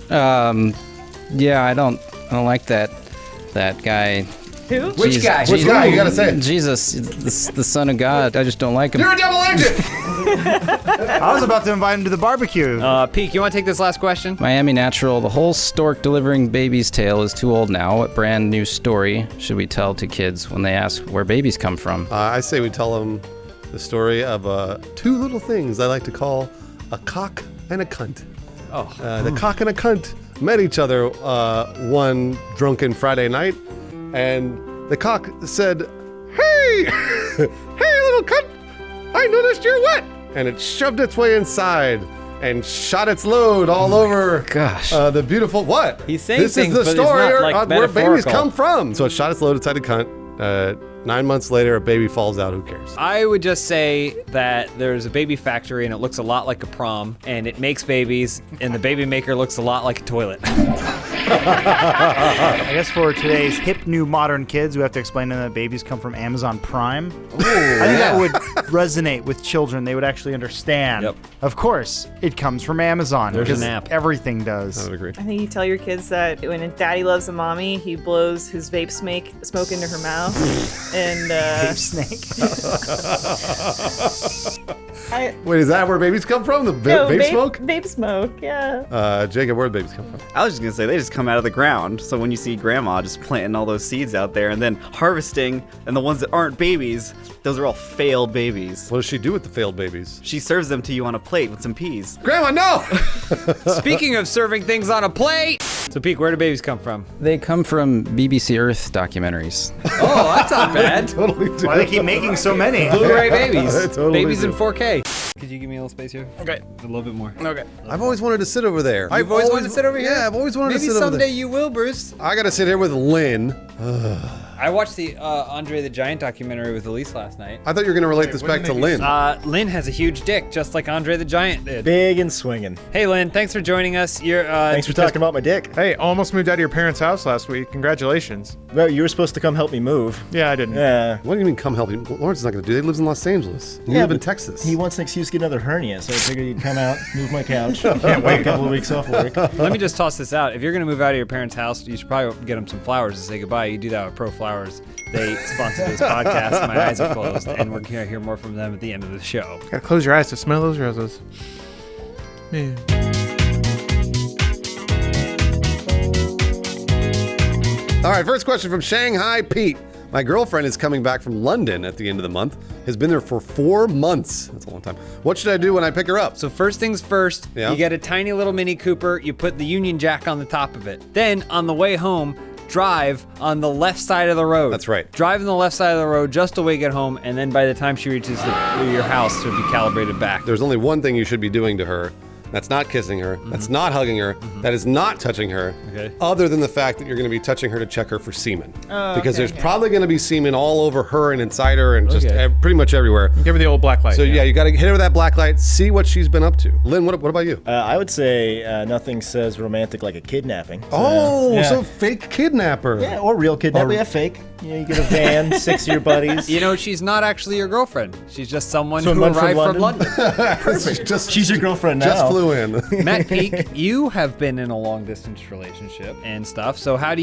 Yeah, I don't like that guy. Who? Which guy? Which guy? You gotta say it. Jesus, the Son of God. I just don't like him. You're a double agent. I was about to invite him to the barbecue. Peek, you want to take this last question? Miami Natural, the whole stork delivering babies tale is too old now. What brand new story should we tell to kids when they ask where babies come from? I say we tell them the story of two little things I like to call a cock and a cunt. Oh. The cock and a cunt met each other one drunken Friday night, and the cock said, "Hey, hey, little cunt, I noticed you're wet," and it shoved its way inside and shot its load all over. Gosh, the beautiful what? He's saying this things, is the but it's story not, like, where babies metaphorical. come from. So it shot its load inside a cunt. 9 months later, a baby falls out. Who cares? I would just say that there's a baby factory and it looks a lot like a prom, and it makes babies, and the baby maker looks a lot like a toilet. I guess for today's hip new modern kids, we have to explain to them that babies come from Amazon Prime. I think that would resonate with children. They would actually understand. Yep. Of course, it comes from Amazon. There's because an app. Everything does. I would agree. I think you tell your kids that when a daddy loves a mommy, he blows his vape smoke into her mouth. And Vape snake. Wait, is that where babies come from? The vape smoke? Vape smoke, yeah. Jacob, where do babies come from? I was just gonna say they just come out of the ground. So when you see grandma just planting all those seeds out there and then harvesting, and the ones that aren't babies, those are all failed babies. What does she do with the failed babies? She serves them to you on a plate with some peas. Grandma, no! Speaking of serving things on a plate, so Peek, where do babies come from? They come from BBC Earth documentaries. Oh, that's not bad. Totally do. Why they keep making so many? Blu-ray babies. Totally Babies do. in 4K. Could you give me a little space here? Okay. A little bit more. Okay. I've always wanted to sit over there. You've always wanted to sit over here? Yeah, I've always wanted Maybe to sit over there. someday you will, Bruce. I gotta sit here with Lynn. I watched the Andre the Giant documentary with Elise last night. I thought you were gonna relate this back to Lynn. Lynn has a huge dick, just like Andre the Giant did. Big and swinging. Hey, Lynn, thanks for joining us. Thanks for talking about my dick. Hey, almost moved out of your parents' house last week. Congratulations. Well, you were supposed to come help me move. Yeah, I didn't. Yeah. What do you mean come help you? Lawrence is not gonna do that. He lives in Los Angeles. You live in but Texas. He wants an excuse to get another hernia, so I figured he'd come out, move my couch. Can't wait a couple of weeks off work. Let me just toss this out. If you're going to move out of your parents' house, you should probably get them some flowers to say goodbye. You do that with Pro Flowers. They sponsor this podcast. My eyes are closed, and we're going to hear more from them at the end of the show. Gotta close your eyes to smell those roses. Yeah. All right, first question from Shanghai Pete. My girlfriend is coming back from London at the end of the month. Has been there for 4 months. That's a long time. What should I do when I pick her up? So first things first, Yeah. you get a tiny little Mini Cooper, you put the Union Jack on the top of it. Then on the way home, drive on the left side of the road. That's right. Drive on the left side of the road just to get home, and then by the time she reaches your house, she'll be calibrated back. There's only one thing you should be doing to her. That's not kissing her. That's not hugging her. That is not touching her. Okay. Other than the fact that you're going to be touching her to check her for semen. Oh, because okay, there's okay. probably going to be semen all over her and inside her and just Okay. pretty much everywhere. Give her the old black light. So yeah, you got to hit her with that black light, see what she's been up to. Lynn, what about you? I would say nothing says romantic like a kidnapping. So fake kidnapper. Yeah, or real kidnapping. Yeah, fake. You know, you get a van, 6 of your buddies. You know, she's not actually your girlfriend. She's just someone who Someone from arrived from London? London. Perfect. She's your girlfriend now. Just flew in. Matt Peak, you have been in a long distance relationship and stuff. So how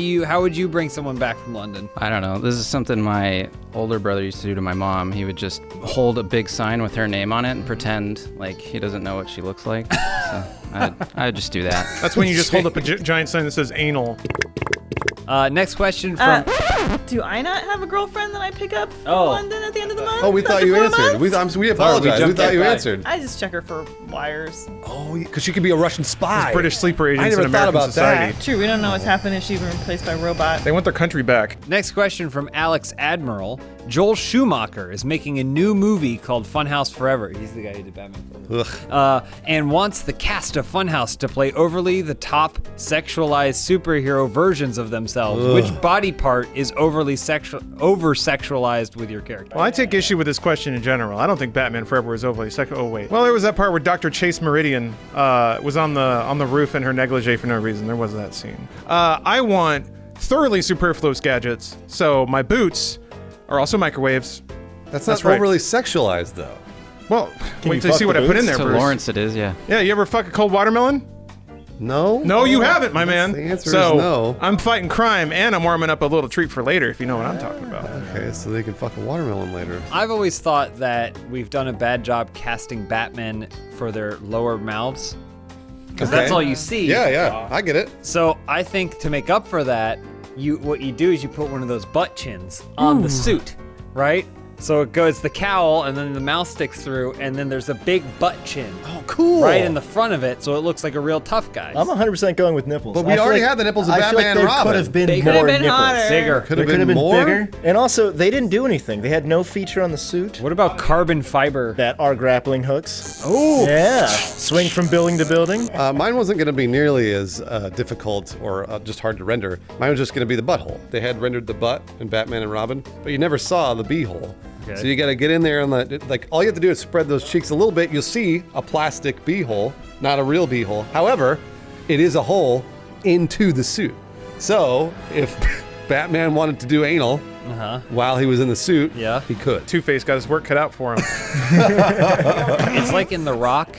would you bring someone back from London? I don't know. This is something my older brother used to do to my mom. He would just hold a big sign with her name on it and pretend like he doesn't know what she looks like. So I'd just do that. That's when you just hold up a giant sign that says anal. Next question from... Do I not have a girlfriend that I pick up from Oh. London at the end of the month? Oh, we thought you After 4 answered. months? We apologize. We jumped thought you right by. answered. I just check her for wires. Oh, because she could be a Russian spy. British sleeper agents I never in thought American about society. that. True, we don't know what's happened if she's been replaced by a robot. They want their country back. Next question from Alex Admiral. Joel Schumacher is making a new movie called Funhaus Forever. He's the guy who did Batman Forever. And wants the cast of Funhaus to play overly the top sexualized superhero versions of themselves. Which body part is over-sexualized with your character? Well, I take issue with this question in general. I don't think Batman Forever was overly sexual. Oh wait. Well, there was that part where Dr. Chase Meridian was on the roof in her negligee for no reason. There was that scene. I want thoroughly superfluous gadgets. So my boots are also microwaves. That's not overly sexualized though. Well, wait till you see what I put in there, To Bruce. Lawrence it is, yeah. Yeah, you ever fuck a cold watermelon? No. No, you haven't, my man. The answer so, is no. I'm fighting crime and I'm warming up a little treat for later, if you know what I'm talking about. Okay, so they can fuck a watermelon later. I've always thought that we've done a bad job casting Batman for their lower mouths. Because that's all you see. Yeah, I get it. So I think to make up for that, what you do is you put one of those butt chins on the suit, right? So it goes the cowl, and then the mouth sticks through, and then there's a big butt chin. Oh, cool. Right in the front of it, so it looks like a real tough guy. I'm 100% going with nipples. But we already had the nipples of I feel Batman like and there Robin. could have been They more could have been nipples. hotter. Bigger. Could They have could have been been more. bigger. And also, they didn't do anything. They had no feature on the suit What about carbon fiber? that are grappling hooks. Oh, Yeah. Swing from building to building. Mine wasn't going to be nearly as difficult or just hard to render. Mine was just going to be the butthole. They had rendered the butt in Batman and Robin, but you never saw the beehole. Okay. So you got to get in there and like all you have to do is spread those cheeks a little bit. You'll see a plastic beehole, not a real beehole. However, it is a hole into the suit. So if Batman wanted to do anal while he was in the suit, he could. Two-Face got his work cut out for him. it's like in The Rock,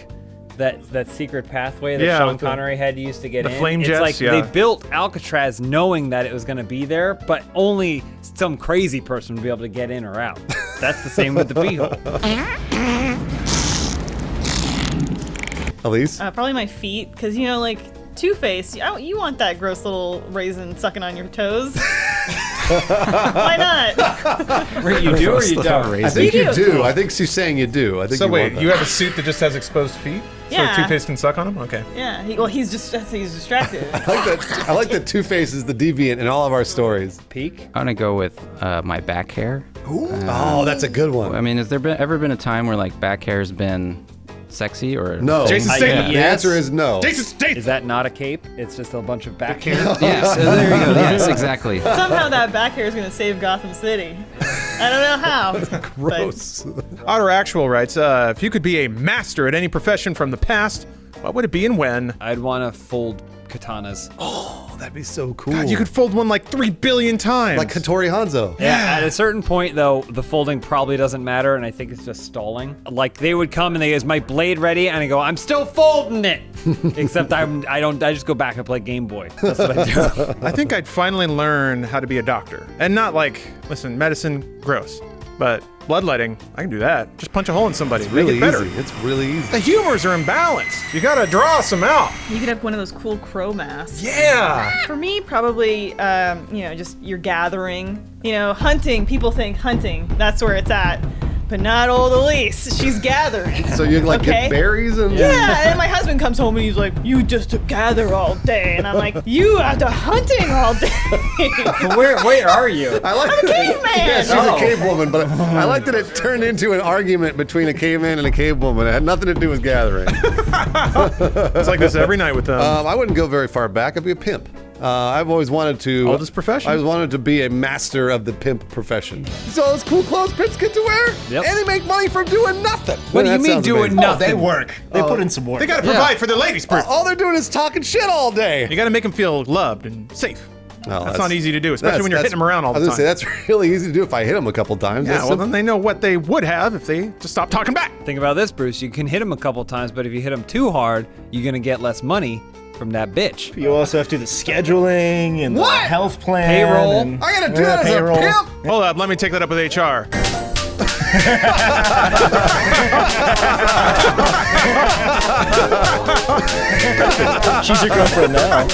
that secret pathway that Sean Connery had used to get in. The flame it's jets, like yeah. they built Alcatraz knowing that it was going to be there, but only some crazy person would be able to get in or out. That's the same with the beehole. Elise? Probably my feet, because, you know, like, Two-Face, you want that gross little raisin sucking on your toes. Why not? Wait, you do or you don't? I think you do. I think she's saying you do. I think So you wait, want that. you have a suit that just has exposed feet? Yeah. So Two-Face can suck on them? Okay. Yeah, he's distracted. I like that Two-Face is the deviant in all of our stories. Peak? I'm gonna go with my back hair. Oh, that's a good one. I mean, has there ever been a time where like back hair's been sexy or No. Jason Statham. The answer is no. Jason Statham. Is that not a cape? It's just a bunch of back hair? Yes, there you go. Yes, exactly. Somehow that back hair is going to save Gotham City. I don't know how. Gross. Otter Actual writes, if you could be a master at any profession from the past, what would it be and when? I'd want to fold katanas. Oh, that'd be so cool. God, you could fold one like 3 billion times. Like Hattori Hanzo. Yeah, at a certain point, though, the folding probably doesn't matter, and I think it's just stalling. Like, they would come and they go, is my blade ready? And I go, I'm still folding it! Except I just go back and play Game Boy. That's what I do. I think I'd finally learn how to be a doctor. And not like, listen, medicine, gross. But bloodletting, I can do that. Just punch a hole in somebody. It's really make it better. easy. It's really easy. The humors are imbalanced. You gotta draw some out. You could have one of those cool crow masks. Yeah. For me, probably, just you're gathering. Hunting. People think hunting. That's where it's at. But not old Elise. She's gathering. So you get berries and... Yeah, and my husband comes home and he's like, you just gather all day. And I'm like, you are the hunting all day. Where are you? I'm a caveman. Yeah, she's a cave woman, but I like that it turned into an argument between a caveman and a cave woman. It had nothing to do with gathering. It's like this every night with them. I wouldn't go very far back. I'd be a pimp. I've always wanted to... Oldest profession? I always wanted to be a master of the pimp profession. So all those cool clothes pimps get to wear? Yep. And they make money from doing nothing. What do you mean doing nothing? They work. They put in some work. They gotta provide for the ladies, Bruce. All they're doing is talking shit all day. You gotta make them feel loved and safe. Oh, that's not easy to do, especially when you're hitting them around all the I was time. gonna say, that's really easy to do if I hit them a couple times. Yeah, That's well, then they know what they would have if they just stopped talking back. Think about this, Bruce. You can hit him a couple times, but if you hit him too hard, you're going to get less money from that bitch. You also have to do the scheduling and What? the health plan. Payroll. And, I gotta do that as a pimp? Hold up, let me take that up with HR. She's your girlfriend now.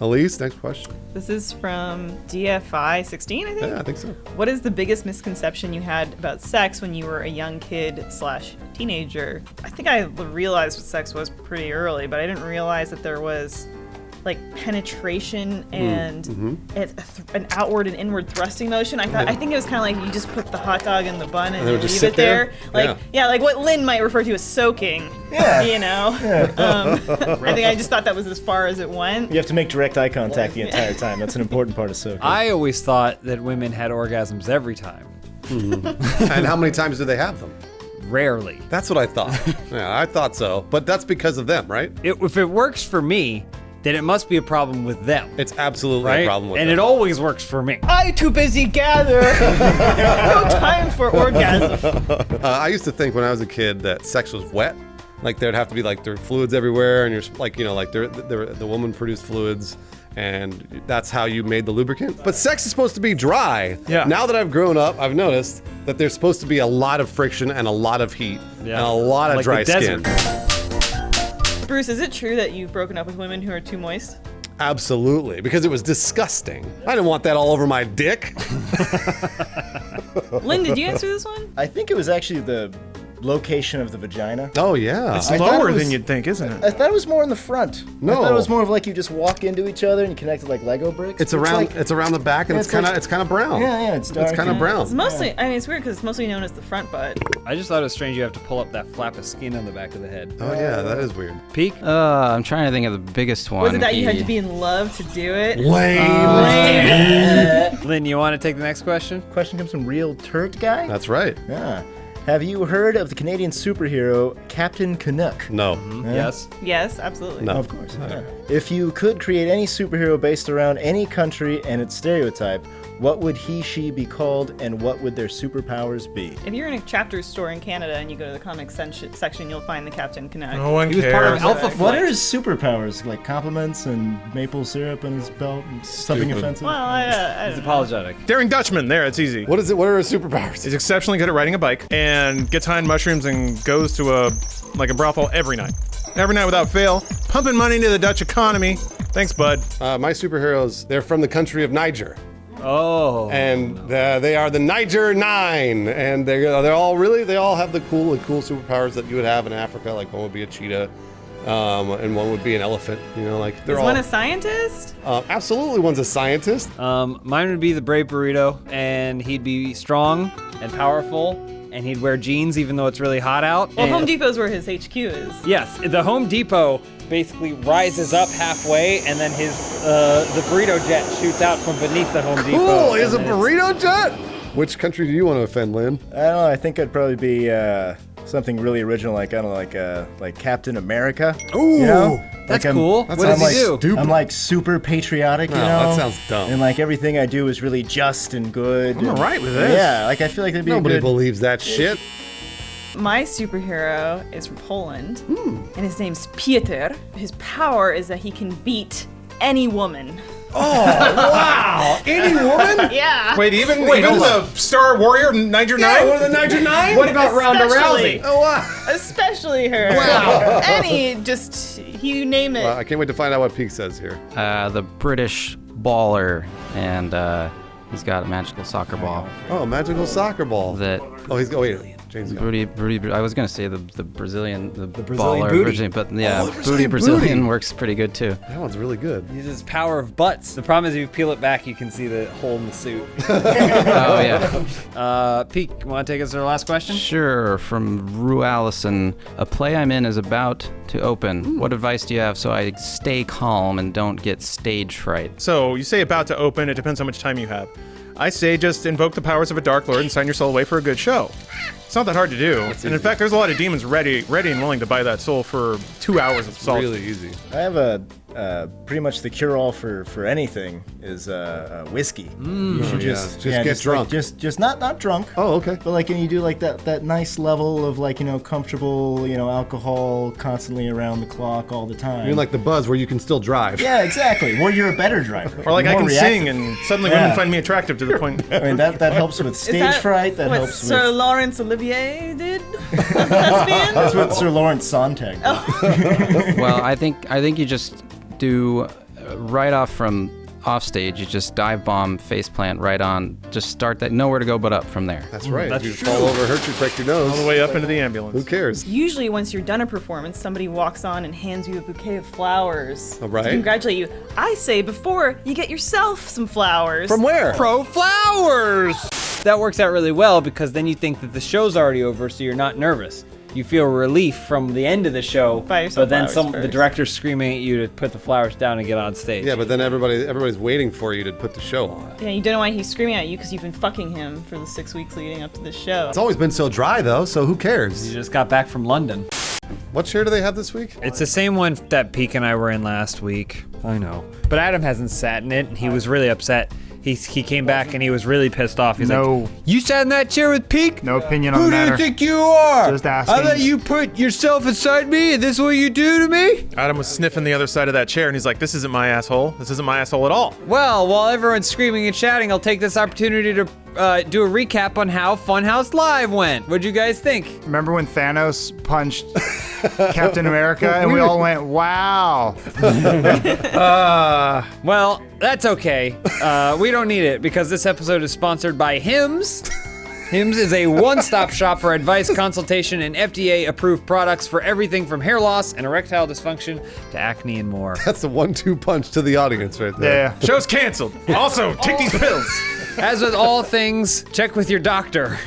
Elise, next question. This is from DFI 16, I think? Yeah, I think so. What is the biggest misconception you had about sex when you were a young kid/teenager? I think I realized what sex was pretty early, but I didn't realize that there was like penetration and an outward and inward thrusting motion. I think it was kind of like you just put the hot dog in the bun and they you would just leave sit it there. there? Like like what Lynn might refer to as soaking. Yeah. You know. I think I just thought that was as far as it went. You have to make direct eye contact the entire time. That's an important part of soaking. I always thought that women had orgasms every time. And how many times do they have them? Rarely. That's what I thought. Yeah, I thought so. But that's because of them, right? If it works for me, then it must be a problem with them. It's absolutely right? a problem with and them. it always works for me. I'm too busy gather. No time for orgasm. I used to think when I was a kid that sex was wet. Like there'd have to be like there are fluids everywhere, and you're like, you know, like the woman produced fluids, and that's how you made the lubricant. But sex is supposed to be dry. Yeah. Now that I've grown up, I've noticed that there's supposed to be a lot of friction and a lot of heat and a lot of Like dry the skin. Bruce, is it true that you've broken up with women who are too moist? Absolutely, because it was disgusting. I didn't want that all over my dick. Lynn, did you answer this one? I think it was actually the location of the vagina. Oh yeah, It's I thought lower it was- than you'd think, isn't it? I thought it was more in the front. No. I thought it was more of like you just walk into each other and you connect it like Lego bricks. It's around the back, and Yeah, it's kind of like- it's kind of brown. Yeah, it's dark. It's kind of brown. It's mostly, I mean, it's weird because it's mostly known as the front butt. I just thought it was strange you have to pull up that flap of skin on the back of the head. Oh yeah, that is weird. Peak? I'm trying to think of the biggest one. Was it that you had to be in love to do it? Lynn, you want to take the next question? Question comes from Real Turd Guy. That's right. Yeah. Have you heard of the Canadian superhero Captain Canuck? No. Yes. Yes, absolutely. No. Of course. Yeah. If you could create any superhero based around any country and its stereotype, what would he/she be called, and what would their superpowers be? If you're in a chapter store in Canada and you go to the comics section, you'll find the Captain Canuck. No one He was part of cares. Alpha What Flight. are his superpowers? Like compliments and maple syrup on his belt? And something Stupid. offensive? Well, I He's don't know. apologetic. Daring Dutchman, there, it's easy. What is it? What are his superpowers? He's exceptionally good at riding a bike and gets high on mushrooms and goes to a brothel every night. Every night without fail, pumping money into the Dutch economy. Thanks, bud. My superheroes, they're from the country of Niger. Oh. And they are the Niger Nine, and they all have the cool superpowers that you would have in Africa. Like one would be a cheetah, and one would be an elephant. You know, like they're Is all. one a scientist? Absolutely, one's a scientist. Mine would be the Brave Burrito, and he'd be strong and powerful, and he'd wear jeans even though it's really hot out. Well, and Home Depot's where his HQ is. Yes, the Home Depot basically rises up halfway, and then his the burrito jet shoots out from beneath the Home Depot. Cool. Is a and then burrito jet? Which country do you want to offend, Lynn? I don't know. I think I'd probably be something really original, like I don't know, like Captain America. Ooh, you know? That's like cool. That What does sounds he like do? stupid. I'm like super patriotic, you No, know? that sounds dumb. And like everything I do is really just and good. I'm and- alright with this. Yeah, like I feel like that'd be Nobody a good. believes that shit. My superhero is from Poland, and his name's Pieter. His power is that he can beat any woman. Wow! Any woman? Yeah. Wait, even the Star Warrior Niger Nine? One of the Niger Nine? What about Ronda Especially- Rousey? Oh wow! Especially her. Wow. Any, just, you name it. Well, I can't wait to find out what Peak says here. The British baller, and he's got a magical soccer ball Oh, magical soccer ball. that Oh, he's wait. James is going. Booty. I was gonna say the Brazilian, the Brazilian baller, booty. Brazilian, but yeah, Oh, the Brazilian Brazilian booty. works pretty good too. That one's really good. He uses power of butts. The problem is if you peel it back, you can see the hole in the suit. Oh yeah. Peak, want to take us to the last question? Sure. From Rue Allison, a play I'm in is about to open. What advice do you have so I stay calm and don't get stage fright? So you say about to open, it depends how much time you have. I say just invoke the powers of a Dark Lord and sign your soul away for a good show. It's not that hard to do. And in fact, there's a lot of demons ready and willing to buy that soul for 2 hours of salt. Really easy. I have a pretty much the cure-all for anything is whiskey. You should Just get drunk. Like, just not drunk. Oh, okay. But like, and you do like that nice level of like, you know, comfortable, you know, alcohol constantly around the clock all the time. You mean like the buzz where you can still drive? Yeah, exactly. Or you're a better driver. Or like You're I more can reactive. sing and suddenly Yeah. women find me attractive to the point. I mean that helps with Is stage fright. That what helps Sir with. Laurence Olivier did? As a thespian? That's what Sir Lawrence Sontag did. Well, I think you just do right off from off stage, you just dive bomb, face plant right on. Just start that. Nowhere to go but up from there. That's right. That's if you true. fall over, hurt you, break your nose. All the way up into the ambulance. Who cares? Usually, once you're done a performance, somebody walks on and hands you a bouquet of flowers All right. to congratulate you. I say before you get yourself some flowers. From where? Pro flowers! That works out really well because then you think that the show's already over, so you're not nervous. You feel relief from the end of the show, Buy yourself but then flowers the first. director's screaming at you to put the flowers down and get on stage. Yeah, but then everybody's waiting for you to put the show on. Yeah, you don't know why he's screaming at you because you've been fucking him for the 6 weeks leading up to this show. It's always been so dry though, so who cares? You just got back from London. What chair do they have this week? It's the same one that Peek and I were in last week. I know. But Adam hasn't sat in it, and he was really upset. He came back and he was really pissed off. He's like, "You sat in that chair with Peek? No opinion on Who the do matter. you think you are? Just asking. I let you put yourself inside me, and this is what you do to me?" Adam was sniffing the other side of that chair, and he's like, "This isn't my asshole. This isn't my asshole at all." Well, while everyone's screaming and shouting, I'll take this opportunity to do a recap on how Funhouse Live went. What'd you guys think? Remember when Thanos punched Captain America and we all went, wow. Well, that's okay. We don't need it because this episode is sponsored by Hims. Hims is a one-stop shop for advice, consultation, and FDA-approved products for everything from hair loss and erectile dysfunction to acne and more. That's the 1-2 punch to the audience right there. Yeah. Show's canceled. Also, take these pills. As with all things, check with your doctor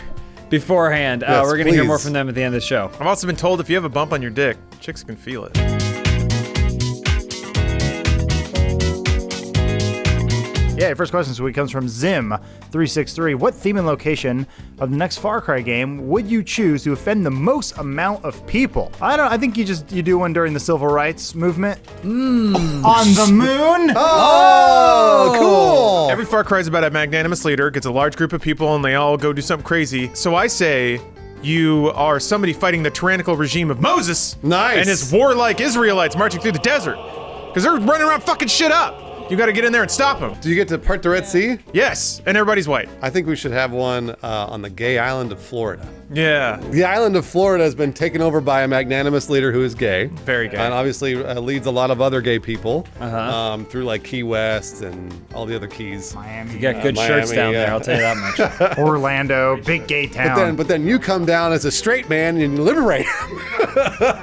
beforehand. Yes, we're going to hear please. more from them at the end of the show. I've also been told if you have a bump on your dick, chicks can feel it. Yeah, your first question this week comes from Zim363. What theme and location of the next Far Cry game would you choose to offend the most amount of people? I think you do one during the civil rights movement. On the moon? Oh, cool. Every Far Cry is about a magnanimous leader, gets a large group of people, and they all go do something crazy. So I say you are somebody fighting the tyrannical regime of Moses. Nice. And his warlike Israelites marching through the desert. Because they're running around fucking shit up. You gotta get in there and stop them. Do you get to part the Red Sea? Yes, and everybody's white. I think we should have one on the gay island of Florida. Yeah. The island of Florida has been taken over by a magnanimous leader who is gay. Very gay. And obviously leads a lot of other gay people through like Key West and all the other keys. Miami. You got good shirts down there, I'll tell you that much. Orlando, big gay town. But then you come down as a straight man and you liberate him.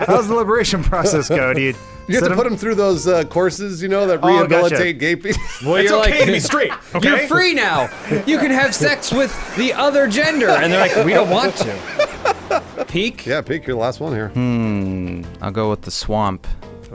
How's the liberation process go? Do you You have to put them through those courses, that rehabilitate gay people. Well, It's you're okay like, to be straight, okay? You're free now. You can have sex with the other gender. And they're like, we don't want to. Peek? Yeah, Peek, you're the last one here. I'll go with the swamp.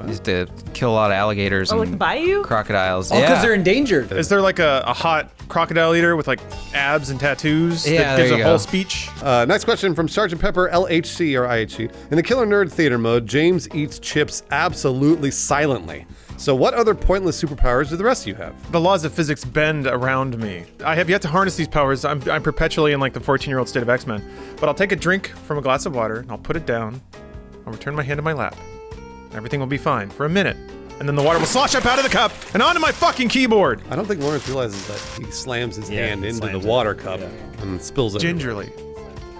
Used to kill a lot of alligators like and the bayou? crocodiles. Oh, because they're endangered. Is there like a hot crocodile eater with like abs and tattoos Yeah, that gives there a you whole go. speech? Next question from Sergeant Pepper LHC or IHC. In the Killer Nerd theater mode, James eats chips absolutely silently. So what other pointless superpowers do the rest of you have? The laws of physics bend around me. I have yet to harness these powers. I'm perpetually in like the 14-year-old state of X-Men. But I'll take a drink from a glass of water, and I'll put it down. I'll return my hand to my lap. Everything will be fine for a minute. And then the water will slosh up out of the cup and onto my fucking keyboard. I don't think Lawrence realizes that he slams his hand into the slams water cup and spills it. Gingerly.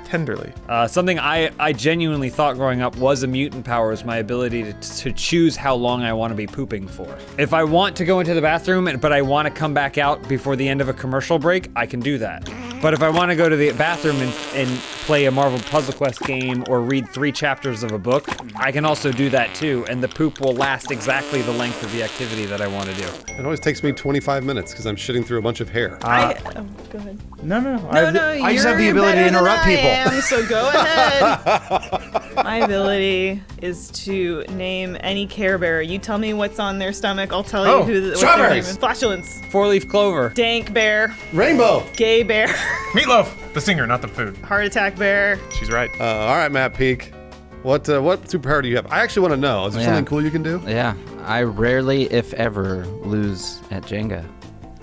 Tenderly. Something I genuinely thought growing up was a mutant power is my ability to choose how long I want to be pooping for. If I want to go into the bathroom, but I want to come back out before the end of a commercial break, I can do that. But if I want to go to the bathroom and play a Marvel Puzzle Quest game or read 3 chapters of a book, I can also do that too, and the poop will last exactly the length of the activity that I want to do. It always takes me 25 minutes because I'm shitting through a bunch of hair. Go ahead. No. I just have the ability to interrupt people. So go ahead. My ability is to name any Care Bear. You tell me what's on their stomach. I'll tell you what their name strawberries. is. Flatulence. 4-leaf clover. Dank Bear. Rainbow. Gay Bear. Meatloaf, the singer, not the food. Heart Attack Bear. She's right. All right, Matt Peak. What superpower do you have? I actually want to know. Is there something cool you can do? Yeah, I rarely, if ever, lose at Jenga.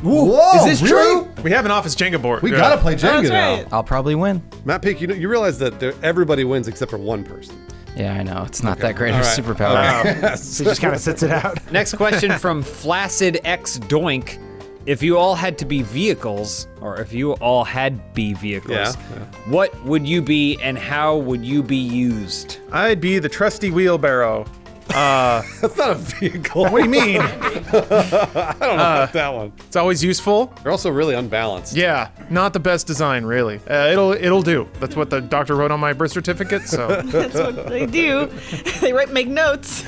Whoa! Is this true? We have an office Jenga board. We gotta play Jenga That's now. right. I'll probably win. Matt Peak, you realize that everybody wins except for one person. Yeah, I know. It's not that great of a All right. superpower. So he just kind of sits it out. Next question from Flaccid X Doink. If you all had to be vehicles, or if you all had be vehicles, what would you be and how would you be used? I'd be the trusty wheelbarrow. That's not a vehicle. What do you mean? I don't know about that one. It's always useful. They're also really unbalanced. Yeah, not the best design, really. It'll do. That's what the doctor wrote on my birth certificate. So That's what they do. They make notes.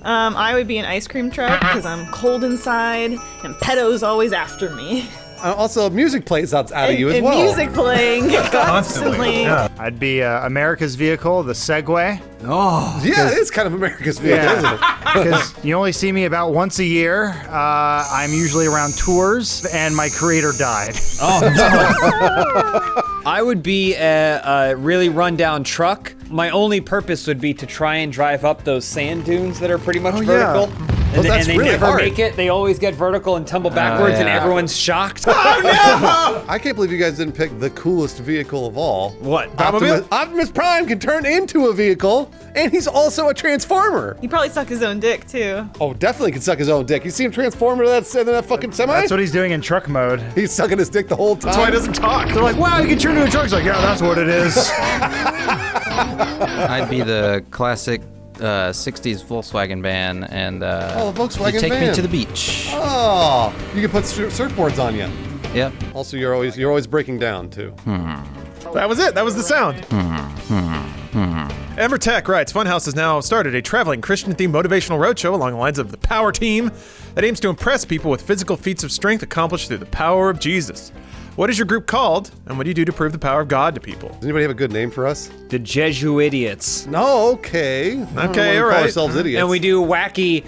I would be an ice cream truck because I'm cold inside, and Peto's always after me. Also, music plays out of you as well. Music playing constantly. Yeah. I'd be America's vehicle, the Segway. Oh. Yeah, it is kind of America's vehicle, isn't it? Because you only see me about once a year. I'm usually around tours, and my creator died. Oh, no. I would be a really rundown truck. My only purpose would be to try and drive up those sand dunes that are pretty much vertical. Well, that's and they really never hard. make it. They always get vertical and tumble backwards, and everyone's shocked. Oh, no! I can't believe you guys didn't pick the coolest vehicle of all. What? Optimus Prime can turn into a vehicle, and he's also a transformer. He probably suck his own dick, too. Oh, definitely can suck his own dick. You see him transform into that fucking semi? That's what he's doing in truck mode. He's sucking his dick the whole time. that's why he doesn't talk. They're like, wow, you can turn into a truck. He's like, yeah, that's what it is. I'd be the classic 60s Volkswagen van, and the Volkswagen you take van. me to the beach. Oh, you can put surfboards on you. Yep. Also, you're always breaking down too. That was it. That was the sound. Ember Tech writes, Funhaus has now started a traveling Christian-themed motivational roadshow along the lines of the Power Team that aims to impress people with physical feats of strength accomplished through the power of Jesus. What is your group called, and what do you do to prove the power of God to people? Does anybody have a good name for us? The Jesuidiots. No, okay. Okay, all Call right. ourselves idiots. And we do wacky,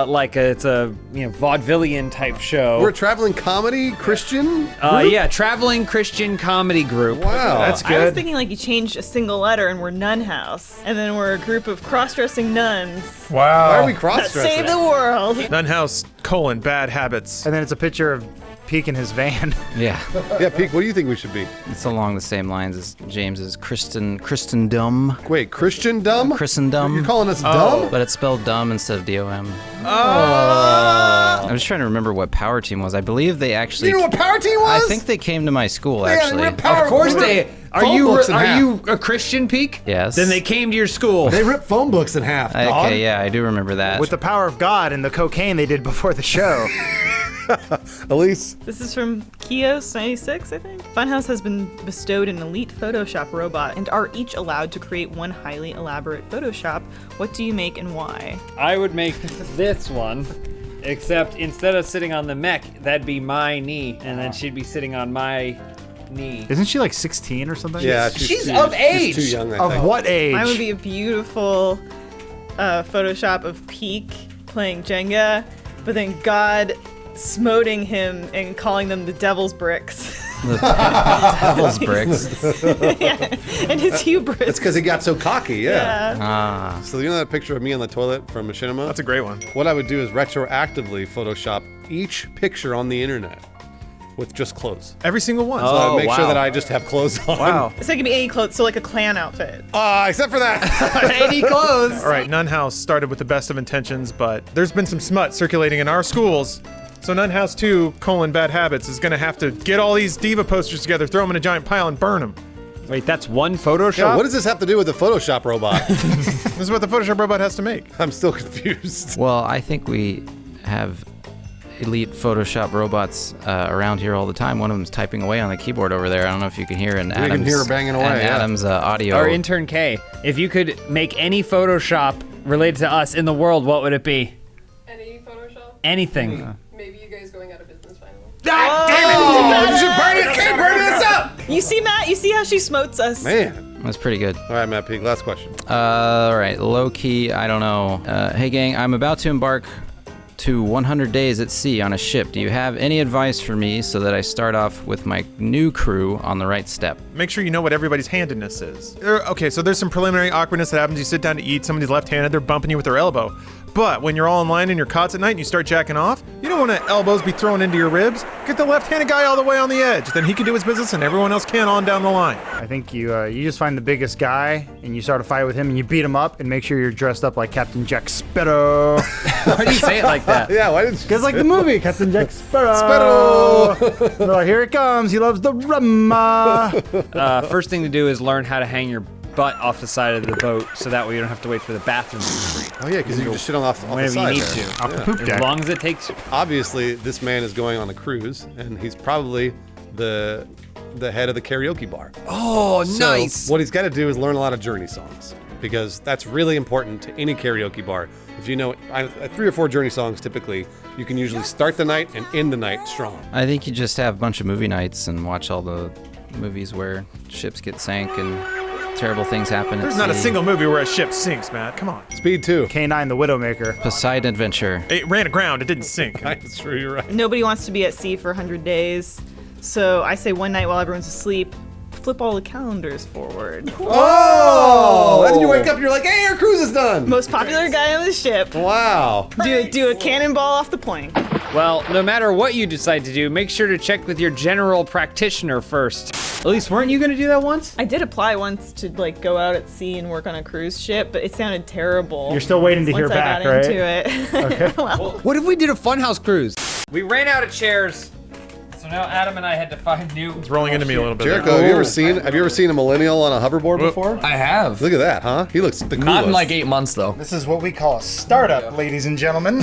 like it's a vaudevillian type show. We're a traveling comedy Christian group? Yeah, traveling Christian comedy group. Wow. That's good. I was thinking like you changed a single letter and we're Nun House. And then we're a group of cross-dressing nuns Wow. Why are we that cross-dressing? save the world. Nunhouse, bad habits. And then it's a picture of Peek in his van. Yeah. Yeah, Pete, what do you think we should be? It's along the same lines as James's Christendom. Wait, Christian dumb? Christendom. You're calling us dumb? But it's spelled dumb instead of D-O-M. I'm just trying to remember what Power Team was. I believe they actually... You know what Power Team was? I think they came to my school, Yeah, actually. they ripped Power- Of course they they... ripped Are phone you books in half. a Christian, Peak? Yes. Then they came to your school. They ripped phone books in half, dog. Okay, yeah, I do remember that. With the power of God and the cocaine they did before the show. Elise? This is from Kios96, I think. Funhaus has been bestowed an elite Photoshop robot and are each allowed to create one highly elaborate Photoshop. What do you make and why? I would make this one, except instead of sitting on the mech, that'd be my knee, and then she'd be sitting on my knee. Isn't she like 16 or something? Yeah, She's of age. She's too young, I Of think. what age? Mine would be a beautiful Photoshop of Peak playing Jenga, but then God smoting him and calling them the Devil's Bricks. The Devil's Bricks. Yeah, and his hubris. It's because he got so cocky, yeah. Ah. So you know that picture of me on the toilet from Machinima? That's a great one. What I would do is retroactively Photoshop each picture on the internet with just clothes. Every single one. So I Oh, would make sure wow. that I just have clothes on. Wow. So it could be any clothes, so like a clan outfit. Except for that. Any clothes. All right, Nunhouse started with the best of intentions, but there's been some smut circulating in our schools. So Nunhouse 2, bad habits, is going to have to get all these diva posters together, throw them in a giant pile, and burn them. Wait, that's one Photoshop? Yeah, what does this have to do with the Photoshop robot? This is what the Photoshop robot has to make. I'm still confused. Well, I think we have elite Photoshop robots around here all the time. One of them's typing away on the keyboard over there. I don't know if you can hear it. We can hear her banging away, yeah. Adam's audio. Our intern K, if you could make any Photoshop related to us in the world, what would it be? Any Photoshop? Anything. Maybe you guys going out of business finally. Ah, damn it! You should burn it! Keep burning us up! You see, Matt? You see how she smotes us? Man. That's pretty good. All right, Matt Peak, last question. All right, low key, I don't know. Hey gang, I'm about to embark to 100 days at sea on a ship. Do you have any advice for me so that I start off with my new crew on the right step? Make sure you know what everybody's handedness is. Okay, so there's some preliminary awkwardness that happens. You sit down to eat, somebody's left-handed, they're bumping you with their elbow. But when you're all in line in your cots at night and you start jacking off, you don't want to elbows be thrown into your ribs. Get the left-handed guy all the way on the edge. Then he can do his business and everyone else can on down the line. I think you just find the biggest guy and you start a fight with him and you beat him up and make sure you're dressed up like Captain Jack Sparrow. Why do you say it like that? Yeah, why didn't you? Because like the movie, Captain Jack Sparrow. They're like, here it comes. He loves the rum. First thing to do is learn how to hang your butt off the side of the boat so that way you don't have to wait for the bathroom to be free. Oh yeah, because you can just shit on off the Whenever side you need there. to. Off the poop As deck. long as it takes you. Obviously, this man is going on a cruise, and he's probably the head of the karaoke bar. Oh, So nice. what he's got to do is learn a lot of Journey songs, because that's really important to any karaoke bar. If you know 3 or 4 Journey songs, typically, you can usually start the night and end the night strong. I think you just have a bunch of movie nights and watch all the movies where ships get sank and terrible things happen at There's not a sea. single movie where a ship sinks, Matt. Come on. Speed 2. K9 the Widowmaker. Poseidon Adventure. It ran aground. It didn't sink. That's true. You're right. Nobody wants to be at sea for 100 days. So I say one night while everyone's asleep, flip all the calendars forward. Oh! And then you wake up and you're like, hey, our cruise is done! Most popular guy on the ship. Wow. Do a cannonball off the plank. Well, no matter what you decide to do, make sure to check with your general practitioner first. Elise, weren't you going to do that once? I did apply once to like go out at sea and work on a cruise ship, but it sounded terrible. You're still waiting to hear once back, I got right? into it. Okay. Well, What if we did a Funhouse cruise? We ran out of chairs, so now Adam and I had to find new. It's rolling into me a little bit. Jericho, there. have you ever seen a millennial on a hoverboard before? I have. Look at that, huh? He looks the coolest. Not in like 8 months though. This is what we call a startup, ladies and gentlemen.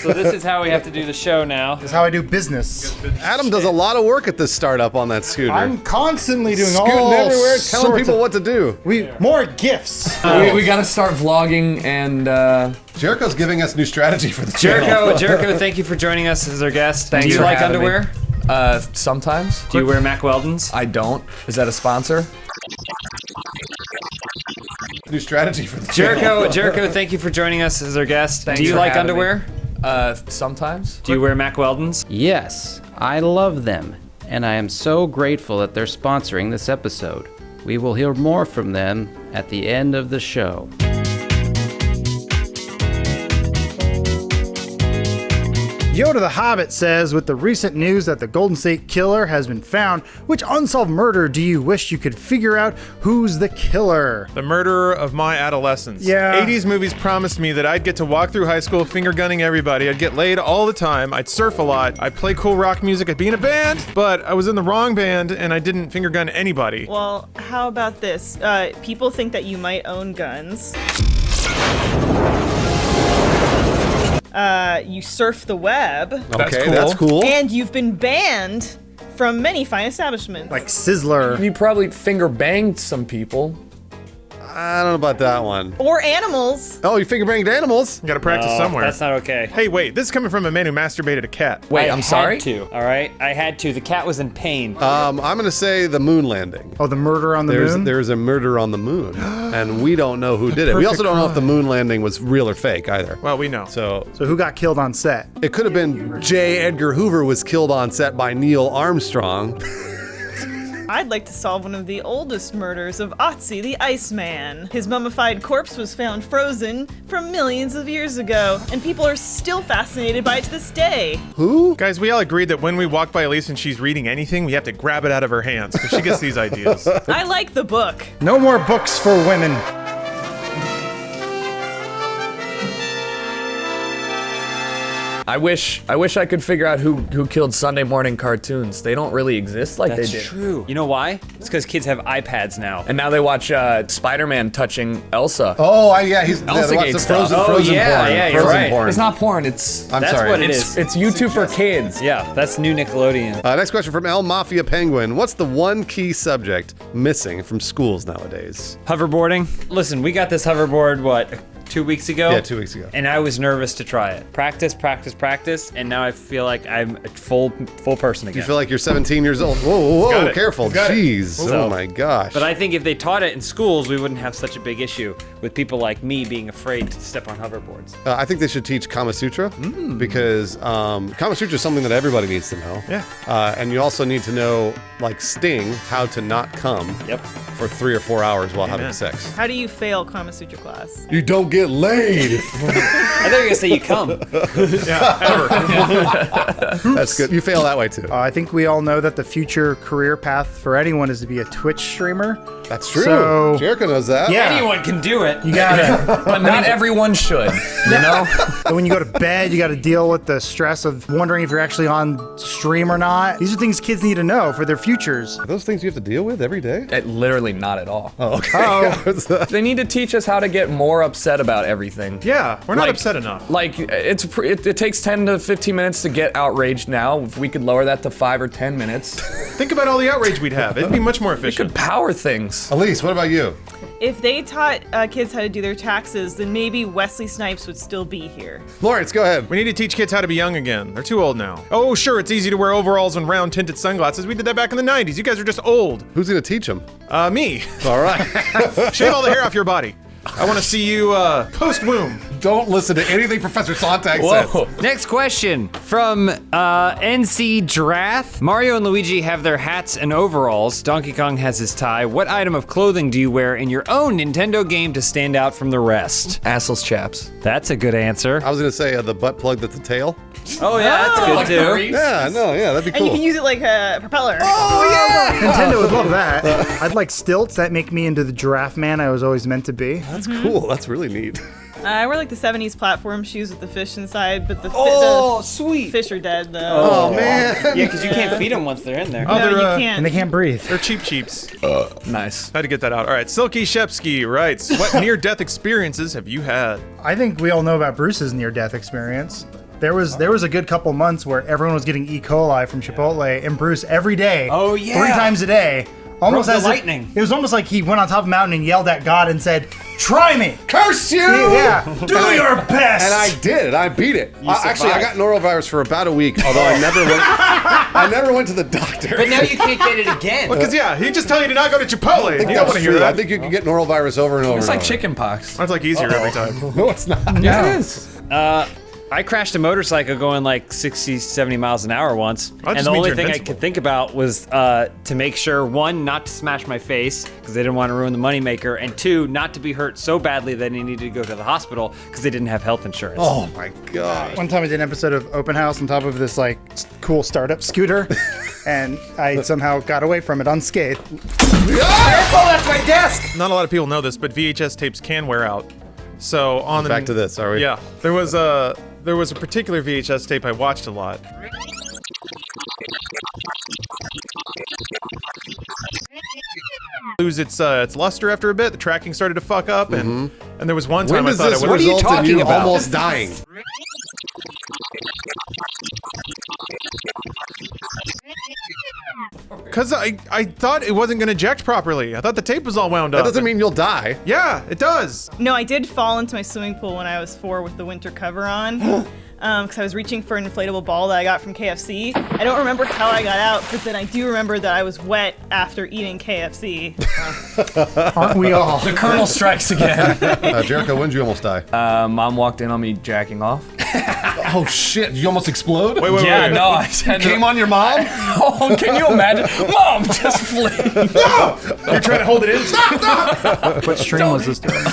So this is how we have to do the show now. This is how I do business. Adam does a lot of work at this startup on that scooter. I'm constantly doing Scooting all everywhere, telling sorts people of- what to do. More gifts. We gotta start vlogging and Jericho's giving us new strategy for the channel. Jericho, thank you for joining us as our guest. Thanks Do you for like having me. underwear? Sometimes. Do you wear Mac Weldons? I don't. Is that a sponsor? New strategy for the channel. Jericho, thank you for joining us as our guest. Thanks Do you for like having underwear? Sometimes. Do you wear Mac Weldons? Yes, I love them, and I am so grateful that they're sponsoring this episode. We will hear more from them at the end of the show. Yoda the Hobbit says, with the recent news that the Golden State Killer has been found, which unsolved murder do you wish you could figure out who's the killer? The murderer of my adolescence. Yeah. 80s movies promised me that I'd get to walk through high school finger gunning everybody. I'd get laid all the time. I'd surf a lot. I'd play cool rock music. I'd be in a band, but I was in the wrong band and I didn't finger gun anybody. well, how about this? People think that you might own guns. You surf the web. Okay, that's cool. And you've been banned from many fine establishments. Like Sizzler. You probably finger banged some people. I don't know about that one. Or animals. Oh, you finger banged animals? You gotta practice No, somewhere. That's not okay. Hey, wait, this is coming from a man who masturbated a cat. Wait, I I'm sorry? had to, all right? I had to. The cat was in pain. I'm gonna say the moon landing. Oh, the murder on the moon? There's a murder on the moon, and we don't know who did it. We also don't know if the moon landing was real or fake either. Well, we know. So who got killed on set? it could have been J. Edgar Hoover was killed on set by Neil Armstrong. I'd like to solve one of the oldest murders of Otzi the Iceman. His mummified corpse was found frozen from millions of years ago, and people are still fascinated by it to this day. Who? Guys, we all agreed that when we walk by Elise and she's reading anything, we have to grab it out of her hands because she gets these ideas. I like the book. No more books for women. I wish I could figure out who killed Sunday morning cartoons. They don't really exist like That's they did. true. You know why? It's because kids have iPads now. And now they watch Spider-Man touching Elsa. Oh, yeah, he's Elsa what's Gate the stuff. frozen yeah, porn. yeah, you're Frozen right. porn. It's not porn. It's I'm That's sorry. what it is. it's YouTube for kids. Yeah, that's new Nickelodeon. Next question from El Mafia Penguin. What's the one key subject missing from schools nowadays? Hoverboarding. Listen, we got this hoverboard, what, 2 weeks ago? Yeah, 2 weeks ago. And I was nervous to try it. Practice, and now I feel like I'm a full person again. You feel like you're 17 years old. Whoa, Got it. careful. Got it. Jeez. So- Oh my gosh. But I think if they taught it in schools, we wouldn't have such a big issue with people like me being afraid to step on hoverboards. I think they should teach Kama Sutra because Kama Sutra is something that everybody needs to know. Yeah. And you also need to know, like Sting, how to not come for 3 or 4 hours while having sex. How do you fail Kama Sutra class? You don't get laid. I thought you were gonna say you come. That's good. You fail that way too. I think we all know that the future career path for anyone is to be a Twitch streamer. That's true. So- Jericho knows that. Yeah. Anyone can do it. You gotta, But not everyone should, you know? and when you go to bed, you gotta deal with the stress of wondering if you're actually on stream or not. These are things kids need to know for their futures. Are those things you have to deal with every day? Literally not at all. Oh, okay. They need to teach us how to get more upset about everything. Yeah, we're not upset enough. Like, it takes 10 to 15 minutes to get outraged now. If we could lower that to 5 or 10 minutes. Think about all the outrage we'd have. It'd be much more efficient. We could power things. Elise, what about you? If they taught kids how to do their taxes, then maybe Wesley Snipes would still be here. Lawrence, go ahead. We need to teach kids how to be young again. They're too old now. Oh, sure, it's easy to wear overalls and round tinted sunglasses. We did that back in the 90s. You guys are just old. Who's gonna teach them? Me. All right. Shave all the hair off your body. I want to see you post-womb. Don't listen to anything Professor Sontag says. Next question from NC Drath. Mario and Luigi have their hats and overalls. Donkey Kong has his tie. What item of clothing do you wear in your own Nintendo game to stand out from the rest? Assless chaps. That's a good answer. I was gonna say the butt plug that's a tail. Oh yeah, that's good too. Yeah, that'd be cool. And you can use it like a propeller. Oh yeah! Nintendo would love that. I'd like stilts that make me into the giraffe man I was always meant to be. That's cool. That's really neat. I wear like the 70s platform shoes with the fish inside, but the sweet fish are dead though. Oh man. Yeah, because you can't feed them once they're in there. No, you can't. And they can't breathe. They're cheaps. Nice. Had to get that out. All right, Silky Shepsky writes, what near-death experiences have you had? I think we all know about Bruce's near-death experience. There was a good couple months where everyone was getting E. coli from Chipotle, and Bruce every day, 3 times a day, almost as lightning. It was almost like he went on top of a mountain and yelled at God and said, "Try me, curse you, yeah, do your best." And I did. I beat it. Actually, I got norovirus for about a week, although I never went. I never went to the doctor. But now you can't get it again. Well, because he just tell you to not go to Chipotle. I think You don't want to hear true. that. I think you can get norovirus over and over. It's and like over. chicken pox. It's like easier every time. No, it's not. Yeah, it is. I crashed a motorcycle going like 60, 70 miles an hour once. And the only thing I could think about was to make sure, 1, not to smash my face, because they didn't want to ruin the moneymaker, and 2, not to be hurt so badly that I needed to go to the hospital because they didn't have health insurance. Oh my god. One time I did an episode of Open House on top of this like cool startup scooter, and I somehow got away from it unscathed. Careful, that's my desk! Not a lot of people know this, but VHS tapes can wear out. So on the Back to this, are we? Yeah, there was a particular VHS tape I watched a lot. Lose its luster after a bit. The tracking started to fuck up, and there was one time When I does thought this I would. result in you almost dying? Because I thought it wasn't going to eject properly. I thought the tape was all wound up. That doesn't mean you'll die. Yeah, it does. No, I did fall into my swimming pool when I was 4 with the winter cover on. Because I was reaching for an inflatable ball that I got from KFC. I don't remember how I got out, but then I do remember that I was wet after eating KFC. Aren't we all? The Colonel strikes again. Jericho, when did you almost die? Mom walked in on me jacking off. Oh shit! Did you almost explode? Wait. No, I said Came on your mom? Oh, can you imagine? Mom, just flee. No! You're trying to hold it in? Stop! What stream was this doing?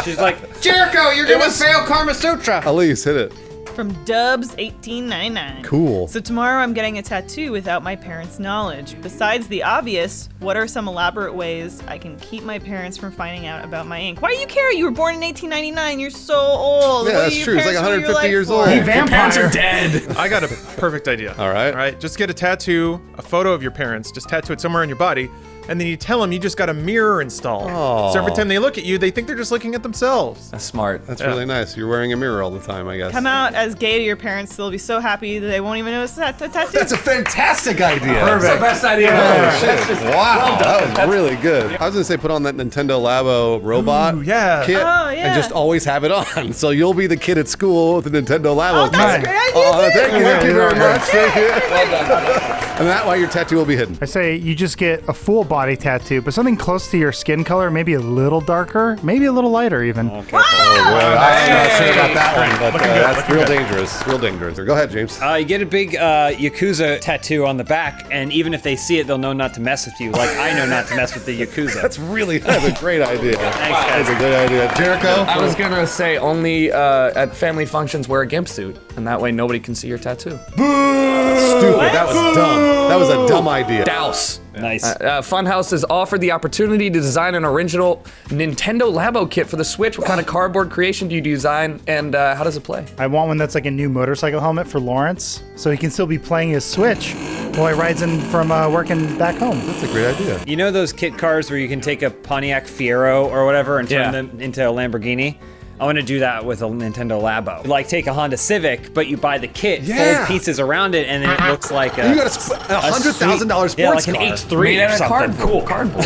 She's like, Jericho, you're gonna fail Karma Sutra. Elise, hit it. From Dubs1899. Cool. So tomorrow I'm getting a tattoo without my parents' knowledge. Besides the obvious, what are some elaborate ways I can keep my parents from finding out about my ink? Why do you care? You were born in 1899. You're so old. Yeah, What that's do your true. He's like parents ruin your 150 years life old. for? Hey, vampires are dead. I got a perfect idea. All right. All right, just get a tattoo, a photo of your parents, just tattoo it somewhere on your body, and then you tell them you just got a mirror installed. Oh. So every time they look at you, they think they're just looking at themselves. That's smart. That's really nice. You're wearing a mirror all the time, I guess. Come out as gay to your parents. They'll be so happy that they won't even notice that tattoo. That's a fantastic idea. That's the best idea ever. Wow, that was really good. I was gonna say put on that Nintendo Labo robot Ooh, yeah. kit Oh, yeah. and just always have it on. So you'll be the kid at school with the Nintendo Labo Oh, that's kit. a great idea, too. Thank you very much. Thank you. Well done. And that way your tattoo will be hidden. I say you just get a full body tattoo, but something close to your skin color, maybe a little darker, maybe a little lighter even. Oh, boy. I'm not sure about that one, but that's real dangerous. Real dangerous. Go ahead, James. You get a big Yakuza tattoo on the back, and even if they see it, they'll know not to mess with you. Like I know not to mess with the Yakuza. That's a great idea. Thanks, guys. That's a good idea. Jericho? I was gonna say only at family functions wear a gimp suit, and that way nobody can see your tattoo. Stupid. That was dumb. That was a dumb idea. Douse. Nice. Funhaus has offered the opportunity to design an original Nintendo Labo kit for the Switch. What kind of cardboard creation do you design, and how does it play? I want one that's like a new motorcycle helmet for Lawrence, so he can still be playing his Switch while he rides in from working back home. That's a great idea. You know those kit cars where you can take a Pontiac Fiero or whatever and turn them into a Lamborghini? I want to do that with a Nintendo Labo. Like take a Honda Civic, but you buy the kit, fold pieces around it, and then it looks like a. You got a $100,000 sports car. Yeah, like an car. H3 Made or out of something. cool cardboard.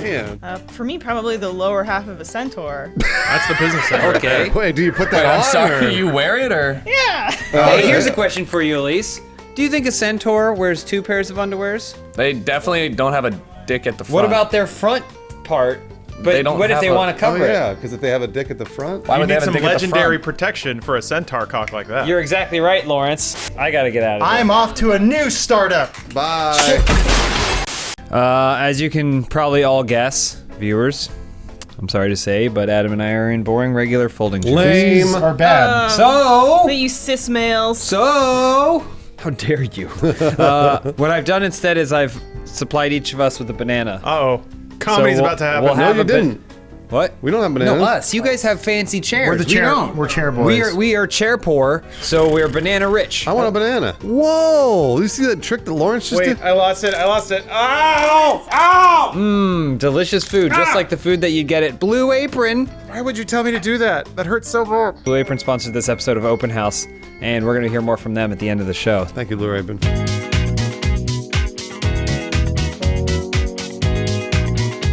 Man. For me, probably the lower half of a centaur. That's the business center. Okay. Wait, do you put that Wait, on? I'm sorry, or- you wear it or? Yeah. Hey, here's a question for you, Elise. Do you think a centaur wears 2 pairs of underwears? They definitely don't have a dick at the front. What about their front part? But They don't what if have they a- want to cover Oh it? yeah, because if they have a dick at the front. Why You would they need have a some dick at the legendary front? protection for a centaur cock like that. You're exactly right, Lawrence. I gotta get out of here. I'm off to a new startup. Bye. As you can probably all guess, viewers, I'm sorry to say, but Adam and I are in boring regular folding chairs. Lame. Are bad. So, But you cis males. how dare you? What I've done instead is I've supplied each of us with a banana. Uh-oh. Comedy's about to happen. We'll have No, you a bit- didn't. What? We don't have bananas. No, us. You guys have fancy chairs. We're the We chair. don't. We're chair boys. We are chair poor, so we're banana rich. I want a banana. Whoa! You see that trick that Lawrence just Wait, did? I lost it. Ow! Ow! Delicious food, just like the food that you get at Blue Apron. Why would you tell me to do that? That hurts so bad. Blue Apron sponsored this episode of Open House, and we're going to hear more from them at the end of the show. Thank you, Blue Raven.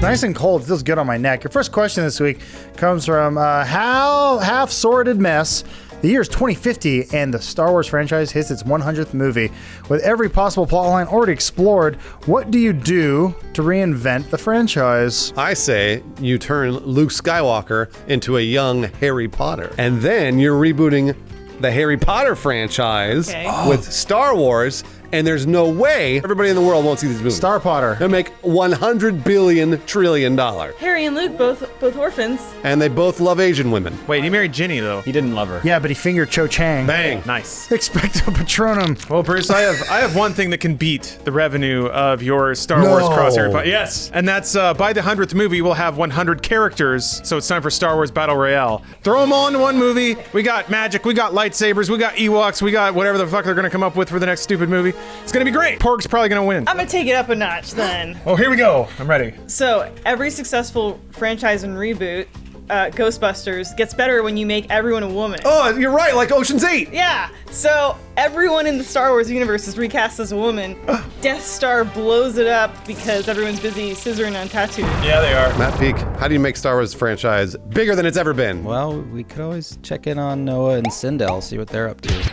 Nice and cold. It feels good on my neck. Your first question this week comes from How Half-Sorted Mess. The year is 2050, and the Star Wars franchise hits its 100th movie. With every possible plotline already explored, what do you do to reinvent the franchise? I say you turn Luke Skywalker into a young Harry Potter. And then you're rebooting the Harry Potter franchise with Star Wars, and there's no way everybody in the world won't see these movies. Star Potter. They'll make $100 trillion. Harry and Luke, both orphans. And they both love Asian women. Wait, he married Ginny, though. He didn't love her. Yeah, but he fingered Cho Chang. Bang. Nice. Expecto Patronum. Well, Bruce, I have one thing that can beat the revenue of your Star Wars crossover. Yes, and that's by the 100th movie, we'll have 100 characters, so it's time for Star Wars Battle Royale. Throw them all into one movie. We got magic, we got lightsabers, we got Ewoks, we got whatever the fuck they're gonna come up with for the next stupid movie. It's gonna be great. Porg's probably gonna win. I'm gonna take it up a notch then. Oh, here we go. I'm ready. So every successful franchise and reboot, Ghostbusters, gets better when you make everyone a woman. Oh, you're right, like Ocean's 8. Yeah, so everyone in the Star Wars universe is recast as a woman. Death Star blows it up because everyone's busy scissoring on Tatooine. Yeah, they are. Matt Peak, how do you make Star Wars franchise bigger than it's ever been? Well, we could always check in on Noah and Sindel, see what they're up to.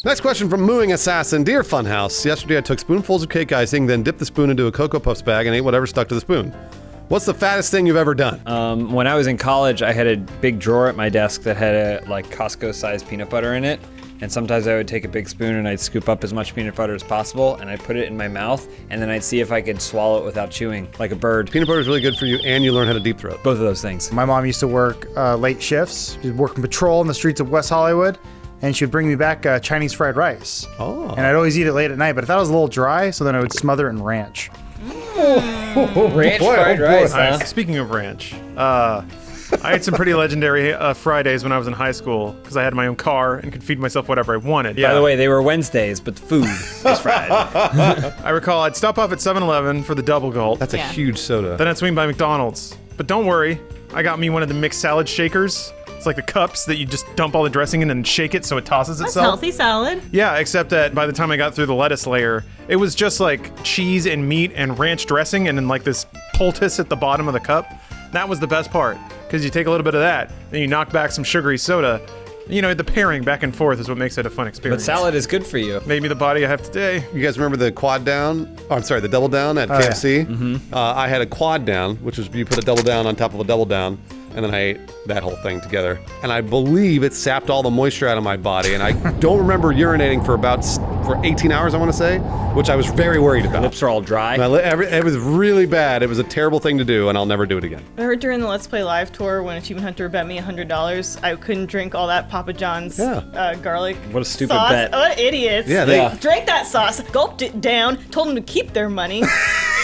Next question from Mooing Assassin. Dear Funhouse, yesterday I took spoonfuls of cake icing, then dipped the spoon into a Cocoa Puffs bag and ate whatever stuck to the spoon. What's the fattest thing you've ever done? When I was in college, I had a big drawer at my desk that had a like Costco-sized peanut butter in it. And sometimes I would take a big spoon and I'd scoop up as much peanut butter as possible and I'd put it in my mouth and then I'd see if I could swallow it without chewing, like a bird. Peanut butter is really good for you and you learn how to deep throat. Both of those things. My mom used to work late shifts. She'd work in patrol in the streets of West Hollywood, and she'd bring me back Chinese fried rice. Oh. And I'd always eat it late at night, but I thought it was a little dry, so then I would smother it in ranch. Ranch fried rice, huh? Speaking of ranch, I had some pretty legendary Fridays when I was in high school because I had my own car and could feed myself whatever I wanted. By the way, they were Wednesdays, but the food was fried. I recall I'd stop off at 7-Eleven for the double gulp. That's a huge soda. Then I'd swing by McDonald's. But don't worry, I got me one of the mixed salad shakers. It's like the cups that you just dump all the dressing in and shake it so it tosses That's itself. healthy salad. Yeah, except that by the time I got through the lettuce layer, it was just like cheese and meat and ranch dressing and then like this poultice at the bottom of the cup. That was the best part, because you take a little bit of that, then you knock back some sugary soda. You know, the pairing back and forth is what makes it a fun experience. But salad is good for you. Made me the body I have today. You guys remember the quad down? Oh, I'm sorry, the double down at KFC? Yeah. Mm-hmm. I had a quad down, which was you put a double down on top of a double down, and then I ate that whole thing together. And I believe it sapped all the moisture out of my body, and I don't remember urinating for 18 hours, I want to say, which I was very worried about. Lips are all dry. It was really bad. It was a terrible thing to do, and I'll never do it again. I heard during the Let's Play Live tour when Achievement Hunter bet me $100, I couldn't drink all that Papa John's garlic What a stupid sauce. bet. What idiots. Yeah, Drank that sauce, gulped it down, told them to keep their money.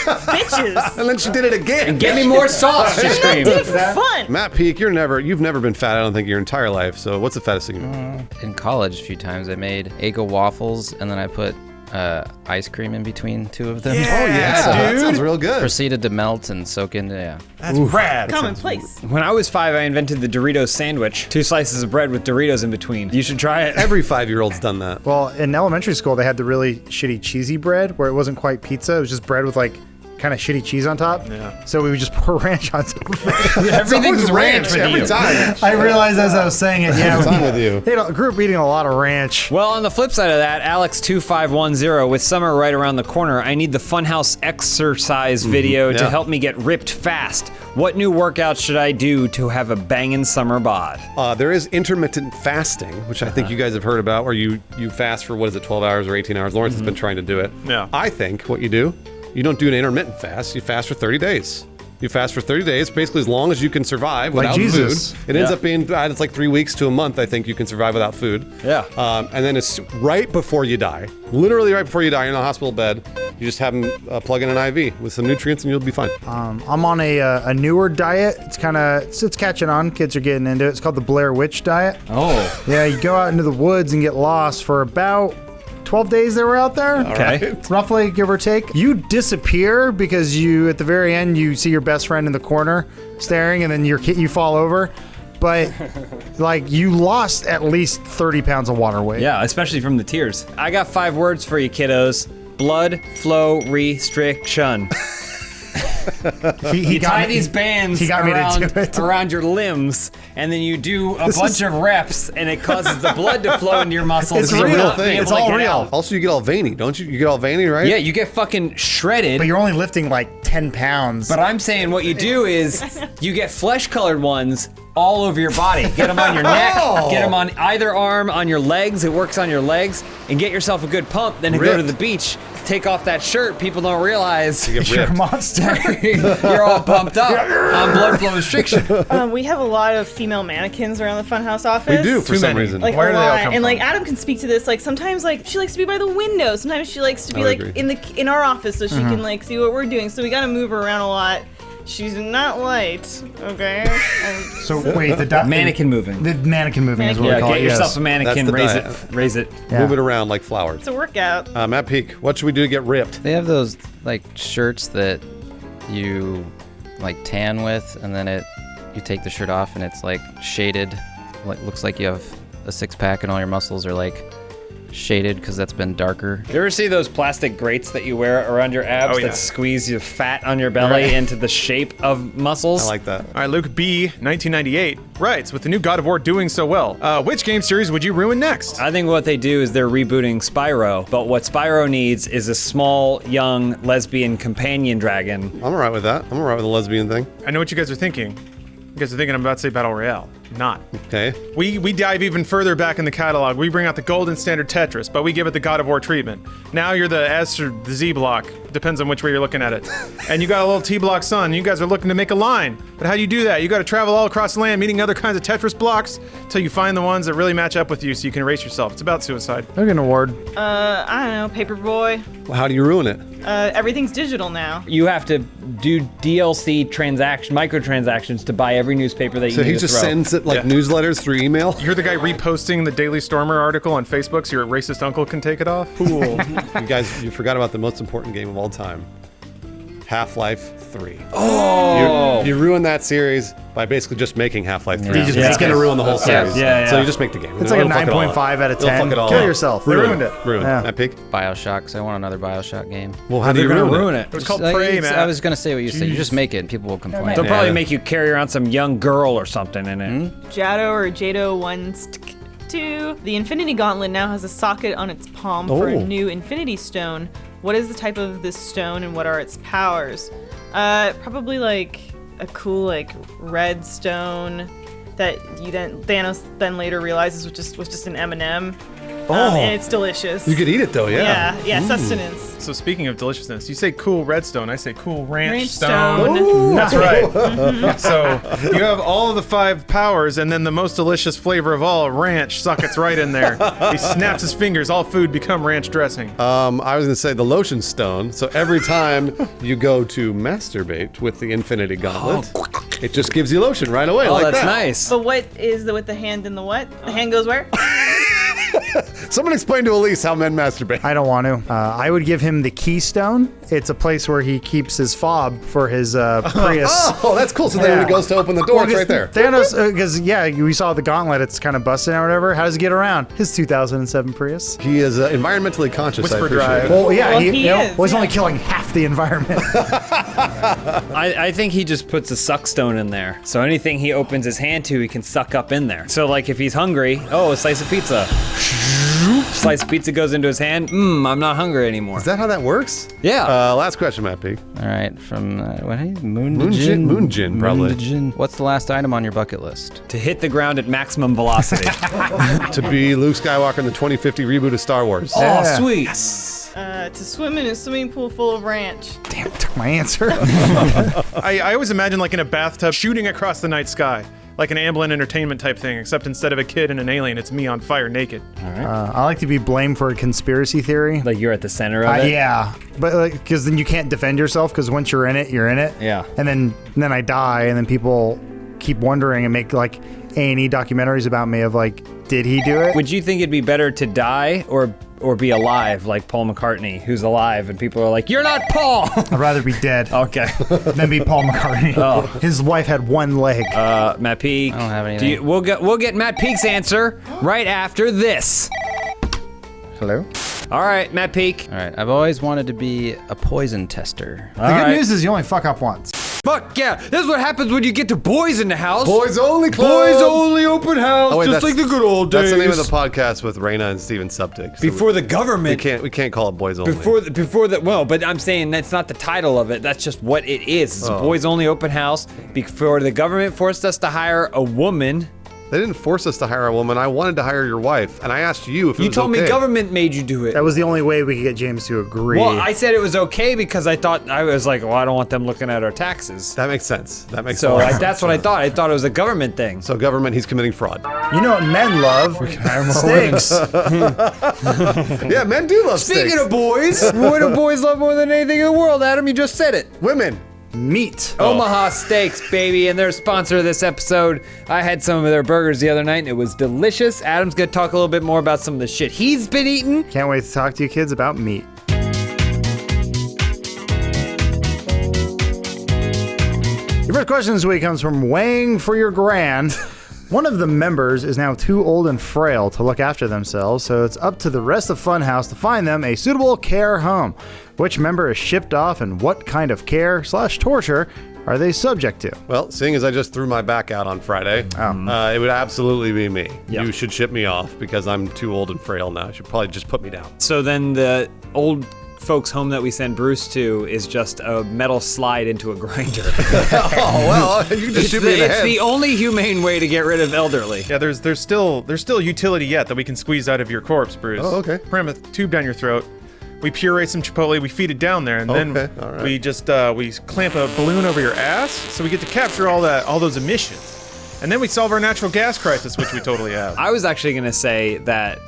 bitches. And then she did it again. Get me more sauce, she screamed. Did it for fun. Matt Peak, you've never been fat, I don't think, your entire life. So what's the fattest thing you've been? In college, a few times, I made Eggo waffles, and then I put ice cream in between two of them. Oh, yeah. That sounds real good. Proceeded to melt and soak into, yeah. That's rad. Commonplace. When I was 5, I invented the Doritos sandwich. 2 slices of bread with Doritos in between. You should try it. Every 5-year-old's done that. Well, in elementary school, they had the really shitty cheesy bread where it wasn't quite pizza. It was just bread with like kind of shitty cheese on top. Yeah. So we would just pour ranch on top of it. Everything's ranch with every you. time. I realized as I was saying it, yeah. What's wrong with you? They grew up eating a lot of ranch. Well, on the flip side of that, Alex2510, with summer right around the corner, I need the Funhaus exercise video to help me get ripped fast. What new workouts should I do to have a bangin' summer bod? There is intermittent fasting, which I think you guys have heard about, where you fast for, 12 hours or 18 hours. Lawrence has been trying to do it. Yeah. I think what you do, you don't do an intermittent fast. You fast for 30 days. You fast for 30 days, basically as long as you can survive without Jesus. food. It ends up being, it's like 3 weeks to a month, I think you can survive without food. Yeah. And then it's right before you die. Literally right before you die, you're in a hospital bed. You just have them plug in an IV with some nutrients and you'll be fine. I'm on a newer diet. It's catching on. Kids are getting into it. It's called the Blair Witch diet. Oh. Yeah, you go out into the woods and get lost for about 12 days they were out there. Okay. Right. Roughly, give or take. You disappear because you, at the very end, you see your best friend in the corner staring, and then you fall over. But, like, you lost at least 30 pounds of water weight. Yeah, especially from the tears. I got 5 words for you, kiddos. Blood flow restriction. He You tie these bands he got me to do it. around your limbs, and then you do a bunch of reps, and it causes the blood to flow into your muscles. It's This is a real. real thing. It's all real. Also, you get all veiny, don't you? You get all veiny, right? Yeah, you get fucking shredded. But you're only lifting like 10 pounds. But I'm saying what you do is you get flesh-colored ones all over your body. Get them on your neck, get them on either arm, on your legs. It works on your legs, and get yourself a good pump. Then go to the beach, take off that shirt. People don't realize you're a monster. you're all pumped up on blood flow restriction. We have a lot of female mannequins around the Funhaus office. We do for some reason. Like Where a do they all lot. come and like from? Adam can speak to this. Like sometimes like she likes to be by the window. Sometimes she likes to be like agree. in our office so she can like see what we're doing. So we gotta move her around a lot. She's not light, okay? So wait, Mannequin moving. The mannequin moving is what Yeah, we call get it. yourself yes. a mannequin, That's the raise it. Yeah. Move it around like flowers. It's a workout. Matt Peak, what should we do to get ripped? They have those, like, shirts that you, like, tan with, and then you take the shirt off, and it's, like, shaded. Like, looks like you have a six-pack, and all your muscles are, like, shaded because that's been darker. You ever see those plastic grates that you wear around your abs that squeeze your fat on your belly into the shape of muscles? I like that. All right, Luke B, 1998, writes, with the new God of War doing so well, which game series would you ruin next? I think what they do is they're rebooting Spyro, but what Spyro needs is a small, young, lesbian companion dragon. I'm alright with that. I'm alright with the lesbian thing. I know what you guys are thinking. You guys are thinking I'm about to say Battle Royale. Not. Okay. We dive even further back in the catalog. We bring out the golden standard Tetris, but we give it the God of War treatment. Now you're the S or the Z block. Depends on which way you're looking at it. And you got a little T block sun. You guys are looking to make a line. But how do you do that? You got to travel all across the land, meeting other kinds of Tetris blocks, until you find the ones that really match up with you so you can erase yourself. It's about suicide. I'll get an award. I don't know, Paperboy. Well, how do you ruin it? Everything's digital now. You have to do DLC microtransactions to buy every newspaper that you So need he to just throw. sends it like newsletters through email? You're the guy reposting the Daily Stormer article on Facebook so your racist uncle can take it off? Cool. You guys, you forgot about the most important game of all time. Half-Life 3. Oh! You ruined that series by basically just making Half-Life 3. Yeah. It's going to ruin the whole series. Yeah. So you just make the game. It's like a It'll fuck it all 9.5 out of It'll 10. fuck it all Kill up. yourself. Ruined Ruined it. Ruined. Yeah. That Peak? Bioshock, so I want another Bioshock game. Well, how do you ruin it? It was called Like, Prey, it's- man. I was going to say what you said. You just make it and people will complain. They'll probably make you carry around some young girl or something in it. Jado or Jado 1-2. The Infinity Gauntlet now has a socket on its palm for a new Infinity Stone. What is the type of this stone and what are its powers? Probably like a cool like red stone that Thanos then later realizes was just an M&M. and it's delicious. You could eat it though, yeah. Yeah, sustenance. So speaking of deliciousness, you say cool redstone, I say cool ranch Ranch stone. stone. That's right. So you have all of the 5 powers, and then the most delicious flavor of all, ranch, sockets right in there. He snaps his fingers, all food become ranch dressing. I was gonna say the lotion stone. So every time you go to masturbate with the Infinity Gauntlet, it just gives you lotion right away. Oh, like that's that. nice. But what is with the hand and the what? The hand goes where? Someone explain to Elise how men masturbate. I don't want to. I would give him the Keystone. It's a place where he keeps his fob for his Prius. Oh, that's cool. So then when he goes to open the door, it's right there. Thanos, because we saw the gauntlet. It's kind of busted or whatever. How does he get around? His 2007 Prius. He is environmentally conscious. Whisper I appreciate drive. it. Well, yeah, Well, he is, he's only killing half the environment. I think he just puts a suck stone in there. So anything he opens his hand to, he can suck up in there. So like if he's hungry, a slice of pizza. Slice of pizza goes into his hand. I'm not hungry anymore. Is that how that works? Yeah. Last question, Matt P. All right, from what? Moonjin, probably. Moonjin. What's the last item on your bucket list? To hit the ground at maximum velocity. To be Luke Skywalker in the 2050 reboot of Star Wars. Oh, sweet. To swim in a swimming pool full of ranch. Damn, took my answer. I always imagine like in a bathtub shooting across the night sky. Like an Amblin Entertainment type thing, except instead of a kid and an alien, it's me on fire naked. All right. I like to be blamed for a conspiracy theory. Like you're at the center of it? Yeah, but because then you can't defend yourself because once you're in it, you're in it. Yeah. And then I die, and then people keep wondering and make like A&E documentaries about me of like, did he do it? Would you think it'd be better to die or be alive like Paul McCartney, who's alive, and people are like, "You're not Paul." I'd rather be dead. Okay. Than be Paul McCartney. Oh. His wife had one leg. Matt Peak. I don't have anything. We'll get Matt Peak's answer right after this. Hello? All right, Matt Peak. All right, I've always wanted to be a poison tester. The good news is you only fuck up once. Fuck yeah! This is what happens when you get to Boys in the House. Boys Only Club. Boys Only Open House. Oh, wait, just like the good old days. That's the name of the podcast with Raina and Steven Suptic. So Before the government. we can't call it Boys Only. Well, but I'm saying that's not the title of it. That's just what it is. It's a Boys Only Open House. Before the government forced us to hire a woman. They didn't force us to hire a woman. I wanted to hire your wife, and I asked you if it was okay. You told me government made you do it. That was the only way we could get James to agree. Well, I said it was okay because I was like, well, I don't want them looking at our taxes. That makes sense. That makes so sense. that's what I thought. I thought it was a government thing. So government, he's committing fraud. You know what men love? Steaks. Yeah, men do love steaks. Speaking of boys, what do boys love more than anything in the world, Adam? You just said it. Women. Meat. Omaha Steaks, baby, and they're a sponsor of this episode. I had some of their burgers the other night, and it was delicious. Adam's gonna talk a little bit more about some of the shit he's been eating. Can't wait to talk to you kids about meat. Your first question this week comes from Wang for your grand. One of the members is now too old and frail to look after themselves, so it's up to the rest of Funhaus to find them a suitable care home. Which member is shipped off and what kind of care/torture are they subject to? Well, seeing as I just threw my back out on Friday, it would absolutely be me. Yep. You should ship me off because I'm too old and frail now. You should probably just put me down. So then the old folks home that we send Bruce to is just a metal slide into a grinder. Oh, well, you can just shoot me in the head. It's the only humane way to get rid of elderly. Yeah, there's still utility yet that we can squeeze out of your corpse, Bruce. Oh, okay. Ram a tube down your throat. We puree some chipotle, we feed it down there, and then all right. we just we clamp a balloon over your ass, so we get to capture all those emissions. And then we solve our natural gas crisis, which we totally have. I was actually going to say that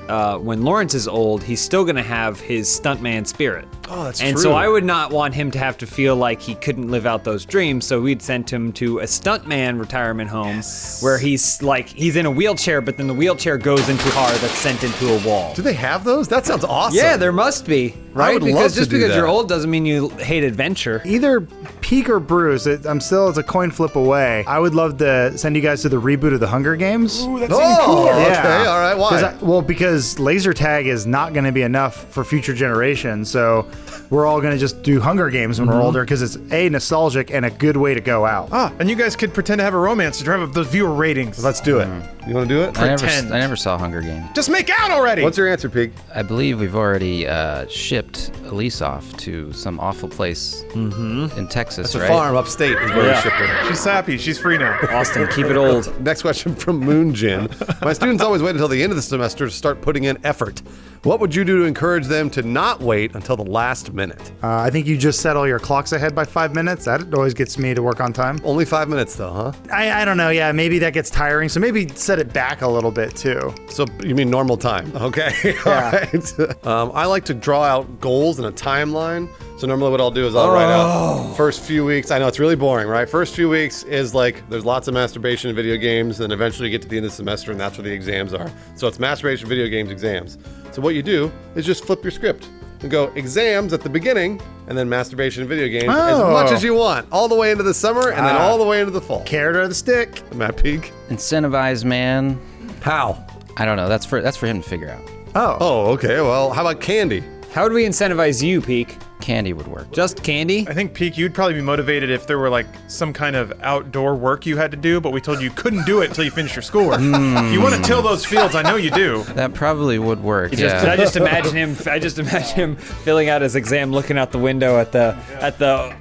when Lawrence is old, he's still going to have his stuntman spirit. Oh, that's and true. so I would not want him to have to feel like he couldn't live out those dreams. So we'd send him to a stuntman retirement home where he's in a wheelchair, but then the wheelchair goes into a car that's sent into a wall. Do they have those? That sounds awesome. Yeah, there must be. Right? I would because love to just do because that. you're old doesn't mean you hate adventure. Either Peak or Bruce. It's a coin flip away. I would love to send you guys to the reboot of the Hunger Games. Ooh, that's cool. Okay, all right, why? Because laser tag is not going to be enough for future generations, so we're all going to just do Hunger Games when we're older because it's A, nostalgic, and a good way to go out. And you guys could pretend to have a romance to drive up those viewer ratings. Let's do it. You want to do it? I never saw Hunger Games. Just make out already! What's your answer, Pig? I believe we've already shipped shipped Elise off to some awful place in Texas, That's right? a farm upstate is where we shipped her. She's happy. She's free now. Austin, keep it old. Next question from Moonjin. My students always wait until the end of the semester to start putting in effort. What would you do to encourage them to not wait until the last minute? I think you just set all your clocks ahead by 5 minutes. That always gets me to work on time. Only 5 minutes though, huh? I don't know. Yeah, maybe that gets tiring. So maybe set it back a little bit too. So you mean normal time? Okay. Yeah. All right. I like to draw out goals in a timeline. So normally what I'll do is I'll write out first few weeks. I know it's really boring, right? First few weeks is like there's lots of masturbation in video games, and eventually you get to the end of the semester, and that's where the exams are. So it's masturbation, video games, exams. So what you do is just flip your script and go exams at the beginning, and then masturbation and video games as much as you want, all the way into the summer, and then all the way into the fall. Carrot or the stick? Matt Peak. Incentivize, man. How? I don't know. That's for him to figure out. Oh, okay. Well, how about candy? How would we incentivize you, Peak? Candy would work. Just candy? I think, Peak, you'd probably be motivated if there were like some kind of outdoor work you had to do, but we told you couldn't do it until you finished your schoolwork. You want to till those fields, I know you do. That probably would work. I just imagine him filling out his exam, looking out the window at the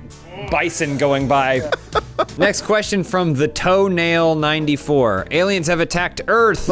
bison going by. Next question from the Toenail 94. Aliens have attacked Earth.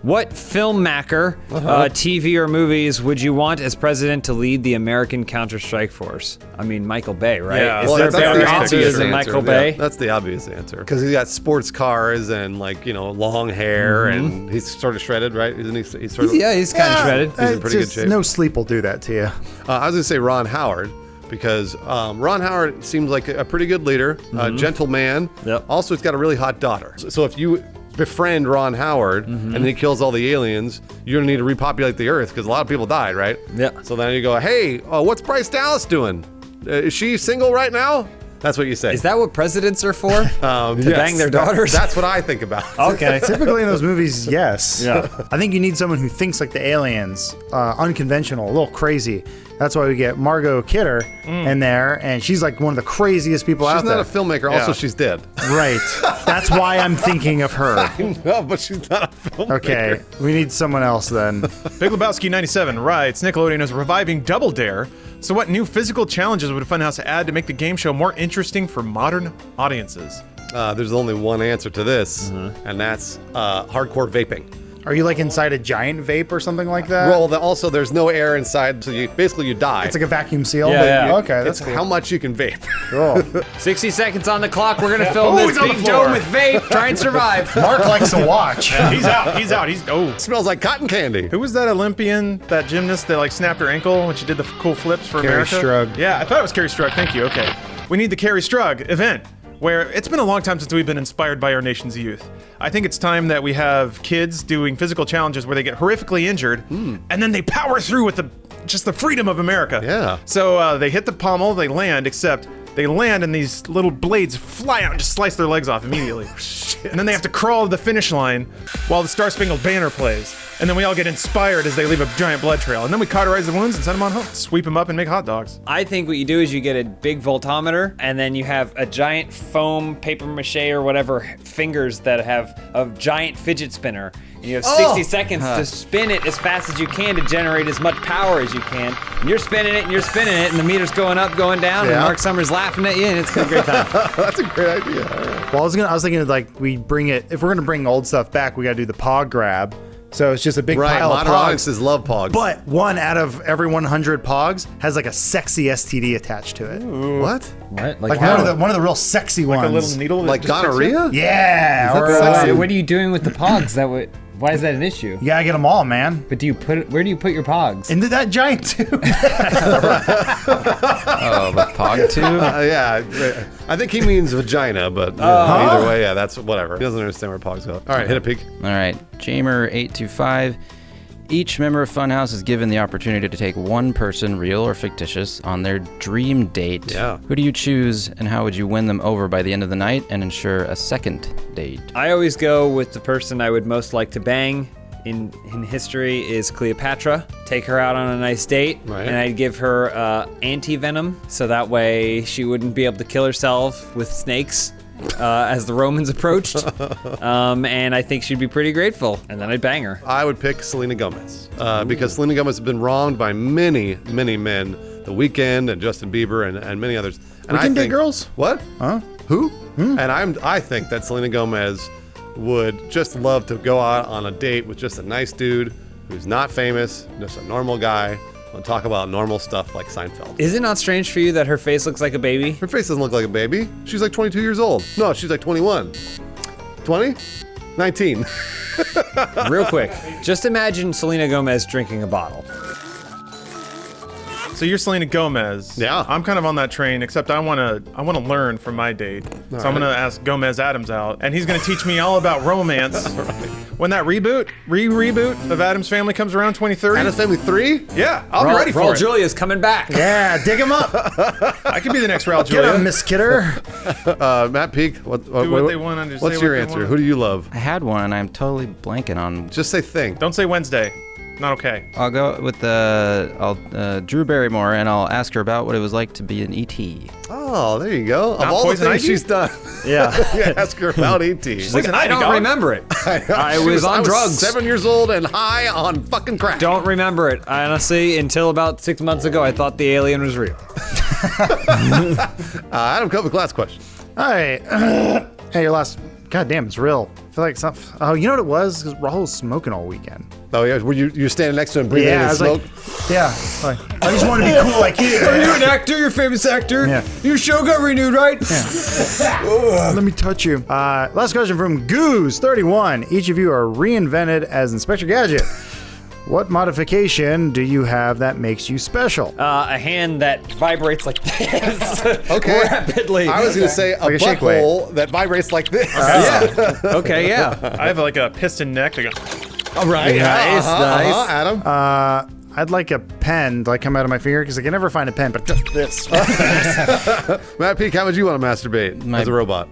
What filmmaker, TV or movies would you want as president to lead the American Counter-Strike Force? I mean, Michael Bay, right? Yeah. Is Well, there that's better the answers than obvious Michael answer. Bay? Yeah, that's the obvious answer. Because he's got sports cars and long hair, and he's sort of shredded, right? Isn't he? He's sort of. He's kind of shredded. He's in pretty good shape. No sleep will do that to you. I was gonna say Ron Howard. Because Ron Howard seems like a pretty good leader, a gentleman. Yep. Also, he's got a really hot daughter. So if you befriend Ron Howard and then he kills all the aliens, you're gonna need to repopulate the Earth because a lot of people died, right? Yeah. So then you go, hey, what's Bryce Dallas doing? Is she single right now? That's what you say. Is that what presidents are for? To Yes. bang their daughters? That's what I think about. Okay. Typically in those movies, yes. Yeah. I think you need someone who thinks like the aliens, unconventional, a little crazy. That's why we get Margot Kidder in there, and she's like one of the craziest people out She's there. not a filmmaker. Also, she's dead. Right. That's why I'm thinking of her. No, but she's not a filmmaker. Okay, we need someone else then. Big Lebowski 97 writes, Nickelodeon is reviving Double Dare. So what new physical challenges would Funhaus add to make the game show more interesting for modern audiences? There's only one answer to this, and that's hardcore vaping. Are you like inside a giant vape or something like that? Well, also there's no air inside, so you die. It's like a vacuum seal. Yeah, but Okay, that's It's cool. how much you can vape. Cool. 60 seconds on the clock. We're gonna fill this he's on the big floor. dome with vape. Try and survive. Mark likes to watch. He's out. It smells like cotton candy. Who was that Olympian, that gymnast that like snapped her ankle when she did the cool flips for Carrie America? Strug. Yeah, I thought it was Carrie Strug. Thank you. Okay. We need the Carrie Strug event, where it's been a long time since we've been inspired by our nation's youth. I think it's time that we have kids doing physical challenges where they get horrifically injured, and then they power through with just the freedom of America. Yeah. So they hit the pommel, they land, except they land and these little blades fly out and just slice their legs off immediately. And then they have to crawl to the finish line while the Star Spangled Banner plays. And then we all get inspired as they leave a giant blood trail. And then we cauterize the wounds and send them on home. Sweep them up and make hot dogs. I think what you do is you get a big voltometer, and then you have a giant foam paper mache or whatever fingers that have a giant fidget spinner. And you have 60 seconds to spin it as fast as you can to generate as much power as you can. And you're spinning it, and the meter's going up, going down, and Mark Summers laughing at you, and it's a great time. That's a great idea. All right. Well, I was thinking like we bring it. If we're gonna bring old stuff back, we gotta do the pog grab. So it's just a big pile of Modern pogs. audiences love pogs. But one out of every 100 pogs has like a sexy STD attached to it. What? What? Like one of the real sexy ones. Like a little needle that Like just pricks you? gonorrhea? Yeah. Is that or, sexy? What are you doing with the pogs? Why is that an issue? You gotta get them all, man. But where do you put your pogs? Into that giant tube. Oh, the pog tube? Yeah. I think he means vagina, but either way, yeah, that's whatever. He doesn't understand where pogs go. All right, hit a peek. All right, Jamer825. Each member of Funhaus is given the opportunity to take one person, real or fictitious, on their dream date. Yeah. Who do you choose, and how would you win them over by the end of the night and ensure a second date? I always go with the person I would most like to bang in history is Cleopatra. Take her out on a nice date, and I'd give her anti-venom, so that way she wouldn't be able to kill herself with snakes. as the Romans approached. And I think she'd be pretty grateful. And then I'd bang her. I would pick Selena Gomez because Selena Gomez has been wronged by many, many men. The Weeknd and Justin Bieber and many others. And We can date girls? What? Huh? Who? And I think that Selena Gomez would just love to go out on a date with just a nice dude who's not famous, just a normal guy, and talk about normal stuff like Seinfeld. Is it not strange for you that her face looks like a baby? Her face doesn't look like a baby. She's like 22 years old. No, she's like 21. 20? 19. Real quick, just imagine Selena Gomez drinking a bottle. So you're Selena Gomez. Yeah. I'm kind of on that train, except I wanna learn from my date. So I'm gonna ask Gomez Adams out, and he's gonna teach me all about romance. When that reboot of Adam's Family comes around 2030. Adam's Family 3? Yeah, I'll be ready for Raul it. Julia's coming back. Yeah, dig him up. I could be the next Raul Get Julia. him, Miss Kidder. Matt Peak, what they want and just what's say your what they answer? want. Who do you love? I had one and I'm totally blanking on. Just say thing. Don't say Wednesday. Not okay. I'll go with Drew Barrymore and I'll ask her about what it was like to be an ET. Oh, there you go. Of Not all the Poison things Ivy? she's done. Yeah. Yeah, ask her about ET. She's like, I don't remember it. I was on drugs. 7 years old and high on fucking crack. Don't remember it. Honestly, until about 6 months ago, I thought the alien was real. Adam, come with last question. Hi. Hey, your last. God damn, it's real. I feel like something. Oh, you know what it was? Because Rahul was smoking all weekend. Oh yeah, were you standing next to him breathing in I his was smoke? like, yeah. Like, I just want to be cool like you. Are you an actor? You're a famous actor? Yeah. Your show got renewed, right? Let me touch you. Last question from Goose31. Each of you are reinvented as Inspector Gadget. What modification do you have that makes you special? A hand that vibrates like this. Okay. Rapidly. I was going to say a Like a shake butthole that vibrates like this. Yeah. Okay, yeah. I have like a piston neck. I go, All right. Nice, nice. Adam. I'd like a pen to like come out of my finger because I can never find a pen, but this. Matt Peak, how would you want to masturbate as a robot?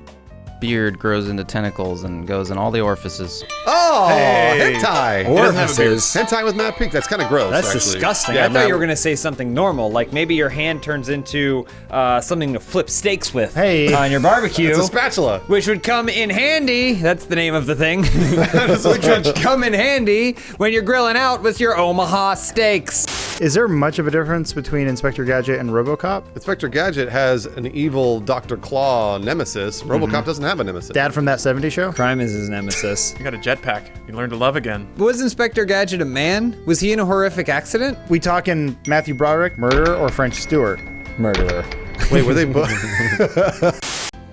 Beard grows into tentacles and goes in all the orifices. Oh, Hey. hentai. Orifices. Hentai with Matt Peak. That's kind of gross. That's actually. disgusting. Yeah, I thought Matt- you were going to say something normal, like maybe your hand turns into something to flip steaks with Hey. on your barbecue. It's a spatula. Which would come in handy. That's the name of the thing. Which would come in handy when you're grilling out with your Omaha steaks. Is there much of a difference between Inspector Gadget and RoboCop? Inspector Gadget has an evil Dr. Claw nemesis. RoboCop doesn't have a nemesis. Dad from that 70s show? Crime is his nemesis. you got a jetpack. You learn to love again. Was Inspector Gadget a man? Was he in a horrific accident? We talking Matthew Broderick, murderer, or French Stewart? Murderer. Wait, were they both?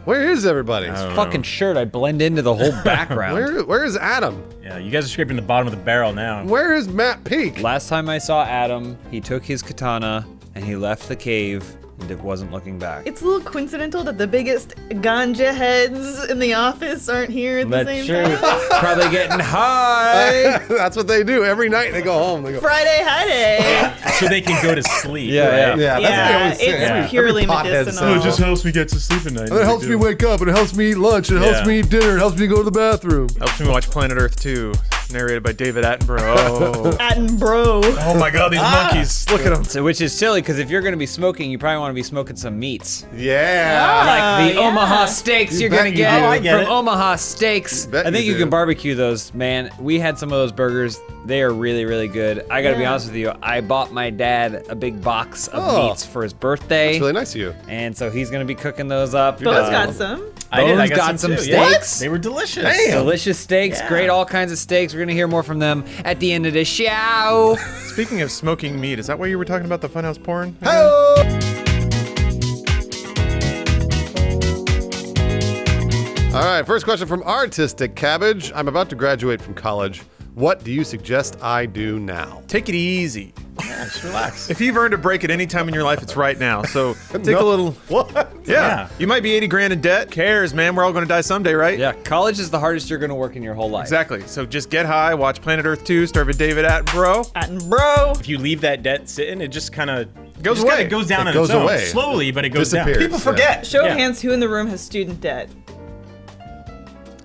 Where is everybody? Fucking shirt, I blend into the whole background. Where is Adam? Yeah, you guys are scraping the bottom of the barrel now. Where is Matt Peak? Last time I saw Adam, he took his katana and he left the cave and wasn't looking back. It's a little coincidental that the biggest ganja heads in the office aren't here at the same time. Probably getting high. That's what they do every night. They go home. They go. Friday, hi day. So they can go to sleep. Yeah, right? Yeah, that's what they always say. It's purely Every pothead medicinal. says It just helps me get to sleep at night. it helps me wake up, and it helps me eat lunch, and it helps Yeah. me eat dinner, it helps me go to the bathroom. Helps me watch Planet Earth 2, narrated by David Attenborough. Oh, Attenborough. oh my God, these monkeys! Look at them. So, which is silly because if you're going to be smoking, you probably want to be smoking some meats. Yeah. Like the yeah. Omaha steaks You you're bet going to you get do. I get from it. Omaha Steaks. Bet I think you you do. can barbecue those, man. We had some of those burgers. They are really, really good. I got to be Yeah. honest with you. I bought my dad a big box of Oh. meats for his birthday. It's really nice of you. And so he's going to be cooking those up. Bo's got some. I did. I Bo's got some too, yeah. steaks. They were delicious. Delicious steaks, Yeah. great all kinds of steaks. We're going to hear more from them at the end of the show. Speaking of smoking meat, is that why you were talking about the Funhouse porn? All right, first question from Artistic Cabbage. I'm about to graduate from college. What do you suggest I do now? Take it easy. Yeah, just relax. If you've earned a break at any time in your life, it's right now. So take a little. What? Yeah. You might be 80 grand in debt. Cares, man. We're all going to die someday, right? Yeah, college is the hardest you're going to work in your whole life. Exactly. So just get high, watch Planet Earth 2, start with David Attenborough. Attenborough. If you leave that debt sitting, it just kind of Goes away. It goes down It on goes its own. away. Slowly, but it goes Disappears. down. People Yeah. forget. Show Yeah. of hands, who in the room has student debt?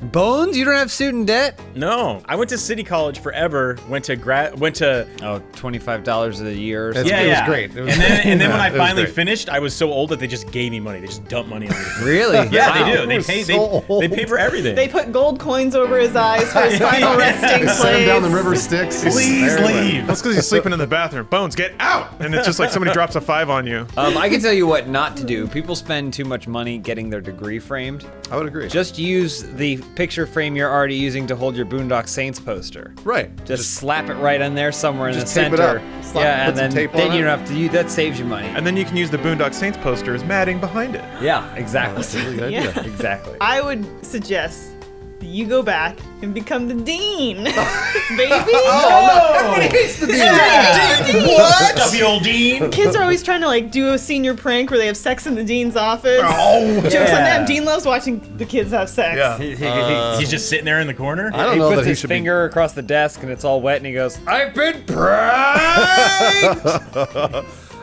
Bones? You don't have student debt? No, I went to City College forever. Went to $25 a year. Or something. Yeah, It was yeah. great. It was and then great. when I It was finally great. finished, I was so old that they just gave me money. They just dumped money on me. Really? Yeah, Wow. they do. They pay. They pay for everything. They put gold coins over his eyes for his final resting place. Send him down the river Styx. Please Heroin. leave. That's because he's sleeping in the bathroom. Bones, get out! And it's just like somebody drops a 5 on you. I can tell you what not to do. People spend too much money getting their degree framed. I would agree. Just use the picture frame you're already using to hold your Boondock Saints poster. Right. Just slap it right in there somewhere in the Just tape it center. up. Slap- Yeah, put and some then, tape then on you it. don't have to use that saves you money. And then you can use the Boondock Saints poster as matting behind it. Yeah, exactly. That's a really good idea. Yeah. Exactly. I would suggest that you go back and become the dean, baby. Everybody hates the dean. What? Stubby old dean. Kids are always trying to like do a senior prank where they have sex in the dean's office. Oh, Jokes on them. Dean loves watching the kids have sex. Yeah. He's just sitting there in the corner. I don't He know puts that he his should finger across the desk and it's all wet and he goes, I've been pranked!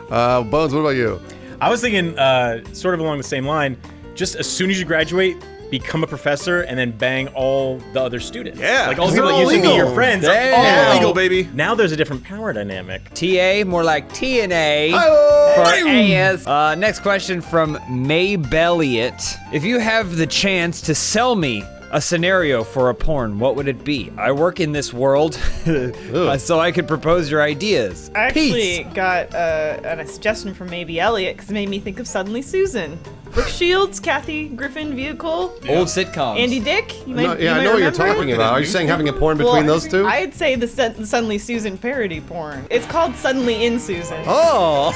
Bones, what about you? I was thinking, sort of along the same line. Just as soon as you graduate, become a professor and then bang all the other students. Yeah, like all the they're people that all used to be legal. your friends. Damn. All All legal, legal, baby. Now there's a different power dynamic. TA, more like TNA for AS. Next question from May Belliot. If you have the chance to sell me a scenario for a porn, what would it be? I work in this world, so I could propose your ideas. I actually Peace. got a suggestion from maybe Elliot because it made me think of Suddenly Susan. Brooke Shields, Kathy Griffin vehicle, Old sitcoms. Andy Dick. You might, No, you yeah, I might know what you're remember. talking about. Are you saying having a porn between Well, those two? I'd say the Suddenly Susan parody porn. It's called Suddenly in Susan. Oh!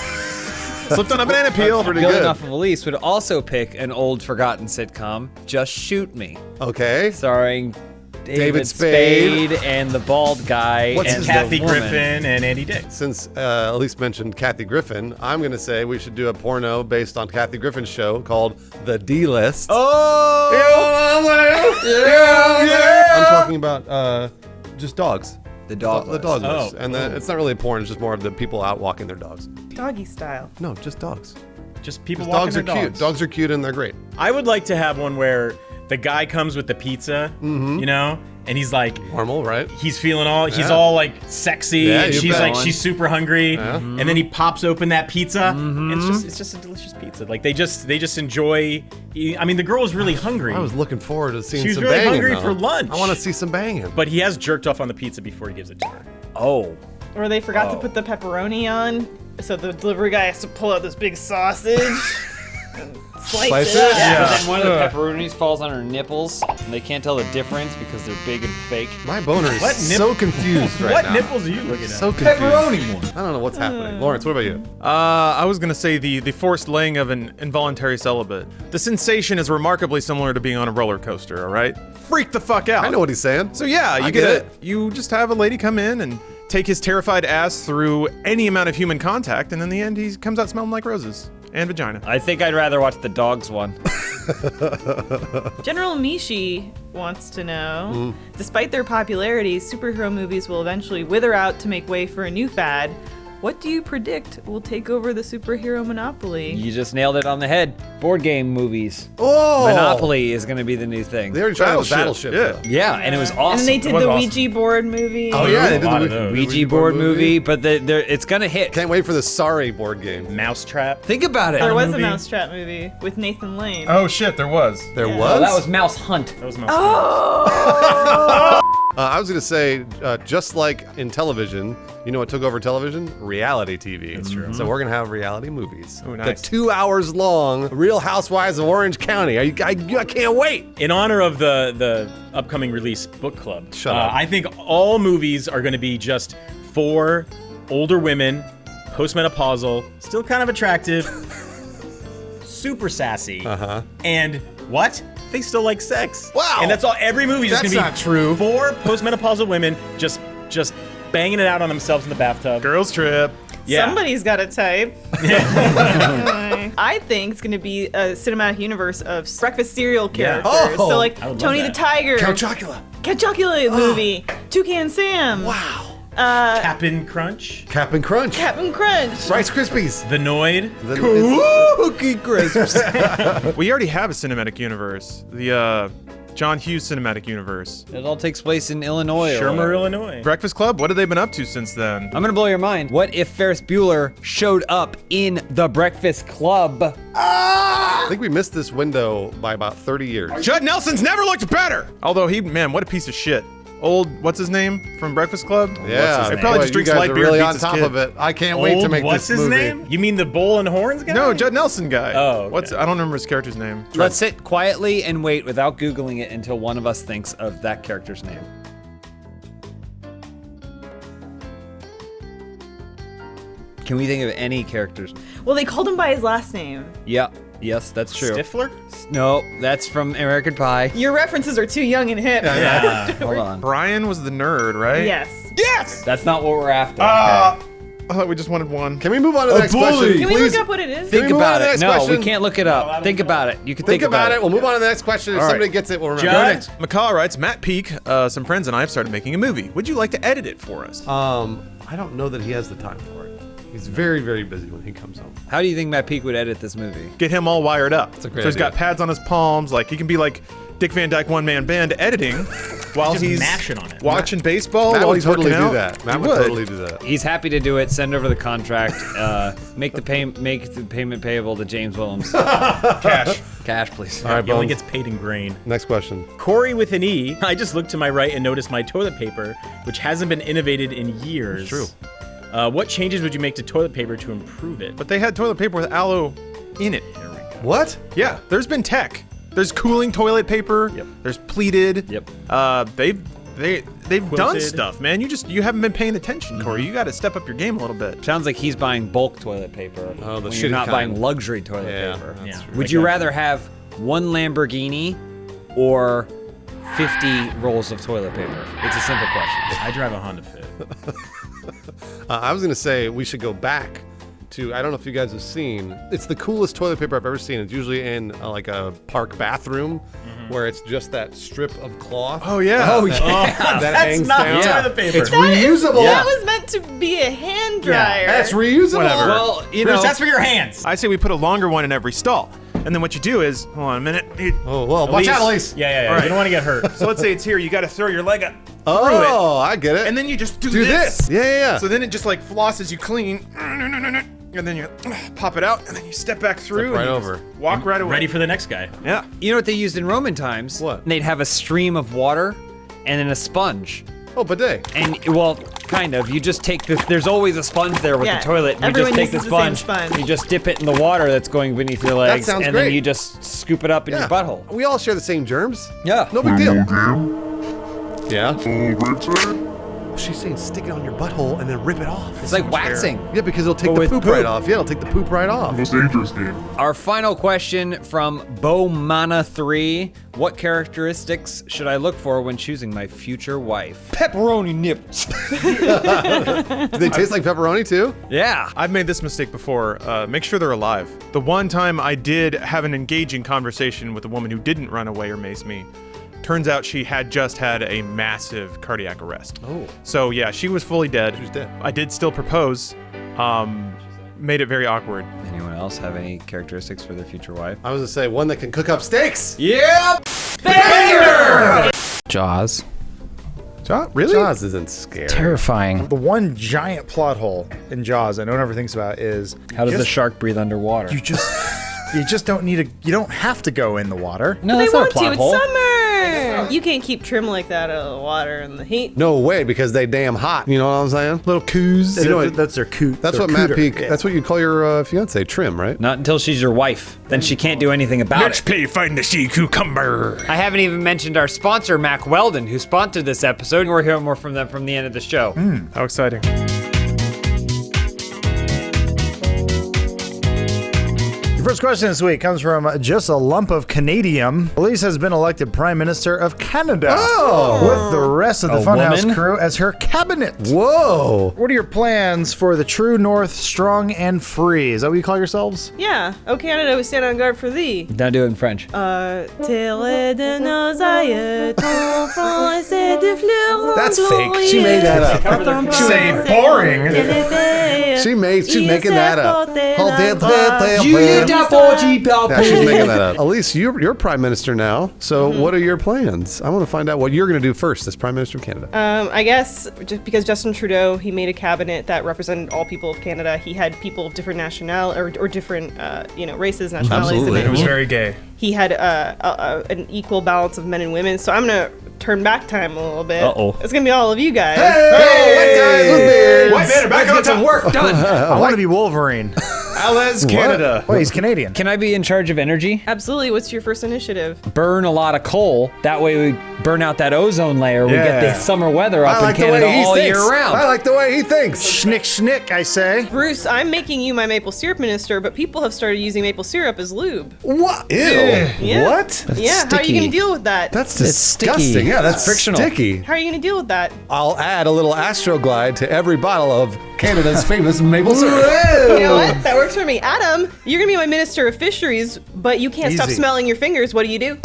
Slipped on a banana peel. Pretty Building good. off of Elise would also pick an old forgotten sitcom, Just Shoot Me, Okay. starring David Spade. and the bald guy What's and his the Kathy woman. Griffin and Andy Dick. Since Elise mentioned Kathy Griffin, I'm going to say we should do a porno based on Kathy Griffin's show called The D-List. Oh! I'm talking about just dogs. The dog The list. dog list. Oh, And it's not really a porn, it's just more of the people out walking their dogs. Doggy style. No, just dogs. Just people 'Cause walking dogs are their cute. dogs. Dogs are cute and they're great. I would like to have one where the guy comes with the pizza, you know, and he's like, Normal, right? he's feeling all, he's Yeah. all like sexy, Yeah, and you she's bet. like, she's super hungry, Yeah. and then he pops open that pizza, and it's just a delicious pizza. Like they just enjoy. I mean, the girl was really hungry, I was looking forward to seeing She was some really banging. hungry though. for lunch. I want to see some banging. but he has jerked off on the pizza before he gives it to her. Oh. Or they forgot to put the pepperoni on, so the delivery guy has to pull out this big sausage and slice Slice it it? up. Yeah. But then one of the pepperonis falls on her nipples, and they can't tell the difference because they're big and fake. My boner is What so confused right What now. nipples are you looking at? So confused. Pepperoni one. I don't know what's happening. Lawrence, what about you? I was gonna say the forced laying of an involuntary celibate. The sensation is remarkably similar to being on a roller coaster. All right, freak the fuck out. I know what he's saying. So yeah, you I get it. You just have a lady come in and take his terrified ass through any amount of human contact, and in the end, he comes out smelling like roses and vagina. I think I'd rather watch the dogs one. General Mishi wants to know, despite their popularity, superhero movies will eventually wither out to make way for a new fad. What do you predict will take over the superhero monopoly? You just nailed it on the head. Board game movies. Oh! Monopoly is going to be the new thing. They already tried with Battleship. yeah. though. Yeah, and it was awesome. And they did It was the awesome. Ouija board movie. Oh, yeah, they A did lot the of those. Ouija board movie, but it's going to hit. Can't wait for the Sorry board game. Mousetrap. Think about it. There was movie. a Mousetrap movie with Nathan Lane. Oh shit, there was. There Yeah. was? Oh, that was Mouse Hunt. That was Mousetrap. I was going to say, just like in television, you know what took over television? Reality TV. That's true. So we're going to have reality movies. Ooh, nice. The 2 hours long Real Housewives of Orange County. I can't wait. In honor of the upcoming release book club, Shut up. I think all movies are going to be just for older women, postmenopausal, still kind of attractive, super sassy, and what? They still like sex. Wow. And that's all. Every movie is just That's going to not be true. for postmenopausal women, just banging it out on themselves in the bathtub. Girls trip. Yeah. Somebody's got a type. I think it's going to be a cinematic universe of breakfast cereal characters. Oh, so like I would love Tony the that. Tiger, Count Chocula. Count Chocula movie, Toucan Sam, Wow. Cap'n Crunch, Cap'n Crunch. Captain Crunch. Rice Krispies. The Noid. Cookie Crisps. We already have a cinematic universe. The John Hughes Cinematic Universe. It all takes place in Illinois. Shermer, Illinois. Breakfast Club, what have they been up to since then? I'm gonna blow your mind. What if Ferris Bueller showed up in the Breakfast Club? I think we missed this window by about 30 years. Judd Nelson's never looked better! Although man, what a piece of shit. Old, what's his name from Breakfast Club? Yeah, he probably just drinks light beer really and on beats top his kid. of it. I can't wait to make What's this his movie. name? You mean the Bull and Horns guy? No, Judd Nelson guy. Oh, okay. I don't remember his character's name. Let's sit quietly and wait without Googling it until one of us thinks of that character's name. Can we think of any characters? Well, they called him by his last name. Yeah. Yes, that's true. Stifler? No, that's from American Pie. Your references are too young and hip. Yeah. Hold on. Brian was the nerd, right? Yes. Yes! That's not what we're after. I thought we just wanted one. Can we move on to the next question? Can we look up what it is? Think we move on about to the it. next No, question? we can't look it up. Think about it. You can Think about it. We'll move on to the next question. If All somebody right. gets it, we'll remember. Judd? McCall writes, Matt Peak, some friends and I have started making a movie. Would you like to edit it for us? I don't know that he has the time for it. He's very, very busy when he comes home. How do you think Matt Peak would edit this movie? Get him all wired up. That's a great So he's got idea. pads on his palms. Like he can be like Dick Van Dyke one-man band editing while Just he's mashing on it. watching baseball Matt while would he's totally working do out. that. Matt He would totally do that. He's happy to do it. Send over the contract. Make the payment payable to James Williams. Cash, please. All right, He only Bones. gets paid in grain. Next question. Corey with an E. I just looked to my right and noticed my toilet paper, which hasn't been innovated in years. True. What changes would you make to toilet paper to improve it? But they had toilet paper with aloe in it. There we go. What? Yeah, there's been tech. There's cooling toilet paper. Yep. There's pleated. Yep. They've done Quilted. stuff, man. You haven't been paying attention, Corey. You got to step up your game a little bit. Sounds like he's buying bulk toilet paper. Oh, the when you're shitty not kind. buying luxury toilet Yeah, paper. that's Yeah. true. Would you rather have one Lamborghini or 50 rolls of toilet paper? It's a simple question. I drive a Honda Fit. I was going to say we should go back to, I don't know if you guys have seen, it's the coolest toilet paper I've ever seen. It's usually in like a park bathroom where it's just that strip of cloth. Oh, yeah. That hangs not down. toilet paper. It's reusable. That was meant to be a hand dryer. That's reusable. Whatever. Well, you Bruce, know, that's for your hands. I say we put a longer one in every stall. And then what you do is, hold on a minute. Oh, well, watch out, Elise. Yeah. All right. You don't want to get hurt. So let's say it's here. You got to throw your leg up through it. Oh, I get it. And then you just do this. Yeah. So then it just like flosses you clean. And then you pop it out. And then you step back through. Step right and you over. just Walk right away. Ready for the next guy. Yeah. you know what they used in Roman times? What? They'd have a stream of water and then a sponge. Oh, bidet. And, well, kind of. You just take this. There's always a sponge there with Yeah, the toilet. You everyone just take the uses the same sponge. sponge. You just dip it in the water that's going beneath your legs. sounds and great. then you just scoop it up in your butthole. We all share the same germs. Yeah. No big deal. Yeah. She's saying stick it on your butthole and then rip it off. It's like waxing. Yeah, because it'll take But the with poop right off. Yeah, it'll take the poop right off. Most dangerous game. Our final question from Bomana3. What characteristics should I look for when choosing my future wife? Pepperoni nipples. Do they taste like pepperoni too? Yeah. I've made this mistake before. Make sure they're alive. The one time I did have an engaging conversation with a woman who didn't run away or mace me, turns out she had just had a massive cardiac arrest. Oh. So yeah, she was fully dead. She was dead. I did still propose. Made it very awkward. Anyone else have any characteristics for their future wife? I was gonna say one that can cook up steaks. Yep. Banger! Jaws. Really? Jaws isn't scary. Terrifying. The one giant plot hole in Jaws that no one ever thinks about is How does the just- shark breathe underwater? you just don't need you don't have to go in the water. No, They that's not a want to. plot It's hole. summer. You can't keep trim like that out of the water and the heat. No way, because they damn hot. You know what I'm saying? Little coos. You know what? That's their coot. That's their what Matt cooter. Peak. Yeah. That's what you call your fiance, trim, right? Not until she's your wife. Then she can't do anything about it. play find the sea cucumber. I haven't even mentioned our sponsor, Mac Weldon, who sponsored this episode. We'll hear more from them from the end of the show. How exciting. The first question this week comes from just a lump of Canadium. Elise has been elected Prime Minister of Canada with the rest of the A Funhouse woman? crew as her cabinet. Whoa. What are your plans for the true North, strong and free? Is that what you call yourselves? Yeah. Oh, Canada, we stand on guard for thee. Now do it in French. Terre de nos aïeux, ton français de fleurs That's fake. She made that up. Say boring. She's making that up. Juliette Yeah, she's making that up. Elise, you're prime minister now. So what are your plans? I want to find out what you're going to do first as prime minister of Canada. I guess just because Justin Trudeau, he made a cabinet that represented all people of Canada. He had people of different nationality or different, races, nationalities. Absolutely. And It was very gay. he had an equal balance of men and women. So I'm gonna turn back time a little bit. Uh-oh. It's gonna be all of you guys. White man, back on some work done. I want to be Wolverine. Alice, Canada. Wait, he's Canadian. Can I be in charge of energy? Absolutely. What's your first initiative? Burn a lot of coal. That way we burn out that ozone layer. We get the summer weather up in Canada all year round. I like the way he thinks. Schnick, schnick, I say. Bruce, I'm making you my maple syrup minister, but people have started using maple syrup as lube. What? Ew. Yeah. What? Yeah. How are you gonna deal with that? That's It's sticky. disgusting. Yeah, that's frictional. sticky. How are you gonna deal with that? I'll add a little Astroglide to every bottle of Canada's famous maple syrup. You know what? That works for me. Adam, you're gonna be my minister of fisheries, but you can't stop Easy. smelling your fingers. What do?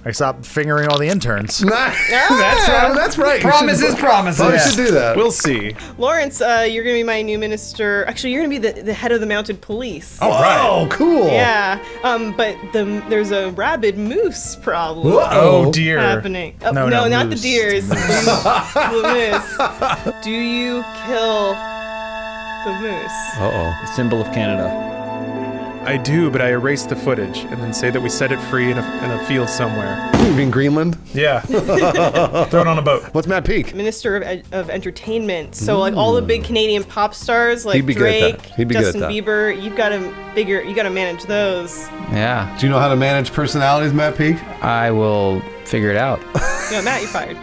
I stopped fingering all the interns. That's right. Promises, promises. You should do that. We'll see. Lawrence, you're gonna be my new minister. Actually, you're gonna be the head of the mounted police. Oh, cool. Yeah. But there's a rabid moose problem. Oh dear. Happening. Oh, No, no, not moose. the deers. The moose. Do you kill the moose? Uh-oh. The symbol of Canada. I do, but I erase the footage and then say that we set it free in a field somewhere. You mean Greenland? Yeah. Throw it on a boat. What's Matt Peak? Minister of Entertainment. So like all the big Canadian pop stars like He'd be good at Drake, that. He'd be good at Justin that. Bieber, you gotta manage those. Yeah, Do you know how to manage personalities, Matt Peak? I will figure it out. No, Matt, you're fired.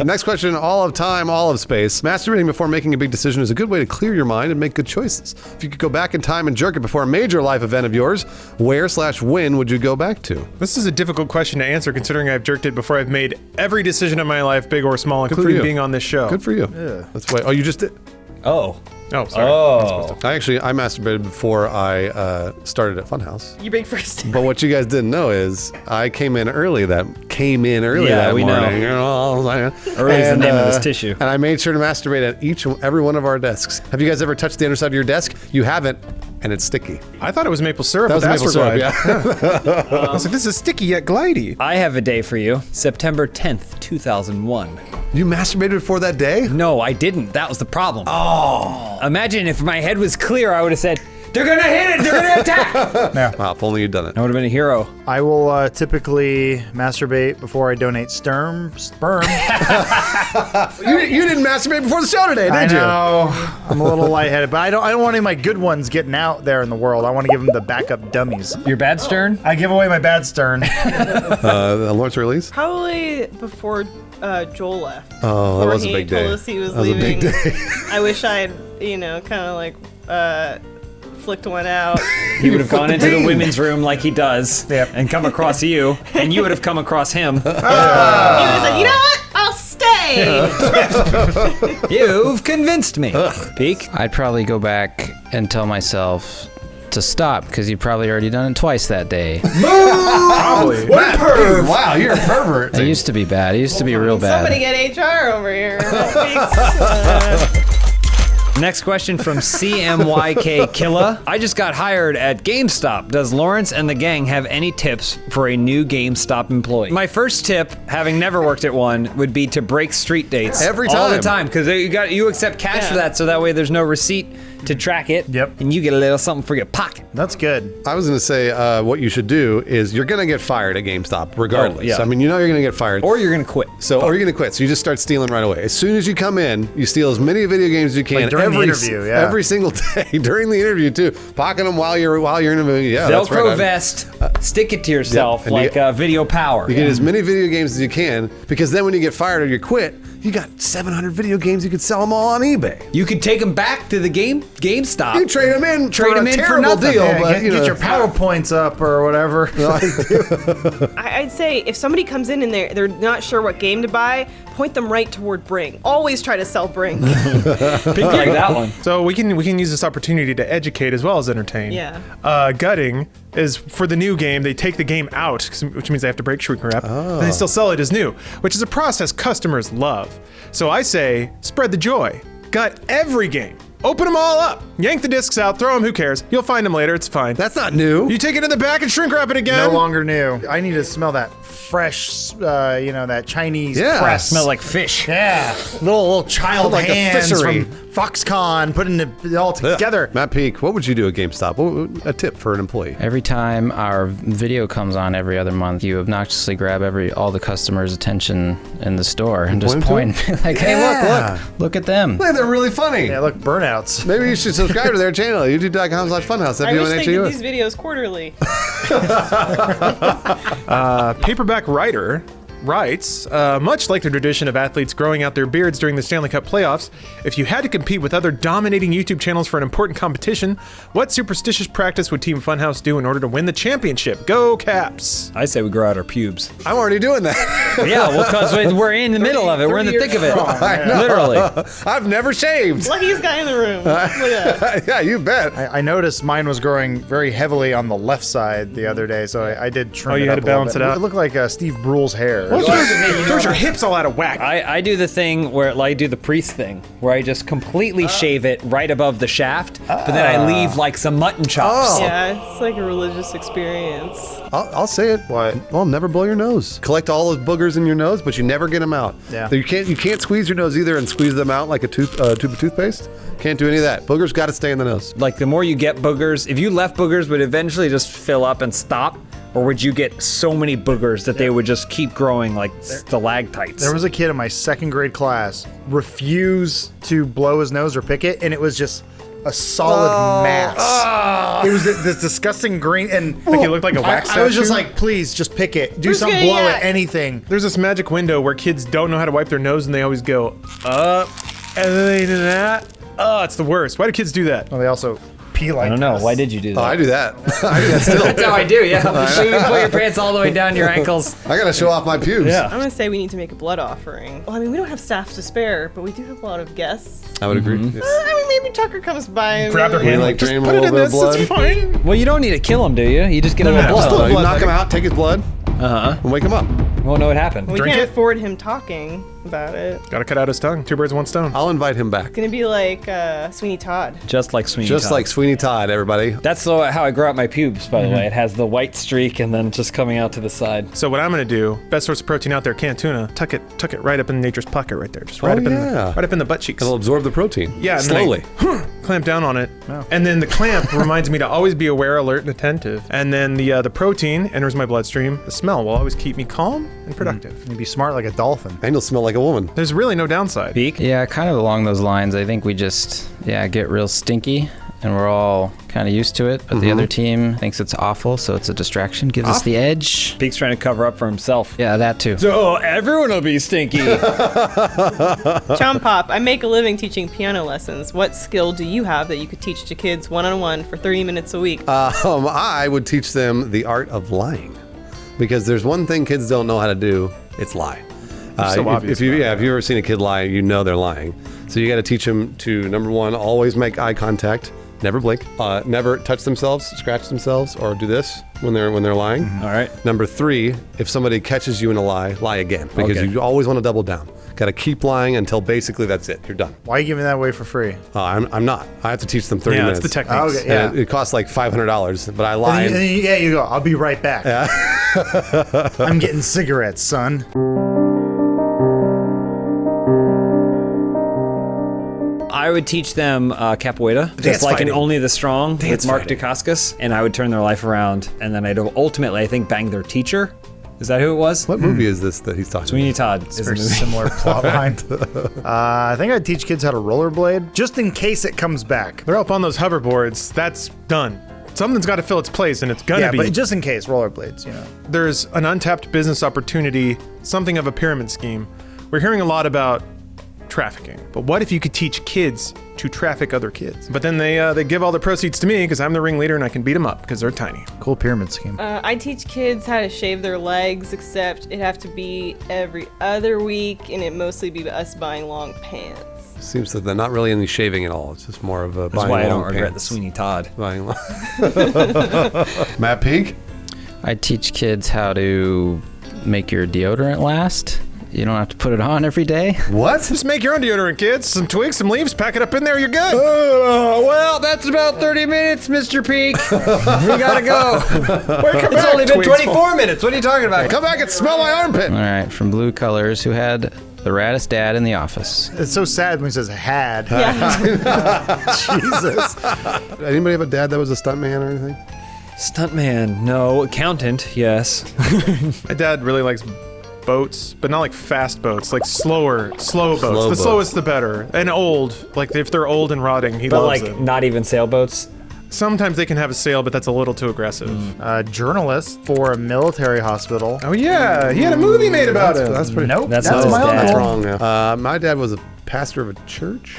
Next question, all of time, all of space. Masturbating before making a big decision is a good way to clear your mind and make good choices. If you could go back in time and jerk it before a major life event of yours, where/when would you go back to? This is a difficult question to answer considering I've jerked it before I've made every decision in my life, big or small, for including you. being on this show. Good for you. Yeah. That's why. Oh, you just did? Oh. Oh, sorry. Oh. I masturbated before I started at Funhaus. You big first. But what you guys didn't know is I came in early that Yeah, we know. morning. Early is the name of this tissue. And I made sure to masturbate at every one of our desks. Have you guys ever touched the underside of your desk? You haven't, and it's sticky. I thought it was maple syrup. That was with maple syrup, Astroglide. yeah. I was like, this is sticky yet glidey. I have a day for you. September 10th, 2001. You masturbated before that day? No, I didn't. That was the problem. Oh. Imagine if my head was clear, I would have said, they're gonna hit it, they're gonna attack. Wow, if only you'd done it. I would have been a hero. I will typically masturbate before I donate sperm. You didn't masturbate before the show today, I did you? know. I'm a little lightheaded, but I don't want any of my good ones getting out there in the world. I want to give them the backup dummies. Your bad stern? I give away my bad stern. Lawrence release? Probably before Joel left. Oh, that Before was a he big day. told us he was That was a leaving. big day. I wish I had, kind of like flicked one out. He would have gone into the women's room like he does and come across you, and you would have come across him. He would have said, you know what? I'll stay. You've convinced me. Peak? I'd probably go back and tell myself to stop because you've probably already done it twice that day. Probably. What a perv! Wow, you're a pervert. It used to be bad. It used to be real bad. Somebody get HR over here. Next question from CMYK Killa. I just got hired at GameStop. Does Lawrence and the gang have any tips for a new GameStop employee? My first tip, having never worked at one, would be to break street dates. Every All the time. time, because you accept cash for that, so that way there's no receipt to track it. Yep. And you get a little something for your pocket. That's good. I was going to say what you should do is you're going to get fired at GameStop regardless. Oh, yeah. I mean, you know you're going to get fired. Or you're going to quit. Or you're going to quit. So you just start stealing right away. As soon as you come in, you steal as many video games as you can. Like during the interview, yeah. Every single day during the interview too. Pocket them while you're interviewing. Yeah, that's Velcro right. vest, stick it to yourself and like video power. You get as many video games as you can because then when you get fired or you quit, you got 700 video games. You could sell them all on eBay. You could take them back to the GameStop. You trade them in Trade for them a in for terrible nothing. deal. Yeah, but, get your PowerPoints up or whatever. I'd say if somebody comes in and they're not sure what game to buy, point them right toward Bring. Always try to sell Bring. Pink like that one. So we can use this opportunity to educate as well as entertain. Yeah. Gutting is for the new game. They take the game out, which means they have to break shrink wrap. But they still sell it as new, which is a process customers love. So I say, spread the joy. Gut every game. Open them all up. Yank the discs out, throw them, who cares? You'll find them later, it's fine. That's not new. You take it in the back and shrink wrap it again. No longer new. I need to smell that fresh, that Chinese press. Smell like fish. Yeah. Little child Like a hands fishery. from Foxconn putting it all together. Matt Peak, what would you do at GameStop? A tip for an employee. Every time our video comes on every other month, you obnoxiously grab all the customers' attention in the store and just point like, hey, look at them. Hey, they're really funny. Yeah, look, burnouts. Maybe you should subscribe to their channel, youtube.com/funhouse. I wish they did these videos quarterly. Paperback Writer writes, much like the tradition of athletes growing out their beards during the Stanley Cup playoffs, if you had to compete with other dominating YouTube channels for an important competition, what superstitious practice would Team Funhouse do in order to win the championship? Go Caps! I say we grow out our pubes. I'm already doing that. Yeah, well, because we're in the middle of it. We're in the thick of it. Literally. I've never shaved. Luckiest guy in the room. Look at that. Yeah, you bet. I noticed mine was growing very heavily on the left side the other day, so I did trim it you up had to a little balance bit. it out? It looked like Steve Brule's hair. Throws your hips all out of whack. I do the thing where I do the priest thing, where I just completely shave it right above the shaft, but then I leave like some mutton chops. Yeah, it's like a religious experience. I'll say it. What? Well, never blow your nose. Collect all those boogers in your nose, but you never get them out. Yeah. You can't squeeze your nose either and squeeze them out like a tube of toothpaste. Can't do any of that. Boogers got to stay in the nose. Like the more you get boogers, if you left boogers would eventually just fill up and stop, or would you get so many boogers that they would just keep growing like stalactites? There was a kid in my second grade class refused to blow his nose or pick it, and it was just a solid mass. It was this disgusting green, and Like it looked like a wax I was just statue? like, please, just pick it. Do Who's something, gonna- blow yeah. it, anything. There's this magic window where kids don't know how to wipe their nose and they always go up and then they do that. Oh, it's the worst. Why do kids do that? Well, they also pee like I don't know. us. Why did you do that? Oh, I do that. I do that still. That's how I do, yeah. So you put your pants all the way down your ankles. I gotta show off my pubes. Yeah. I'm gonna say we need to make a blood offering. Well, I mean, we don't have staff to spare, but we do have a lot of guests. I would agree. Yes. I mean, maybe Tucker comes by and Grab their maybe- hand, like just drain put a it in little bit this, of it's blood. fine. Well, you don't need to kill him, do you? You just get a little no, blood. still You blood, knock him baby. out, take his blood, and wake him up. Won't know what happened. We Drink can't it? afford him talking about it. Gotta cut out his tongue. Two birds, one stone. I'll invite him back. It's gonna be like Sweeney Todd. Just like Sweeney Just Todd. like Sweeney Todd, everybody. That's how I grow out my pubes, by the way. It has the white streak and then just coming out to the side. So what I'm gonna do, best source of protein out there, canned tuna, tuck it right up in nature's pocket right there. Just right up in the butt cheeks. It'll absorb the protein. Yeah, and slowly. Then I clamp down on it, and then the clamp reminds me to always be aware, alert, and attentive. And then the protein enters my bloodstream. The smell will always keep me calm and productive. You'd be smart like a dolphin. And you'll smell like a woman. There's really no downside. Beak? Yeah, kind of along those lines. I think we just, get real stinky, and we're all kind of used to it, but the other team thinks it's awful, so it's a distraction, gives us the edge. Beak's trying to cover up for himself. Yeah, that too. So everyone will be stinky. Chom Pop, I make a living teaching piano lessons. What skill do you have that you could teach to kids one-on-one for 30 minutes a week? I would teach them the art of lying, because there's one thing kids don't know how to do. It's lie. So obvious if you've ever seen a kid lie, you know they're lying. So you got to teach them to, number one, always make eye contact, never blink, never touch themselves, scratch themselves, or do this when they're lying. All right. Number three, if somebody catches you in a lie again, because you always want to double down. Got to keep lying until basically that's it. You're done. Why are you giving that away for free? I'm not. I have to teach them 30 minutes. it's the techniques. Okay, yeah. And it costs like $500, but I lie. And you go. I'll be right back. I'm getting cigarettes, son. I would teach them capoeira, just like in Only the Strong with Mark Dacascos, and I would turn their life around, and then I'd ultimately, I think, bang their teacher. Is that who it was? What movie is this that he's talking Sweeney Todd It's is a the very movie. similar plot line. I think I'd teach kids how to rollerblade, just in case it comes back. They're up on those hoverboards. That's done. Something's got to fill its place, and it's gonna be. But just in case, rollerblades, There's an untapped business opportunity, something of a pyramid scheme. We're hearing a lot about trafficking, but what if you could teach kids to traffic other kids? But then they give all the proceeds to me because I'm the ringleader and I can beat them up because they're tiny. Cool pyramid scheme. I teach kids how to shave their legs, except it'd have to be every other week, and it'd mostly be us buying long pants. Seems that they're not really any shaving at all. It's just more of a That's buying why I long don't regret the pants. Sweeney Todd. Buying long. Matt Peak? I teach kids how to make your deodorant last, You don't have to put it on every day. What? Just make your own deodorant, kids. Some twigs, some leaves, pack it up in there, you're good. Well, that's about 30 minutes, Mr. Peak. We gotta go. Come It's back, only been twigs. 24 minutes. What are you talking about? Come back and smell my armpit. All right, from Blue Colors, who had the raddest dad in the office. It's so sad when he says had. Jesus. Anybody have a dad that was a stuntman or anything? Stuntman, no. Accountant, yes. My dad really likes boats, but not like fast boats, like slow boats. Slow the boats. slowest the better. And old, like if they're old and rotting, he But loves like them. not even sailboats. Sometimes they can have a sail, but that's a little too aggressive. Journalist for a military hospital. Oh yeah, he had a movie made about it. That's pretty. Nope, That's that's not my his dad. That's uncle. wrong now. My dad was a pastor of a church,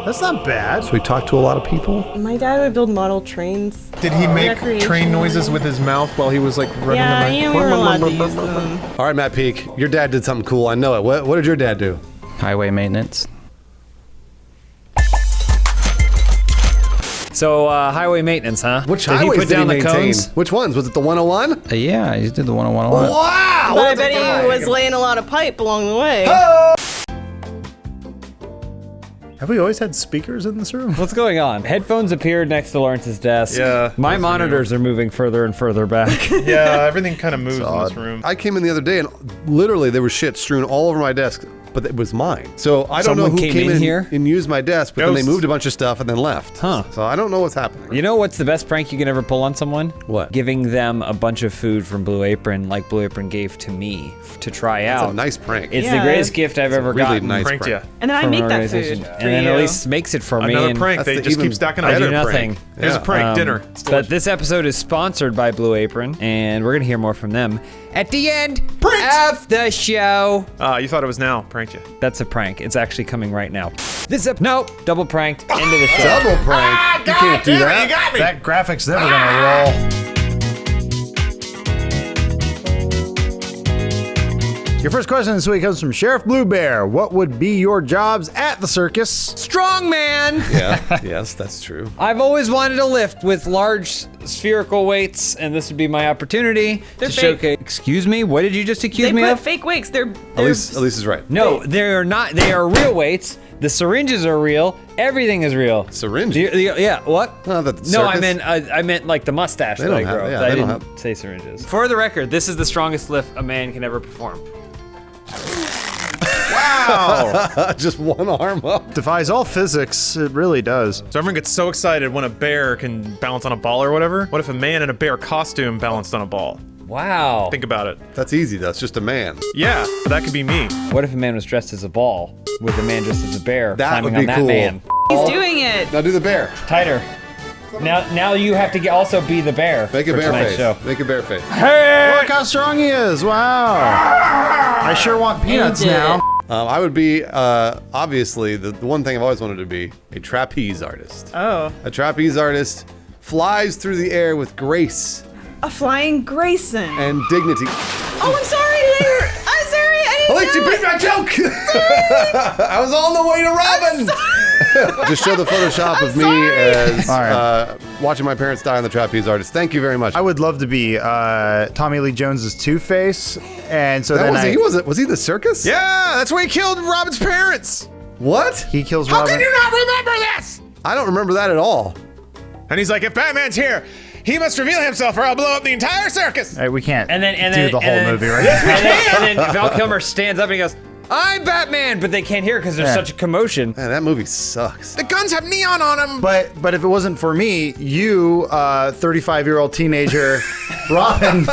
That's not bad. so we talked to a lot of people. My dad would build model trains. Did he make Recreation. train noises with his mouth while he was like running Yeah, the yeah, we were allowed to use them. All right, Matt Peak, your dad did something cool. I know it. What did your dad do? Highway maintenance. So, highway maintenance, huh? Which did highways he put down did he the maintain? cones? Which ones? Was it the 101? Yeah, he did the 101. Wow! But I bet he was laying a lot of pipe along the way. Have we always had speakers in this room? What's going on? Headphones appeared next to Lawrence's desk. Yeah, My those are monitors are moving further and further back. Yeah, everything kind of moves in this room. I came in the other day and literally there was shit strewn all over my desk, but it was mine. So I don't know Someone who came in in here and used my desk, but then they Ghosts. moved a bunch of stuff and then left. Huh. So I don't know what's happening. You know what's the best prank you can ever pull on someone? What? Giving them a bunch of food from Blue Apron, like Blue Apron gave to me to try That's out. a nice prank. It's the Yeah. greatest gift I've ever really gotten. nice Pranked prank. ya. And then I from make an that organization. food. And then for at you. least makes it for me. Another and prank. That's They the just even keep stacking I up. do better nothing. prank. Here's a prank, dinner. It's But delicious. this episode is sponsored by Blue Apron, and we're gonna hear more from them at the end Pranked! of the show. You thought it was now. Pranked you. That's a prank. It's actually coming right now. Nope, double pranked. End of the show. Double prank. You can't do that. That graphic's never gonna roll. Your first question this week comes from Sheriff Blue Bear. What would be your jobs at the circus? Strong man. Yeah. Yes, that's true. I've always wanted to lift with large spherical weights, and this would be my opportunity They're to fake. showcase. Excuse me, what did you just accuse They me put of? fake weights. They're Elise is right. No, they are not. They are real weights. The syringes are real. Everything is real. Syringes? Yeah. What? Oh, the No, I circus? meant like the mustache They that I don't have- grew. yeah, I they didn't don't say syringes. For the record, this is the strongest lift a man can ever perform. Wow! Just one arm up. Defies all physics. It really does. So everyone gets so excited when a bear can balance on a ball or whatever. What if a man in a bear costume balanced on a ball? Wow. Think about it. That's easy. That's just a man. Yeah, but that could be me. What if a man was dressed as a ball with a man dressed as a bear That climbing would be on that cool. man? He's doing it. Now do the bear. Tighter. Now you have to also be the bear. Make a for bear tonight's face. show. Make a bear face. Look how strong he is. Wow. I sure want peanuts did now. I would be, obviously, the one thing I've always wanted to be, a trapeze artist. Oh. A trapeze artist flies through the air with grace A flying Grayson. and dignity. Oh, I'm sorry. I'm sorry. I didn't Elise, you know. beat my joke! I was on the way to Robin! Just show the Photoshop of me as All right. watching my parents die on the trapeze artist. Thank you very much. I would love to be Tommy Lee Jones's Two-Face, and so that then was was he the circus? Yeah, that's why he killed Robin's parents. What? he kills How Robin. can you not remember this? I don't remember that at all. And he's like, if Batman's here, he must reveal himself or I'll blow up the entire circus. Hey, we can't And then do the whole movie right now. and then Val Kilmer stands up and he goes, "I'm Batman," but they can't hear because there's Yeah. such a commotion. Man, that movie sucks. The guns have neon on them. But if it wasn't for me, you, 35-year-old teenager, Robin,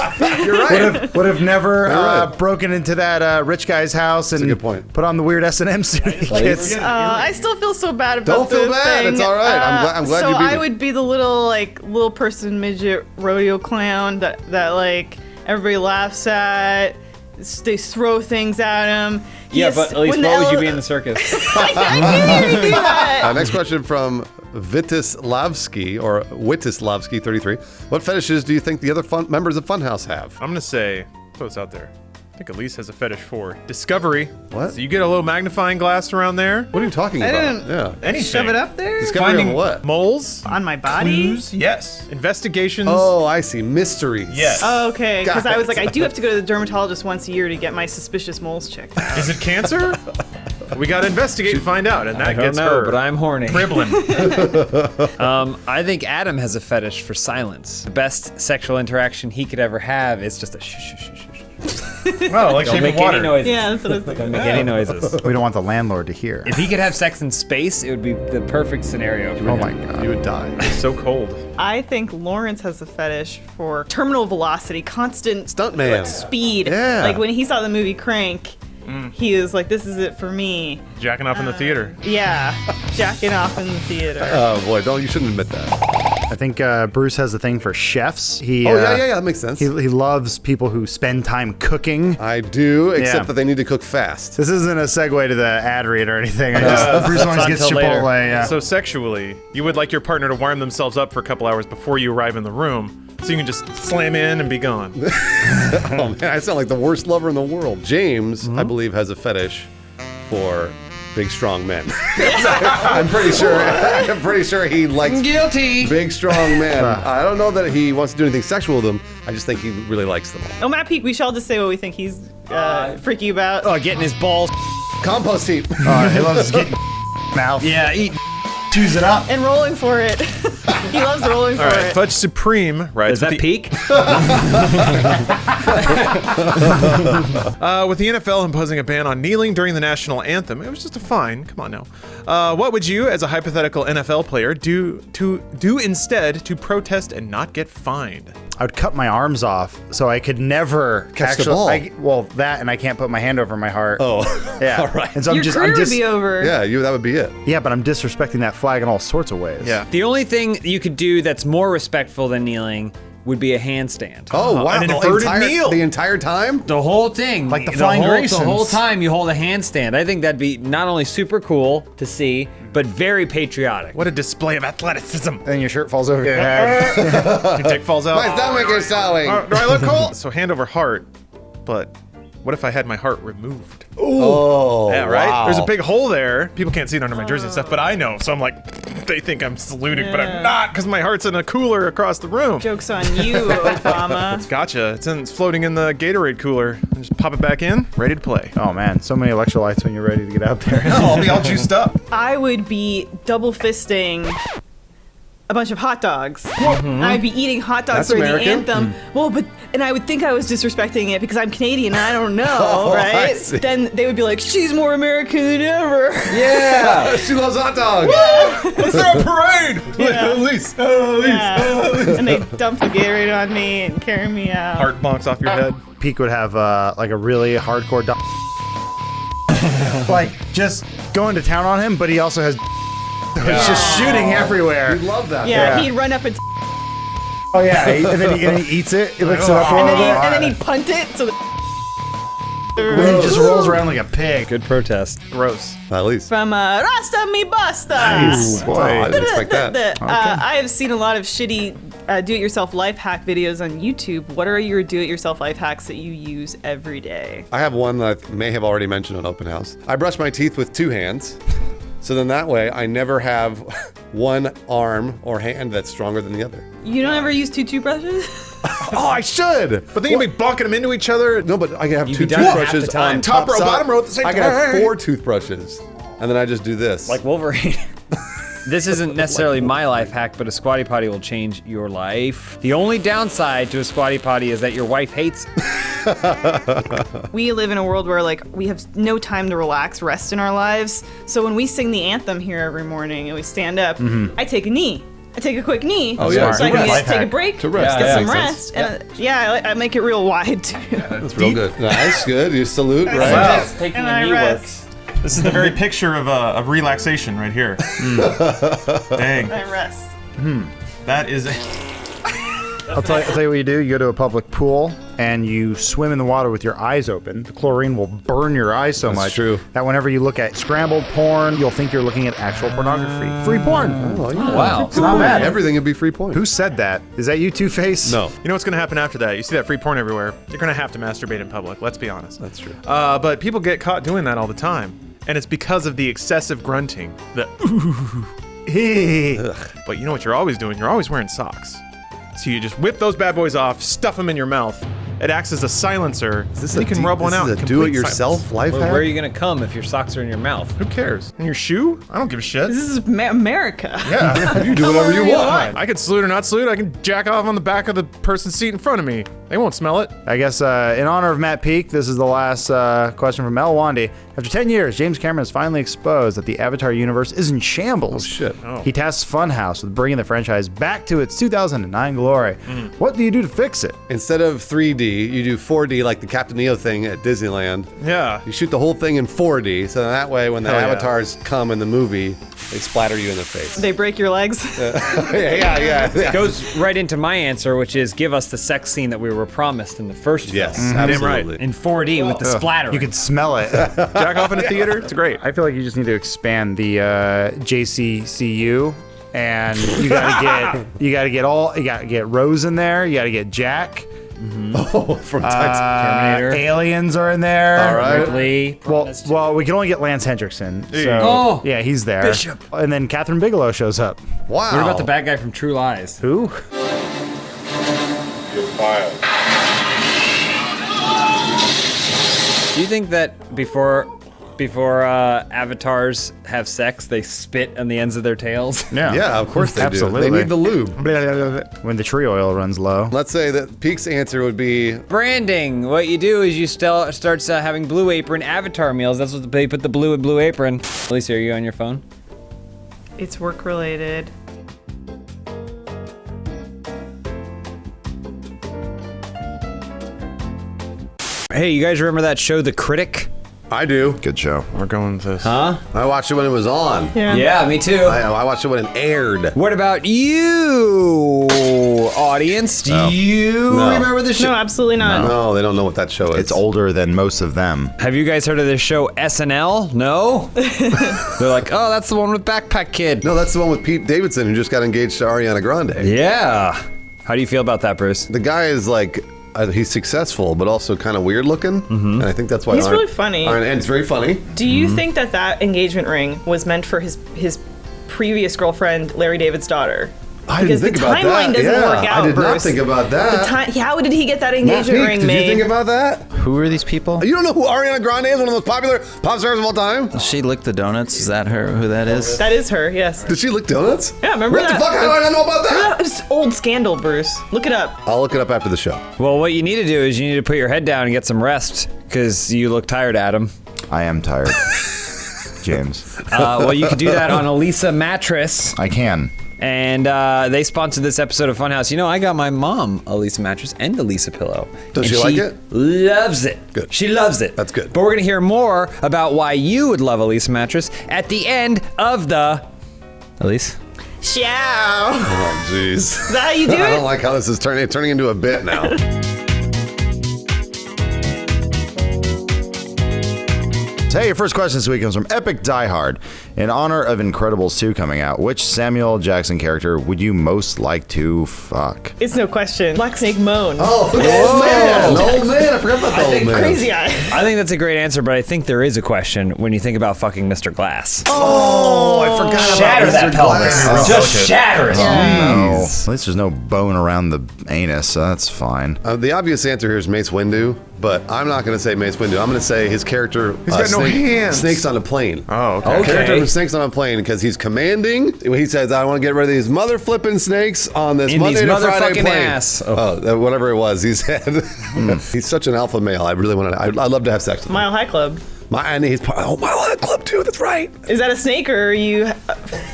You're right. would have never You're right. broken into that rich guy's house and a good point. put on the weird S&M certificates. I still feel so bad about Don't feel the bad. thing. It's all right. I'm glad so you beat I me. would be the little person midget rodeo clown that like everybody laughs at. They throw things at him. Yeah, but at least what would you be in the circus? I can't even do that. Next question from Vitislavsky, or Witislavsky 33. What fetishes do you think the other members of Funhaus have? I'm gonna say, throw this out there. I think Elise has a fetish for discovery. What? So you get a little magnifying glass around there. What are you talking I about? didn't Anything. shove it up there. Discovery Finding of what? moles, On my body? clues, yes. Investigations. Oh, I see. Mysteries. Yes. Oh, okay. Because Got I was it. like, I do have to go to the dermatologist once a year to get my suspicious moles checked out. Is it cancer? We gotta investigate and find out, and that I don't gets know, her. but I'm horny. dribbling. I think Adam has a fetish for silence. The best sexual interaction he could ever have is just a shh, shh, shh, shh, shh. Oh, like Don't shaving make water. any noises. Yeah, that's what I was thinking. Don't make any noises. We don't want the landlord to hear. If he could have sex in space, it would be the perfect scenario for Oh him. my god. You would die. It's so cold. I think Lawrence has a fetish for terminal velocity, constant Stuntman. speed. Yeah. Like when he saw the movie Crank, he was like, this is it for me. Jacking off in the theater. Yeah, jacking off in the theater. Oh boy, you shouldn't admit that. I think Bruce has a thing for chefs. He, yeah, that makes sense. He loves people who spend time cooking. I do, except Yeah. that they need to cook fast. This isn't a segue to the ad read or anything. Bruce always gets until later. Chipotle. Yeah. So sexually, you would like your partner to warm themselves up for a couple hours before you arrive in the room, so you can just slam in and be gone. Oh man, I sound like the worst lover in the world. James, I believe, has a fetish for big, strong men. I'm pretty sure he likes Guilty. big, strong men. I don't know that he wants to do anything sexual with them. I just think he really likes them. Oh, Matt Peak, we shall just say what we think he's freaky about. Oh, getting his balls. Compost heap. He loves getting mouth. Yeah, eat. Chews it up. And rolling for it. He loves rolling for All right, it. Fudge Supreme, right? Is that peak? With the NFL imposing a ban on kneeling during the national anthem, it was just a fine. Come on now. What would you, as a hypothetical NFL player, do instead to protest and not get fined? I would cut my arms off so I could never Catch the ball. well, that and I can't put my hand over my heart. Oh, yeah. all right. And so Your career would be over. Yeah, that would be it. Yeah, but I'm disrespecting that flag in all sorts of ways. Yeah. The only thing you could do that's more respectful than kneeling would be a handstand. Oh, wow. an the inverted entire, kneel. The entire time? The whole thing. Like the Flying Graysons. The whole time you hold a handstand. I think that'd be not only super cool to see, but very patriotic. What a display of athleticism. Then your shirt falls over your head. Your dick falls out. My stomach is swelling. Do I look cool? So hand over heart, but what if I had my heart removed? Oh, Yeah, right? wow. There's a big hole there. People can't see it under my jersey and stuff, but I know. So I'm like, they think I'm saluting, but I'm not because my heart's in a cooler across the room. Joke's on you, Obama. Gotcha. It's floating in the Gatorade cooler. And just pop it back in, ready to play. Oh man, so many electrolytes when you're ready to get out there. I'll be all juiced up. I would be double fisting a bunch of hot dogs. I'd be eating hot dogs That's during American. the anthem. Well, and I would think I was disrespecting it because I'm Canadian and I don't know, Oh, I right? see. Then they would be like, she's more American than ever. Yeah, she loves hot dogs. Let's throw a parade. Yeah. Elise. Yeah. And they dump the Gatorade on me and carry me out. Heart bonks off your head. Peak would have like a really hardcore like just going to town on him, but he also has it's just shooting everywhere. You love that. Yeah, he'd run up and Oh yeah, and then he eats it. He licks it up a and little bit. then he'd punt it so Then he just rolls around like a pig. Good protest. Gross. At least. from Rasta Mi Basta. Ooh, boy, I didn't expect that. I have seen a lot of shitty do-it-yourself life hack videos on YouTube. What are your do-it-yourself life hacks that you use every day? I have one that I may have already mentioned on Open House. I brush my teeth with two hands. So then that way I never have one arm or hand that's stronger than the other. You don't ever use two toothbrushes? Oh, I should. But then you'll be bonking them into each other. No, but I can have You'd two be done half the toothbrushes time. on Top row, side. bottom row at the same I can have time. 4 toothbrushes. And then I just do this. Like Wolverine. This isn't necessarily my life hack, but a squatty potty will change your life. The only downside to a squatty potty is that your wife hates it. We live in a world where like we have no time to relax, rest in our lives. So when we sing the anthem here every morning and we stand up, I take a knee. I take a quick knee. Oh, yeah. So I Smart. can Life take a hack. break, To rest. get Yeah, some makes rest. sense. And I make it real wide too. That's real good. Nice, good. You salute, right? Wow. Taking And a I knee rest. works. This is the very picture of relaxation right here. Dang. I rest. That is. I'll tell you what you do. You go to a public pool and you swim in the water with your eyes open, the chlorine will burn your eyes so much that whenever you look at scrambled porn, you'll think you're looking at actual pornography. Free porn. Oh, yeah. Wow. It's not bad. Everything would be free porn. Who said that? Is that you, Two-Face? No. You know what's going to happen after that? You see that free porn everywhere. You're going to have to masturbate in public. Let's be honest. That's true. But people get caught doing that all the time. And it's because of the excessive grunting. The But you know what you're always doing? You're always wearing socks. So you just whip those bad boys off, stuff them in your mouth. It acts as a silencer. You can rub one out. This is a do-it-yourself life Well, hack? where are you gonna come if your socks are in your mouth? Who cares? In your shoe? I don't give a shit. This is America. Yeah, you do whatever you want. I can salute or not salute. I can jack off on the back of the person's seat in front of me. They won't smell it. I guess in honor of Matt Peak, this is the last question from Mel Wandy. After 10 years, James Cameron has finally exposed that the Avatar universe is in shambles. Oh, shit. Oh. He tasks Funhaus with bringing the franchise back to its 2009 glory. What do you do to fix it? Instead of 3D, you do 4D like the Captain EO thing at Disneyland. Yeah. You shoot the whole thing in 4D, so that way when the Hell yeah. avatars come in the movie, they splatter you in the face. They break your legs. Yeah. Goes right into my answer, which is give us the sex scene that we were promised in the first film. Yes, absolutely. right. In 4D with the splatter. You can smell it. Jack off in a theater? It's great. I feel like you just need to expand the JCCU, and you gotta get Rose in there. You gotta get Jack. Oh, from Terminator. Aliens are in there. All right. Ripley. Well, we can only get Lance Hendrickson. So, yeah, he's there. Bishop. And then Catherine Bigelow shows up. Wow. What about the bad guy from True Lies? Who? Do you think that before avatars have sex, they spit on the ends of their tails? Yeah, of course they Absolutely. do. They need the lube. When the tree oil runs low. Let's say that Peak's answer would be Branding. What you do is you start having Blue Apron Avatar meals. That's what they put the blue in Blue Apron. Alicia, are you on your phone? It's work related. Hey, you guys remember that show, The Critic? I do. Good show. We're going with this. Huh? I watched it when it was on. Yeah, me too. I watched it when it aired. What about you, audience? Do you remember the show? No, absolutely not. No, they don't know what that show is. It's older than most of them. Have you guys heard of this show SNL? No? They're like, oh, that's the one with Backpack Kid. No, that's the one with Pete Davidson who just got engaged to Ariana Grande. Yeah. How do you feel about that, Bruce? The guy is like, he's successful, but also kind of weird looking. And I think that's why He's really funny. And it's very funny. Do you think that engagement ring was meant for his previous girlfriend, Larry David's daughter? I didn't think about that. Because the timeline doesn't work out, I did not Bruce. think about that. How did he get that engagement ring Did made? you think about that? Who are these people? You don't know who Ariana Grande is? One of the most popular pop stars of all time? Does she lick the donuts? Is that her? Who that is? That is her, yes. Did she lick donuts? Yeah, remember what that? What the fuck? How do I not know about that? It's old scandal, Bruce. Look it up. I'll look it up after the show. Well, what you need to do is you need to put your head down and get some rest, because you look tired, Adam. I am tired. James. Well, you could do that on Elisa Mattress. I can. And they sponsored this episode of Funhaus. You know, I got my mom a Lisa mattress and a Lisa pillow. Does and she like it? Loves it. Good. She loves it. That's good. But we're going to hear more about why you would love a Lisa mattress at the end of the... Elise? Ciao. Oh, jeez. Is that how you do I it? don't like how this is turning into a bit now. Hey, your first question this week comes from Epic Die Hard. In honor of Incredibles 2 coming out, which Samuel Jackson character would you most like to fuck? It's no question. Black Snake Moan. Oh, Yes. the old man. I forgot about the old man. Crazy Eye. I think that's a great answer, but I think there is a question when you think about fucking Mr. Glass. Oh, I forgot Shatter about that Mr. pelvis. Glass. Just shatter it. No. At least there's no bone around the anus, so that's fine. The obvious answer here is Mace Windu, but I'm not going to say Mace Windu. I'm going to say his character. He's got no hands. Snakes on a plane. Oh, okay. Character from Snakes on a Plane because he's commanding. He says, "I want to get rid of these mother flipping snakes on this In Monday these to Friday motherfucking plane." ass. Whatever it was, he said. He's such an alpha male. I really want to. I'd love to have sex with him. Mile High Club. And he's oh, my Lion Club too. That's right. Is that a snake or are you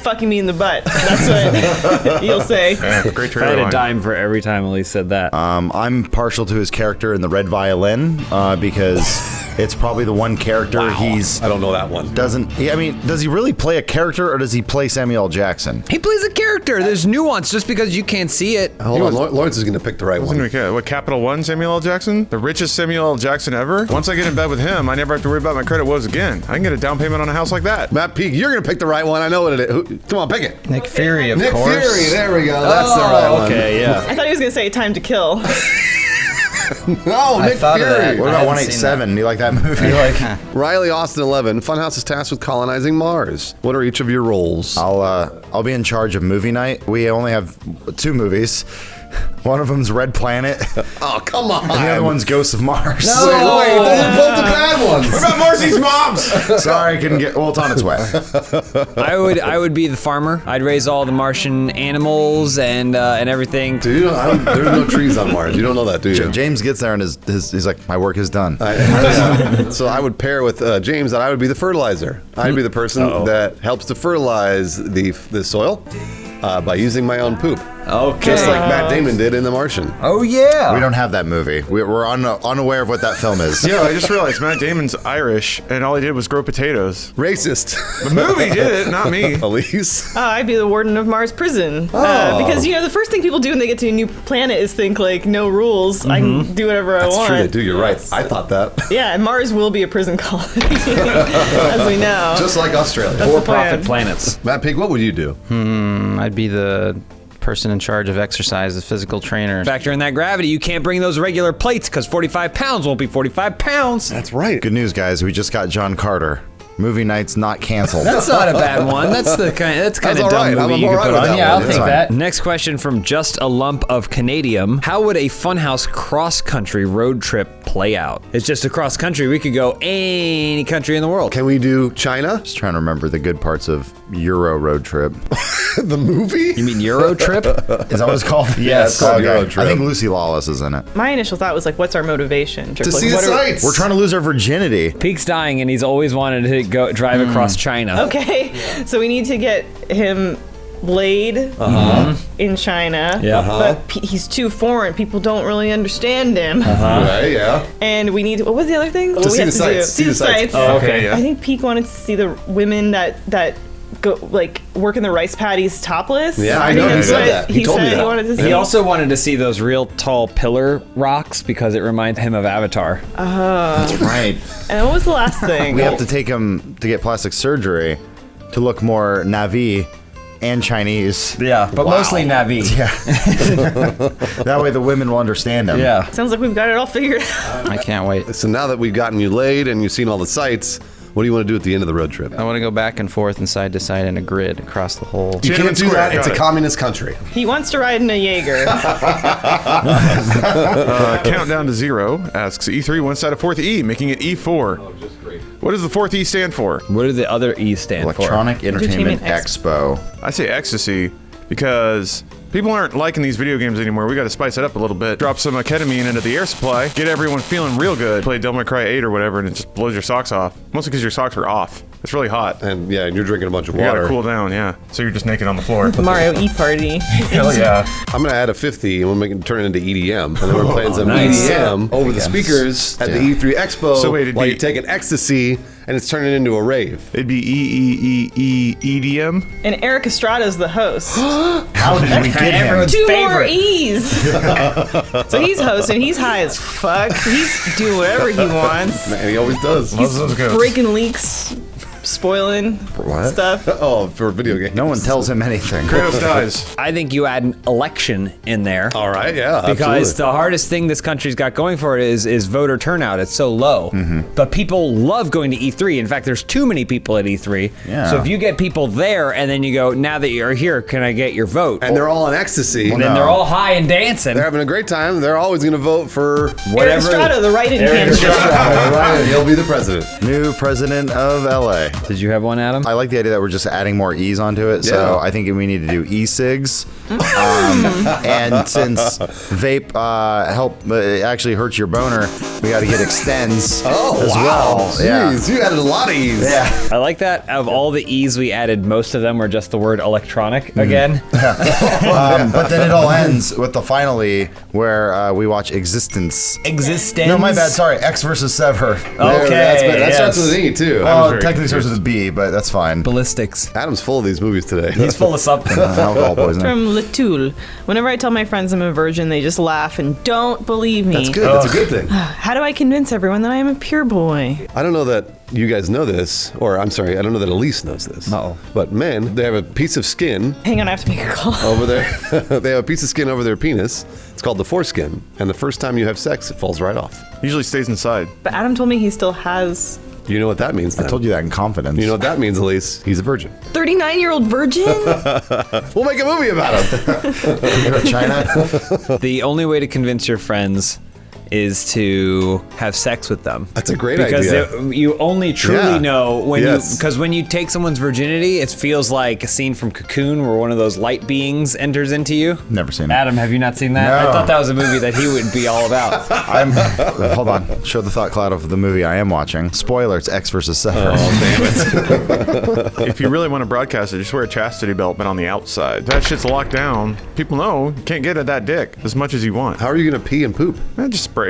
fucking me in the butt? That's what you'll say. Yeah, great I trailer had a line. dime for every time Elise said that. I'm partial to his character in the Red Violin because it's probably the one character I don't know that one. I mean, does he really play a character or does he play Samuel L. Jackson? He plays a character. There's nuance just because you can't see it. Hold on, Lawrence is going to pick the right one. What, Capital One Samuel L. Jackson? The richest Samuel L. Jackson ever? Once I get in bed with him, I never have to worry about my credit woes again. I can get a down payment on a house like that. Matt Peak, you're going to pick the right one. I know what it is. Come on, pick it. Nick Fury, of Nick course. Fury, there we go. That's the right one. Okay, yeah. I thought he was gonna say Time to Kill. No, Nick Fury. What about 187? Do you like that movie? Riley Austin 11. Funhouse is tasked with colonizing Mars. What are each of your roles? I'll be in charge of movie night. We only have 2 movies. One of them's Red Planet. Oh, come on. And the other one's Ghosts of Mars. No, wait, those are both the bad ones. What about Marcy's moms? Sorry, I couldn't get. Well, it's on its way. I would be the farmer. I'd raise all the Martian animals and everything. Dude, there's no trees on Mars. You don't know that, do you? James gets there and he's like, my work is done. So I would pair with James, and I would be the fertilizer. I'd be the person that helps to fertilize the soil by using my own poop. Okay. Just like Matt Damon did in The Martian. Oh, yeah. We don't have that movie. We're unaware of what that film is. Yeah, I just realized Matt Damon's Irish, and all he did was grow potatoes. Racist. The movie did it, not me. Elise? I'd be the warden of Mars prison. Because, the first thing people do when they get to a new planet is think, like, no rules. I can do whatever I want. That's true, they do. You're right. I thought that. Yeah, and Mars will be a prison colony, as we know. Just like Australia. That's the plan. For-profit planets. Matt Pig, what would you do? I'd be the person in charge of exercise, the physical trainer. Factor in that gravity. You can't bring those regular plates because 45 pounds won't be 45 pounds. That's right. Good news, guys. We just got John Carter. Movie night's not canceled. That's not a bad one. That's kind of dumb movie you can put on. Yeah, I'll take that. Next question from Just a Lump of Canadium. How would a Funhouse cross-country road trip play out? It's just a cross-country. We could go any country in the world. Can we do China? Just trying to remember the good parts of Euro Road Trip. The movie? You mean Euro Trip? Is that what it's called? Yes, it's called Euro Trip. I think Lucy Lawless is in it. My initial thought was, like, what's our motivation? To see the sights. We're trying to lose our virginity. Peke's dying, and he's always wanted to go drive across China. Okay, so we need to get him laid in China. Yeah. But he's too foreign. People don't really understand him. Right, yeah. And we need to, what was the other thing? To see the sights. See the sights. Oh, okay, yeah. I think Pete wanted to see the women that go, like, work in the rice paddies topless. Yeah, I know. Think He that's said what that. He told me said that. he wanted to see. He also wanted to see those real tall pillar rocks because it reminded him of Avatar. That's right. And what was the last thing? We have to take him to get plastic surgery to look more Na'vi and Chinese. Yeah, but mostly Na'vi. Yeah. That way the women will understand him. Yeah. Sounds like we've got it all figured out. I can't wait. So now that we've gotten you laid and you've seen all the sights, what do you want to do at the end of the road trip? I want to go back and forth and side to side in a grid across the whole. You can't do that. It's a communist country. He wants to ride in a Jaeger. Countdown to 0 asks E3 one side of fourth E, making it E4. Oh, just great. What does the fourth E stand for? What do the other E stand Electronic Entertainment Expo. I say ecstasy because people aren't liking these video games anymore. We got to spice it up a little bit. Drop some ketamine into the air supply. Get everyone feeling real good. Play Devil May Cry 8 or whatever, and it just blows your socks off. Mostly because your socks are off. It's really hot. And yeah, and you're drinking a bunch of You water. gotta cool down, yeah. So you're just naked on the floor. Mario E-Party. Hell yeah. I'm gonna add a 50 and we'll make it turn it into EDM. And then we're playing some nice. EDM over the speakers at the E3 Expo. So wait, it'd while be- you're taking ecstasy and it's turning into a rave. It'd be EDM. And Eric Estrada's the host. How did we get him? Two more E's. So he's hosting. He's high as fuck. He's doing whatever he wants. Man, he always does. He's breaking leaks, spoiling stuff. Oh, for video games. No one tells him anything. Kratos dies. I think you add an election in there. All right, yeah, Because absolutely. the hardest thing this country's got going for it is voter turnout. It's so low. But people love going to E3. In fact, there's too many people at E3. Yeah. So if you get people there and then you go, now that you're here, can I get your vote? And they're all on ecstasy. And then they're all high and dancing. They're having a great time. They're always going to vote for Eric whatever. Estrada, the write-in Eric candidate. Estrada. Right, he'll be the president. New president of LA. Did you have one, Adam? I like the idea that we're just adding more E's onto it. So I think we need to do e-cigs. And since vape actually hurts your boner, we got to get extends as well. Jeez, you added a lot of E's. Yeah. I like that. Of all the E's we added, most of them were just the word electronic again. But then it all ends with the final E, where we watch Existence. Existence? No, my bad. Sorry. X versus Sever. That starts with an E, too. Well, technically starts with a B, but that's fine. Ballistics. Adam's full of these movies today. He's full of something. Alcohol poisoning. From Latoul. Whenever I tell my friends I'm a virgin, they just laugh and don't believe me. That's good. That's a good thing. How do I convince everyone that I am a pure boy? I don't know that you guys know this, or I'm sorry, I don't know that Elise knows this. Uh-oh. But men, they have a piece of skin Hang on, I have to make a call. over their. They have a piece of skin over their penis. It's called the foreskin, and the first time you have sex, it falls right off. Usually stays inside. But Adam told me he still has You know what that means? Then? I told you that in confidence. You know what that means, Elise? He's a virgin. 39-year-old virgin? We'll make a movie about him. China. The only way to convince your friends is to have sex with them. That's a great because idea. You only truly know when Yes. because when you take someone's virginity, it feels like a scene from Cocoon where one of those light beings enters into you. Never seen it. Adam, have you not seen that? No. I thought that was a movie that he would be all about. Hold on. Show the thought cloud of the movie I am watching. Spoiler, it's X versus Sever. If you really want to broadcast it, just wear a chastity belt, but on the outside. That shit's locked down. People know you can't get at that dick as much as you want. How are you going to pee and poop? Just sprays.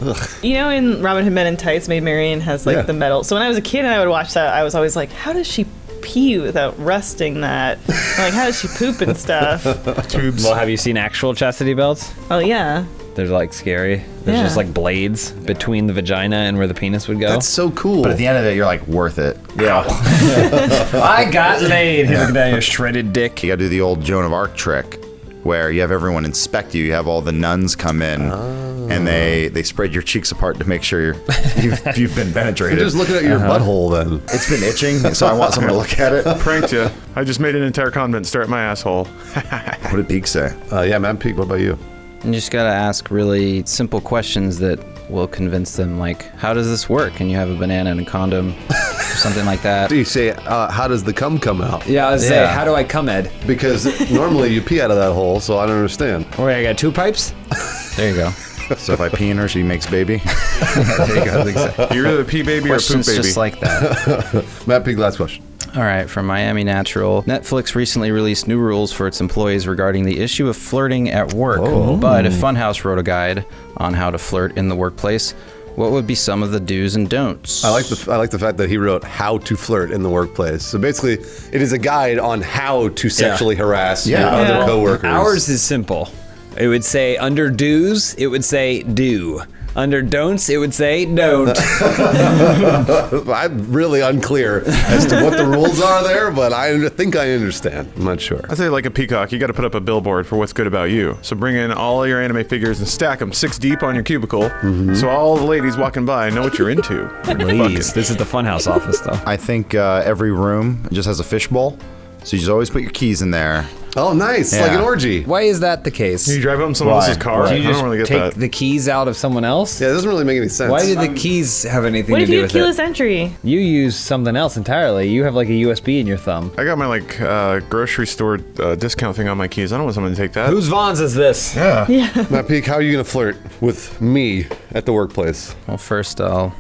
Ugh. You know, in Robin Hood Men in Tights, Maid Marian has like Yeah. the medal. So when I was a kid and I would watch that, I was always like, how does she pee without rusting that? Like, how does she poop and stuff? Tubes. Well, have you seen actual chastity belts? Oh, yeah. They're like scary. There's Yeah. just like blades between the vagina and where the penis would go. That's so cool. But at the end of it, you're like, worth it. Yeah. I got laid. Look at that, your shredded dick. You gotta do the old Joan of Arc trick where you have everyone inspect you. You have all the nuns come in and they spread your cheeks apart to make sure you've been penetrated. You're just looking at your butthole then. It's been itching, so I want someone to look at it. Pranked you. I just made an entire convent stare at my asshole. What did Peak say? Yeah, man, Pete, what about you? You just gotta ask really simple questions that will convince them, like, how does this work? Can you have a banana and a condom? Or something like that. Do you say, how does the cum come out? Yeah, I was saying, how do I cum, Ed? Because normally you pee out of that hole, so I don't understand. Oh, wait, I got 2 pipes? There you go. So if I pee in her, she makes baby? There you go. Exactly. You're either a pee baby or a poop Questions baby. just like that. Matt Pete, last question. All right, from Miami Natural. Netflix recently released new rules for its employees regarding the issue of flirting at work. But if Funhaus wrote a guide on how to flirt in the workplace, what would be some of the do's and don'ts? I like the fact that he wrote how to flirt in the workplace. So basically, it is a guide on how to sexually harass your other coworkers. Ours is simple. It would say under do's, it would say do. Under don'ts, it would say don't. I'm really unclear as to what the rules are there, but I think I understand. I'm not sure. I say, like a peacock, you got to put up a billboard for what's good about you. So bring in all your anime figures and stack them 6 deep on your cubicle, so all the ladies walking by know what you're into. Ladies, this is the Funhaus office, though. I think every room just has a fishbowl, so you just always put your keys in there. Oh, nice. Like an orgy. Why is that the case? You drive up in someone else's car? Do you I just don't really get take that. the keys out of someone else? Yeah, it doesn't really make any sense. Why do the keys have anything What to if do you have with keyless it? entry? You use something else entirely. You have like a USB in your thumb. I got my grocery store discount thing on my keys. I don't want someone to take that. Whose Vons is this? Yeah. Matt Peak, how are you going to flirt with me at the workplace? Well, first I'll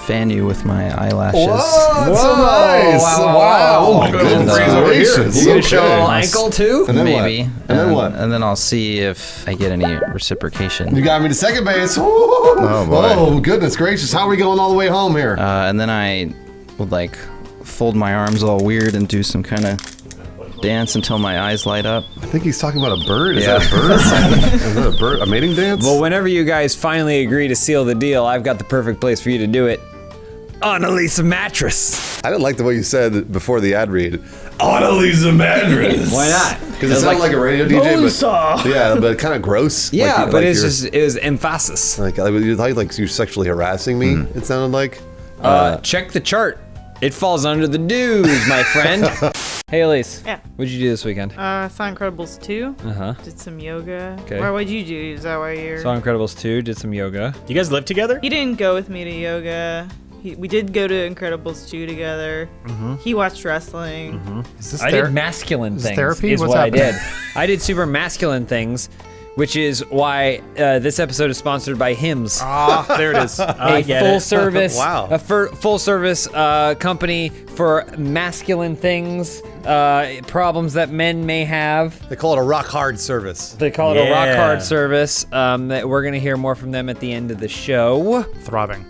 fan you with my eyelashes. Whoa, that's so nice. Wow. Oh my goodness gracious. You gonna show a little ankle too? And then Maybe. what? And then what? And then I'll see if I get any reciprocation. You got me to second base. Oh, boy. Oh, goodness gracious. How are we going all the way home here? And then I would like fold my arms all weird and do some kind of dance until my eyes light up. I think he's talking about a bird. Is Yeah. that a bird? Is that a bird? A mating dance? Well, whenever you guys finally agree to seal the deal, I've got the perfect place for you to do it. On Elisa mattress. I didn't like the way you said before the ad read. On Elisa mattress. Why not? Because it sounded like a radio DJ, but yeah, but kind of gross. Yeah, like, but like it was emphasis. like you're sexually harassing me. It sounded like. Check the chart. It falls under the dues, my friend. Hey, Elise. Yeah. What'd you do this weekend? Saw Incredibles 2. Uh-huh. Did some yoga. Okay. Why, what'd you do? Is that why you're... Saw Incredibles 2, did some yoga. You guys live together? You didn't go with me to yoga. We did go to Incredibles 2 together. He watched wrestling. Is this I did masculine things. therapy? Is What's what happening? I did. I did super masculine things, which is why this episode is sponsored by Hims. There it is. A full service, Wow. full service company for masculine things, problems that men may have. They call it a rock hard service. They call it a rock hard service. That we're gonna hear more from them at the end of the show. Throbbing.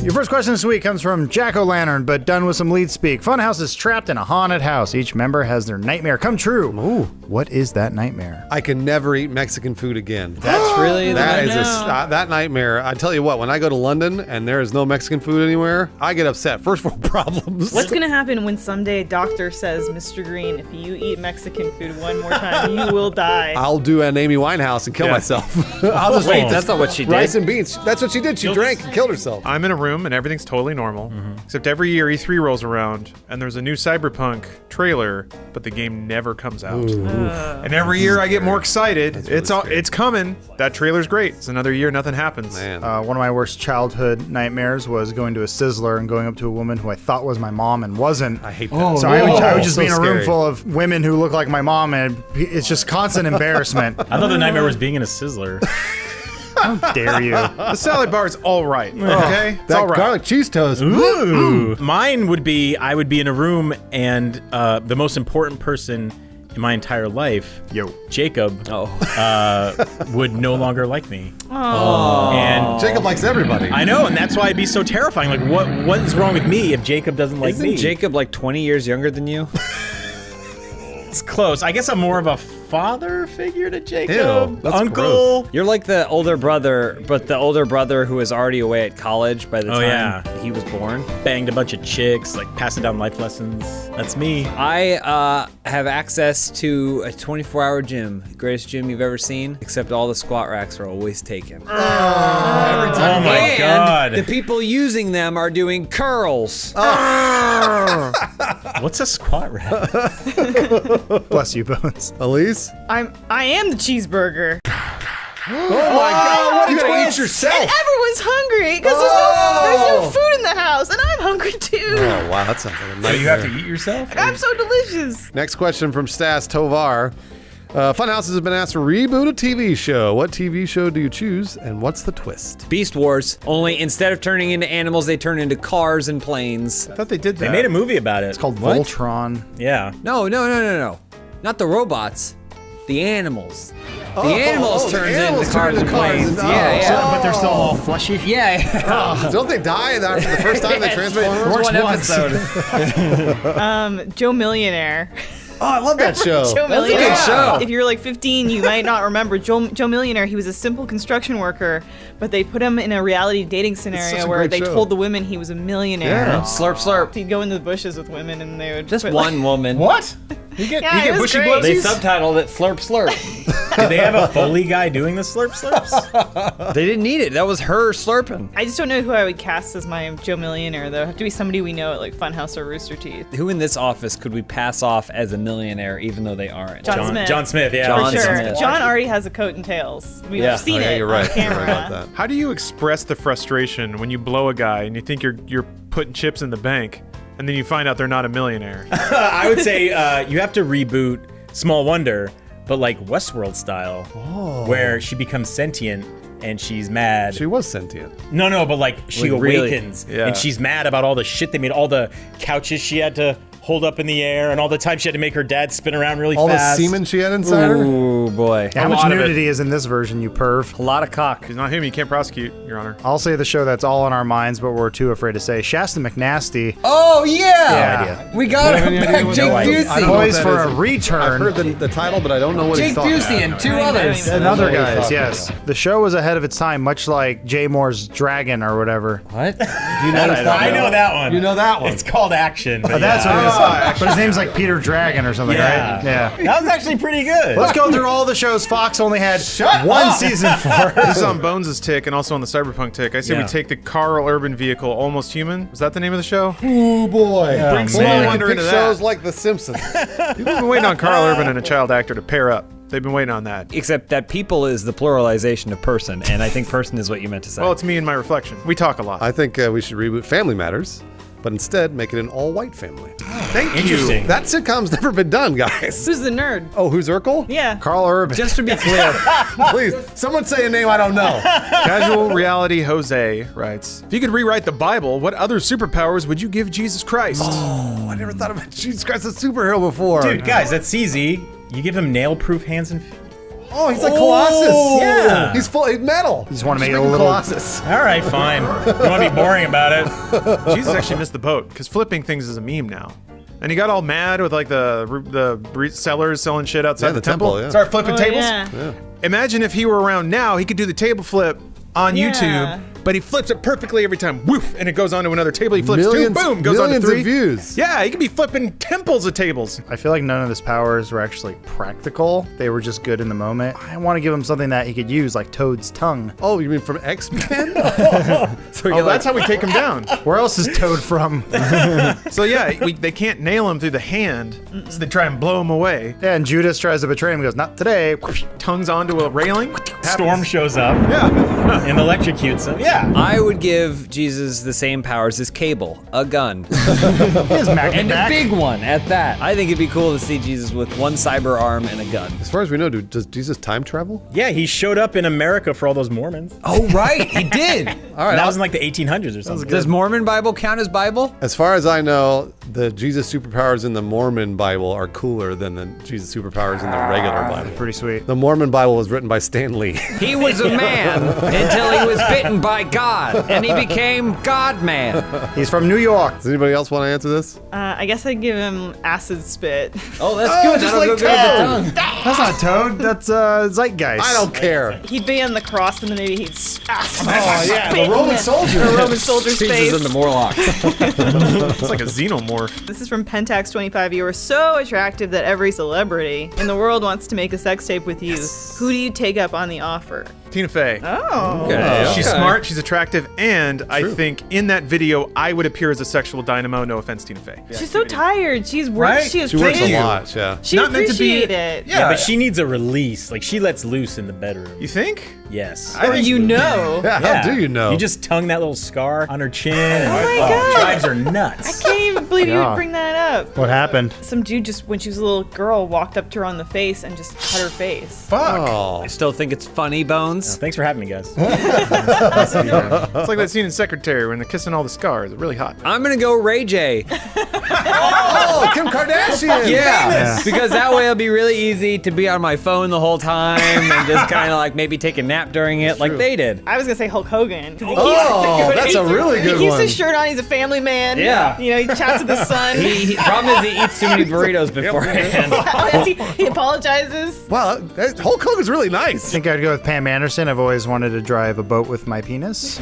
Your first question this week comes from Jack-O-Lantern, but done with some lead speak. Funhouse is trapped in a haunted house. Each member has their nightmare come true. Ooh. What is that nightmare? I can never eat Mexican food again. That's really That is that nightmare. I tell you what, when I go to London and there is no Mexican food anywhere, I get upset. First world problems. What's gonna happen when someday a doctor says, Mr. Green, if you eat Mexican food one more time, you will die? I'll do an Amy Winehouse and kill myself. I'll just Wait, eat that's not what she did. rice and beans. That's what she did. She drank and killed herself. I'm in a room and everything's totally normal, except every year E3 rolls around and there's a new Cyberpunk trailer, but the game never comes out. And every year I get more excited. It's coming. That trailer's great. It's another year, nothing happens. Man. One of my worst childhood nightmares was going to a Sizzler and going up to a woman who I thought was my mom and wasn't. I hate that. So I would just so be in a room scary. full of women who look like my mom, and it's just constant embarrassment. I thought the nightmare was being in a Sizzler. How dare you? The salad bar is all right, okay? It's That all right. garlic cheese toast. Ooh. Mine would be I would be in a room and the most important person in my entire life, Jacob, would no longer like me. And Jacob likes everybody. I know, and that's why it'd be so terrifying. Like, what is wrong with me if Jacob doesn't like Isn't me? Jacob like 20 years younger than you? It's close. I guess I'm more of a father figure to Jacob. Ew, that's Uncle. You're like the older brother, but the older brother who was already away at college by the time he was born. Banged a bunch of chicks, like passing down life lessons. That's me. I have access to a 24-hour gym, greatest gym you've ever seen, except all the squat racks are always taken. Every time. Oh my And god. the people using them are doing curls. What's a squat rack? Bless you, Bones. Elise? I am the cheeseburger. Oh my god, what a you gotta eat yourself. And everyone's hungry because there's no food in the house, and I'm hungry too. Oh wow, that sounds like a nightmare. So you have to eat yourself? I'm so delicious. Next question from Stas Tovar. Funhouses have been asked to reboot a TV show. What TV show do you choose, and what's the twist? Beast Wars, only instead of turning into animals, they turn into cars and planes. I thought they did that. They made a movie about it. It's called Voltron. Yeah. No. Not the robots. The animals. The animals turn into cars and planes. Yeah. But they're still all fleshy. Yeah. Don't they die after the first time they transform? One episode. Joe Millionaire. Oh, I love that show. Joe That's a Millionaire. good show. If you're like 15, you might not remember Joe Millionaire. He was a simple construction worker, but they put him in a reality dating such scenario a where great they show. told the women he was a millionaire. Yeah. Slurp, slurp. He'd go into the bushes with women, and they would Just put, one woman. What? You get it was bushy great. They blowsies? subtitled it Slurp, slurp. Did they have a Foley guy doing the slurp slurps? They didn't need it. That was her slurping. I just don't know who I would cast as my Joe Millionaire, though. It'd have to be somebody we know at like Funhouse or Rooster Teeth. Who in this office could we pass off as a millionaire even though they aren't? John Smith. John Smith, yeah. John For sure. Smith. John already has a coat and tails. We've Yeah. seen Oh, yeah, it you're on right. camera. You're right about that. How do you express the frustration when you blow a guy and you think you're putting chips in the bank, and then you find out they're not a millionaire? I would say you have to reboot Small Wonder, but like Westworld style, where she becomes sentient and she's mad. She was sentient. No, but like she Like, really? awakens Yeah. and she's mad about all the shit they made, all the couches she had to hold up in the air, and all the time she had to make her dad spin around really All fast. the semen she had inside her? Ooh, boy. How A much lot of it. nudity is in this version, you perv? A lot of cock. He's not him. You can't prosecute, Your Honor. I'll say the show that's all on our minds, but we're too afraid to say. Shasta McNasty. Oh, yeah! Yeah. We got I have him any idea back. what Jake that is. I don't know what Poised that for is. a return. I've heard the title, but I don't know what he's Jake talking Busey about. and two others. And other I know what he's guys, talking yes. about. The show was ahead of its time, much like Jay Moore's Dragon or whatever. What? Do you know this I know that one. You know that one. It's called Action. But That's yeah. what it is. But his name's like Peter Dragon or something, Yeah. right? Yeah. That was actually pretty good. Let's go through all the shows Fox only had one season for. This is on Bones' tick and also on the Cyberpunk tick. I say Yeah. we take the Carl Urban vehicle, Almost Human. Was that the name of the show? Ooh, boy. Bring Boy, Small we Wonder pick into that. shows like The Simpsons. You've been waiting on Carl Urban and a child actor to pair up. They've been waiting on that. Except that people is the pluralization of person, and I think person is what you meant to say. Well, it's me and my reflection. We talk a lot. I think we should reboot Family Matters, but instead make it an all-white family. Thank you. Interesting. That sitcom's never been done, guys. Who's the nerd? Oh, who's Urkel? Yeah. Carl Urban. Just to be clear, Please, someone say a name I don't know. Casual Reality Jose writes, if you could rewrite the Bible, what other superpowers would you give Jesus Christ? Oh, I never thought about Jesus Christ as a superhero before. Dude, guys, that's easy. You give him nail-proof hands and feet. Oh, he's like Colossus. Yeah. He's full. He's metal. You just want to make it a him little. Colossus. All right, fine. You want to be boring about it? Jesus actually missed the boat because flipping things is a meme now. And he got all mad with like the sellers selling shit outside the temple. Yeah. Start flipping tables. Yeah. Imagine if he were around now, he could do the table flip on YouTube, but he flips it perfectly every time. Woof, and it goes on to another table. He flips Millions- two, boom, goes on to millions three. of views. Yeah, he could be flipping temples of tables. I feel like none of his powers were actually practical. They were just good in the moment. I want to give him something that he could use, like Toad's tongue. Oh, you mean from X-Men? So that's how we take him down. Where else is Toad from? So yeah, they can't nail him through the hand, so they try and blow him away. Yeah, and Judas tries to betray him. He goes, not today. Tongues onto a railing. Storm shows up Yeah. and electrocutes him. Yeah. I would give Jesus the same powers as Cable, a gun, His magnet and a back. big one at that. I think it'd be cool to see Jesus with one cyber arm and a gun. As far as we know, dude, does Jesus time travel? Yeah, he showed up in America for all those Mormons. Oh right, he did. All right. And that was in like the 1800s or something. Does Mormon Bible count as Bible? As far as I know, the Jesus superpowers in the Mormon Bible are cooler than the Jesus superpowers in the regular Bible. Pretty sweet. The Mormon Bible was written by Stan Lee. He was a man until he was bitten by God, and he became God-man. He's from New York. Does anybody else want to answer this? I guess I'd give him acid spit. Oh, that's good. just That'll like go good with the Toad. tongue. That's not Toad. That's Zeitgeist. I don't care. He'd be on the cross and then maybe he'd Oh, yeah, the Roman soldier. The Roman soldier's face. Jesus and the Morlocks. It's like a xenomorph. This is from Pentax25. You are so attractive that every celebrity in the world wants to make a sex tape with you. Who do you take up on the offer? Tina Fey. Oh. Okay. She's smart, she's attractive, and I think in that video I would appear as a sexual dynamo. No offense, Tina Fey. She's so tired. She's worked. Right? She is She works a pretty. lot, yeah. She Not meant to be- appreciate it. Yeah, but she needs a release. Like, she lets loose in the bedroom. You think? Yes. Or you know. Yeah, how do you know? You just tongue that little scar on her chin. And Oh my God. drives her I nuts. can't even believe you Yeah. would bring that up. What happened? Some dude just, when she was a little girl, walked up to her on the face and just cut her face. Fuck. Oh. I still think it's funny, Bones. Thanks for having me, guys. It's like that scene in Secretary when they're kissing all the scars. It's really hot. I'm gonna go Ray J. Oh, Kim Kardashian. Yeah, because that way it'll be really easy to be on my phone the whole time and just kind of like maybe take a nap during it, like they did. I was gonna say Hulk Hogan. Oh, that's a really good He keeps one. his shirt on. He's a family man. Yeah. You know, he chats with his son. Problem is he eats too many burritos beforehand. Oh, yes, he apologizes. Wow, Hulk Hogan's really I nice. think I'd go with Pam Anderson. I've always wanted to drive a boat with my penis.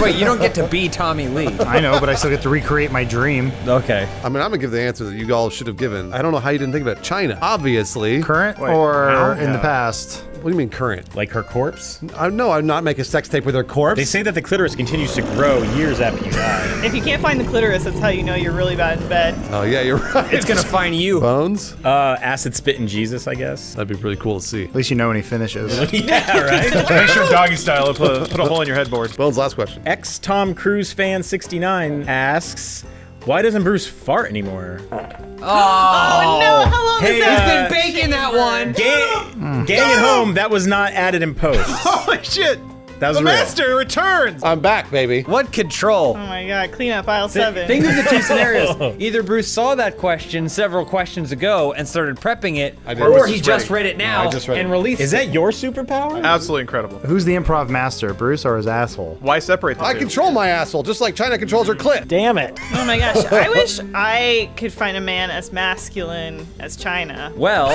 Wait, you don't get to be Tommy Lee. I know, but I still get to recreate my dream. Okay. I mean, I'm gonna give the answer that you all should have given. I don't know how you didn't think about China. Obviously. Current Wait, or now? in the Yeah. past? What do you mean current? Like her corpse? No, I'm not making a sex tape with her corpse. They say that the clitoris continues to grow years after you die. If you can't find the clitoris, that's how you know you're really bad in bed. Oh yeah, you're right. It's gonna find you. Bones. Acid spit in Jesus, I guess. That'd be really cool to see. At least you know when he finishes. Yeah, right? Make sure doggy style will put a hole in your headboard. Bones, last question. Ex Tom Cruise fan 69 asks, why doesn't Bruce fart anymore? Oh, no, how long Hey, has that He's uh, been baking that one. Gang at home, that was not added in post. Holy shit! That was The real. master returns! I'm back, baby. What control? Oh my god, clean up aisle 7. Think of the two scenarios. Either Bruce saw that question several questions ago and started prepping it, I did. or Was he just just ready. read it now I just read and it. released Is it. that your superpower? Absolutely incredible. Who's the improv master, Bruce or his asshole? Why separate the I two? control my asshole, just like China controls her clit. Damn it. Oh my gosh, I wish I could find a man as masculine as China. Well,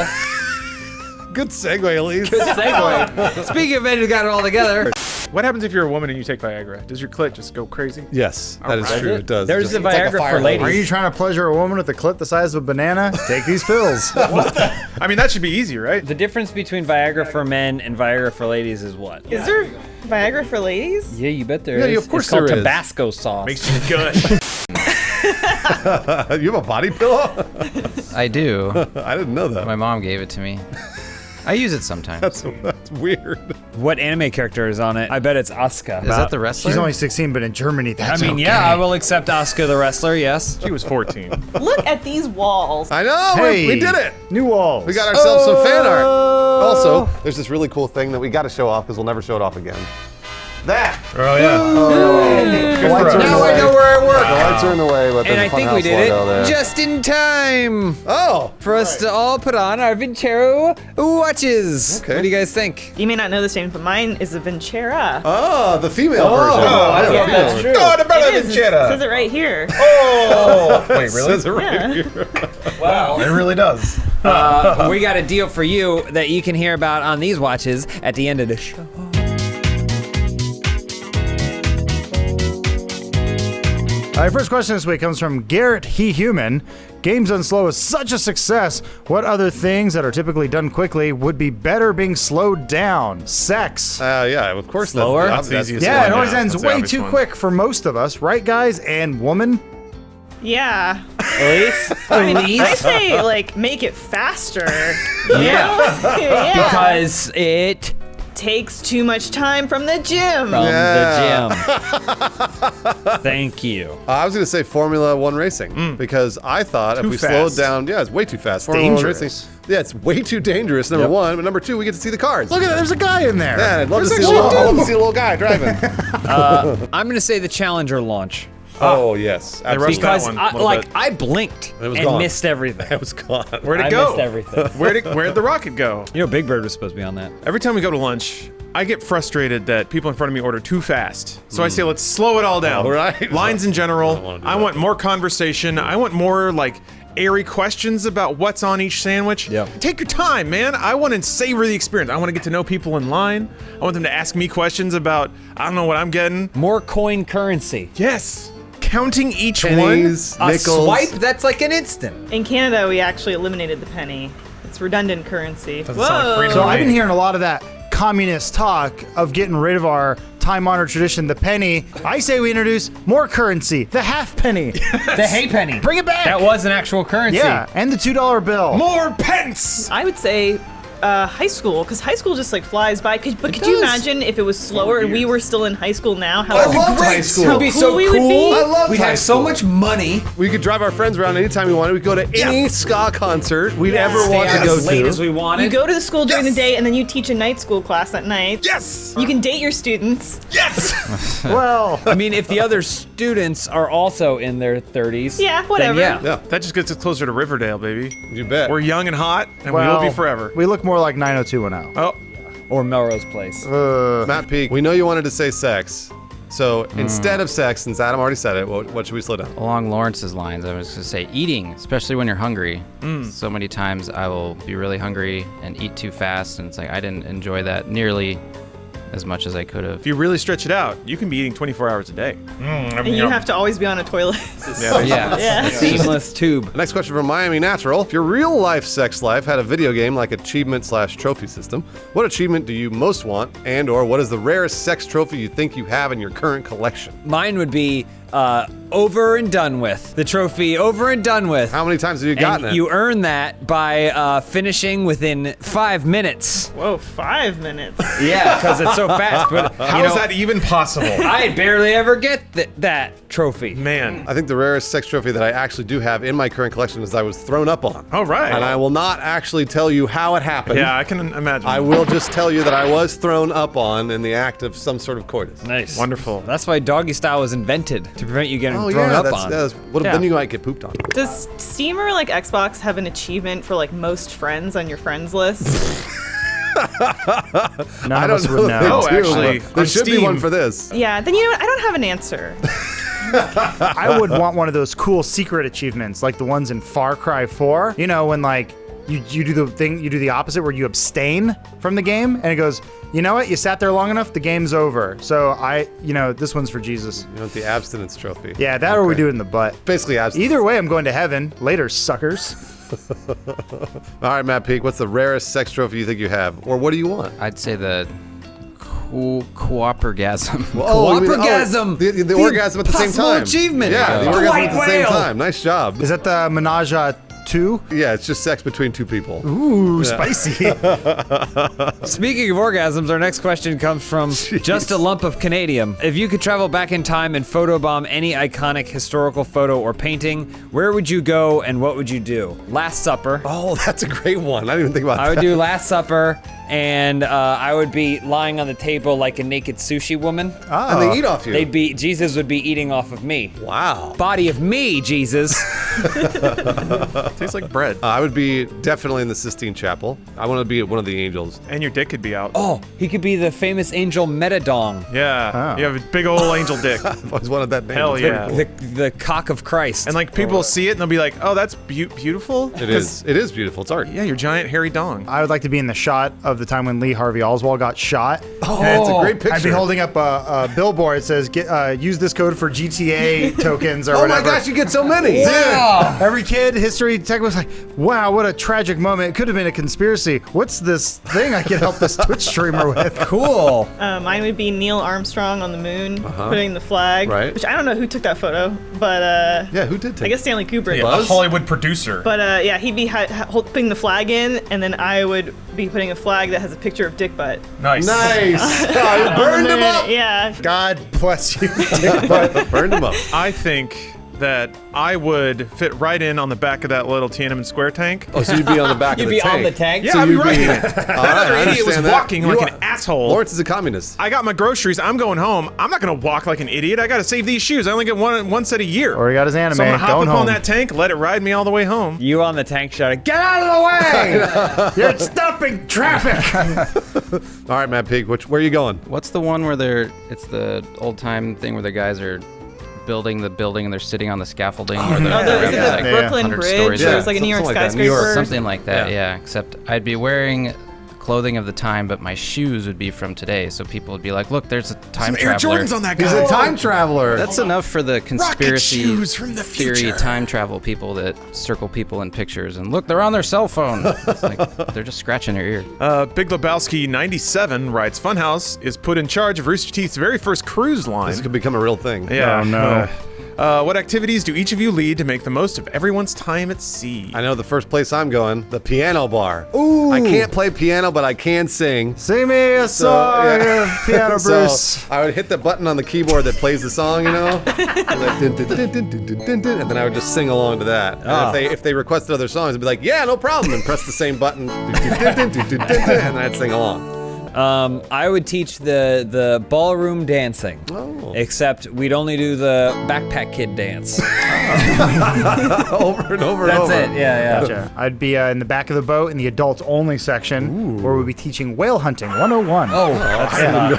Good segue, Elise. good segue. Speaking of men who got it all together. What happens if you're a woman and you take Viagra? Does your clit just go crazy? Yes, that is Alright. true. It does. There's Just- the it's like a Viagra fire for ladies. Are you trying to pleasure a woman with a clit the size of a banana? Take these pills. I mean, that should be easy, right? The difference between Viagra for men and Viagra for ladies is what? Is there Viagra for ladies? Yeah, you bet there Yeah, is. of course it's called there is. Tabasco sauce. Makes you gush. You have a body pillow? I do. I didn't know that. My mom gave it to me. I use it sometimes. That's weird. What anime character is on it? I bet it's Asuka. Is that the wrestler? She's only 16, but in Germany, that's okay. yeah, I will accept Asuka the wrestler, yes. She was 14. Look at these walls. I know, Hey, we did it. New walls. We got ourselves some fan art. Also, there's this really cool thing that we got to show off because we'll never show it off again. That. Oh, yeah. The lights are in the Now way. I know where I work. The lights are in the way, but And there's I a think we Funhaus did logo there. it just in time for us to all put on our Vincero watches. Okay. What do you guys think? You may not know this name, but mine is a Vincera. Oh, the female version. I don't know if that's true. Oh, the It better is. than It Cheddar. says it right here. Oh! Wait, really? Says it right Yeah. here. Wow. It really does. We got a deal for you that you can hear about on these watches at the end of the show. All right, first question this week comes from Garrett He Human. Games Done Slow is such a success. What other things that are typically done quickly would be better being slowed down? Sex. Yeah, of course. Slower? That's the easiest Yeah, one. it always Yeah, ends that's the way obvious too one. quick for most of us, right, guys and woman? Yeah. Elise? I mean, I Elise? say, like, make it faster. Yeah. Yeah. Because it takes too much time from the gym. from the gym. Thank you. I was going to say Formula One racing because I thought if Too we fast. slowed down, yeah, it's way too fast. Formula One dangerous. racing, yeah, it's way too dangerous. Number one, but number two, we get to see the cars. Look at that, there's a guy in there. Yeah, I'd love to There's see a actually little, two. I'd love to see a little guy driving. I'm going to say the Challenger launch. Oh yes, They rushed absolutely. that Because one a I, little like bit. I blinked It was and gone. missed everything. It was gone. Where'd it I go? missed everything. Where'd the rocket go? You know, Big Bird was supposed to be on that. Every time we go to lunch, I get frustrated that people in front of me order too fast. So I say, let's slow it all down. All right. Lines in general. wanna do I that. want more conversation. I want more like airy questions about what's on each sandwich. Yeah. Take your time, man. I want to savor the experience. I want to get to know people in line. I want them to ask me questions about, I don't know what I'm getting. More coin currency. Yes. Counting each Pennies, A nickels. swipe, that's like an instant. In Canada, we actually eliminated the penny. It's redundant currency. Doesn't sound like free So to I've me. been hearing a lot of that communist talk of getting rid of our time-honored tradition, the penny. I say we introduce more currency, the half penny. The hay penny. Bring it back. That was an actual currency. Yeah, and the $2 bill. More pence. I would say high school, because high school just like flies by. But could you does. imagine if it was slower and we were still in high school now? How I loved high school. It would be so we cool. would be. I loved We'd high have so school. much money. We could drive our friends around anytime we wanted. We could go to any ska concert we'd ever Stay want to out go as late to. as we wanted. You go to the school during the day and then you teach a night school class at night. Yes. You can date your students. Yes. Well, I mean, if the other students are also in their 30s. Yeah, then whatever. yeah. Yeah, That just gets us closer to Riverdale, baby. you bet. We're young and hot, and we well, will be forever. We look more like 90210. Oh, Or Melrose Place. Matt Peak, we know you wanted to say sex. So instead of sex, since Adam already said it, what should we slow down? Along Lawrence's lines, I was going to say eating, especially when you're hungry. So many times I will be really hungry and eat too fast, and it's like I didn't enjoy that nearly as much as I could have. if you really stretch it out, you can be eating 24 hours a day. And you have to always be on a toilet. Yeah. Yeah. Seamless tube. Next question from Miami Natural. If your real life sex life had a video game like achievement/trophy system, what achievement do you most want, and or what is the rarest sex trophy you think you have in your current collection? Mine would be over and done with. The trophy over and done with. How many times have you gotten And it? you earn that by finishing within 5 minutes. Whoa, 5 minutes. Yeah, because it's so fast. But How is that even possible? I barely ever get that trophy. Man. I think the rarest sex trophy that I actually do have in my current collection is I was thrown up on. All right. And I will not actually tell you how it happened. Yeah, I can imagine. I will just tell you that I was thrown up on in the act of some sort of coitus. Nice. Wonderful. That's why doggy style was invented, to prevent you getting thrown up on. Then you might get pooped on. Does Steam or like Xbox have an achievement for like most friends on your friends list? None of us would know. Oh, actually, there on should be Steam- one for this. Yeah, then you know what? I don't have an answer. I would want one of those cool secret achievements, like the ones in Far Cry 4. You know, when like you do the thing, you do the opposite where you abstain from the game, and it goes, you know what? You sat there long enough, the game's over. So this one's for Jesus. You want the abstinence trophy. Yeah, that or we do it in the butt. Basically abstinence. Either way, I'm going to heaven. Later, suckers. All right, Matt Peak, what's the rarest sex trophy you think you have? Or what do you want? I'd say the coopergasm. The orgasm at the same possible time. achievement. Yeah, the The orgasm white at the same whale. time. Nice job. Is that the menage a two? Yeah, it's just sex between two people. Ooh, spicy. Speaking of orgasms, our next question comes from Just a Lump of Canadium. If you could travel back in time and photobomb any iconic historical photo or painting, where would you go and what would you do? Last Supper. Oh, that's a great one. I didn't even think about that. I would do Last Supper, and I would be lying on the table like a naked sushi woman. Oh. And they eat off you. Jesus would be eating off of me. Wow. Body of me, Jesus. Tastes like bread. I would be definitely in the Sistine Chapel. I want to be one of the angels. And your dick could be out. Oh, he could be the famous angel Metadong. Yeah. You have a big old angel dick. I've always wanted that name. Hell yeah. The cock of Christ. And like people will see it and they'll be like, oh, that's beautiful. It is. It is beautiful. It's art. Yeah, your giant hairy dong. I would like to be in the shot of the time when Lee Harvey Oswald got shot. Oh, it's a great picture. I'd be holding up a billboard that says, use this code for GTA tokens or Oh whatever. my gosh, you get so many. Wow. Every kid, history tech was like, wow, what a tragic moment. It could have been a conspiracy. What's this thing I can help this Twitch streamer with? Cool. Mine would be Neil Armstrong on the moon, putting the flag. Right. Which I don't know who took that photo, but yeah, who did take I guess Stanley Kubrick. A Hollywood producer. But yeah, he'd be putting the flag in, and then I would be putting a flag that has a picture of Dick Butt. Nice. Nice. Oh, burned him up. Yeah. God bless you. Burned him up. I think that I would fit right in on the back of that little Tiananmen Square tank. Oh, so you'd be on the back of the You'd be tank. on the tank? Yeah, So I'd be you'd right in it. All That right, I other idiot was understand that. walking like You an are- asshole. Lawrence is a communist. I got my groceries. I'm going home. I'm not going to walk like an idiot. I got to save these shoes. I only get one set a year. Or he got his anime. So I'm going to hop Going up on home. that tank, let it ride me all the way home. You on the tank shouting, get out of the way! You're stopping traffic. All right, Matt Pig, where are you going? What's the one where it's the old time thing where the guys are building the building and they're sitting on the scaffolding? Oh, there's like the Brooklyn 100 Bridge. stories. There's like a New York something like that. skyscraper. Something like that, yeah. Except I'd be wearing clothing of the time, but my shoes would be from today. So people would be like, look, there's a time Some Air traveler. Jordans on that guy. He's a time traveler. That's enough for the conspiracy shoes from the theory future. time travel people that circle people in pictures and look, they're on their cell phone. It's like they're just scratching their ear. Big Lebowski 97 writes, Funhaus is put in charge of Rooster Teeth's very first cruise line. This could become a real thing. Yeah. Oh, no. What activities do each of you lead to make the most of everyone's time at sea? I know the first place I'm going, the piano bar. Ooh. I can't play piano, but I can sing. Sing me a song, Piano So Bruce. I would hit the button on the keyboard that plays the song, you know, and, like, and then I would just sing along to that. And if they requested other songs, I'd be like, yeah, no problem, and press the same button, and then I'd sing along. I would teach the ballroom dancing. Oh. Except we'd only do the backpack kid dance. Over and over and That's over. it. Yeah. Gotcha. I'd be in the back of the boat in the adults only section where we'd be teaching whale hunting 101.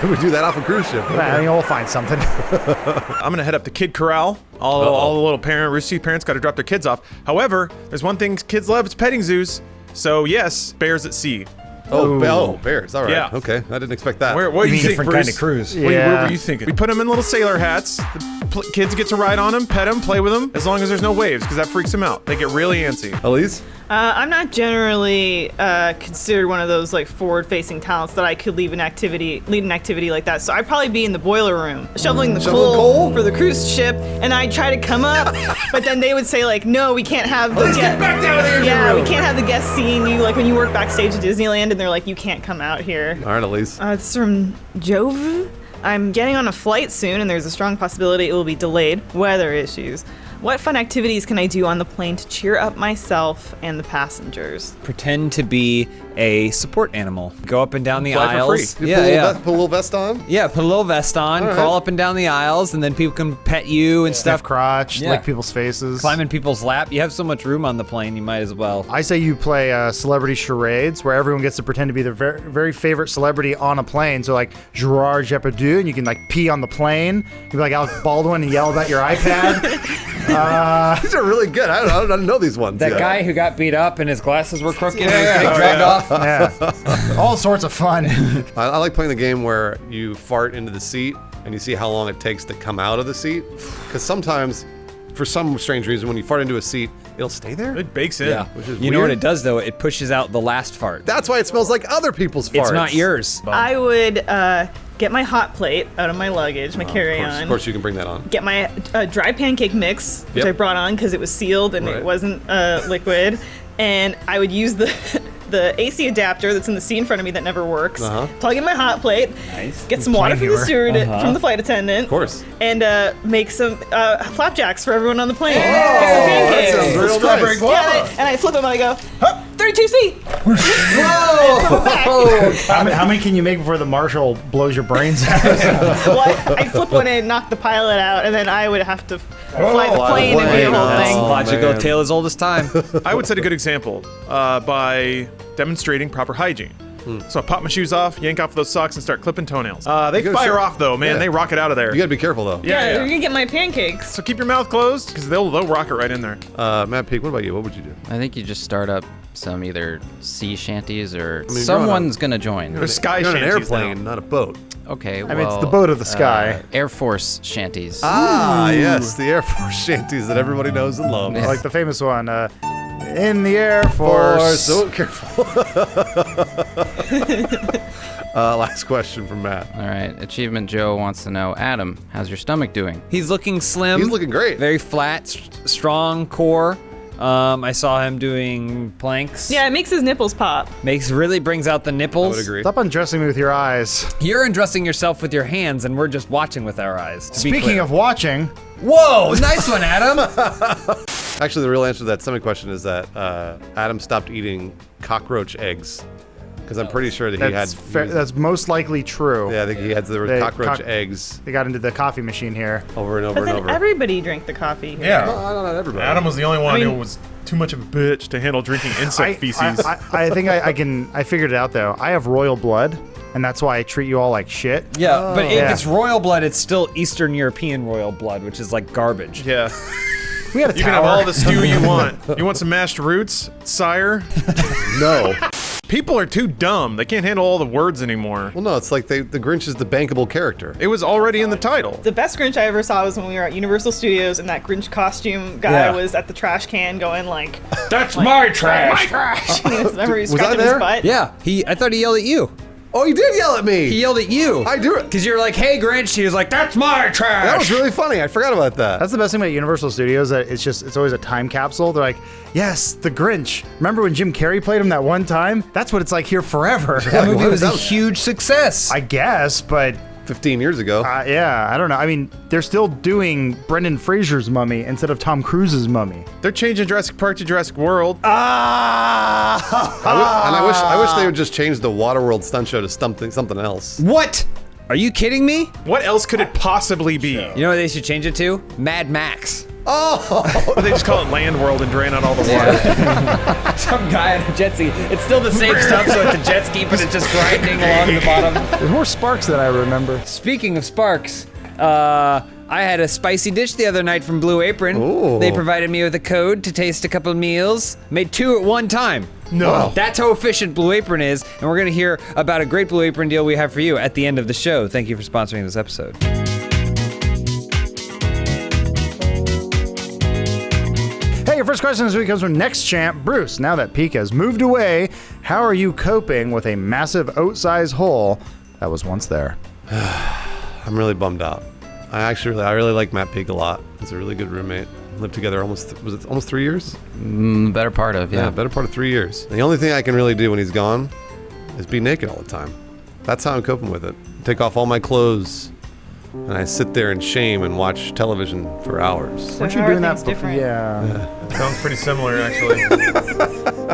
We do that off a cruise ship. I mean, we'll find something. I'm gonna head up to Kid Corral. All the little Rooster Teeth parents got to drop their kids off. However, there's one thing kids love: it's petting zoos. So yes, bears at sea. Oh, bears. All right. Yeah. Okay. I didn't expect that. What do you think, different Bruce? kind of cruise. What Yeah. were you thinking? We put them in little sailor hats. The kids get to ride on them, pet them, play with them, as long as there's no waves, because that freaks them out. They get really antsy. Elise? I'm not generally considered one of those like forward-facing talents that I could lead an activity like that. So I'd probably be in the boiler room, shoveling the coal for the cruise ship, and I'd try to come up, but then they would say like, no, we can't have the get back down here. Yeah, we can't have the guests seeing you like when you work backstage at Disneyland, and they're like, you can't come out here. All right, Elise. It's from Jove. I'm getting on a flight soon, and there's a strong possibility it will be delayed. Weather issues. What fun activities can I do on the plane to cheer up myself and the passengers? Pretend to be a support animal. Go up and down the Fly for aisles. free. Put a little vest on? Yeah, put a little vest on, All crawl right. up and down the aisles, and then people can pet you and stuff. Stuff crotch, Yeah. lick people's faces. Climb in people's lap. You have so much room on the plane, you might as well. I say you play celebrity charades where everyone gets to pretend to be their very, very favorite celebrity on a plane. So like Gerard Depardieu, and you can like pee on the plane. You can be like Alec Baldwin and yell about your iPad. These are really good. I don't know these ones. That yet. guy who got beat up and his glasses were crooked and he was getting dragged off. Yeah. All sorts of fun. I like playing the game where you fart into the seat and you see how long it takes to come out of the seat. Because sometimes, for some strange reason, when you fart into a seat, It'll stay there? It bakes in. Yeah. Which is You know what weird. it does though? It pushes out the last fart. That's why it smells like other people's farts. It's not yours. I would get my hot plate out of my luggage, my carry-on. Of course you can bring that on. Get my dry pancake mix, which Yep. I brought on because it was sealed and Right. it wasn't liquid. And I would use the AC adapter that's in the seat in front of me that never works. Plug in my hot plate. Nice. Get some water from the steward, from the flight attendant. Of course. And make some flapjacks for everyone on the plane. Oh, Get some pancakes. that sounds real Strawberry nice. guava. Yeah, and I flip them and I go, 32C. Whoa! How many can you make before the marshal blows your brains out? Well, I flip one in, knock the pilot out, and then I would have to fly the plane and do the whole That's thing. logical. Tale as old as time. I would set a good example by demonstrating proper hygiene. So I pop my shoes off, yank off those socks, and start clipping toenails. They gotta fire show- off though, man. Yeah. They rock it out of there. You gotta be careful though. Yeah, you're gonna get my pancakes. So keep your mouth closed, because they'll rock it right in there. Matt Peak, what about you? What would you do? I think you just start up some either sea shanties or mean, someone's gonna join. There's sky You're on an shanties airplane, not a boat. Okay, mean, it's the boat of the sky. Air Force shanties. Ah, yes, the Air Force shanties that everybody knows and loves. Like the famous one, in the Air Force. So careful. Last question from Matt. All right, Achievement Joe wants to know, Adam, how's your stomach doing? He's looking slim. He's looking great. Very flat, strong core. I saw him doing planks. Yeah, it makes his nipples pop. Really brings out the nipples. I would agree. Stop undressing me with your eyes. You're undressing yourself with your hands, and we're just watching with our eyes. to be Speaking clear. of watching, Whoa, nice one, Adam. Actually, the real answer to that stomach question is that Adam stopped eating cockroach eggs. Because I'm pretty sure that that's most likely true. Yeah, I think he had there were cockroach eggs. They got into the coffee machine here. Over and over But and then over. everybody drank the coffee. Here. Yeah. No, not everybody. Adam was the only one I mean- who was too much of a bitch to handle drinking insect feces. I think I figured it out though. I have royal blood, and that's why I treat you all like shit. Yeah, but if Yeah. it's royal blood, it's still Eastern European royal blood, which is like garbage. Yeah. We had a You can have all the stew you want. You want some mashed roots, sire? No. People are too dumb. They can't handle all the words anymore. Well, no, it's like the Grinch is the bankable character. It was already in the title. The best Grinch I ever saw was when we were at Universal Studios and that Grinch costume guy was at the trash can going like, That's my trash. my trash. And he was, remember he was Was I scratching his there? butt. Yeah, I thought he yelled at you. Oh, he did yell at me. He yelled at you. I do it. Because you're like, hey, Grinch. He was like, that's my trash. That was really funny. I forgot about that. That's the best thing about Universal Studios, that it's always a time capsule. They're like, yes, the Grinch. Remember when Jim Carrey played him that one time? That's what it's like here forever. That movie was a huge success. I guess, but 15 years ago. yeah, I don't know. I mean, they're still doing Brendan Fraser's Mummy instead of Tom Cruise's Mummy. They're changing Jurassic Park to Jurassic World. I wish they would just change the Waterworld stunt show to something else. What? Are you kidding me? What else could it possibly be? You know what they should change it to? Mad Max. Oh! They just call it Land World and drain out all the water. Some guy on a jet ski. It's still the same stuff, so it's a jet ski, but it's just grinding along the bottom. There's more sparks than I remember. Speaking of sparks, I had a spicy dish the other night from Blue Apron. Ooh. They provided me with a code to taste a couple of meals. Made 2 at one time. No. That's how efficient Blue Apron is, and we're gonna hear about a great Blue Apron deal we have for you at the end of the show. Thank you for sponsoring this episode. Hey, your first question this week comes from Next Champ Bruce. Now that Peak has moved away, how are you coping with a massive oat-sized hole that was once there? I'm really bummed out. I really like Matt Peak a lot. He's a really good roommate. Lived together almost 3 years? Better part of, yeah. Better part of 3 years. The only thing I can really do when he's gone is be naked all the time. That's how I'm coping with it. Take off all my clothes, and I sit there in shame and watch television for hours. So Weren't you how are doing that things before? different? Yeah. Sounds pretty similar, actually.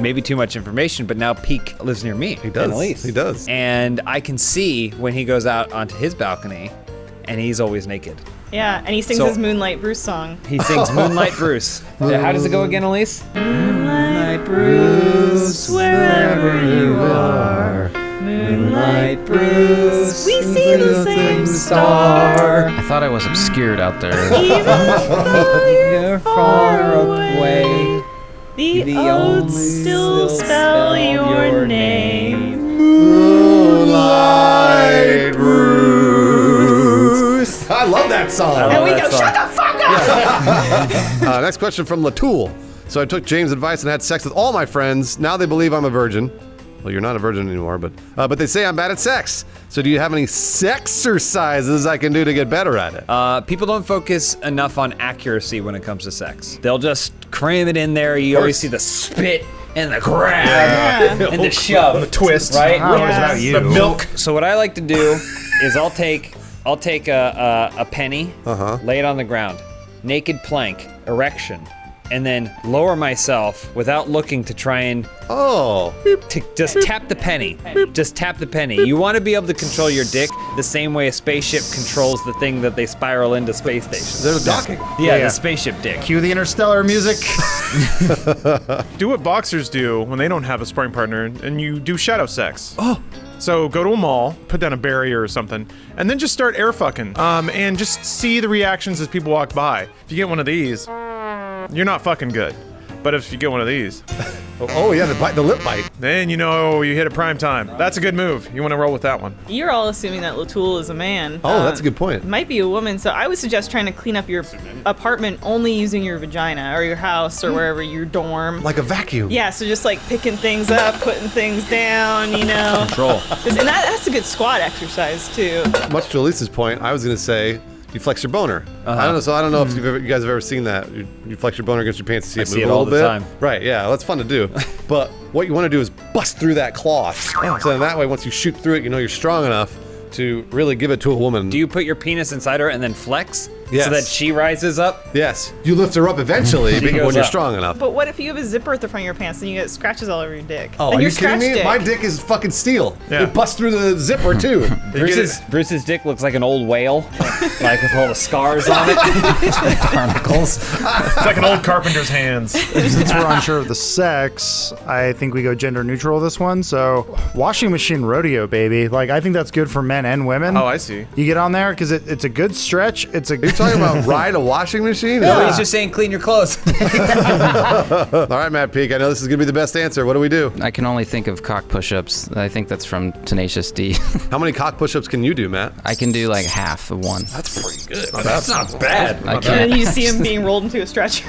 Maybe too much information, but now Peak lives near me. He does. Annalise. He does. And I can see when he goes out onto his balcony, and he's always naked. Yeah, and he sings So- his Moonlight Bruce song. He sings Moonlight Bruce. How does it go again, Elise? Moonlight Bruce, wherever you are. Moonlight Bruce, we see the same star. I thought I was obscured out there. Even though you're far away, the odes still spell your name. Moonlight Bruce. I love that song. And we go, shut the fuck up! Next question from Latoul. So I took James' advice and had sex with all my friends. Now they believe I'm a virgin. Well, you're not a virgin anymore, but they say I'm bad at sex. So do you have any sexercises I can do to get better at it? People don't focus enough on accuracy when it comes to sex. They'll just cram it in there. You always see the spit and the grab and the shove, the twist, right? About you. The milk. So what I like to do is I'll take a penny, lay it on the ground, naked plank, erection, and then lower myself without looking to try and just tap the penny. Just tap the penny. You want to be able to control your dick the same way a spaceship controls the thing that they spiral into space station. There's docking. Yeah, the spaceship dick. Cue the interstellar music. Do what boxers do when they don't have a sparring partner, and you do shadow sex. So go to a mall, put down a barrier or something, and then just start air fucking. And just see the reactions as people walk by. If you get one of these, you're not fucking good. But if you get one of these, the lip bite. Then you know you hit a prime time. That's a good move. You want to roll with that one. You're all assuming that Latul is a man. Oh, that's a good point. Might be a woman, so I would suggest trying to clean up your apartment only using your vagina or your house or wherever your dorm. Like a vacuum. Yeah, so just like picking things up, putting things down, you know. Control. And that's a good squat exercise too. Much to Elise's point, I was going to say you flex your boner. I don't know. So I don't know if you guys have ever seen that. You flex your boner against your pants to see it move a little bit. I see it all the time. Right? Yeah, that's fun to do. But what you want to do is bust through that cloth. So then that way, once you shoot through it, you know you're strong enough to really give it to a woman. Do you put your penis inside her and then flex? Yes. So that she rises up? Yes. You lift her up eventually She when goes you're up. strong enough. But what if you have a zipper at the front of your pants and you get scratches all over your dick? Oh, like are your you kidding me? scratch dick. My dick is fucking steel. Yeah. It busts through the zipper too. Bruce's dick looks like an old whale, like with all the scars on it. Barnacles. It's like an old carpenter's hands. Since we're unsure of the sex, I think we go gender neutral this one. So, washing machine rodeo, baby. Like, I think that's good for men and women. Oh, I see. You get on there because it's a good stretch. It's a. You're talking about ride a washing machine? No, he's just saying clean your clothes. All right, Matt Peak. I know this is gonna be the best answer. What do we do? I can only think of cock push-ups. I think that's from Tenacious D. How many cock push-ups can you do, Matt? I can do like half of one. That's pretty good. That's not bad. I And can't. then you see him being rolled into a stretcher.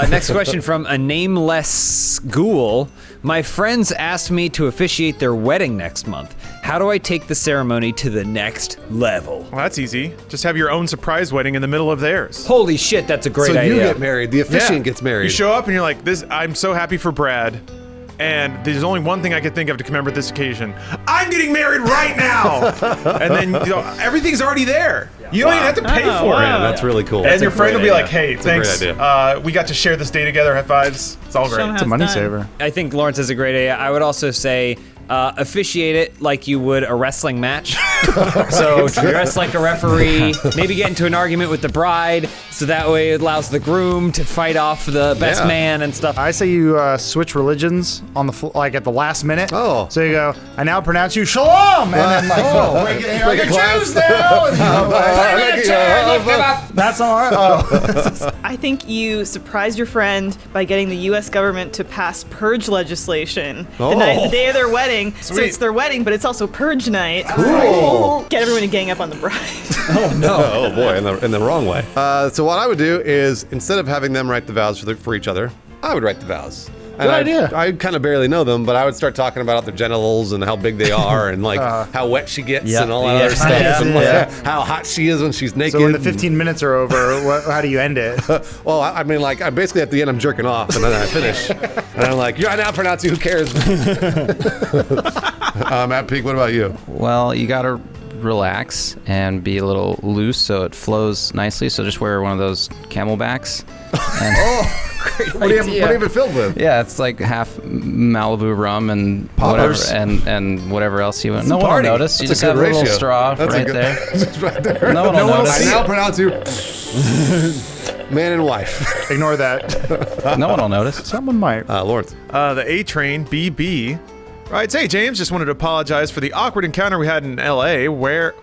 Next question from a nameless ghoul. My friends asked me to officiate their wedding next month. How do I take the ceremony to the next level? Well, that's easy. Just have your own surprise wedding in the middle of theirs. Holy shit, that's a great So idea. you get married. The officiant gets married. You show up and you're like, "This. I'm so happy for Brad." And there's only one thing I could think of to commemorate this occasion. I'm getting married right now! And then everything's already there. You don't even have to pay for it. That's really cool. And your friend will be like, hey, a great thanks. idea. We got to share this day together. High fives. It's all Show 'em great. how It's a money done. saver. I think Lawrence has a great idea. I would also say officiate it like you would a wrestling match. So dress like a referee, maybe get into an argument with the bride, so that way it allows the groom to fight off the best man and stuff. I say you switch religions on the like at the last minute. Oh. So you go, I now pronounce you Shalom, and then like, break it here, Break like a a glass. Jews now. And that's all right. Oh. I think you surprise your friend by getting the U.S. government to pass purge legislation the day of their wedding. So Sweet. it's their wedding, but it's also purge night. Cool. Get everyone to gang up on the bride. Oh no. Oh boy, in the wrong way. So what I would do is instead of having them write the vows for each other, I would write the vows. And idea. I kind of barely know them, but I would start talking about their genitals and how big they are and like how wet she gets and all that other stuff and like, how hot she is when she's naked. So when the 15 minutes are over, how do you end it? Well, I mean, like, I'm basically at the end, I'm jerking off, and then I finish. And I'm like, I now pronounce you, who cares? Matt Peak, what about you? Well, you gotta relax and be a little loose so it flows nicely. So just wear one of those camelbacks. And What do you have it filled with? yeah, it's like half Malibu rum and Poppers. whatever, and whatever else you want. No one will party. notice. You That's just a have good a little ratio. straw That's a right good- there. Just right there. No one will notice. I now pronounce you man and wife. Ignore that. No one will notice. Someone might. Lawrence. The A Train BB writes, "Hey James, just wanted to apologize for the awkward encounter we had in LA where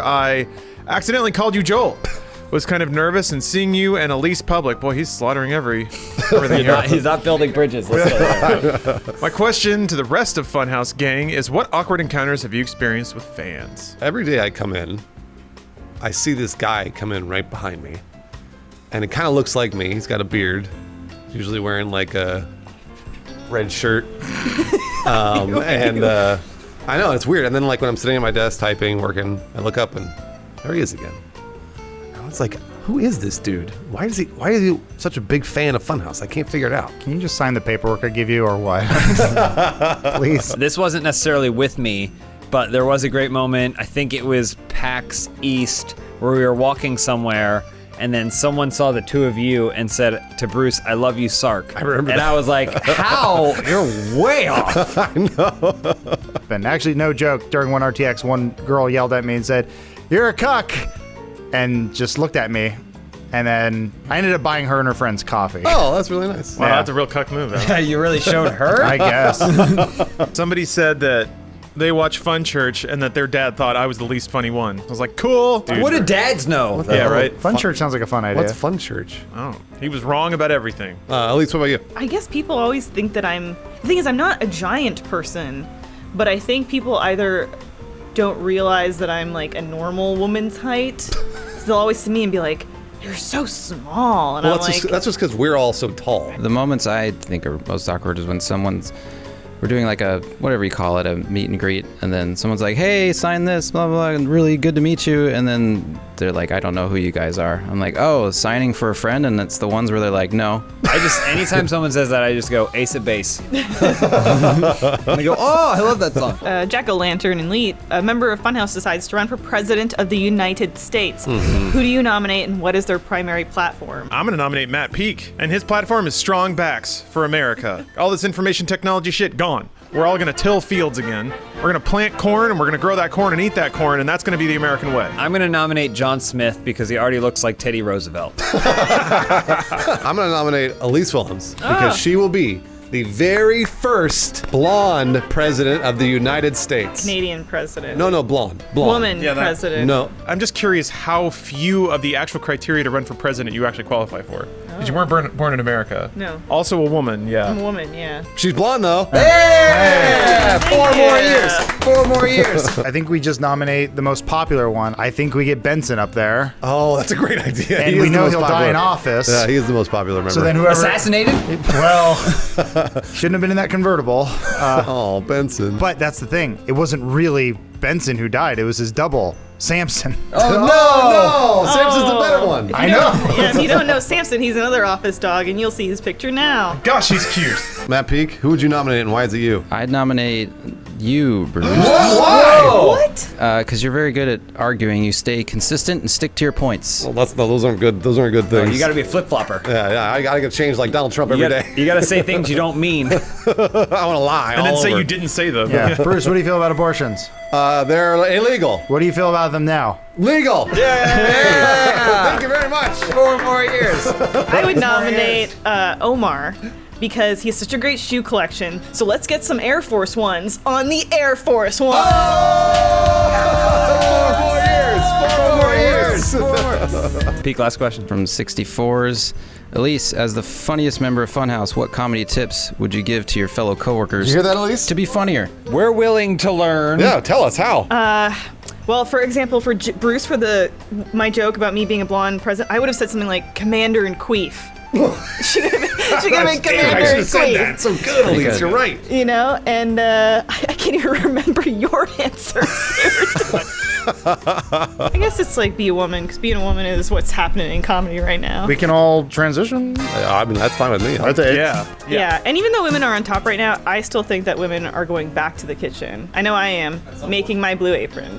I accidentally called you Joel. Was kind of nervous and seeing you and Elise public. Boy, he's slaughtering everything here. He's not building bridges. Let's go. My question to the rest of Funhouse gang is, what awkward encounters have you experienced with fans? Every day I come in, I see this guy come in right behind me. And it kind of looks like me. He's got a beard. usually wearing like a red shirt. I know, it's weird. And then like when I'm sitting at my desk typing, working, I look up and there he is again. I was like, who is this dude? Why is he such a big fan of Funhaus? I can't figure it out. Can you just sign the paperwork I give you or what? Please. This wasn't necessarily with me, but there was a great moment. I think it was PAX East where we were walking somewhere and then someone saw the two of you and said to Bruce, "I love you, Sark." I remember and that. I was like, how? You're way off. I know. And actually, no joke, during one RTX, one girl yelled at me and said, "You're a cuck," and just looked at me. And then I ended up buying her and her friends coffee. Oh, that's really nice. Wow, that's a real cuck move. Yeah, you really showed her? I guess. Somebody said that they watch Fun Church and that their dad thought I was the least funny one. I was like, cool. Dude. What do dads know? Yeah, right. Fun Church sounds like a fun idea. What's Fun Church? Oh, he was wrong about everything. Elise, what about you? I guess people always think that the thing is, I'm not a giant person, but I think people either don't realize that I'm like a normal woman's height. So they'll always see me and be like, "You're so small," and Well, I'm like, that's just because we're all so tall. The moments I think are most awkward is when we're doing like a, whatever you call it, a meet and greet, and then someone's like, "Hey, sign this, blah, blah, blah, and really good to meet you," and then they're like, "I don't know who you guys are." I'm like, "Oh, signing for a friend," and it's the ones where they're like, "No." Anytime someone says that, I just go, Ace of Base. And they go, "Oh, I love that song." Jack-o'-lantern and Leet, a member of Funhaus decides to run for president of the United States. Who do you nominate and what is their primary platform? I'm going to nominate Matt Peak, and his platform is Strong Backs for America. All this information technology shit gone. We're all going to till fields again. We're going to plant corn, and we're going to grow that corn and eat that corn, and that's going to be the American way. I'm going to nominate John Smith because he already looks like Teddy Roosevelt. I'm going to nominate Elise Willems because she will be the very first blonde president of the United States. Canadian president. No, blonde. Woman president. No. I'm just curious how few of the actual criteria to run for president you actually qualify for. Because you weren't born in America. No. Also a woman, yeah. I'm a woman, yeah. She's blonde, though. Hey! 4 more years. 4 more years. I think we just nominate the most popular one. I think we get Benson up there. Oh, that's a great idea. And we know he'll die in office. Yeah, he is the most popular member. So then whoever... Assassinated? Well, shouldn't have been in that convertible. Oh, Benson. But that's the thing. It wasn't really Benson who died. It was his double, Samson. Oh, no! Samson's the better one. I know. Yeah, if you don't know Samson, he's another office dog, and you'll see his picture now. Gosh, he's cute. Matt Peak, who would you nominate and why is it you? I'd nominate you, Bruce. Whoa! What? Because you're very good at arguing. You stay consistent and stick to your points. Well, those aren't good. Those aren't good things. You got to be a flip-flopper. Yeah. I got to get changed like Donald Trump every day. You got to say things you don't mean. I want to lie. And then all say over. you didn't say them. Yeah. Bruce, what do you feel about abortions? They're illegal. What do you feel about them now? Legal. Yeah. Thank you very much. 4 more years. I would nominate Omar because he has such a great shoe collection. So let's get some Air Force Ones on the Air Force One. Oh! 4 more years. Peak, last question. From 64's. Elise, as the funniest member of Funhaus, what comedy tips would you give to your fellow coworkers? Did you hear that, Elise? To be funnier. We're willing to learn. Yeah, tell us how. Well, for example, for Bruce, for my joke about me being a blonde president, I would have said something like Commander and Queef. She could have been Commander I should and have said Queef. that. So good, Elise. You're right. You know, and I can't even remember your answers. I guess it's like be a woman, because being a woman is what's happening in comedy right now. We can all transition. I mean, that's fine with me. Yeah, and even though women are on top right now, I still think that women are going back to the kitchen. I know I am, making my blue apron.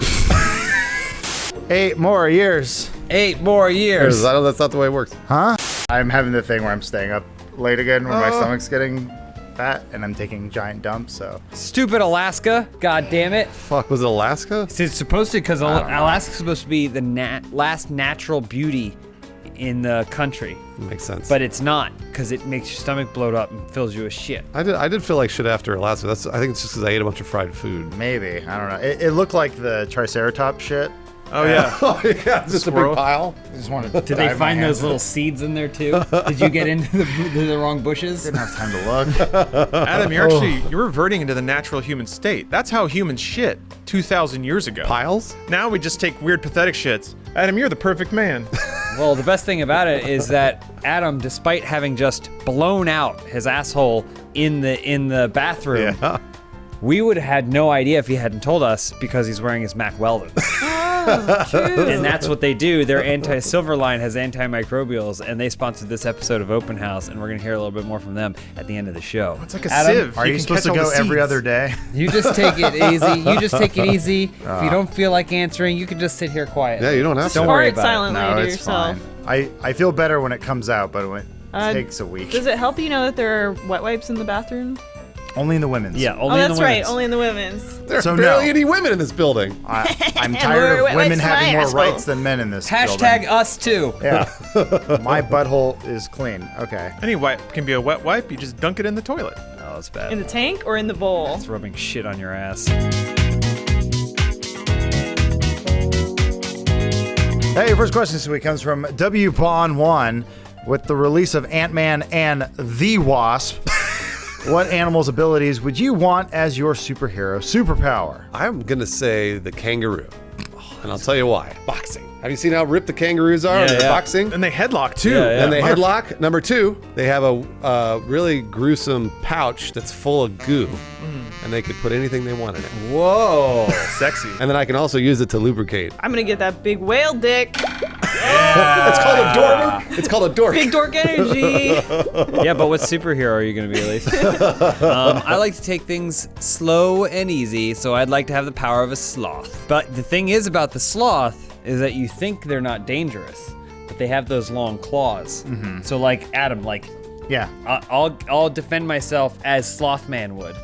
8 more years. 8 more years. That's not the way it works. Huh? I'm having the thing where I'm staying up late again when my stomach's getting fat and I'm taking giant dumps, so. Stupid Alaska. God damn it. Fuck, was it Alaska? It's supposed to, because Alaska's supposed to be the last natural beauty in the country. Makes sense. But it's not, because it makes your stomach bloat up and fills you with shit. I did feel like shit after Alaska. I think it's just because I ate a bunch of fried food. Maybe. I don't know. It looked like the Triceratops shit. Oh, yeah. Oh, yeah. Just Squirrel. a big pile. I just wanted Did they find those little seeds in there too? Did you get into the wrong bushes? Didn't have time to look. Adam, you're reverting into the natural human state. That's how humans shit 2,000 years ago. Piles? Now we just take weird, pathetic shits. Adam, you're the perfect man. Well, the best thing about it is that Adam, despite having just blown out his asshole in the bathroom, we would have had no idea if he hadn't told us because he's wearing his Mac Weldon. Oh, true. And that's what they do. Their Silverline has antimicrobials, and they sponsored this episode of Open House, and we're going to hear a little bit more from them at the end of the show. It's like a Adam, sieve. Are you supposed to go every other day? You just take it easy. If you don't feel like answering, you can just sit here quiet. Yeah, you don't have to. Don't worry Fart about silently No, to it's yourself. fine. I feel better when it comes out, but when it takes a week. Does it help you know that there are wet wipes in the bathroom? Only in the women's. Yeah, Oh, that's right. Only in the women's. There are So barely no. any women in this building. I'm tired of women having more rights than men in this Hashtag building. us too. Yeah. My butthole is clean. Okay. Any wipe can be a wet wipe. You just dunk it in the toilet. Oh, it's bad. In the tank or in the bowl? It's rubbing shit on your ass. Hey, your first question this week comes from WPawn1. With the release of Ant-Man and the Wasp, what animal's abilities would you want as your superhero superpower? I'm going to say the kangaroo. And I'll tell you why. Boxing. Have you seen how ripped the kangaroos are in their boxing? And they headlock too. And they headlock. Number 2, they have a really gruesome pouch that's full of goo. And they could put anything they want in it. Whoa. Sexy. And then I can also use it to lubricate. I'm gonna get that big whale dick. It's called a dork. It's called a dork. Big dork energy. Yeah, but what superhero are you going to be, Elise? I like to take things slow and easy, so I'd like to have the power of a sloth. But the thing is about the sloth is that you think they're not dangerous, but they have those long claws. So like Adam, Yeah. I'll defend myself as Slothman would.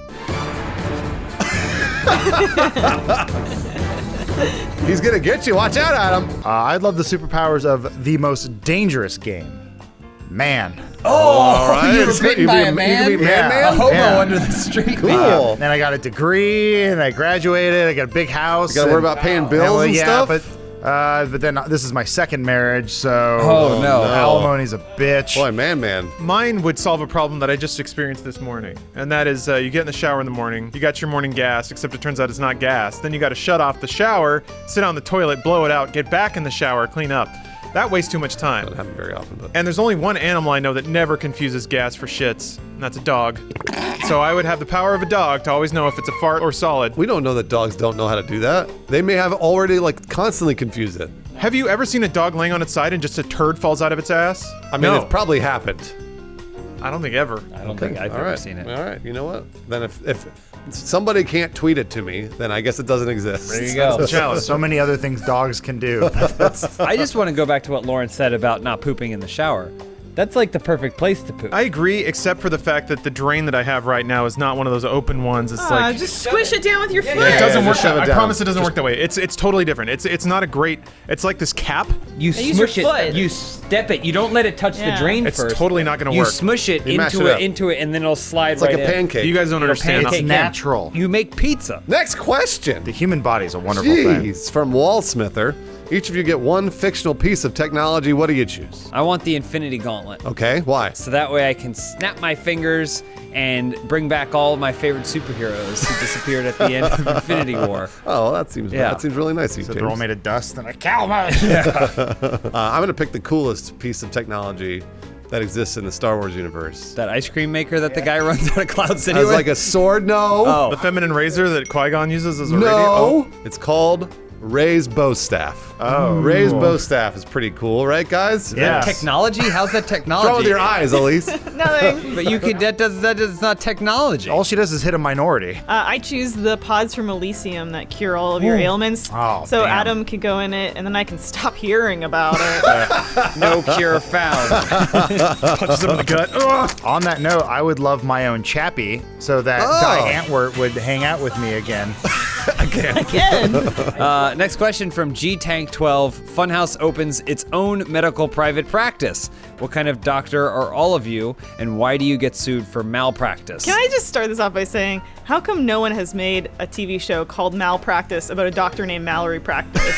He's going to get you. Watch out, Adam. I'd love the superpowers of the most dangerous game. Man. All right. You were bitten by a man? You can be man. A hobo under the street. Cool. Then I got a degree, and I graduated. I got a big house. You got to worry about paying bills and stuff? But then this is my second marriage, so Oh, no. alimony's a bitch. Boy, man. Mine would solve a problem that I just experienced this morning. And that is you get in the shower in the morning, you got your morning gas, except it turns out it's not gas. Then you got to shut off the shower, sit on the toilet, blow it out, get back in the shower, clean up. That wastes too much time. Doesn't happen very often, but. And there's only one animal I know that never confuses gas for shits, and that's a dog. So I would have the power of a dog to always know if it's a fart or solid. We don't know that dogs don't know how to do that. They may have already constantly confused it. Have you ever seen a dog laying on its side and just a turd falls out of its ass? I mean, it's probably happened. I don't think ever. I don't think I've ever seen it. All right, you know what? Then if somebody can't tweet it to me, then I guess it doesn't exist. There you go. So many other things dogs can do. I just want to go back to what Lauren said about not pooping in the shower. That's like the perfect place to poop. I agree, except for the fact that the drain that I have right now is not one of those open ones. It's like Just squish it down with your foot. it doesn't work. shove it I down. promise it doesn't work that way. It's totally different. It's not a great. It's like this cap. You use your smush it. foot. You step it. You don't let it touch the Yeah. drain It's first. totally not gonna You work. smush it You mash into it up. into it, and then it'll slide It's like right a in. pancake. You guys don't understand. Pancake. It's natural. You make pizza. Next question. The human body is a wonderful thing. Jeez, from Wallsmither. Each of you get one fictional piece of technology. What do you choose? I want the Infinity Gauntlet. Okay, why? So that way I can snap my fingers and bring back all of my favorite superheroes who disappeared at the end of Infinity War. Oh, well, that seems really nice of you, So James. they're all made of dust and a cow mud. I'm gonna pick the coolest piece of technology that exists in the Star Wars universe. That ice cream maker that the guy runs out of Cloud City As with? like a sword? No. Oh. The feminine razor that Qui-Gon uses as a No. radio. Oh. It's called Ray's bow staff. Oh, Ray's cool. bow staff is pretty cool, right, guys? Yeah. Technology? How's that technology? Throw with your eyes, Elise. Nothing. But you could. That is not technology. All she does is hit a minority. I choose the pods from Elysium that cure all of your ailments. Oh, so damn. Adam can go in it, and then I can stop hearing about it. No cure found. Punches him in the gut. Ugh. On that note, I would love my own chappie so that Die Antwoord would hang out with me again. Again. Next question from GTank12. Funhaus opens its own medical private practice. What kind of doctor are all of you, and why do you get sued for malpractice? Can I just start this off by saying, how come no one has made a TV show called Malpractice about a doctor named Mallory Practice?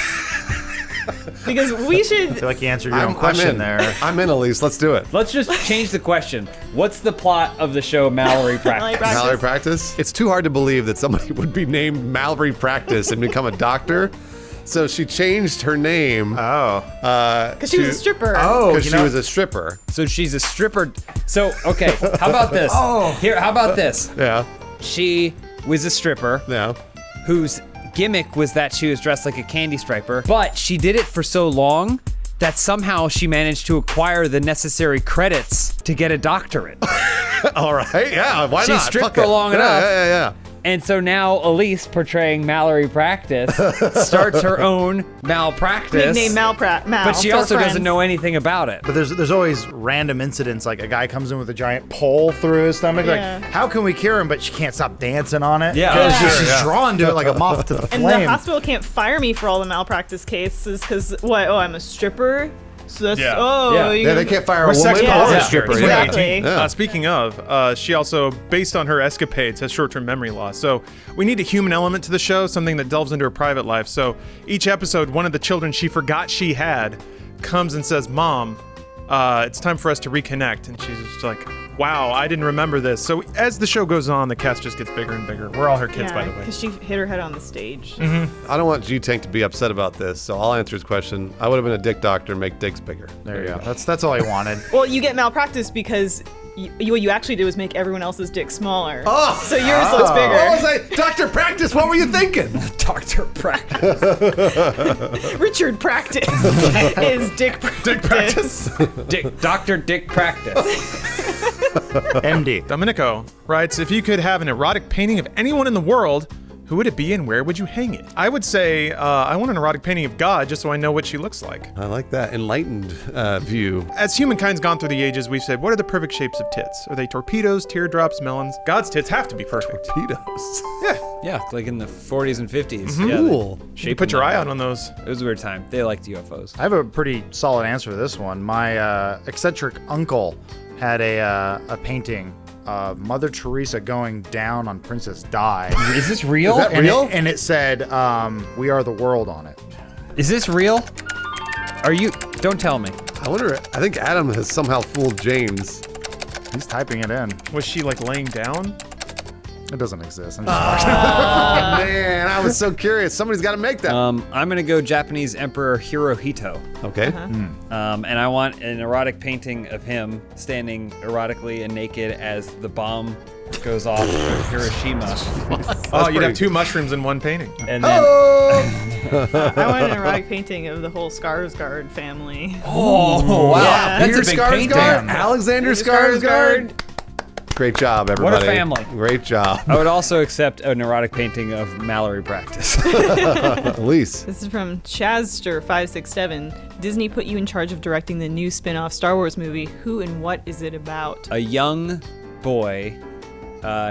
Because we should. I feel like you answered your own question there. I'm in, Elise. Let's do it. Let's just change the question. What's the plot of the show Mallory Practice? Mallory Practice? It's too hard to believe that somebody would be named Mallory Practice and become a doctor. So she changed her name. Because she was a stripper. Because she was a stripper. So she's a stripper. So, okay, how about this? How about this? Yeah. She was a stripper. Yeah. Whose gimmick was that she was dressed like a candy striper, but she did it for so long that somehow she managed to acquire the necessary credits to get a doctorate. All right, yeah, why she not? stripped Fuck for it. long Yeah, enough. Yeah. And so now Elise, portraying Mallory Practice, starts her own malpractice. Nickname Mal. But she to her also doesn't friends. know anything about it. But there's always random incidents, like a guy comes in with a giant pole through his stomach. Yeah. Like, how can we cure him? But she can't stop dancing on it. Yeah. 'Cause Yeah. she's drawn to it like a moth to the And flame. the hospital can't fire me for all the malpractice cases because what? Oh, I'm a stripper. So that's They can't fire a We're woman sex or a positive. stripper. Exactly. Yeah. Speaking of, she also, based on her escapades, has short-term memory loss. So we need a human element to the show, something that delves into her private life. So each episode, one of the children she forgot she had comes and says, "Mom, it's time for us to reconnect." And she's just like, "Wow, I didn't remember this." So as the show goes on, the cast just gets bigger and bigger. We're all her kids, by the way. Because she hit her head on the stage. I don't want G-Tank to be upset about this, so I'll answer his question. I would have been a dick doctor and make dicks bigger. There you go. That's all I wanted. Well, you get malpractice because what you actually did was make everyone else's dick smaller. Oh! So yours looks bigger. What was I? Dr. Practice, what were you thinking? Dr. Practice. Richard Practice is Dick Practice. Dick Practice? Dr. Dick Practice. MD. Domenico writes, if you could have an erotic painting of anyone in the world, who would it be and where would you hang it? I would say I want an erotic painting of God just so I know what she looks like. I like that enlightened view. As humankind's gone through the ages, we've said, what are the perfect shapes of tits? Are they torpedoes, teardrops, melons? God's tits have to be perfect. Torpedoes? Yeah, like in the 40s and 50s. Mhm. Yeah, Cool. You can put your eye out on those. It was a weird time. They liked UFOs. I have a pretty solid answer to this one. My eccentric uncle had a painting of Mother Teresa going down on Princess Di. Is this real? Is that real? And it said, "We are the world" on it. Is this real? Are you? Don't tell me. I wonder, I think Adam has somehow fooled James. He's typing it in. Was she like laying down? It doesn't exist. I'm just Oh, man, I was so curious. Somebody's got to make that. I'm gonna go Japanese Emperor Hirohito. Okay. And I want an erotic painting of him standing erotically and naked as the bomb goes off of Hiroshima. Oh, you'd have two mushrooms in one painting. And then I want an erotic painting of the whole Skarsgård family. Oh, wow. Yeah. That's Peter a big Skarsgård? painting. Alexander Peter Skarsgård? Great job, everybody. family. Great job. I would also accept an erotic painting of Mallory Practice. Elise. This is from Chazster567. Disney put you in charge of directing the new spin-off Star Wars movie. Who and what is it about? A young boy,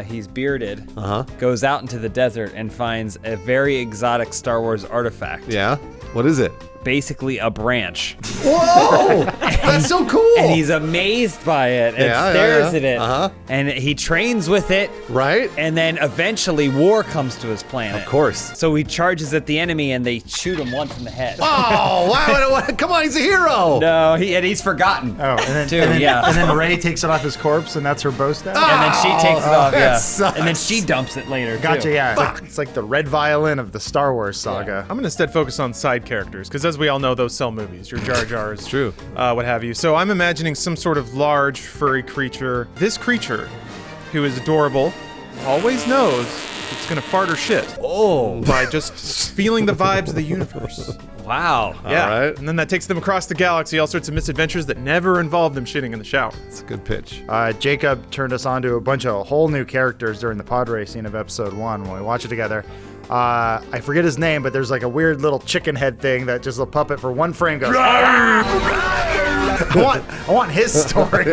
he's bearded, Uh-huh. goes out into the desert and finds a very exotic Star Wars artifact. Yeah? What is it? Basically a branch. Whoa! That's so cool! And he's amazed by it and stares at it. Uh-huh. And he trains with it. Right? And then eventually war comes to his planet. Of course. So he charges at the enemy and they shoot him once in the head. Oh, wow. Come on, he's a hero. No, he's forgotten. Oh, and then, Too, and then, yeah. and then Ray takes it off his corpse, and that's her bow staff. And then she takes it off, that yeah. sucks. And then she dumps it later, Gotcha, too. yeah. It's like the red violin of the Star Wars saga. I'm going to instead focus on side characters, because as we all know, those sell movies. Your Jar Jars. True. What have you. So I'm imagining some sort of large, furry creature. This creature, who is adorable, always knows if it's going to fart or shit. Oh. By just feeling the vibes of the universe. Wow. Yeah. All right. And then that takes them across the galaxy, all sorts of misadventures that never involve them shitting in the shower. That's a good pitch. Jacob turned us on to a bunch of whole new characters during the pod race scene of episode 1 when we watch it together. I forget his name, but there's like a weird little chicken head thing that just a puppet for one frame goes. I want his story.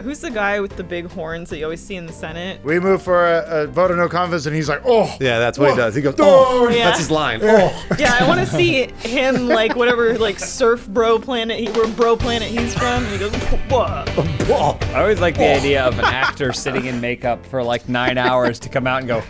Who's the guy with the big horns that you always see in the Senate? We move for a vote of no confidence, and he's like, "Oh, Yeah, that's what he does. He goes, Oh, yeah. That's his line. Oh. Yeah, I want to see him like whatever like surf bro planet where bro planet he's from. And he goes, whoa. I always like the idea of an actor sitting in makeup for like 9 hours to come out and go,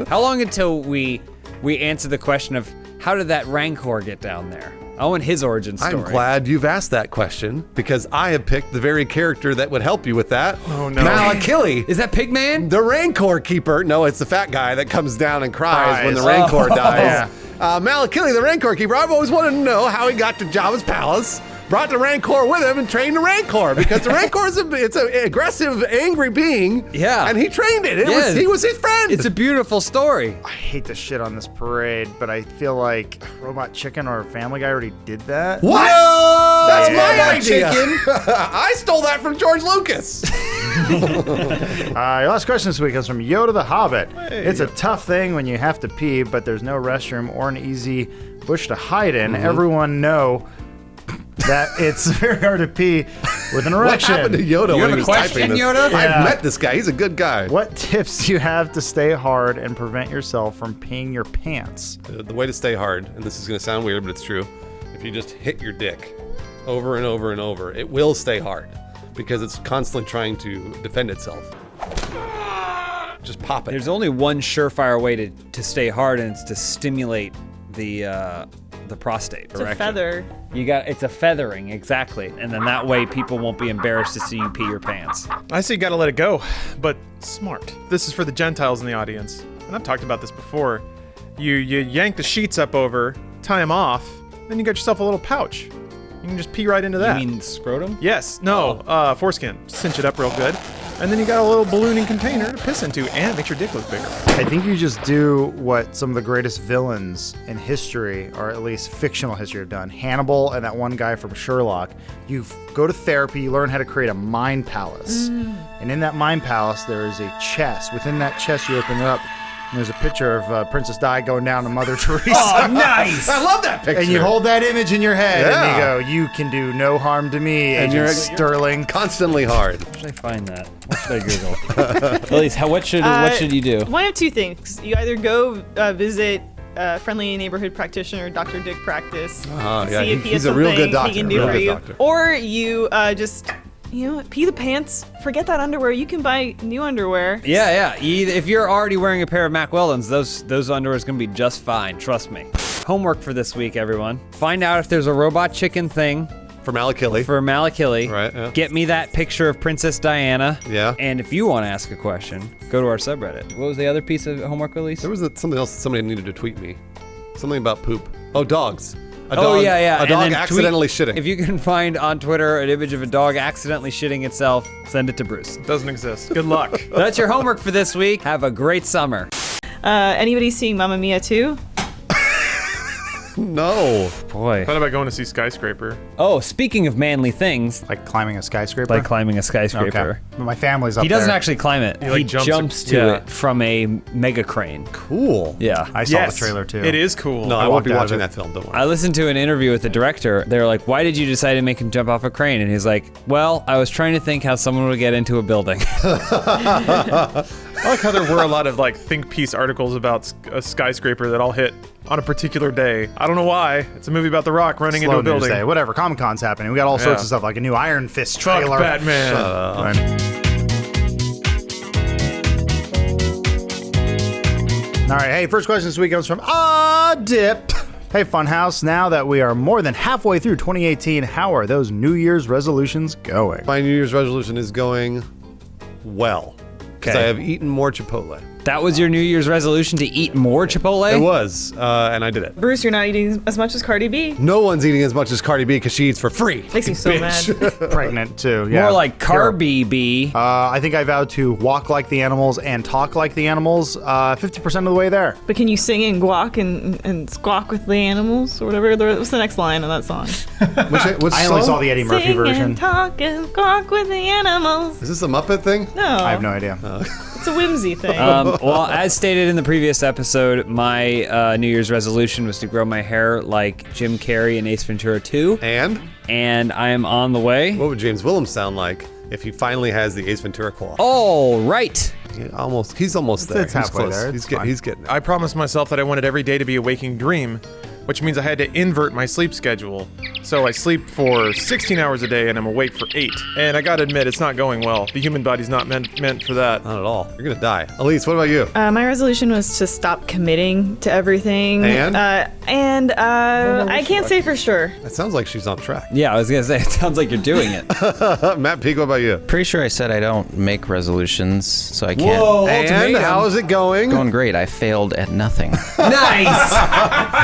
How long until we answer the question of how did that Rancor get down there? I want his origin story. I'm glad you've asked that question because I have picked the very character that would help you with that. Oh, no. Malakili. Is that Pigman? The Rancor Keeper. No, it's the fat guy that comes down and cries when the Rancor dies. Malakili, the Rancor Keeper. I've always wanted to know how he got to Jabba's palace. Brought the Rancor with him and trained the Rancor because the Rancor is it's an aggressive, angry being. Yeah. And he trained it. He was his friend. It's a beautiful story. I hate to shit on this parade, but I feel like Robot Chicken or Family Guy already did that. What? That's my idea. Chicken. I stole that from George Lucas. Your last question this week comes from Yoda the Hobbit. It's a tough thing when you have to pee, but there's no restroom or an easy bush to hide in. Everyone know that it's very hard to pee with an erection. What happened to Yoda when he was typing this? Yoda? Yeah. I've met this guy. He's a good guy. What tips do you have to stay hard and prevent yourself from peeing your pants? The way to stay hard, and this is going to sound weird, but it's true. If you just hit your dick over and over and over, it will stay hard because it's constantly trying to defend itself. Just pop it. There's only one surefire way to stay hard, and it's to stimulate the prostate. It's a feather. It's a feathering, exactly. And then that way people won't be embarrassed to see you pee your pants. I say you gotta let it go, but smart. This is for the Gentiles in the audience, and I've talked about this before. You yank the sheets up over, tie them off, then you got yourself a little pouch. You can just pee right into that. You mean scrotum? Yes. No. Foreskin. Cinch it up real good. And then you got a little ballooning container to piss into, and it makes your dick look bigger. I think you just do what some of the greatest villains in history, or at least fictional history, have done. Hannibal and that one guy from Sherlock. You go to therapy, you learn how to create a mind palace. And in that mind palace, there is a chest. Within that chest, you open it up, and there's a picture of Princess Di going down to Mother Teresa. Oh, nice! I love that picture. And you hold that image in your head, and you go, you can do no harm to me, And Agent you're Sterling. Constantly hard. Where should I find that? What should I Google? Elise, what should you do? One of two things. You either go visit friendly neighborhood practitioner Dr. Dick Practice, see if he has he's a real good something doctor. he can do Real for good you, doctor. or you just pee the pants. Forget that underwear. You can buy new underwear. Yeah. If you're already wearing a pair of Mack Weldons, those underwear is gonna be just fine. Trust me. Homework for this week, everyone. Find out if there's a robot chicken thing. For Malakili. Right. Yeah. Get me that picture of Princess Diana. Yeah. And if you want to ask a question, go to our subreddit. What was the other piece of homework, Elise? There was something else that somebody needed to tweet me. Something about poop. Oh, dogs. A yeah. A dog accidentally shitting. If you can find on Twitter an image of a dog accidentally shitting itself, send it to Bruce. Doesn't exist. Good luck. That's your homework for this week. Have a great summer. Anybody seeing Mamma Mia 2? No. Boy. Thought about going to see Skyscraper. Oh, speaking of manly things. Like climbing a skyscraper? Like climbing a skyscraper. Okay. But my family's up there. He doesn't actually climb it. He, like, He jumps to yeah. it from a mega crane. Cool. Yeah. I saw the trailer too. It is cool. No, I won't be walked out watching of it. that film. Don't worry. I listened to an interview with the director. They were like, why did you decide to make him jump off a crane? And he's like, well, I was trying to think how someone would get into a building. I like how there were a lot of think piece articles about a skyscraper that all hit on a particular day. I don't know why. It's a movie about The Rock running Slow into a news building. day. Whatever. Comic-Con's happening. We got all sorts of stuff, like a new Iron Fist Fuck trailer. Batman. Right. All right. Hey, first question this week comes from Dip. Hey, Funhaus. Now that we are more than halfway through 2018, how are those New Year's resolutions going? My New Year's resolution is going well. Because I have eaten more Chipotle. That was your New Year's resolution, to eat more Chipotle? It was, and I did it. Bruce, you're not eating as much as Cardi B. No one's eating as much as Cardi B because she eats for free. Makes me so mad. Pregnant, too. Yeah. More like Cardi B. I think I vowed to walk like the animals and talk like the animals 50% of the way there. But can you sing and guac and squawk with the animals or whatever? What's the next line of that song? Which I only saw the Eddie Murphy Sing version. and talk and squawk with the animals. Is this a Muppet thing? No. I have no idea. It's a whimsy thing. Well, as stated in the previous episode, my New Year's resolution was to grow my hair like Jim Carrey in Ace Ventura 2. And I am on the way. What would James Willems sound like if he finally has the Ace Ventura claw? Oh, right. He's almost there. It's halfway close. there. He's getting. I promised myself that I wanted every day to be a waking dream, which means I had to invert my sleep schedule. So I sleep for 16 hours a day and I'm awake for 8. And I gotta admit, it's not going well. The human body's not meant for that. Not at all. You're gonna die. Elise, what about you? My resolution was to stop committing to everything. And? I can't say for sure. It sounds like she's on track. Yeah, I was gonna say, it sounds like you're doing it. Matt Peak, what about you? Pretty sure I said I don't make resolutions, so I can't. Whoa, and how is it going? Going great. I failed at nothing. Nice!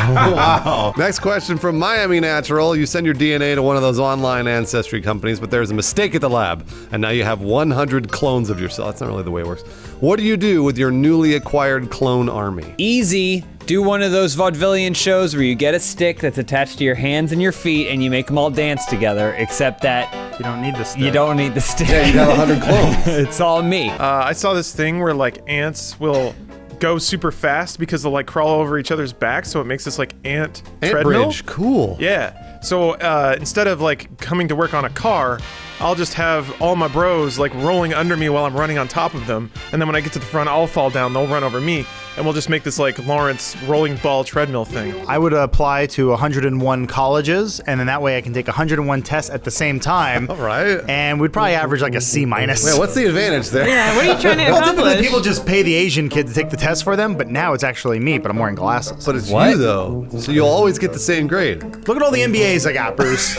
Wow. Next question from Miami Natural. You send your DNA to one of those online ancestry companies, but there's a mistake at the lab, and now you have 100 clones of yourself. That's not really the way it works. What do you do with your newly acquired clone army? Easy. Do one of those vaudevillian shows where you get a stick that's attached to your hands and your feet and you make them all dance together, except that you don't need the stick. You don't need the stick. Yeah, you got 100 clones. It's all me. I saw this thing where like ants will go super fast because they'll like crawl over each other's backs, so it makes this like ant treadmill. Bridge, cool. Yeah. So instead of like coming to work on a car, I'll just have all my bros like rolling under me while I'm running on top of them, and then when I get to the front, I'll fall down. They'll run over me, and we'll just make this like Lawrence rolling ball treadmill thing. I would apply to 101 colleges, and then that way I can take 101 tests at the same time. All right. And we'd probably average like a C-. Wait, what's the advantage there? Yeah, what are you trying to Well, typically accomplish? people just pay the Asian kid to take the test for them, but now it's actually me, but I'm wearing glasses. But it's you though, so you'll always get the same grade. Look at all the MBAs I got, Bruce.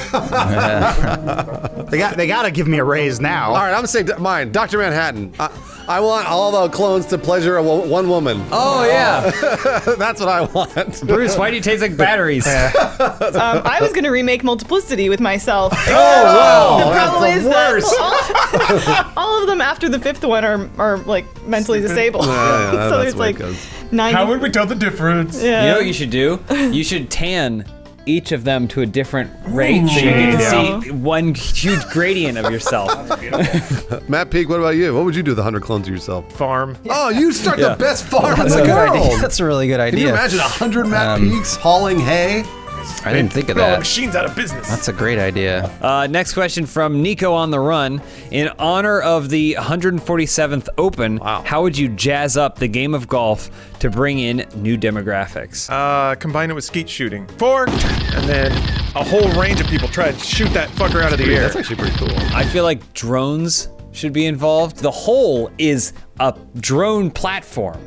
They gotta give me a raise now. All right, I'm gonna say mine, Dr. Manhattan. I want all the clones to pleasure one woman. Oh, yeah. That's what I want. Bruce, why do you taste like batteries? I was gonna remake Multiplicity with myself. Oh, wow. The problem That's is the that worst. all of them after the 5th one are like mentally disabled. Yeah, so that's there's the way it like goes. 90. How would we tell the difference? Yeah. You know what you should do? You should tan each of them to a different rate so you get to see one huge gradient of yourself. Matt Peak, what about you? What would you do with 100 clones of yourself? Farm. Oh, you start the best farm in That's the a good world. idea. That's a really good Can idea. you imagine 100 Matt Peaks hauling hay? I didn't think of Put all the that. machines out of business. That's a great idea. Next question from Nico on the Run. In honor of the 147th Open, how would you jazz up the game of golf to bring in new demographics? Combine it with skeet shooting. 4, and then a whole range of people try to shoot that fucker out of the air. That's actually pretty cool. I feel like drones should be involved. The hole is a drone platform,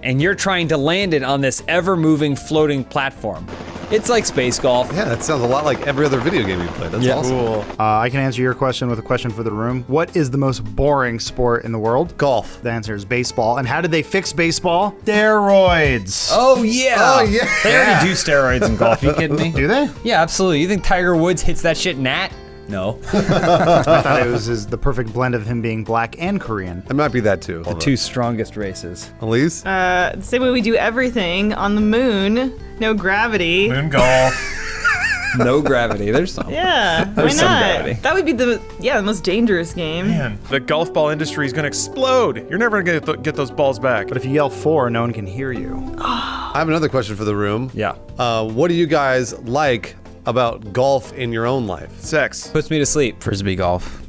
and you're trying to land it on this ever-moving floating platform. It's like space golf. Yeah, that sounds a lot like every other video game you play. That's awesome. Cool. I can answer your question with a question for the room. What is the most boring sport in the world? Golf. The answer is baseball. And how did they fix baseball? Steroids. Oh, yeah. Oh, yeah. They already do steroids in golf. Are you kidding me? Do they? Yeah, absolutely. You think Tiger Woods hits that shit nat? No. I thought it was the perfect blend of him being black and Korean. It might be that too. The two strongest races. Elise? Same way we do everything on the moon. No gravity. Moon golf. No gravity. There's some. Yeah, why There's some not? gravity. That would be the most dangerous game. Man, the golf ball industry is gonna explode. You're never gonna get those balls back. But if you yell 4, no one can hear you. I have another question for the room. Yeah. What do you guys like about golf in your own life? Sex. Puts me to sleep. Frisbee golf.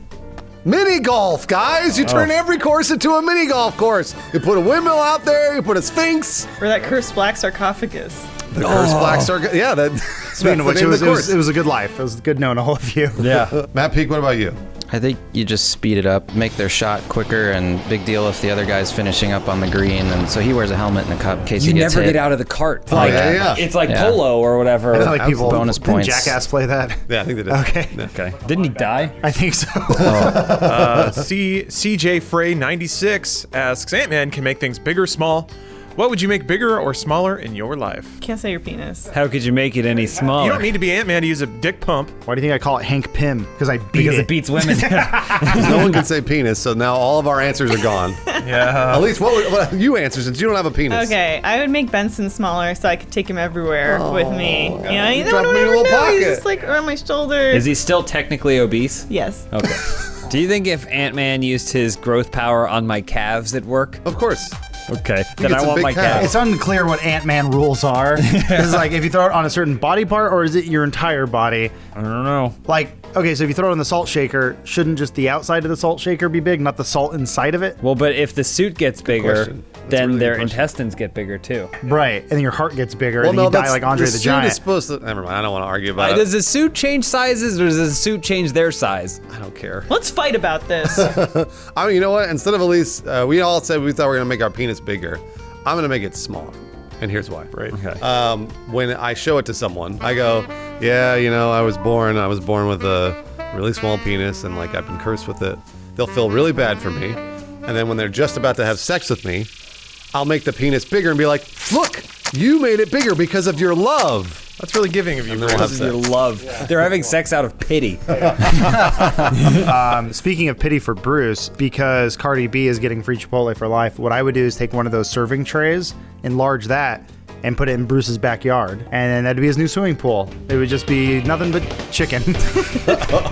Mini golf, guys! You turn every course into a mini golf course. You put a windmill out there, you put a sphinx. Or that cursed black sarcophagus. The cursed black circle. Yeah, that. Speaking of which, it was a good life. It was good knowing all of you. Yeah. Matt Peak, what about you? I think you just speed it up, make their shot quicker, and big deal if the other guy's finishing up on the green, and so he wears a helmet and a cup in case You he gets never hit. get out of the cart. Oh, Like, yeah. It's like Yeah. polo or whatever. I feel like people bonus didn't points. Jackass play that. Yeah, I think they did. Okay. Okay. Didn't he die? I think so. CJ Frey 96 asks, Ant-Man can make things big or small. What would you make bigger or smaller in your life? Can't say your penis. How could you make it any smaller? You don't need to be Ant-Man to use a dick pump. Why do you think I call it Hank Pym? Because I beat because it. it beats women. No one can say penis, so now all of our answers are gone. Yeah. At least what you answer since you don't have a penis. Okay, I would make Benson smaller so I could take him everywhere with me. You know, you Drop don't him in your ever little know. He's pocket. just like on my shoulder. Is he still technically obese? Yes. Okay. Do you think if Ant-Man used his growth power on my calves at work? Of course. Okay. Then get I some want big my calves. calves. It's unclear what Ant-Man rules are. It's like if you throw it on a certain body part, or is it your entire body? I don't know. Like, Okay, so if you throw it in the salt shaker, shouldn't just the outside of the salt shaker be big, not the salt inside of it? Well, but if the suit gets bigger, question. then their intestines get bigger too. Right, and then your heart gets bigger, and then you die like Andre the suit Giant. is supposed to. Never mind. I don't want to argue about it. Does the suit change sizes, or does the suit change their size? I don't care. Let's fight about this. I mean, you know what? Instead of Elise, we all said we thought we were gonna make our penis bigger. I'm gonna make it smaller, and here's why. Right. Okay. When I show it to someone, I go, yeah, you know, I was born with a really small penis, and like I've been cursed with it. They'll feel really bad for me, and then when they're just about to have sex with me, I'll make the penis bigger and be like, look, you made it bigger because of your love. That's really giving of you. Because of your love. They're having sex out of pity. Speaking of pity for Bruce, because Cardi B is getting free Chipotle for life, what I would do is take one of those serving trays, enlarge that, and put it in Bruce's backyard. And then that'd be his new swimming pool. It would just be nothing but chicken.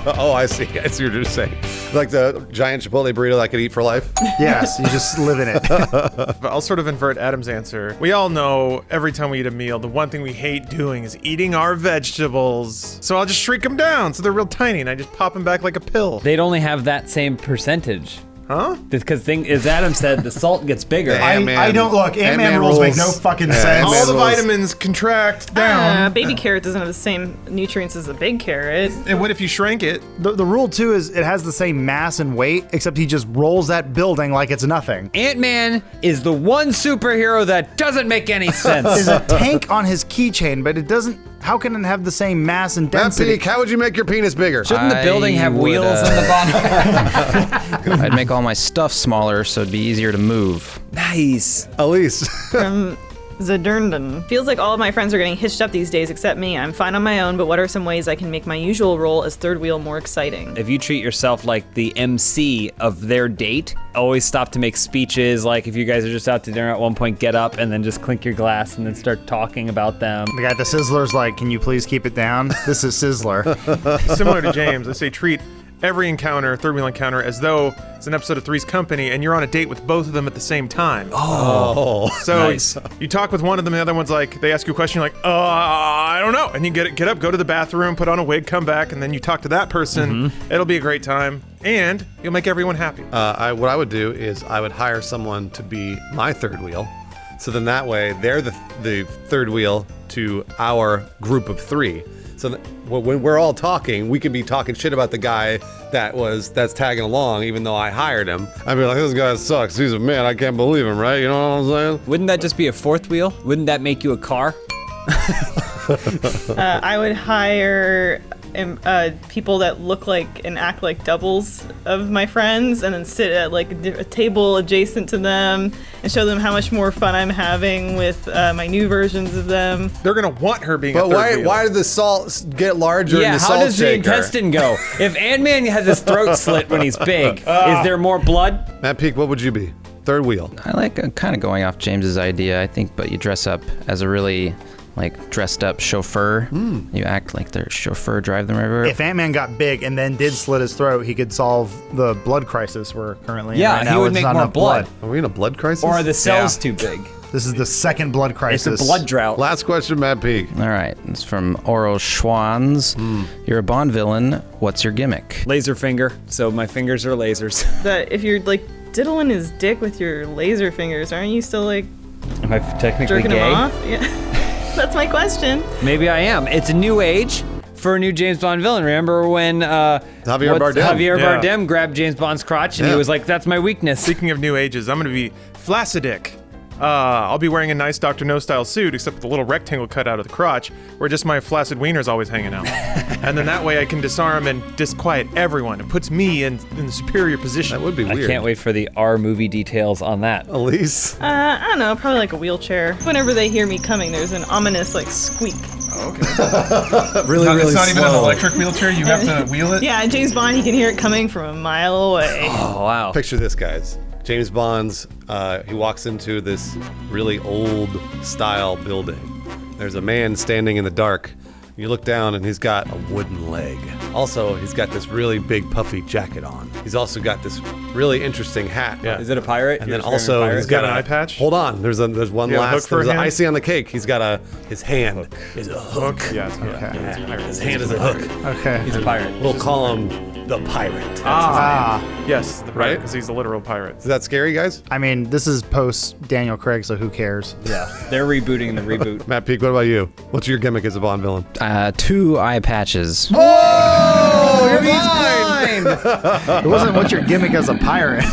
Oh, I see. I see what you're saying. Like the giant Chipotle burrito that I could eat for life? Yes, you just live in it. But I'll sort of invert Adam's answer. We all know every time we eat a meal, the one thing we hate doing is eating our vegetables. So I'll just shrink them down so they're real tiny and I just pop them back like a pill. They'd only have that same percentage. Huh? Because as Adam said, the salt gets bigger. I don't look. Ant-Man rules make no fucking sense. All the vitamins contract down. Baby carrot doesn't have the same nutrients as a big carrot. And what if you shrank it? The rule too is it has the same mass and weight, except he just rolls that building like it's nothing. Ant-Man is the one superhero that doesn't make any sense. There's a tank on his keychain, but it doesn't. How can it have the same mass and density? How would you make your penis bigger? Shouldn't the building have wheels in the bottom? I'd make all my stuff smaller so it'd be easier to move. Nice. Elise. From Zadurndon. Feels like all of my friends are getting hitched up these days except me. I'm fine on my own, but what are some ways I can make my usual role as third wheel more exciting? If you treat yourself like the MC of their date, always stop to make speeches. Like if you guys are just out to dinner at one point, get up and then just clink your glass and then start talking about them. The guy at the Sizzler's like, can you please keep it down? This is Sizzler. Similar to James, I say treat every encounter, third wheel encounter, as though it's an episode of Three's Company and you're on a date with both of them at the same time. Oh, so nice. You talk with one of them, the other one's like, they ask you a question, you're like, I don't know. And you get up, go to the bathroom, put on a wig, come back, and then you talk to that person. It'll be a great time. And you'll make everyone happy. What I would do is I would hire someone to be my third wheel. So then that way they're the third wheel to our group of three. So that when we're all talking, we can be talking shit about the guy that's tagging along, even though I hired him. I'd be like, this guy sucks. He's a man. I can't believe him, right? You know what I'm saying? Wouldn't that just be a fourth wheel? Wouldn't that make you a car? I would hire people that look like and act like doubles of my friends, and then sit at like a table adjacent to them and show them how much more fun I'm having with my new versions of them. They're gonna want her being. But a third wheel. why did the salt get larger in the salt how does shaker? the intestine go? If Ant-Man has his throat slit when he's big, is there more blood? Matt Peak, what would you be? Third wheel. I like kind of going off James's idea, I think, but you dress up as a really dressed up chauffeur. You act like their chauffeur, drive them everywhere. If Ant-Man got big and then did slit his throat, he could solve the blood crisis we're currently in Yeah, right he now. would There's make not more enough blood. Are we in a blood crisis? Or are the cells too big? This is the second blood crisis. It's a blood drought. Last question, Matt Peak. All right, it's from Oro Schwans. You're a Bond villain. What's your gimmick? Laser finger. So my fingers are lasers. That if you're like diddling his dick with your laser fingers, aren't you still like Am I technically jerking gay? him off? Yeah. That's my question. Maybe I am. It's a new age for a new James Bond villain. Remember when Javier Bardem grabbed James Bond's crotch and he was like, that's my weakness. Speaking of new ages, I'm gonna be Flacidic. I'll be wearing a nice Dr. No style suit, except with a little rectangle cut out of the crotch, where just my flaccid wiener's always hanging out. And then that way I can disarm and disquiet everyone. It puts me in the superior position. That would be weird. I can't wait for the R movie details on that. Elise? I don't know, probably like a wheelchair. Whenever they hear me coming, there's an ominous like squeak. Oh, okay. It's not even an electric wheelchair. You have to wheel it. Yeah, James Bond, he can hear it coming from a mile away. Oh, wow. Picture this, guys. James Bond's, he walks into this really old style building. There's a man standing in the dark You look down and he's got a wooden leg. Also, he's got this really big puffy jacket on. He's also got this really interesting hat. Yeah. Is it a pirate? And then also he's got an eye patch. Hold on, there's one last. There's an icing on the cake. He's got his hand is a hook. Yeah, it's okay. Yeah. His hand is a hook. Okay. He's a pirate. We'll call him the pirate. Yes, the pirate, Right? because he's a literal pirate. Is that scary, guys? I mean, this is post Daniel Craig, so who cares? Yeah. They're rebooting the reboot. Matt Peak, what about you? What's your gimmick as a Bond villain? 2 eye patches. Oh, you're blind! It wasn't what's your gimmick as a pirate.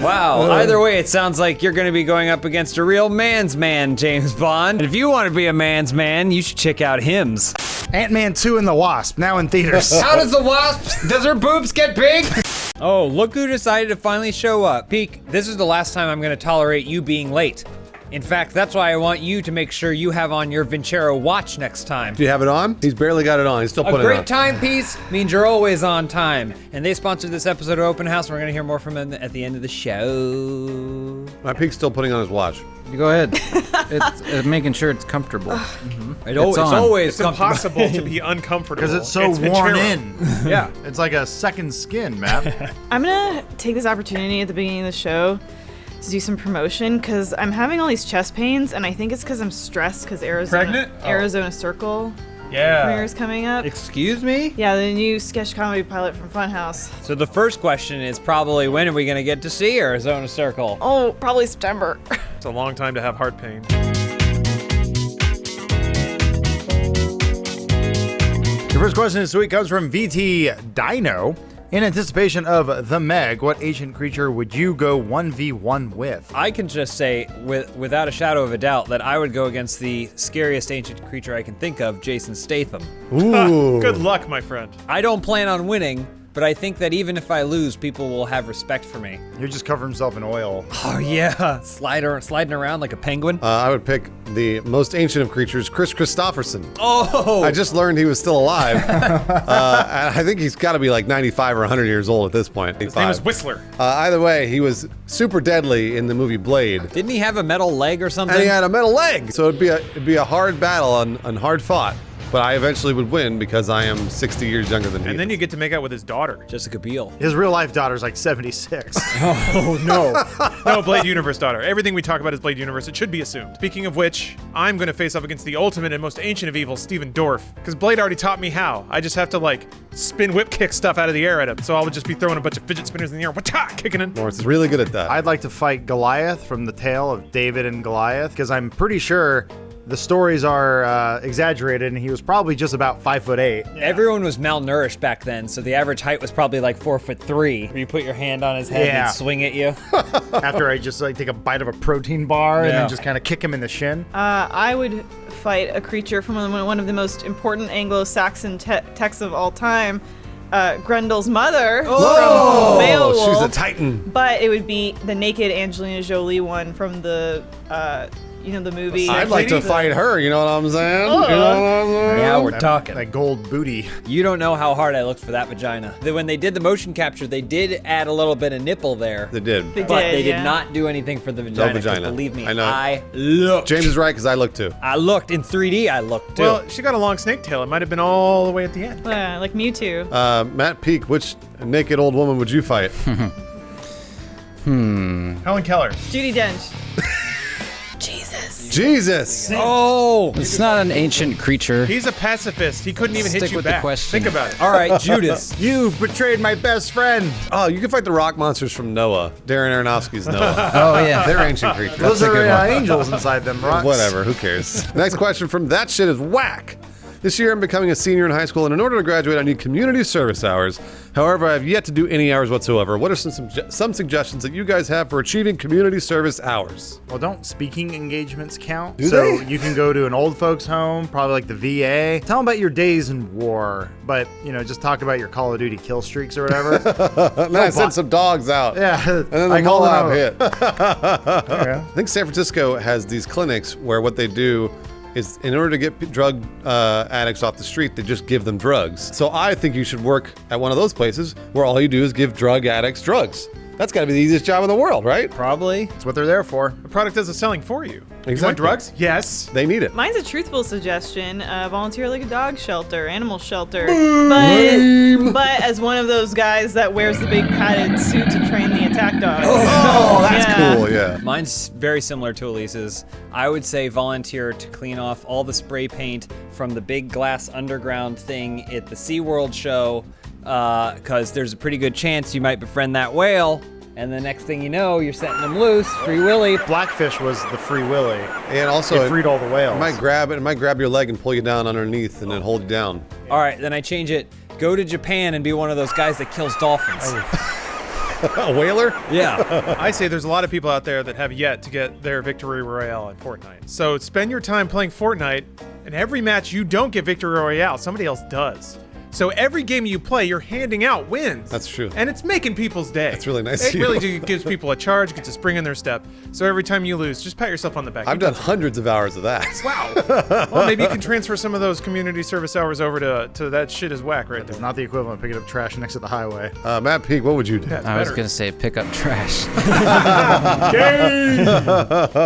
Wow. Either way, it sounds like you're going to be going up against a real man's man, James Bond. And if you want to be a man's man, you should check out Hims. Ant-Man 2 and the Wasp, now in theaters. How does the wasp? Does her boobs get big? Oh, look who decided to finally show up. Peak, this is the last time I'm going to tolerate you being late. In fact, that's why I want you to make sure you have on your Vincero watch next time. Do you have it on? He's barely got it on. He's still putting it on. A great timepiece means you're always on time. And they sponsored this episode of Open House, and we're going to hear more from them at the end of the show. Matt Peak's still putting on his watch. You go ahead. It's making sure it's comfortable. It's always impossible to be uncomfortable. Because it's so worn in. Yeah. It's like a second skin, man. I'm gonna take this opportunity at the beginning of the show to do some promotion because I'm having all these chest pains, and I think it's because I'm stressed because Arizona Circle premiere is coming up. Excuse me? Yeah, the new sketch comedy pilot from Funhaus. So the first question is probably, when are we going to get to see Arizona Circle? Oh, probably September. It's a long time to have heart pain. Your first question this week comes from VT Dino. In anticipation of The Meg, what ancient creature would you go 1v1 with? I can just say, without a shadow of a doubt, that I would go against the scariest ancient creature I can think of, Jason Statham. Ooh. Good luck, my friend. I don't plan on winning, but I think that even if I lose, people will have respect for me. He'll just cover himself in oil. Oh yeah, sliding around like a penguin. I would pick the most ancient of creatures, Chris Christopherson. Oh! I just learned he was still alive. And I think he's got to be like 95 or 100 years old at this point. His name is Whistler. Either way, he was super deadly in the movie Blade. Didn't he have a metal leg or something? And he had a metal leg, so it'd be a hard battle and hard fought. But I eventually would win because I am 60 years younger than he. And then you get to make out with his daughter. Jessica Biel. His real life daughter's like 76. Oh, no. No, Blade Universe daughter. Everything we talk about is Blade Universe. It should be assumed. Speaking of which, I'm going to face off against the ultimate and most ancient of evil, Steven Dorff. Because Blade already taught me how. I just have to, like, spin whip kick stuff out of the air at him. So I would just be throwing a bunch of fidget spinners in the air. Whatcha! Kicking it. Morris is really good at that. I'd like to fight Goliath from the tale of David and Goliath, because I'm pretty sure the stories are exaggerated, and he was probably just about 5'8". Everyone was malnourished back then, so the average height was probably like 4'3". Where you put your hand on his head and swing at you. After I just like take a bite of a protein bar and then just kind of kick him in the shin. I would fight a creature from one of the most important Anglo-Saxon texts of all time. Grendel's mother from Beowulf. She's a titan. But it would be the naked Angelina Jolie one from the the movie. I'd like to fight her, you know what I'm saying? You know what I'm saying? Now we're talking. That gold booty. You don't know how hard I looked for that vagina. When they did the motion capture, they did add a little bit of nipple there. They did. But they did not do anything for the vagina. No vagina. Believe me, I know. I looked. James is right, because I looked too. I looked. In 3D, I looked too. Well, she got a long snake tail. It might have been all the way at the end. Yeah, like Mewtwo. Matt Peak, which naked old woman would you fight? Helen Keller. Judi Dench. Jesus. Oh. It's not an ancient creature. He's a pacifist. He couldn't even hit Stick you with back. the question. Think about it. All right, Judas. You betrayed my best friend. Oh, you can fight the rock monsters from Noah. Darren Aronofsky's Noah. Oh, yeah. They're ancient creatures. Those are angels inside them rocks. Whatever, who cares? Next question from That Shit Is Whack. This year I'm becoming a senior in high school, and in order to graduate, I need community service hours. However, I have yet to do any hours whatsoever. What are some suggestions that you guys have for achieving community service hours? Well, don't speaking engagements count? Do so they? you can go to an old folks home, probably like the VA. Tell them about your days in war, but, just talk about your Call of Duty kill streaks or whatever. Then I sent some dogs out. Yeah. And then the I call Moab them hit. I think San Francisco has these clinics where what they do is in order to get drug addicts off the street, they just give them drugs. So I think you should work at one of those places where all you do is give drug addicts drugs. That's got to be the easiest job in the world, right? Probably. That's what they're there for. The product does the selling for you. Exactly. You want drugs? Yes. They need it. Mine's a truthful suggestion. Volunteer like a dog shelter, animal shelter. But as one of those guys that wears the big padded suit to train the attack dogs. Oh, that's cool, yeah. Mine's very similar to Elise's. I would say volunteer to clean off all the spray paint from the big glass underground thing at the SeaWorld show, because there's a pretty good chance you might befriend that whale. And the next thing you know, you're setting them loose. Free Willy. Blackfish was the Free Willy. And also, it freed all the whales. It might grab your leg and pull you down underneath and then hold you down. All right, then I change it. Go to Japan and be one of those guys that kills dolphins. A whaler? Yeah. I say there's a lot of people out there that have yet to get their victory royale in Fortnite. So spend your time playing Fortnite, and every match you don't get victory royale, somebody else does. So every game you play, you're handing out wins. That's true. And it's making people's day. That's really nice It of you. really gives people a charge, gets a spring in their step. So every time you lose, just pat yourself on the back. I've done hundreds of hours of that. Wow. Well, maybe you can transfer some of those community service hours over to that shit is whack right there. It's not the equivalent of picking up trash next to the highway. Matt Peak, what would you do? I was going to say pick up trash.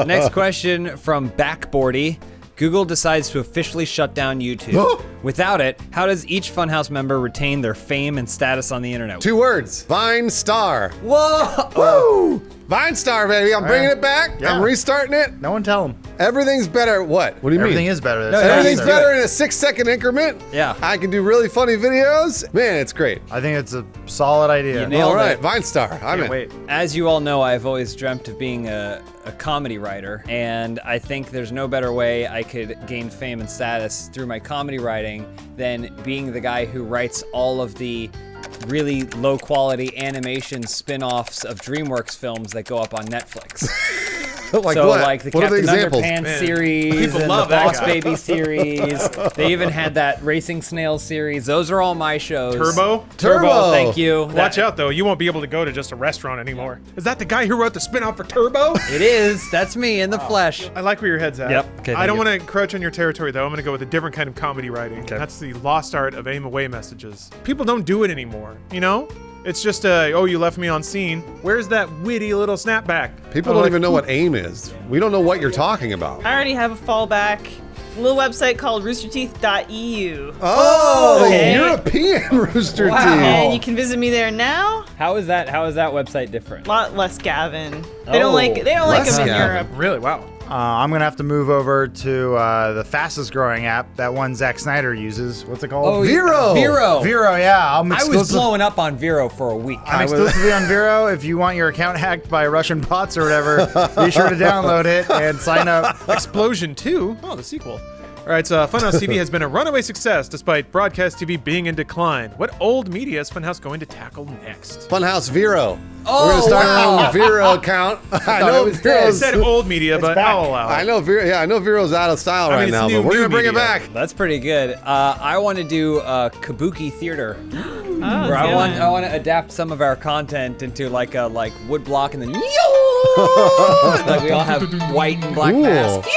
Next question from Backboardy. Google decides to officially shut down YouTube. Without it, how does each Funhouse member retain their fame and status on the internet? 2 words. Vine Star. Whoa! Woo! Vine Star, baby. I'm bringing it back. Yeah. I'm restarting it. No one tell them. Everything's better. What? What do you Everything mean? is better. No, everything's better in a 6-second increment. Yeah. I can do really funny videos. Man, it's great. I think it's a solid idea. You nailed All right, it. Vine Star. I'm in. Wait. As you all know, I've always dreamt of being a comedy writer, and I think there's no better way I could gain fame and status through my comedy writing than being the guy who writes all of the really low-quality animation spin-offs of DreamWorks films that go up on Netflix. Like so what? like the What are the Captain examples? Underpants Man, series people and love the that Boss guy. Baby series. They even had that Racing Snails series. Those are all my shows. Turbo? Turbo. Thank you. Watch out, though. You won't be able to go to just a restaurant anymore. Is that the guy who wrote the spin-off for Turbo? It is. That's me in the flesh. I like where your head's at. Yep. Okay, I thank don't you. want to encroach on your territory, though. I'm going to go with a different kind of comedy writing. That's the lost art of aim away messages. People don't do it anymore, you know? It's just oh, you left me on scene. Where's that witty little snapback? People don't even know what AIM is. We don't know what you're talking about. I already have a fallback. A little website called roosterteeth.eu. Oh, Okay. European Rooster And you Teeth. can visit me there now. How is that website different? A lot less Gavin. They don't like less them in Gavin. Europe. Really? Wow. I'm going to have to move over to the fastest growing app, that one Zack Snyder uses. What's it called? Oh, Vero. Vero. Vero, yeah. I was blowing up on Vero for a week. I'm exclusively on Vero. If you want your account hacked by Russian bots or whatever, be sure to download it and sign up. Explosion 2? Oh, the sequel. All right, so Funhouse TV has been a runaway success despite broadcast TV being in decline. What old media is Funhouse going to tackle next? Funhouse Vero. Oh, We're gonna start wow. our own Vero account. I know I Vero's. said old media, but I'll allow it. I know Vero. Yeah, I know Vero's out of style right it's now, new but we're gonna bring it media. back. That's pretty good. I want to do kabuki theater, where I want to adapt some of our content into like a woodblock, and then like we all have white and black Cool. masks.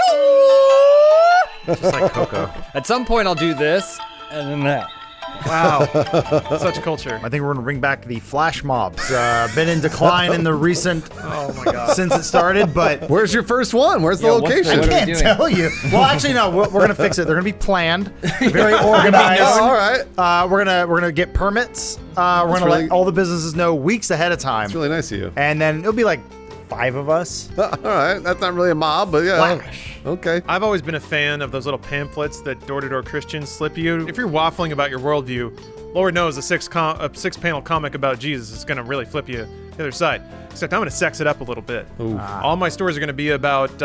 Just like Coco. At some point, I'll do this, and then that. Wow. Such culture. I think we're going to bring back the flash mobs. Been in decline in the recent, Oh my god. since it started, but Where's your first one? Where's the Yeah, what's the- location? what are we I can't doing? tell you. Well, actually, no. We're going to fix it. They're going to be planned, very organized. All right. We're gonna get permits. We're gonna really- let all the businesses know weeks ahead of time, It's really nice of you. and then it'll be like 5 of us. All right. That's not really a mob, but yeah. Flash. Okay. I've always been a fan of those little pamphlets that door-to-door Christians slip you. If you're waffling about your worldview, Lord knows a six-panel comic about Jesus is going to really flip you the other side. Except I'm going to sex it up a little bit. All my stories are going to be about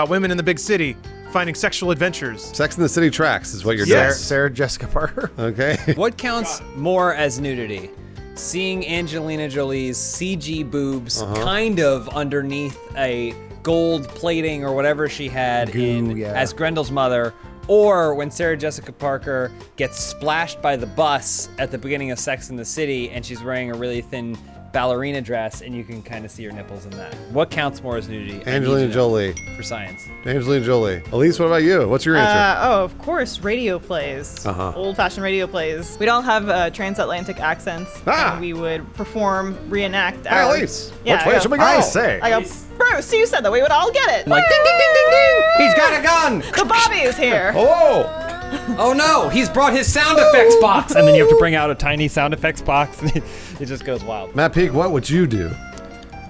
women in the big city finding sexual adventures. Sex in the City tracks is what you're Yes. Sarah Jessica Parker. doing. Okay. What counts more as nudity? Seeing Angelina Jolie's CG boobs kind of underneath a gold plating or whatever she had as Grendel's mother, or when Sarah Jessica Parker gets splashed by the bus at the beginning of Sex in the City and she's wearing a really thin ballerina dress, and you can kind of see her nipples in that. What counts more as nudity? Angelina Jolie. For science. Angelina Jolie. Elise, what about you? What's your answer? Of course, radio plays. Old-fashioned radio plays. We'd all have transatlantic accents. And we would perform, reenact. Hi, Elise. Yeah, Which way should we go? I say. I go, Bruce, you said that we would all get it. I'm like, ding, ding, ding, ding, ding. He's got a gun. The Bobby is here. Oh no, he's brought his sound effects box. And then you have to bring out a tiny sound effects box. It just goes wild. Matt Peak, what would you do?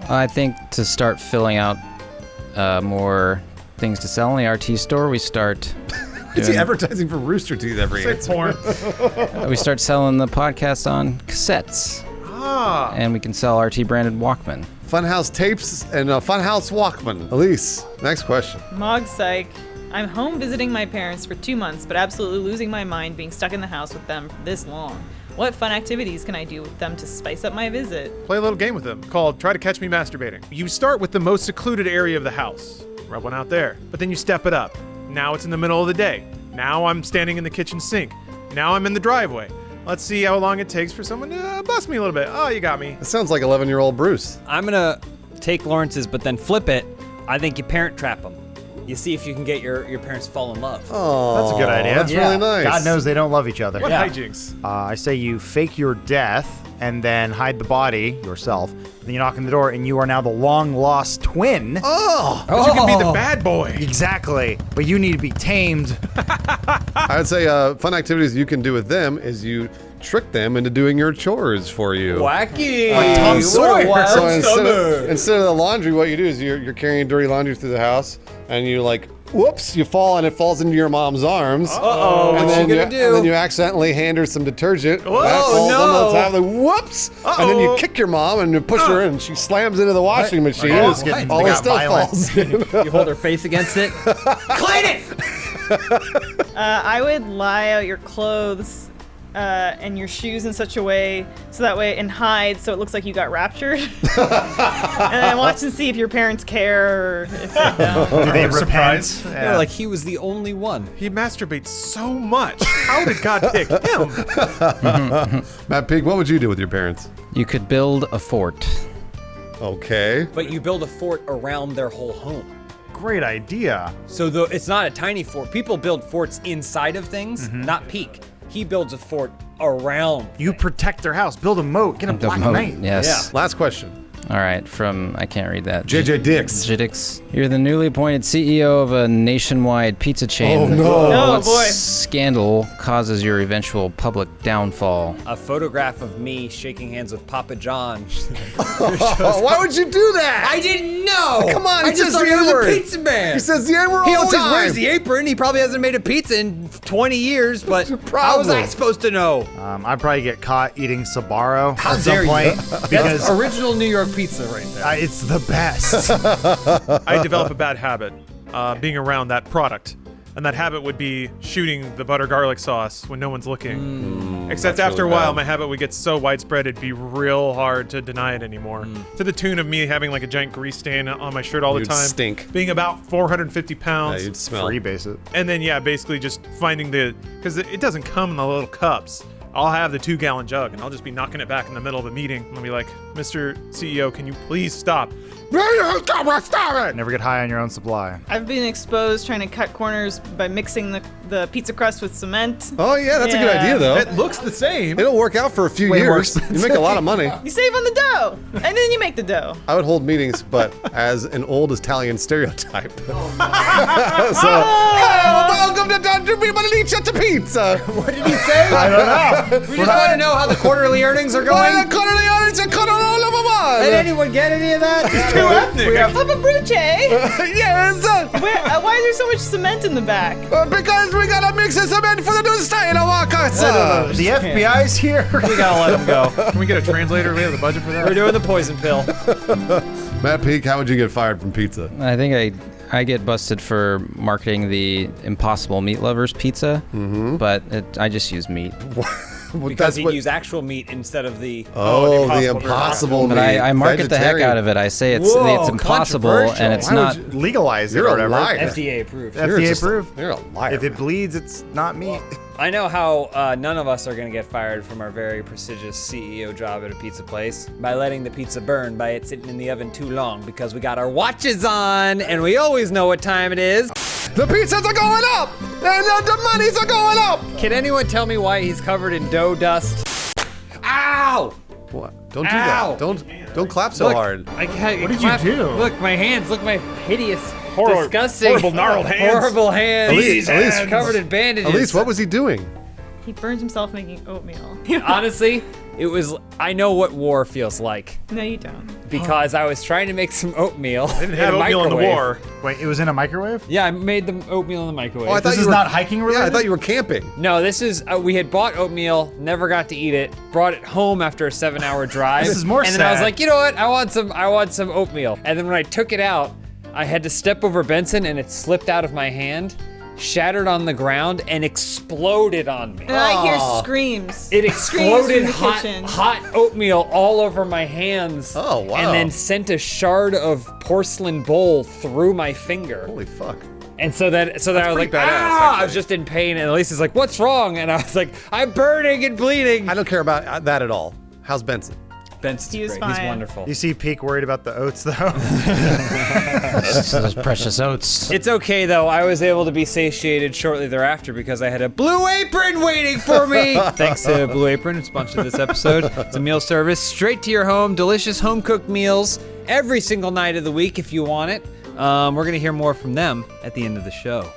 I think to start filling out more things to sell in the RT store, we start. Is he advertising for Rooster Teeth every answer? Porn. We start selling the podcast on cassettes. And we can sell RT branded Walkman. Funhouse tapes and Funhouse Walkman. Elise, next question. Mog Psych. I'm home visiting my parents for 2 months, but absolutely losing my mind being stuck in the house with them for this long. What fun activities can I do with them to spice up my visit? Play a little game with them called Try to Catch Me Masturbating. You start with the most secluded area of the house. Rub one out there. But then you step it up. Now it's in the middle of the day. Now I'm standing in the kitchen sink. Now I'm in the driveway. Let's see how long it takes for someone to bust me a little bit. Oh, you got me. It sounds like 11-year-old Bruce. I'm gonna take Lawrence's, but then flip it. I think you parent trap them. You see if you can get your parents to fall in love. Oh, That's a good idea. That's really nice. God knows they don't love each other. What hijinks? I say you fake your death and then hide the body yourself. Then you knock on the door and you are now the long-lost twin. Oh! But you can be the bad boy. Exactly. But you need to be tamed. I would say fun activities you can do with them is you trick them into doing your chores for you. Wacky! Like Tom Sawyer. So instead of the laundry, what you do is you're carrying dirty laundry through the house, and you like, whoops, you fall and it falls into your mom's arms. Uh-oh, and what's then she gonna do? And then you accidentally hand her some detergent. Whoa, that falls no. on the top, like, whoops! And then you kick your mom and you push her and she slams into the washing machine. Oh, and all the stuff falls. You hold her face against it. Clean it! I would lie out your clothes and your shoes in such a way so that way and hide so it looks like you got raptured. And then watch and see if your parents care or if they don't. Do they repent? Yeah, like he was the only one. He masturbates so much. How did God pick him? Matt Pig, what would you do with your parents? You could build a fort. Okay. But you build a fort around their whole home. Great idea. So it's not a tiny fort. People build forts inside of things, not peak. He builds a fort around. You protect their house. Build a moat. Get a Black Knight. Yes. Yeah. Last question. All right, from, I can't read that. JJ Dix. Jiddix. You're the newly appointed CEO of a nationwide pizza chain. Oh, no. What boy. scandal causes your eventual public downfall? A photograph of me shaking hands with Papa John. Why would you do that? I didn't know. Come on, I he just says thought the he was N-word. a pizza man. He says the N-word He all always the time. wears the apron. He probably hasn't made a pizza in 20 years, but how was I supposed to know? I'd probably get caught eating Sbarro How at dare some point you? because That's original New York pizza right there. it's the best. I develop a bad habit being around that product. And that habit would be shooting the butter garlic sauce when no one's looking. Except that's after really a while, bad. my habit would get so widespread it'd be real hard to deny it anymore. To the tune of me having like a giant grease stain on my shirt all You'd the time. stink. Being about 450 pounds. Yeah, you'd smell. Freebase it. And then, yeah, basically just finding because it doesn't come in the little cups. I'll have the 2-gallon jug and I'll just be knocking it back in the middle of the meeting. And I'll be like, Mr. CEO, can you please stop? Stop it! Never get high on your own supply. I've been exposed trying to cut corners by mixing the pizza crust with cement. Oh, yeah, that's a good idea, though. It looks the same. It'll work out for a few Way more years. You make a lot of money. You save on the dough, and then you make the dough. I would hold meetings, but as an old Italian stereotype. So, welcome to Dr. Pizza Pizza. What did he say? I don't know. We just want to know how the quarterly earnings are going. Did anyone get any of that? We have Papa Bruce. Yes. Why is there so much cement in the back? Because we gotta mix the cement for the new style of our The FBI's here. We gotta let him go. Can we get a translator? We have the budget for that. We're doing the poison pill. Matt Peak, how would you get fired from pizza? I think I get busted for marketing the Impossible Meat Lovers pizza, but I just use meat. because he'd use actual meat instead of the the impossible meat. But I market the heck out of it. I say it's impossible and it's not legalized. You're a liar. FDA approved. FDA approved. You're a liar. If it bleeds, it's not meat. I know how none of us are going to get fired from our very prestigious CEO job at a pizza place by letting the pizza burn by it sitting in the oven too long because we got our watches on and we always know what time it is. The pizzas are going up and the monies are going up. Can anyone tell me why he's covered in dough dust? Ow! What? Don't do that. Don't clap so Look, hard. What did you do? Look, my hands. Look, my hideous, disgusting, horrible gnarled hands. horrible hands. Elise, covered in bandages. Elise, what was he doing? He burns himself making oatmeal. Honestly, it was. I know what war feels like No, you don't. because I was trying to make some oatmeal. They didn't have oatmeal in the war. Wait, it was in a microwave? Yeah, I made the oatmeal in the microwave. Oh, I thought This you is were not hiking related? Yeah, I thought you were camping. No, this is. We had bought oatmeal, never got to eat it. Brought it home after a 7-hour drive. This is more And then I was sad. like, you know what? I want some oatmeal. And then when I took it out, I had to step over Benson, and it slipped out of my hand, shattered on the ground, and exploded on me. And I hear screams. It exploded Screams from the kitchen. hot oatmeal all over my hands. Oh, wow. And then sent a shard of porcelain bowl through my finger. Holy fuck. And so that I was pretty like, badass, ah! I actually. was just in pain. And Elisa's like, what's wrong? And I was like, I'm burning and bleeding. I don't care about that at all. How's Benson? Benson's He was great. He's fine. wonderful. You see Peak worried about the oats, though? those precious oats. It's okay though. I was able to be satiated shortly thereafter because I had a Blue Apron waiting for me. Thanks to Blue Apron, who sponsored this episode. It's a meal service straight to your home, delicious home cooked meals every single night of the week if you want it. We're gonna hear more from them at the end of the show.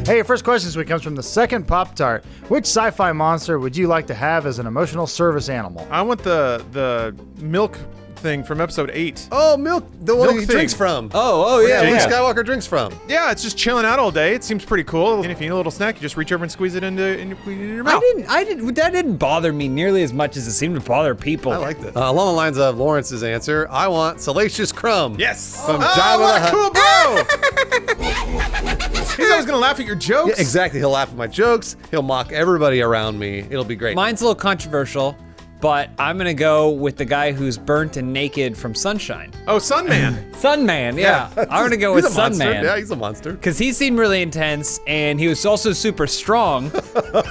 Hey, your first question this week comes from the second Pop-Tart. Which sci-fi monster would you like to have as an emotional service animal? I want the milk thing from episode 8. Oh, milk. The one Milk he thing. drinks from. Oh Yeah, yeah. Luke Skywalker drinks from. Yeah, it's just chilling out all day. It seems pretty cool. And if you need a little snack, you just reach over and squeeze it into your mouth. That didn't bother me nearly as much as it seemed to bother people. I liked it. Along the lines of Lawrence's answer, I want Salacious Crumb. Yes. From Oh, Jabba what the a cool Hutt. bro! He's always gonna laugh at your jokes. Yeah, exactly. He'll laugh at my jokes. He'll mock everybody around me. It'll be great. Mine's a little controversial, but I'm gonna go with the guy who's burnt and naked from Sunshine. Oh, Sunman. Sunman, yeah. I'm gonna go with He's a monster. Sunman. Yeah, he's a monster. Because he seemed really intense, and he was also super strong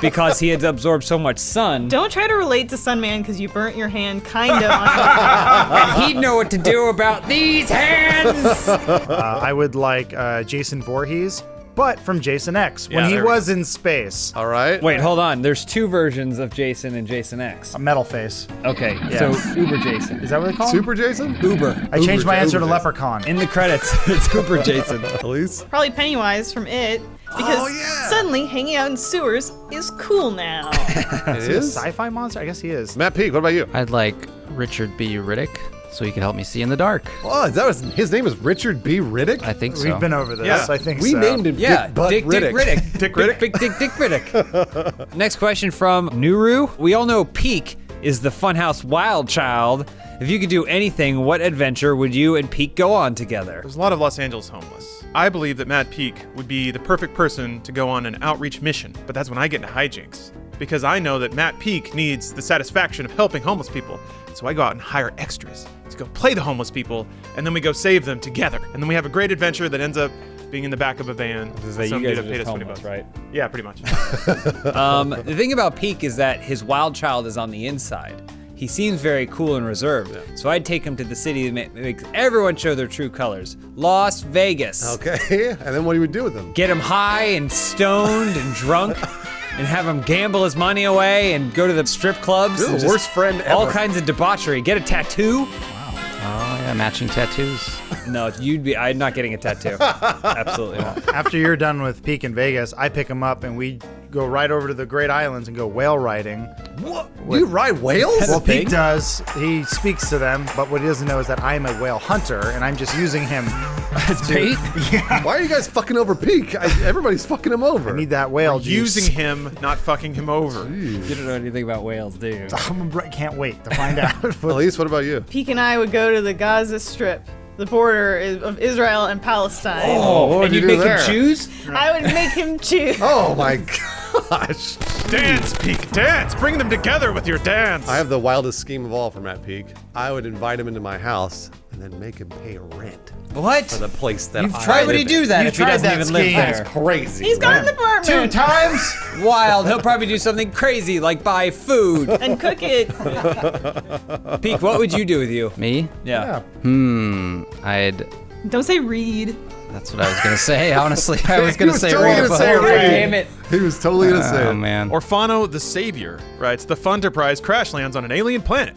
because he had absorbed so much sun. Don't try to relate to Sunman because you burnt your hand kind of on And he'd know what to do about these hands. I would like Jason Voorhees, but from Jason X, when Yeah, he there we was in space. All right. Wait, hold on. There's two versions of Jason and Jason X. A metal face. Okay, Yeah. so Uber Jason. Is that what they call him? Super Jason? Uber. I changed my answer to Jason. Leprechaun. In the credits, it's Uber Jason. Elise? Probably Pennywise from It because Oh, yeah. suddenly hanging out in sewers is cool now. It Is he a is? sci-fi monster? I guess he is. Matt Peak, what about you? I'd like Richard B. Riddick, so he could help me see in the dark. Oh, his name is Richard B. Riddick? I think so. We've been over this. Yeah. I think We so. named him Yeah, Dick Butt Dick Riddick. Riddick. Dick Riddick? Big Dick Riddick. Next question from Nuru. We all know Peak is the Funhouse wild child. If you could do anything, what adventure would you and Peak go on together? There's a lot of Los Angeles homeless. I believe that Matt Peak would be the perfect person to go on an outreach mission, but that's when I get into hijinks. Because I know that Matt Peak needs the satisfaction of helping homeless people. So I go out and hire extras to go play the homeless people, and then we go save them together. And then we have a great adventure that ends up being in the back of a van. You Some guys dude are paid just us 20 homeless, bucks. right? Yeah, pretty much. The thing about Peak is that his wild child is on the inside. He seems very cool and reserved. So I'd take him to the city that makes everyone show their true colors. Las Vegas. Okay, and then what do you would do with him? Get him high and stoned and drunk and have him gamble his money away and go to the strip clubs. You're and the just worst friend ever. All kinds of debauchery. Get a tattoo. Oh yeah, matching tattoos. No, I'm not getting a tattoo. Absolutely not. After you're done with Peak in Vegas, I pick him up and we go right over to the Great Islands and go whale riding. What? You ride whales? Well, thing? Peak does. He speaks to them, but what he doesn't know is that I'm a whale hunter and I'm just using him as bait? Yeah. Why are you guys fucking over Peak? Everybody's fucking him over. I need that whale juice. Using him, not fucking him over. You don't know anything about whales, do you? I can't wait to find out. Elise, what about you? Peak and I would go to the Gaza Strip the border of Israel and Palestine. Oh, what would and you you'd do make there? him choose? I would make him choose. Oh my gosh. Dance, Peak, dance. Bring them together with your dance. I have the wildest scheme of all for Matt Peak. I would invite him into my house and then make him pay rent. What? For the place that You've I tried would he live do in. that You've if he tried doesn't that even live scheme. there? That's crazy. He's got an apartment. 2 times? Wild. He'll probably do something crazy like buy food. And cook it. Peak, what would you do with you? Me? Yeah. I'd. Don't say read. That's what I was gonna say. Honestly, I was He gonna was say totally read gonna a book. say read. Damn it. He was totally gonna say Oh it. man. Orfano the Savior writes, the Funterprise crash lands on an alien planet.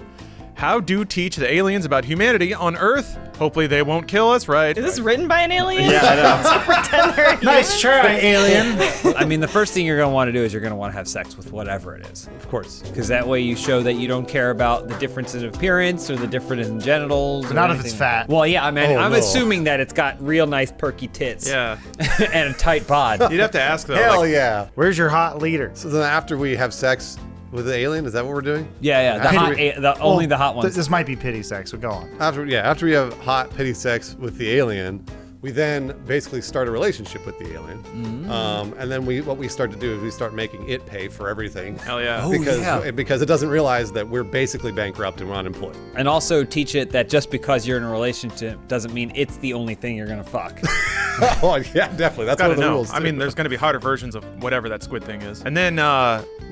How do teach the aliens about humanity on Earth? Hopefully they won't kill us, right? Is this written by an alien? Yeah, I know. To pretend they're a Nice human? try, alien. I mean, the first thing you're going to want to do is you're going to want to have sex with whatever it is. Of course. Because that way you show that you don't care about the difference in appearance or the difference in genitals. But or not if anything. it's fat. Well, yeah, I mean, Oh, I'm no. assuming that it's got real nice perky tits. Yeah. And a tight bod. You'd have to ask though. Hell like, yeah. Where's your hot leader? So then after we have sex with the alien, is that what we're doing? Yeah, the After hot, we- only the hot ones. This might be pity sex, but go on. After we have hot pity sex with the alien, we then basically start a relationship with the alien. And then what we start to do is we start making it pay for everything. Hell yeah. Oh, yeah. Because it doesn't realize that we're basically bankrupt and we're unemployed. And also teach it that just because you're in a relationship doesn't mean it's the only thing you're going to fuck. Oh yeah, definitely. That's one Gotta of the know. rules. I too. mean, there's going to be hotter versions of whatever that squid thing is. And then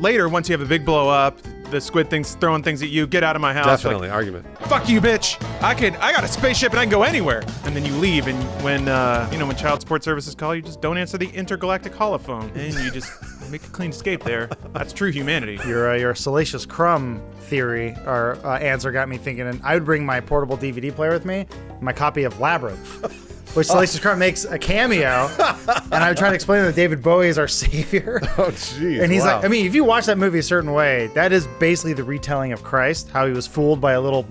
later, once you have a big blow up, the squid thing's throwing things at you. Get out of my house. definitely Like, argument. fuck you, bitch. I got a spaceship and I can go anywhere. And then you leave. And when when child support services call, you just don't answer the intergalactic holophone, and you just make a clean escape there. That's true humanity. Your salacious crumb theory or answer got me thinking, and I would bring my portable DVD player with me, my copy of Labyrinth, which Salacious Crumb makes a cameo, and I would try to explain that David Bowie is our savior. Oh jeez. And he's wow. like, I mean, if you watch that movie a certain way, that is basically the retelling of Christ, how he was fooled by a little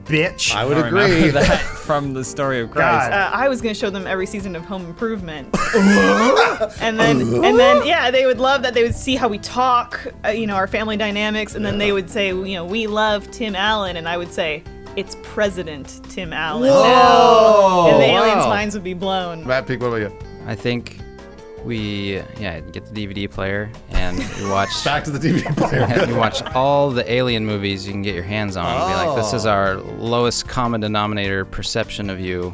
bitch. I would I remember agree. that from the story of Christ. God. I was gonna show them every season of Home Improvement, and then yeah, they would love that. They would see how we talk, our family dynamics, and then they would say, we love Tim Allen, and I would say, it's President Tim Allen now, and the aliens' minds would be blown. Matt Peak, what about you? I think we get the DVD player and we watch Back to the DVD player. you watch all the alien movies you can get your hands on and be like, this is our lowest common denominator perception of you.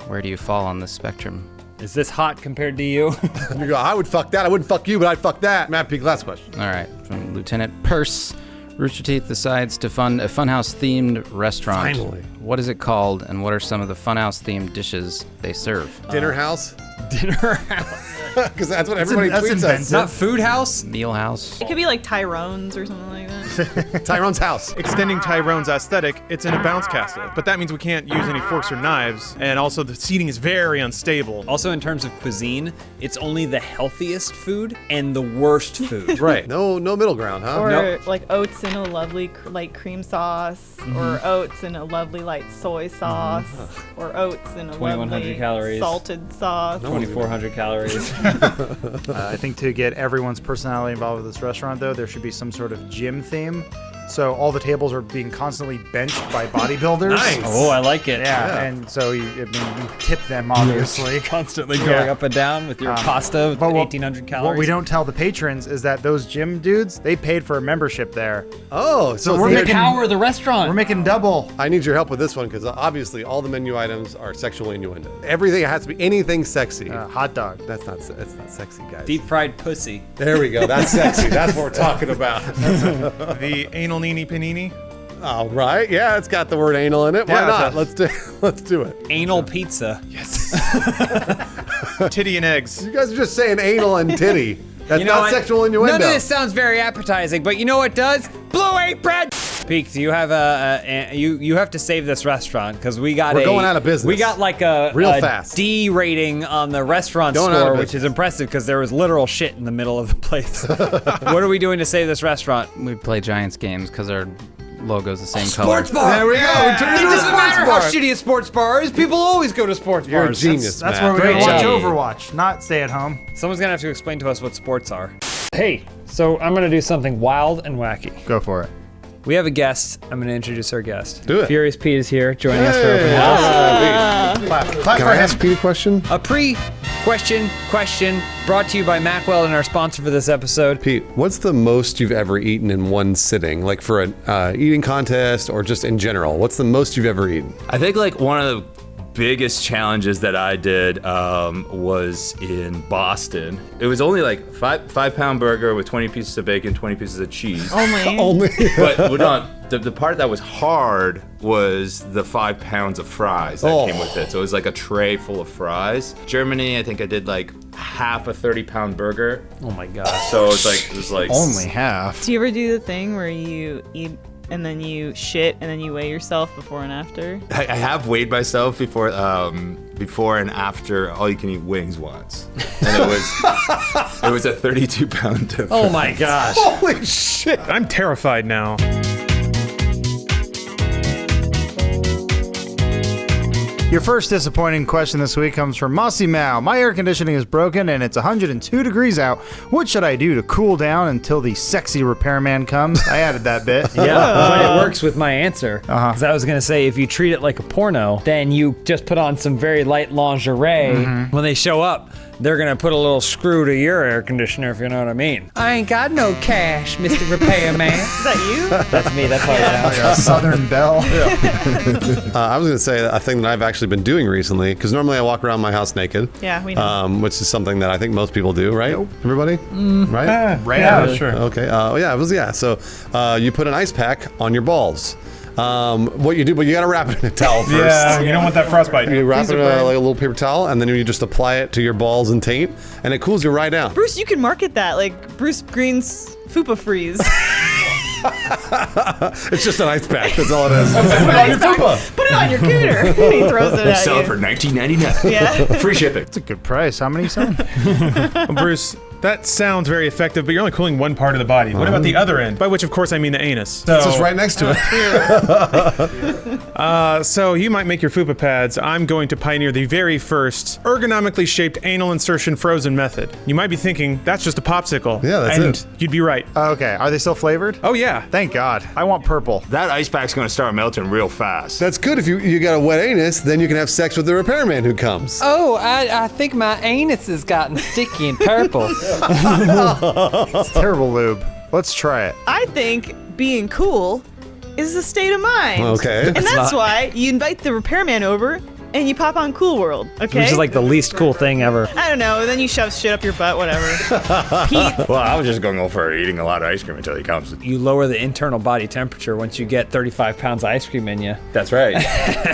Where do you fall on this spectrum? Is this hot compared to you? You go, I would fuck that. I wouldn't fuck you, but I'd fuck that. Matt Peak, last question. All right, from Lieutenant Purse. Rooster Teeth decides to fund a Funhouse-themed restaurant. Finally. What is it called, and what are some of the Funhouse-themed dishes they serve? Dinner house? Dinner house. Because that's what everybody tweets us. Not food house? Meal house. It could be like Tyrone's or something like that. Tyrone's house. Extending Tyrone's aesthetic, it's in a bounce castle. But that means we can't use any forks or knives, and also the seating is very unstable. Also, in terms of cuisine, it's only the healthiest food and the worst food. Right. No middle ground, huh? Or like oats in a lovely light cream sauce, or oats in a lovely light soy sauce, or oats in a 2100 lovely calories. salted sauce. 2,400 calories. I think to get everyone's personality involved with this restaurant, though, there should be some sort of gym theme. So all the tables are being constantly benched by bodybuilders. Nice. Oh, I like it. Yeah, and so you tip them, obviously. Constantly going up and down with your pasta with 1,800 calories. What we don't tell the patrons is that those gym dudes, they paid for a membership there. Oh, so we're They making power the restaurant. we're making double. I need your help with this one because obviously all the menu items are sexual innuendo. Everything has to be anything sexy. Hot dog. That's not sexy, guys. Deep fried pussy. There we go. That's sexy. That's what we're talking about. The anal nini panini. All right. Yeah, it's got the word anal in it. Why Yeah, not? it Let's do it. Anal pizza. Yes. Titty and eggs. You guys are just saying anal and titty. That's You know not what? sexual innuendo. None of this sounds very appetizing, but you know what does? Blue Apron. Peak, do you have you have to save this restaurant because we got We're going out of business. We got like a Real fast. D rating on the restaurant Going out of score, which business. is impressive because there was literal shit in the middle of the place. What are we doing to save this restaurant? We play Giants games because our logo's the same color. Sports bar. There we go. We turned it It into a doesn't sports matter bar. how shitty a sports bar is. People always go to sports You're a bars. genius, That's Matt. where we're Great gonna watch job. Overwatch, not stay at home. Someone's gonna have to explain to us what sports are. Hey, so I'm gonna do something wild and wacky. Go for it. We have a guest. I'm going to introduce our guest. Do it. Furious Pete is here joining us for Open House. Can I ask Pete a question? A question brought to you by Macwell and our sponsor for this episode. Pete, what's the most you've ever eaten in one sitting? Like for an eating contest or just in general? What's the most you've ever eaten? I think like one of the biggest challenges that I did was in Boston. It was only like five-pound burger with 20 pieces of bacon, 20 pieces of cheese. Only. But the part that was hard was the 5 pounds of fries that came with it. So it was like a tray full of fries. Germany, I think I did like half a 30-pound burger. Oh my gosh. So it was like only half. Do you ever do the thing where you eat and then you shit and then you weigh yourself before and after? I have weighed myself before and after all you can eat wings once. And it was a 32-pound difference. Oh my gosh. Holy shit. I'm terrified now. Your first disappointing question this week comes from Mossy Mao. My air conditioning is broken and it's 102 degrees out. What should I do to cool down until the sexy repairman comes? I added that bit. Yeah, but it works with my answer. Because I was going to say, if you treat it like a porno, then you just put on some very light lingerie. When they show up, they're going to put a little screw to your air conditioner, if you know what I mean. I ain't got no cash, Mr. Repairman. Is that you? That's me. That's how it sounds. Southern Belle. I was going to say a thing that I've actually been doing recently, because normally I walk around my house naked. Yeah, we know. Which is something that I think most people do, right? Everybody? Right? Yeah, sure. Okay. So you put an ice pack on your balls. What you do, but you gotta wrap it in a towel first. Yeah, you don't want that frostbite. You wrap it in like a little paper towel, and then you just apply it to your balls and taint, and it cools you right down. Bruce, you can market that like Bruce Green's Fupa Freeze. It's just an ice pack. That's all it is. Put it on your cooter. He throws it at Sell you. it for $19.99. Yeah. Free shipping. It's a good price. How many you selling? Well, Bruce, that sounds very effective, but you're only cooling one part of the body. What about the other end? By which, of course, I mean the anus. So, It's just right next to it. so you might make your fupa pads. I'm going to pioneer the very first ergonomically shaped anal insertion frozen method. You might be thinking, that's just a popsicle. Yeah, that's and it. You'd be right. Okay. Are they still flavored? Oh, yeah. Thank God. I want purple. That ice pack's gonna start melting real fast. That's good if you got a wet anus, then you can have sex with the repairman who comes. Oh, I think my anus has gotten sticky and purple. It's terrible lube. Let's try it. I think being cool is a state of mind. Okay. And that's why you invite the repairman over and you pop on Cool World, okay? Which is like the least cool thing ever. I don't know, and then you shove shit up your butt, whatever. Pete. Well, I was just going to go for eating a lot of ice cream until he comes. You lower the internal body temperature once you get 35 pounds of ice cream in you. That's right.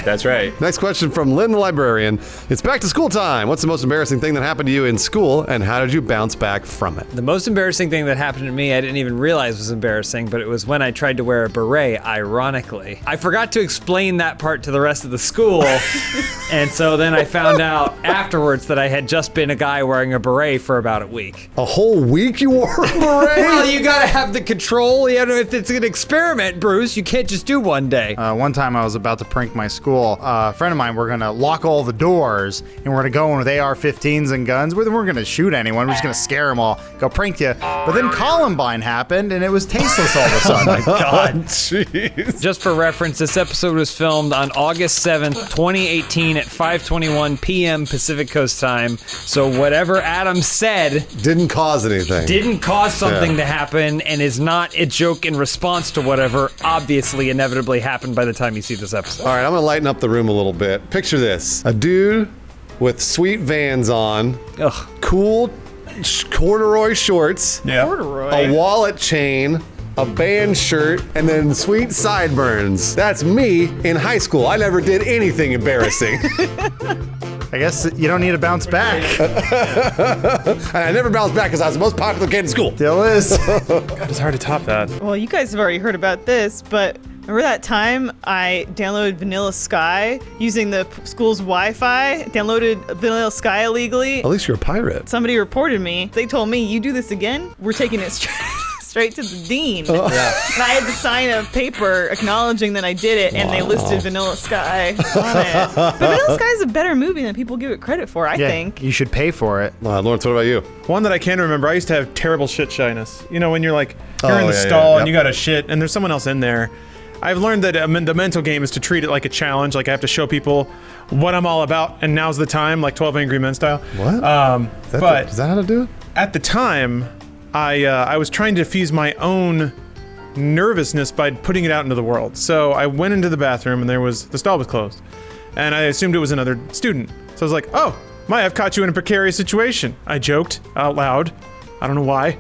That's right. Next question from Lynn the librarian. It's back to school time. What's the most embarrassing thing that happened to you in school, and how did you bounce back from it? The most embarrassing thing that happened to me, I didn't even realize was embarrassing, but it was when I tried to wear a beret, ironically. I forgot to explain that part to the rest of the school, and so then I found out afterwards that I had just been a guy wearing a beret for about a week. A whole week you wore a beret? Well, you gotta have the control. You know, if it's an experiment, Bruce, you can't just do one day. One time I was about to prank my school. A friend of mine, we're gonna lock all the doors and we're gonna go in with AR-15s and guns. We're gonna shoot anyone. We're just gonna scare them all. Go prank you. But then Columbine happened and it was tasteless all of a sudden. Oh my God. Jeez. Just for reference, this episode was filmed on August 7th, 2018 at 5:21 p.m. Pacific Coast time. So whatever Adam said didn't cause anything. Didn't cause something to happen and is not a joke in response to whatever obviously inevitably happened by the time you see this episode. All right, I'm gonna lighten up the room a little bit. Picture this. A dude with sweet Vans on, cool corduroy shorts, a wallet chain, a band shirt, and then sweet sideburns. That's me in high school. I never did anything embarrassing. I guess you don't need to bounce back. And I never bounced back because I was the most popular kid in school. Still is. God, it's hard to top that. Well, you guys have already heard about this, but remember that time I downloaded Vanilla Sky using the school's Wi-Fi? Downloaded Vanilla Sky illegally? At least you're a pirate. Somebody reported me. They told me, you do this again, we're taking it straight straight to the dean. And I had to sign a paper acknowledging that I did it, and they listed Vanilla Sky on it. But Vanilla Sky is a better movie than people give it credit for, I think. You should pay for it. Lawrence, what about you? One that I can remember, I used to have terrible shit shyness. You know, when you're like, you're in the stall and you got a shit and there's someone else in there. I've learned that the mental game is to treat it like a challenge. Like I have to show people what I'm all about, and now's the time, like 12 Angry Men style. What? Is that how to do it? At the time, I was trying to diffuse my own nervousness by putting it out into the world. So I went into the bathroom and the stall was closed. And I assumed it was another student. So I was like, oh, I've caught you in a precarious situation. I joked out loud. I don't know why.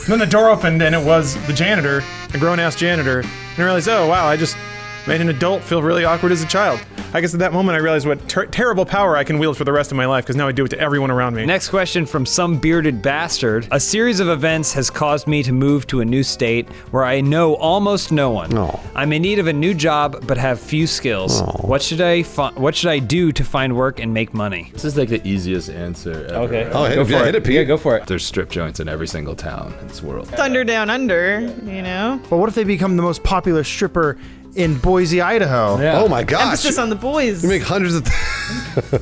Then the door opened and it was the janitor, a grown-ass janitor. And I realized, oh wow, I just made an adult feel really awkward as a child. I guess at that moment I realized what terrible power I can wield for the rest of my life, because now I do it to everyone around me. Next question from some bearded bastard. A series of events has caused me to move to a new state where I know almost no one. Oh. I'm in need of a new job but have few skills. Oh. What should I do to find work and make money? This is like the easiest answer ever. Okay. Oh, hit it, Pete. Yeah, go for it. There's strip joints in every single town in this world. Thunder Down Under, you know? But what if they become the most popular stripper in Boise, Idaho? Yeah. Oh my gosh. Emphasis on the boys. You make hundreds of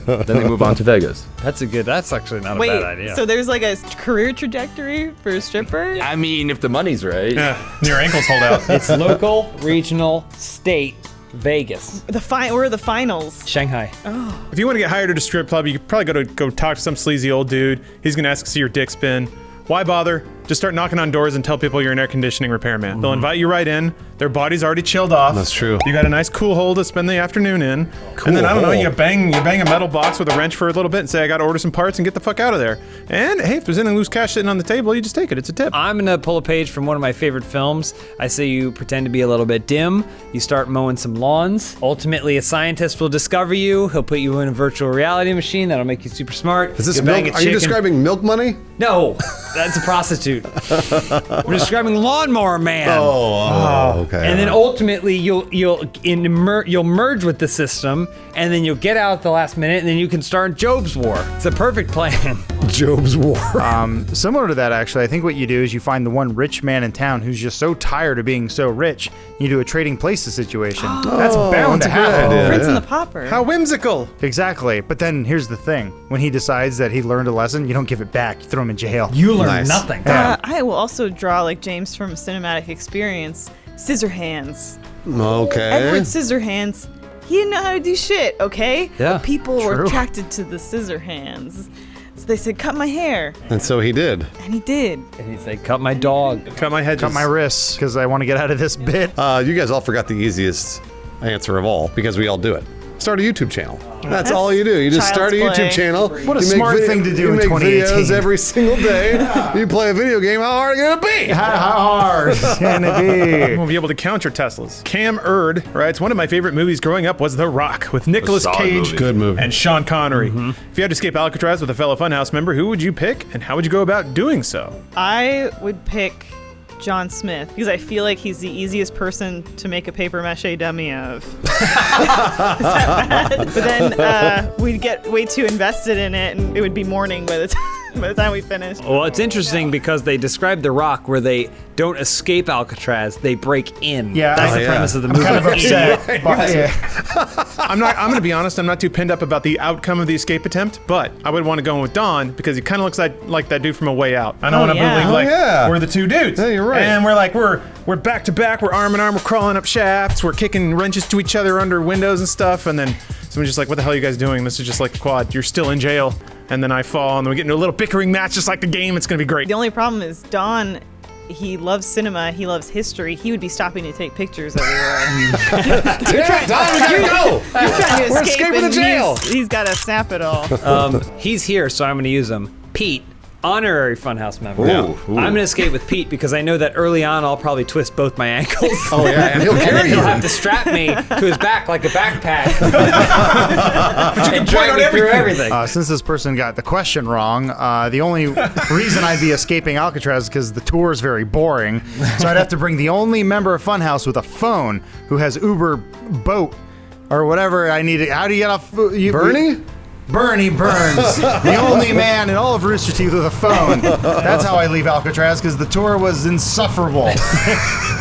Then they move on to Vegas. That's actually not a Wait, bad idea. so there's like a career trajectory for a stripper? I mean, if the money's right. Yeah, your ankles hold out. It's local, regional, state, Vegas. Where are the finals? Shanghai. Oh. If you want to get hired at a strip club, you could probably go talk to some sleazy old dude. He's gonna ask to see your dick spin. Why bother? Just start knocking on doors and tell people you're an air conditioning repairman. They'll invite you right in. Their body's already chilled off. That's true. You got a nice cool hole to spend the afternoon in. And then I don't know, you bang a metal box with a wrench for a little bit and say, I gotta order some parts and get the fuck out of there. And hey, if there's any loose cash sitting on the table, you just take it. It's a tip. I'm gonna pull a page from one of my favorite films. I say you pretend to be a little bit dim. You start mowing some lawns. Ultimately, a scientist will discover you. He'll put you in a virtual reality machine that'll make you super smart. Is this milk? Are you describing Milk Money? No, that's a prostitute. I'm describing Lawnmower Man. Oh, okay. And then ultimately you'll merge with the system, and then you'll get out at the last minute, and then you can start Job's War. It's a perfect plan. Job's War. Similar to that, actually, I think what you do is you find the one rich man in town who's just so tired of being so rich. You do a trading places situation. That's bound to happen. Prince and the Pauper. How whimsical. Exactly. But then here's the thing: when he decides that he learned a lesson, you don't give it back. You throw him in jail. You learn nothing. I will also draw, like James from Cinematic Experience, Scissorhands. Okay. Edward Scissorhands, he didn't know how to do shit, okay? Yeah, but people were true. attracted to the Scissorhands. So they said, cut my hair. And so he did. And he did. And he'd say, cut my dog. Cut my hedges. Cut my wrists, because I want to get out of this bit. You guys all forgot the easiest answer of all, because we all do it. Start a YouTube channel. That's all you do. You just start a Child's YouTube play. channel. What a You make smart thing to do in You make 2018. videos every single day. You play a video game. How hard can it be? How hard can it be? We'll be able to count your Teslas. Cam Erd writes, one of my favorite movies growing up was The Rock with Nicolas solid Cage movie. Good movie. and Sean Connery. If you had to escape Alcatraz with a fellow Funhouse member, who would you pick and how would you go about doing so? I would pick John Smith, because I feel like he's the easiest person to make a paper mache dummy of. Is that bad? But then we'd get way too invested in it, and it would be morning by the time we finished. Well, it's interesting because they describe The Rock where they don't escape Alcatraz, they break in. Yeah. That's Oh, the yeah. premise of the I'm movie. kind of upset. But, yeah. I'm gonna be honest, I'm not too pinned up about the outcome of the escape attempt, but I would want to go in with Don because he kind of looks like that dude from A Way Out. I don't want to believe like we're the two dudes. Yeah, you're right. And we're back to back, we're arm in arm, we're crawling up shafts, we're kicking wrenches to each other under windows and stuff, and then someone's just like, what the hell are you guys doing? This is just like a quad. You're still in jail. And then I fall, and then we get into a little bickering match just like the game. It's gonna be great. The only problem is Don, he loves cinema, he loves history. He would be stopping to take pictures everywhere. Yeah, Don, we gotta go. You're trying to We're escape escaping and the jail. He's got to snap it all. He's here, so I'm going to use him. Pete, honorary Funhouse member. Ooh. I'm going to escape with Pete because I know that early on I'll probably twist both my ankles. Oh, yeah, and he'll And then carry he'll you. have to strap me to his back like a backpack and drag me through everything. Since this person got the question wrong, the only reason I'd be escaping Alcatraz is because the tour is very boring. So I'd have to bring the only member of Funhouse with a phone who has Uber boat or whatever I need. How do you get off? Bernie? Bernie Burns, the only man in all of Rooster Teeth with a phone. That's how I leave Alcatraz, because the tour was insufferable.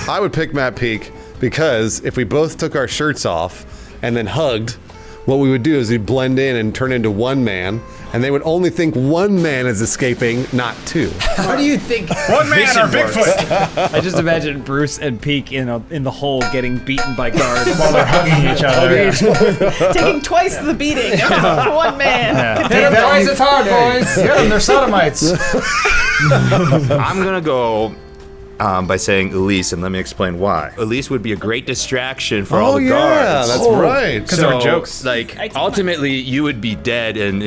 I would pick Matt Peak because if we both took our shirts off and then hugged, what we would do is we'd blend in and turn into one man, and they would only think one man is escaping, not two. How do you think One man vision or Bigfoot? works? I just imagine Bruce and Peak in the hole getting beaten by guards While they're hugging each other. Taking twice the beating for one man. Yeah. Hit 'em twice as hard, boys. Yeah, they're sodomites. I'm gonna go by saying Elise, and let me explain why. Elise would be a great distraction for all the guards. That's right. Because there were jokes. Like ultimately, you would be dead, and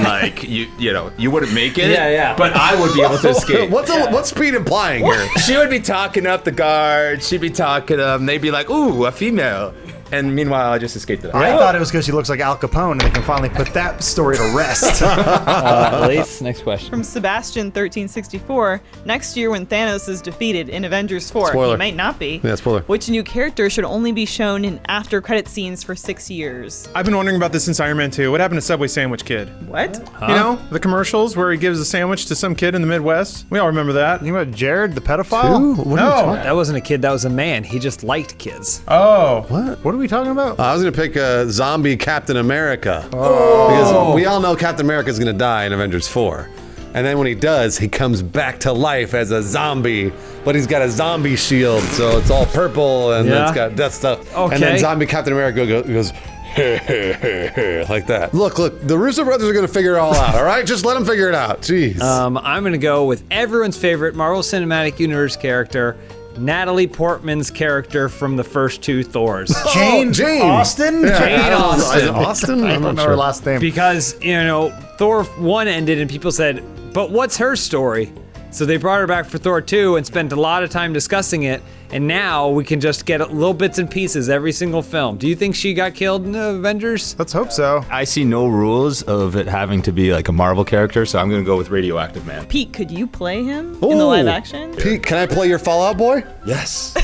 like you wouldn't make it. Yeah. But I would be able to escape. What's Pete implying here? She would be talking up the guards. She'd be talking them. They'd be like, "Ooh, a female." And meanwhile, I just escaped it. I thought it was because she looks like Al Capone, and they can finally put that story to rest. Elise, next question. From Sebastian1364, next year when Thanos is defeated in Avengers 4, Spoiler. he might not be. Yeah, spoiler. Which new character should only be shown in after credit scenes for 6 years? I've been wondering about this since Iron Man 2. What happened to Subway Sandwich Kid? What? You know, the commercials where he gives a sandwich to some kid in the Midwest? We all remember that. You about Jared, the pedophile? No. That wasn't a kid, that was a man. He just liked kids. Oh. What are we talking about? I was going to pick zombie Captain America. Because we all know Captain America is going to die in Avengers 4. And then when he does, he comes back to life as a zombie, but he's got a zombie shield, so it's all purple and it's got death stuff. Okay. And then zombie Captain America goes like that. Look, the Russo brothers are going to figure it all out, all right? Just let them figure it out. Jeez. I'm going to go with everyone's favorite Marvel Cinematic Universe character, Natalie Portman's character from the first two Thors. Jane Austen? Yeah. Jane Austen. Austin? I don't know her last name. Because, Thor 1 ended and people said, but what's her story? So they brought her back for Thor 2 and spent a lot of time discussing it, and now we can just get little bits and pieces every single film. Do you think she got killed in the Avengers? Let's hope so. I see no rules of it having to be like a Marvel character, so I'm gonna go with Radioactive Man. Pete, could you play him in the live action? Pete, can I play your Fallout Boy? Yes.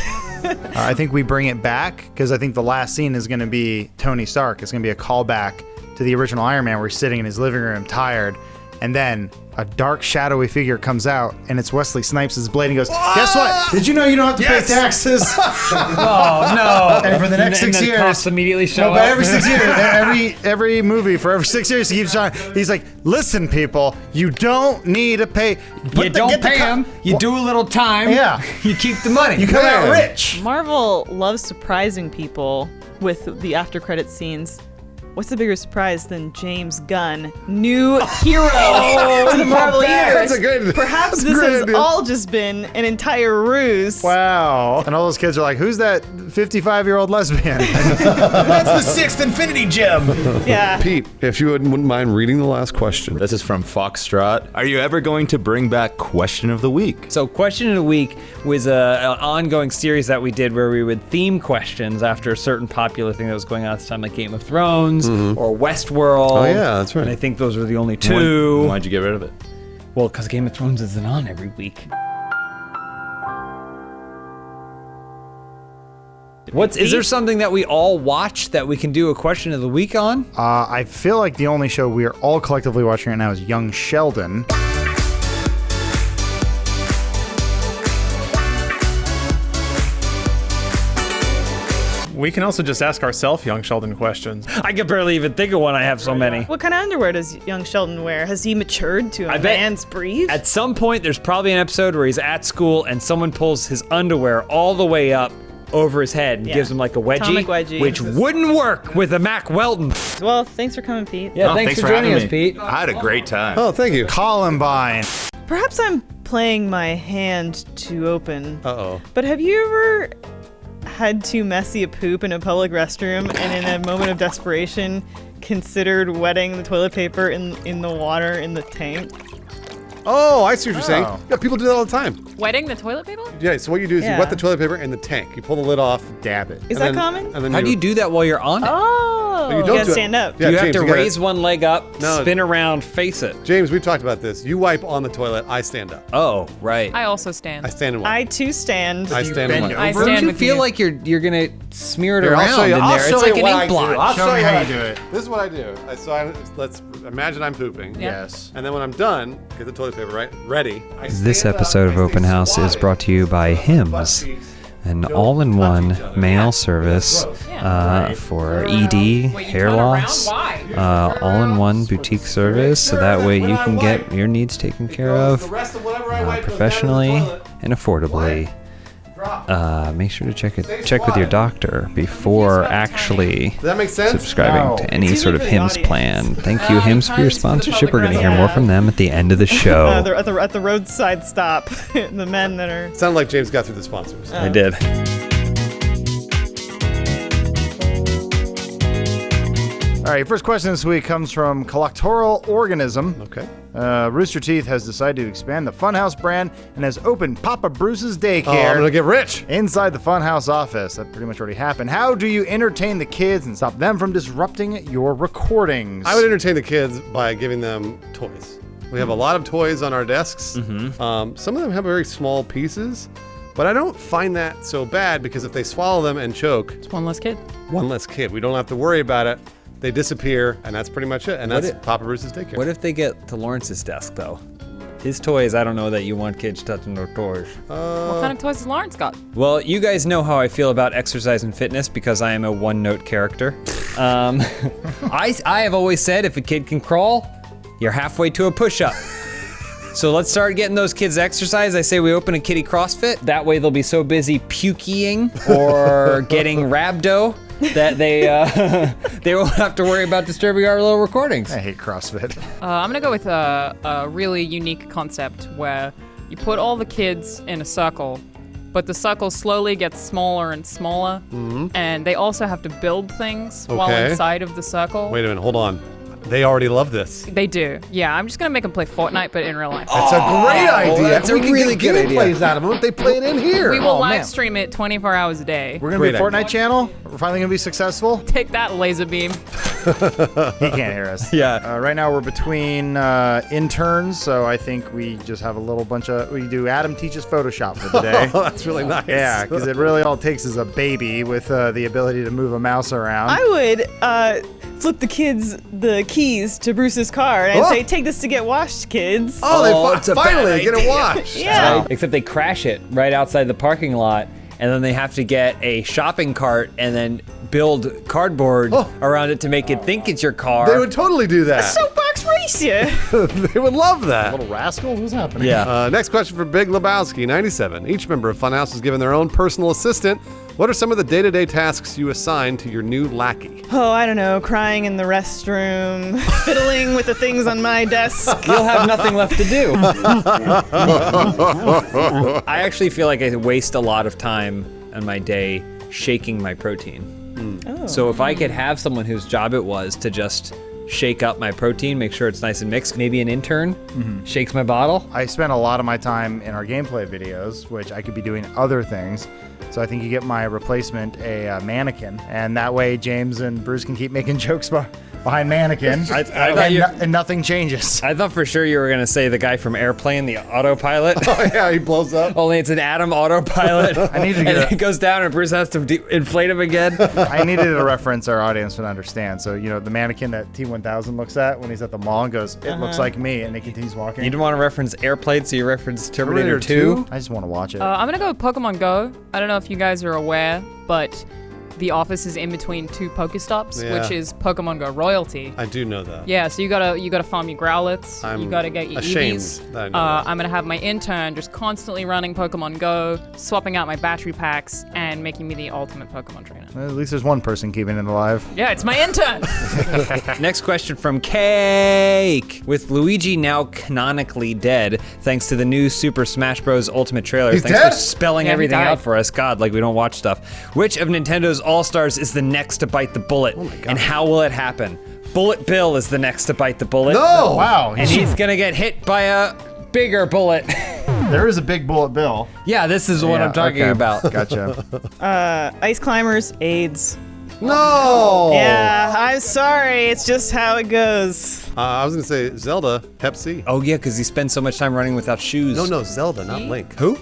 I think we bring it back, because I think the last scene is going to be Tony Stark. It's going to be a callback to the original Iron Man where he's sitting in his living room tired, and then a dark, shadowy figure comes out, and it's Wesley Snipes' blade, and he goes, guess what? Did you know you don't have to pay taxes? Oh, no. And for the next 6 the years... cops immediately show No, but up. every 6 years, every movie, for every 6 years, he keeps trying. He's like, listen, people, you don't need to pay... You don't pay them, you do a little time, you keep the money. You come out rich. Marvel loves surprising people with the after credit scenes. What's the bigger surprise than James Gunn, new hero to the Marvel Universe? That's a good. Perhaps this has all just been an entire ruse. Wow. And all those kids are like, who's that 55-year-old lesbian? That's the sixth Infinity Gem. Yeah. Pete, if you wouldn't mind reading the last question. This is from Foxtrot. Are you ever going to bring back Question of the Week? So Question of the Week was an ongoing series that we did where we would theme questions after a certain popular thing that was going on at the time, like Game of Thrones or Westworld. Oh, yeah, that's right. And I think those were the only two. Why'd you get rid of it? Well, because Game of Thrones isn't on every week. Is there something that we all watch that we can do a Question of the Week on? I feel like the only show we are all collectively watching right now is Young Sheldon. We can also just ask ourselves Young Sheldon questions. I can barely even think of one. I have so many. What kind of underwear does young Sheldon wear? Has he matured to a man's brief? At some point, there's probably an episode where he's at school and someone pulls his underwear all the way up over his head and gives him like a wedgie, Atomic wedgie. which wouldn't work with a Mac Weldon. Well, thanks for coming, Pete. Yeah, thanks for joining us, Pete. I had a great time. Oh, thank you. Columbine. Perhaps I'm playing my hand too open. Uh-oh. But have you ever had too messy a poop in a public restroom and in a moment of desperation considered wetting the toilet paper in the water in the tank? Oh, I see what you're saying. Yeah, people do that all the time. Wetting the toilet paper? Yeah, so what you do is you wet the toilet paper in the tank. You pull the lid off, dab it. Is that common? And then How do you do that while you're on it? Oh, you you don't gotta do it. stand up. Yeah, you have James, to you gotta- raise one leg up, No. spin around, face it. James, we've talked about this. You wipe on the toilet, I stand up. Oh, right. I also stand. I stand in one. I too stand. I stand in one. I Don't stand you with feel you. like you're gonna smear it Here, around in there. It's like an ink blot. I'll Show show me you how how you do it. This is what I do. Let's imagine I'm pooping. Yes. And then when I'm done, get the toilet paper right, ready. This episode of Open House is brought to you by Hims, an all-in-one mail service for ED, hair loss, all-in-one boutique service, so that way you can get your needs taken care of professionally and affordably. Make sure to check with your doctor before actually subscribing to any sort of Hims plan. Thank you, Hims, for your sponsorship. We're going to hear more from them at the end of the show. They're at the roadside stop. The men that are. Sounded like James got through the sponsors. I did. All right, first question this week comes from Collectoral Organism. Okay. Rooster Teeth has decided to expand the Funhaus brand and has opened Papa Bruce's daycare. Oh, I'm gonna get rich. Inside the Funhaus office. That pretty much already happened. How do you entertain the kids and stop them from disrupting your recordings? I would entertain the kids by giving them toys. We have a lot of toys on our desks. Some of them have very small pieces, but I don't find that so bad because if they swallow them and choke, It's one less kid. one less kid. We don't have to worry about it. They disappear, and that's pretty much it. And that's Papa Bruce's daycare. What if they get to Lawrence's desk, though? His toys, I don't know that you want kids touching their toys. What kind of toys has Lawrence got? Well, you guys know how I feel about exercise and fitness because I am a one-note character. I have always said if a kid can crawl, you're halfway to a push-up. So let's start getting those kids exercise. I say we open a kiddie CrossFit. That way they'll be so busy puking or getting rhabdo that they won't have to worry about disturbing our little recordings. I hate CrossFit. I'm gonna go with a really unique concept where you put all the kids in a circle, but the circle slowly gets smaller and smaller, and they also have to build things while inside of the circle. Wait a minute, hold on. They already love this. They do. Yeah, I'm just gonna make them play Fortnite, but in real life. That's a great idea. That's a really good idea. Plays out of them. They play it in here. We will live man. stream it 24 hours a day. We're going to be a Fortnite channel. We're finally going to be successful. Take that, laser beam. He can't hear us. Yeah. Right now we're between interns, so I think we just have a little bunch of. We do Adam teaches Photoshop for the day. Oh, that's really nice. Yeah, because it really all takes is a baby with the ability to move a mouse around. I would flip the kids the keys to Bruce's car and I'd say, "Take this to get washed, kids." Oh, they finally get it washed. Yeah. Right? Except they crash it right outside the parking lot, and then they have to get a shopping cart and then build cardboard around it to make it think it's your car. They would totally do that. Soapbox race you. They would love that. Little rascal, who's happening? Yeah. Next question for Big Lebowski, 97. Each member of Funhouse is given their own personal assistant. What are some of the day-to-day tasks you assign to your new lackey? Oh, I don't know, crying in the restroom, fiddling with the things on my desk. You'll have nothing left to do. I actually feel like I waste a lot of time on my day shaking my protein. So if I could have someone whose job it was to just shake up my protein, make sure it's nice and mixed, maybe an intern shakes my bottle. I spend a lot of my time in our gameplay videos, which I could be doing other things. So I think you get my replacement, a mannequin, and that way James and Bruce can keep making jokes behind mannequin, and nothing changes. I thought for sure you were going to say the guy from Airplane, the autopilot. Oh, yeah, he blows up. Only it's an Adam autopilot. I need to and it goes down and Bruce has to inflate him again. I needed a reference our audience would understand. So, you know, the mannequin that T-1000 looks at when he's at the mall and goes, it looks like me, and it continues walking. You didn't want to reference Airplane, so you referenced Terminator 2? I just want to watch it. I'm gonna go with Pokemon Go. I don't know if you guys are aware, but the office is in between two Pokestops, which is Pokemon Go royalty. I do know that. Yeah, so you gotta farm your Growlithe. You gotta get your ashamed Eevees. that I know that. I'm gonna have my intern just constantly running Pokemon Go, swapping out my battery packs, and making me the ultimate Pokemon trainer. Well, at least there's one person keeping it alive. Yeah, it's my intern. Next question from Cake. With Luigi now canonically dead, thanks to the new Super Smash Bros. Ultimate trailer. He's Thanks dead? for spelling Yeah, he everything died. out for us. God, like we don't watch stuff. Which of Nintendo's All-Stars is the next to bite the bullet? Oh my God. And how will it happen? Bullet Bill is the next to bite the bullet. No! Wow. And he's gonna get hit by a bigger bullet. There is a big bullet bill. Yeah, this is what I'm talking about. Gotcha. Ice climbers, AIDS. No! Yeah, I'm sorry. It's just how it goes. I was going to say Zelda, Hep C. Oh yeah, because he spends so much time running without shoes. No, Zelda, not Link. Who?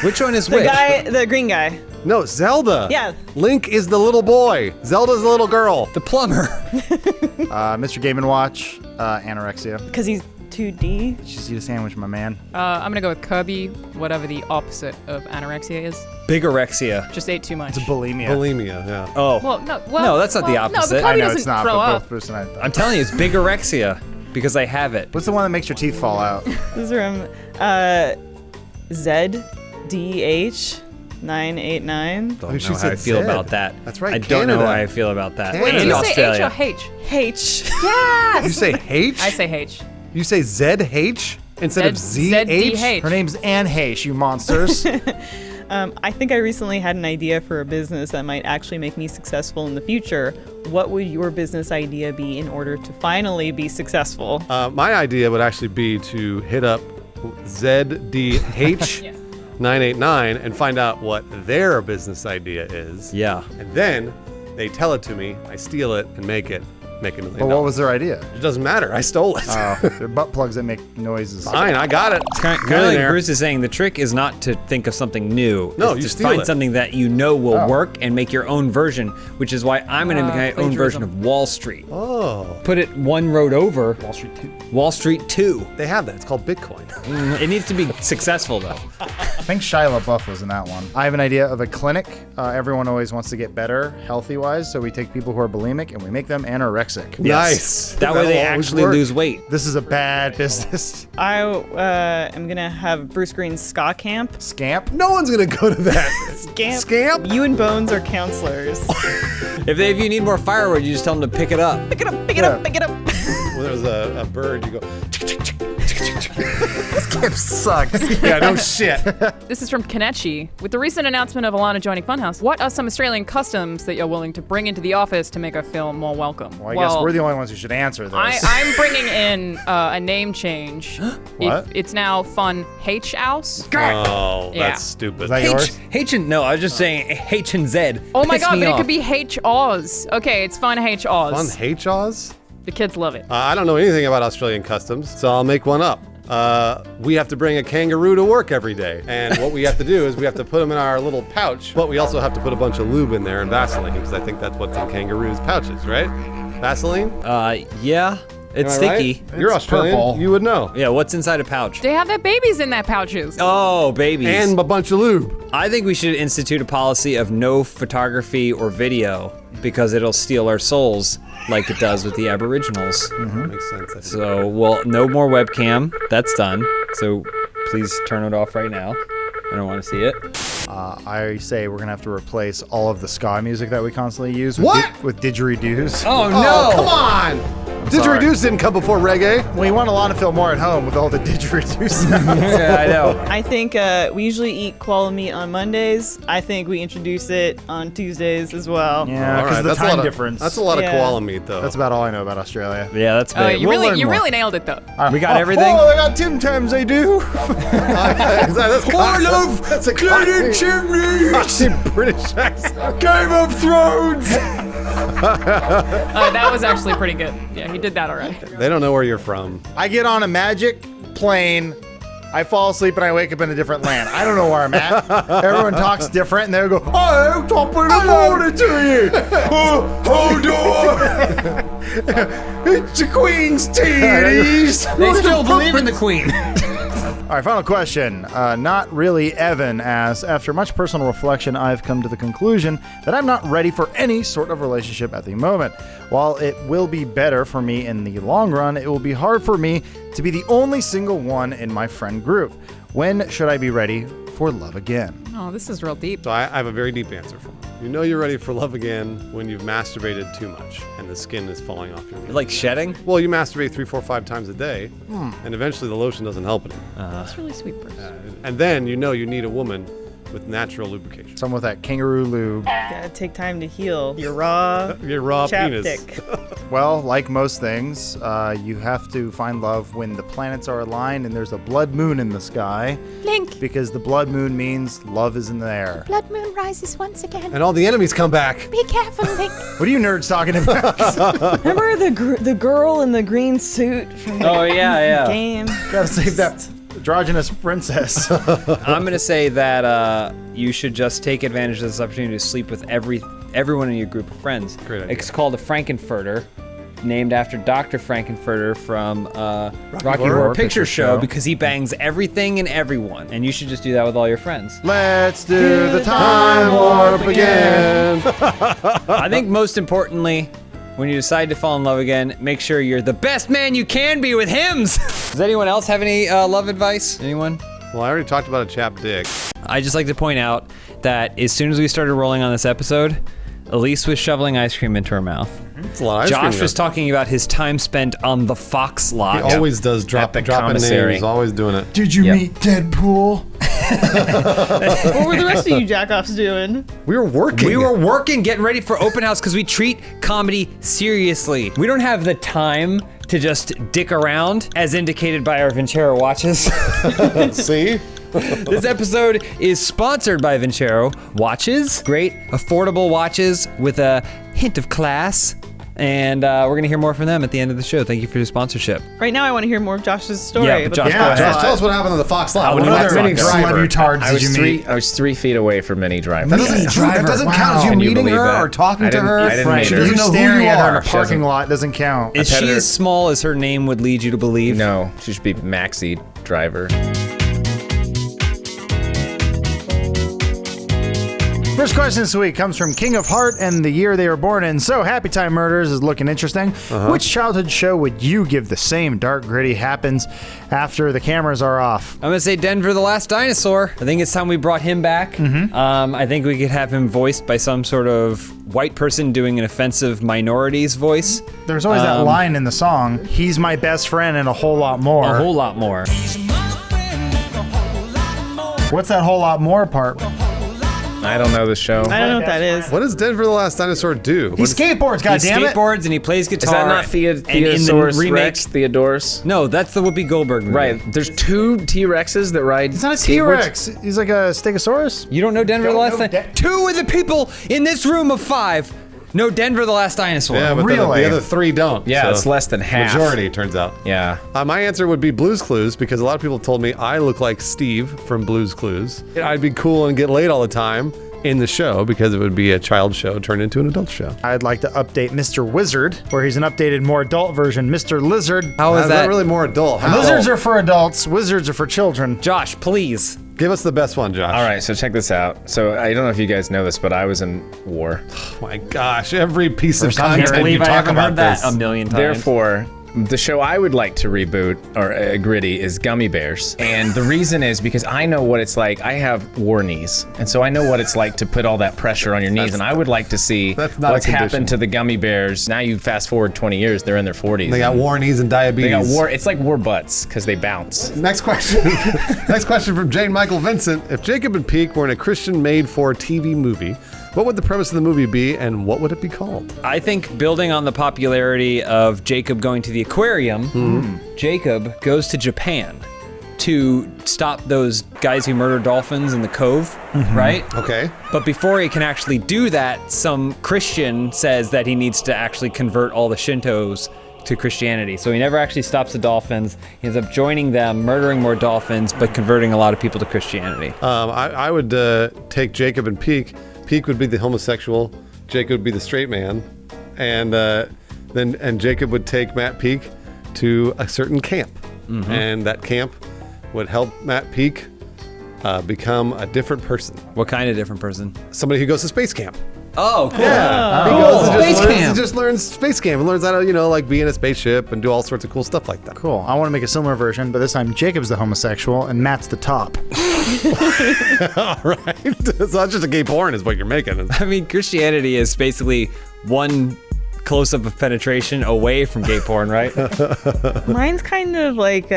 Which one is The which? guy, the green guy. No, Zelda. Yeah. Link is the little boy. Zelda's the little girl. The plumber. Mr. Game & Watch, anorexia. Because he's 2D. Just eat a sandwich, my man. I'm gonna go with Kirby, whatever the opposite of anorexia is. Bigorexia. Just ate too much. It's bulimia. Bulimia, yeah. Oh. Well, No, that's not the opposite. No, but Kirby I know doesn't it's not, throw but up. both Bruce and I. I'm telling you, it's bigorexia because I have it. What's the one that makes your teeth fall out? This is from ZDH989. Don't she know how said I feel Zed. about that. That's right, I don't know Canada. how I feel about that. Canada. Wait, did And you say H Australia. or H? H. Yes! You say H? I say H. You say ZH instead of ZH? ZDH. Her name's Anne Heche, you monsters. I think I recently had an idea for a business that might actually make me successful in the future. What would your business idea be in order to finally be successful? My idea would actually be to hit up ZDH989 and find out what their business idea is. Yeah. And then they tell it to me, I steal it and make it $1 million. But what was their idea? It doesn't matter. I stole it. They're butt plugs that make noises. Fine, I got it. It's kind of like Bruce is saying, the trick is not to think of something new. No, it's you to steal find it. something that you know will work and make your own version, which is why I'm going to make my own version of Wall Street. Oh. Put it one road over. Wall Street 2. Wall Street 2. They have that. It's called Bitcoin. It needs to be successful, though. I think Shia LaBeouf was in that one. I have an idea of a clinic. Everyone always wants to get better healthy-wise, so we take people who are bulimic and we make them anorexic. Nice. That way they That'll always actually work. lose weight. This is a bad business. I am going to have Bruce Green's ska camp. Scamp? No one's going to go to that. Scamp? You and Bones are counselors. If you need more firewood, you just tell them to pick it up. Pick it up, pick it up, pick it up. When there's a bird, you go. Scamp sucks. Yeah, no shit. This is from Kanechi. With the recent announcement of Alana joining Funhaus, what are some Australian customs that you're willing to bring into the office to make her feel more welcome? Well, I guess we're the only ones who should answer this. I'm bringing in a name change. What? It's now Funhaus House. Oh, Yeah. that's stupid. Is that yours? No, I was just saying H and Z. Oh my Piss god, me but off. it could be H Oz. Okay, it's Fun H Oz. Fun H-Oz? The kids love it. I don't know anything about Australian customs, so I'll make one up. We have to bring a kangaroo to work every day. And what we have to do is we have to put them in our little pouch, but we also have to put a bunch of lube in there and Vaseline, because I think that's what's in kangaroos' pouches, right? Vaseline? Yeah. It's Am I right? sticky. You're Australian. purple. You would know. Yeah, what's inside a pouch? They have their babies in their pouches. Oh, babies. And a bunch of lube. I think we should institute a policy of no photography or video because it'll steal our souls like it does with the Aboriginals. Makes sense. I think. So, no more webcam. That's done. So please turn it off right now. I don't want to see it. I say we're gonna have to replace all of the ska music that we constantly use with, What? with didgeridoos. Oh, no! Come on! sorry. Didgeridoos didn't come before reggae. Well, you want Alana to feel more at home with all the didgeridoos. Yeah, I know. I think we usually eat koala meat on Mondays. I think we introduce it on Tuesdays as well. Yeah, All because right, of the that's a time lot of- difference. That's a lot of Yeah. koala meat, though. That's about all I know about Australia. Yeah, that's big. You We'll learn really more. nailed it though. We got everything? Oh, they got Tim Tams, they do. That's that's a Cleaning chimneys. British accent. Game of Thrones. That was actually pretty good. Yeah, he did that all right. They don't know where you're from. I get on a magic plane. I fall asleep and I wake up in a different land. I don't know where I'm at. Everyone talks different, and they'll go, "Oh, top of the morning to you. Oh, hold on. It's the Queen's titties." They still believe in the Queen. All right, final question. Not really Evan asks, after much personal reflection, I've come to the conclusion that I'm not ready for any sort of relationship at the moment. While it will be better for me in the long run, it will be hard for me to be the only single one in my friend group. When should I be ready for love again? Oh, this is real deep. So I have a very deep answer for you. You know you're ready for love again when you've masturbated too much and the skin is falling off your meat. Like shedding? Well, you masturbate 3, 4, 5 times a day, and eventually the lotion doesn't help it. That's really sweet, Bruce. And then you know you need a woman with natural lubrication. Someone with that kangaroo lube. Gotta take time to heal your raw, Your raw penis. chapstick. Well, like most things, you have to find love when the planets are aligned and there's a blood moon in the sky. Link. Because the blood moon means love is in the air. Blood moon rises once again. And all the enemies come back. Be careful, Link. What are you nerds talking about? Remember the girl in the green suit from the Oh, yeah, yeah. game? Gotta save that. androgynous princess. I'm gonna say that you should just take advantage of this opportunity to sleep with everyone in your group of friends. Great idea. It's called a Frankenfurter, named after Dr. Frankenfurter from Rocky Horror Picture Show because he bangs everything and everyone, and you should just do that with all your friends. Let's do the time warp again. I think most importantly, when you decide to fall in love again, make sure you're the best man you can be with hymns. Does anyone else have any love advice? Anyone? Well, I already talked about a chapped dick. I just like to point out that as soon as we started rolling on this episode, Elise was shoveling ice cream into her mouth. It's a lot of ice cream. Josh was talking about his time spent on the Fox lot. He always does dropping names. He's always doing it. Did you meet Deadpool? What were the rest of you jackoffs doing? We were working. We were working, getting ready for open house because we treat comedy seriously. We don't have the time to just dick around, as indicated by our Vincero watches. See? This episode is sponsored by Vincero watches. Great, affordable watches with a hint of class. And we're going to hear more from them at the end of the show. Thank you for your sponsorship. Right now, I want to hear more of Josh's story. Yeah, but Josh, Josh, tell us what happened on the Fox lot. What other celebutards I did you meet? I was 3 feet away from Minnie Driver. That doesn't count as you meeting her or talking to her. I didn't meet She her. doesn't know who staring you at her in are. a Parking lot doesn't count. Is she as small as her name would lead you to believe? No, she should be Maxie Driver. First question this week comes from King of Heart and the year they were born in. So, Happy Time Murders is looking interesting. Which childhood show would you give the same dark, gritty happens after the cameras are off? I'm gonna say Denver the Last Dinosaur. I think it's time we brought him back. I think we could have him voiced by some sort of white person doing an offensive minorities voice. There's always that line in the song, he's my best friend and a whole lot more. A whole lot more. What's that whole lot more part? I don't know the show. I don't know what that is. What does Denver the Last Dinosaur do? He skateboards, goddammit. He skateboards and he plays guitar. Is that not Theosaurus Rex, Theodorus? No, that's the Whoopi Goldberg movie. Right. There's 2 T-Rexes that ride. He's not a skateboards. T-Rex. He's like a Stegosaurus. You don't know Denver the Last Dinosaur? 2 of the people in this room of 5 know Denver the Last Dinosaur. Yeah, but the other 3 don't. Yeah, so it's less than half. Majority, it turns out. Yeah. My answer would be Blue's Clues because a lot of people told me I look like Steve from Blue's Clues. I'd be cool and get laid all the time in the show because it would be a child show turned into an adult show. I'd like to update Mr. Wizard, where he's an updated, more adult version. Mr. Lizard. How is that? Not really more adult. How Lizards are for adults. Wizards are for children. Josh, please. Give us the best one, Josh. All right, so check this out. So I don't know if you guys know this, but I was in war. Oh my gosh, every piece of I can't content believe you I talk haven't about heard that this. a million times. Therefore, the show I would like to reboot, or gritty, is Gummy Bears. And the reason is because I know what it's like. I have war knees. And so I know what it's like to put all that pressure on your knees. And I would like to see what's happened to the Gummy Bears. Now you fast forward 20 years, they're in their 40s. They got war knees and diabetes. They got war. It's like war butts because they bounce. Next question. Next question from Jane Michael Vincent. If Jacob and Peek were in a Christian made-for-TV movie, what would the premise of the movie be, and what would it be called? I think building on the popularity of Jacob going to the aquarium, Jacob goes to Japan to stop those guys who murder dolphins in the cove, right? Okay. But before he can actually do that, some Christian says that he needs to actually convert all the Shintos to Christianity. So he never actually stops the dolphins. He ends up joining them, murdering more dolphins, but converting a lot of people to Christianity. I would take Jacob and Peek. Peek would be the homosexual, Jacob would be the straight man, and Jacob would take Matt Peek to a certain camp, and that camp would help Matt Peek become a different person. What kind of different person? Somebody who goes to space camp. Oh, cool. Yeah. He He goes just learns space camp and learns how to, like be in a spaceship and do all sorts of cool stuff like that. Cool. I want to make a similar version, but this time Jacob's the homosexual and Matt's the top. All right. So that's just a gay porn is what you're making. I mean, Christianity is basically one close-up of penetration away from gay porn, right? Mine's kind of like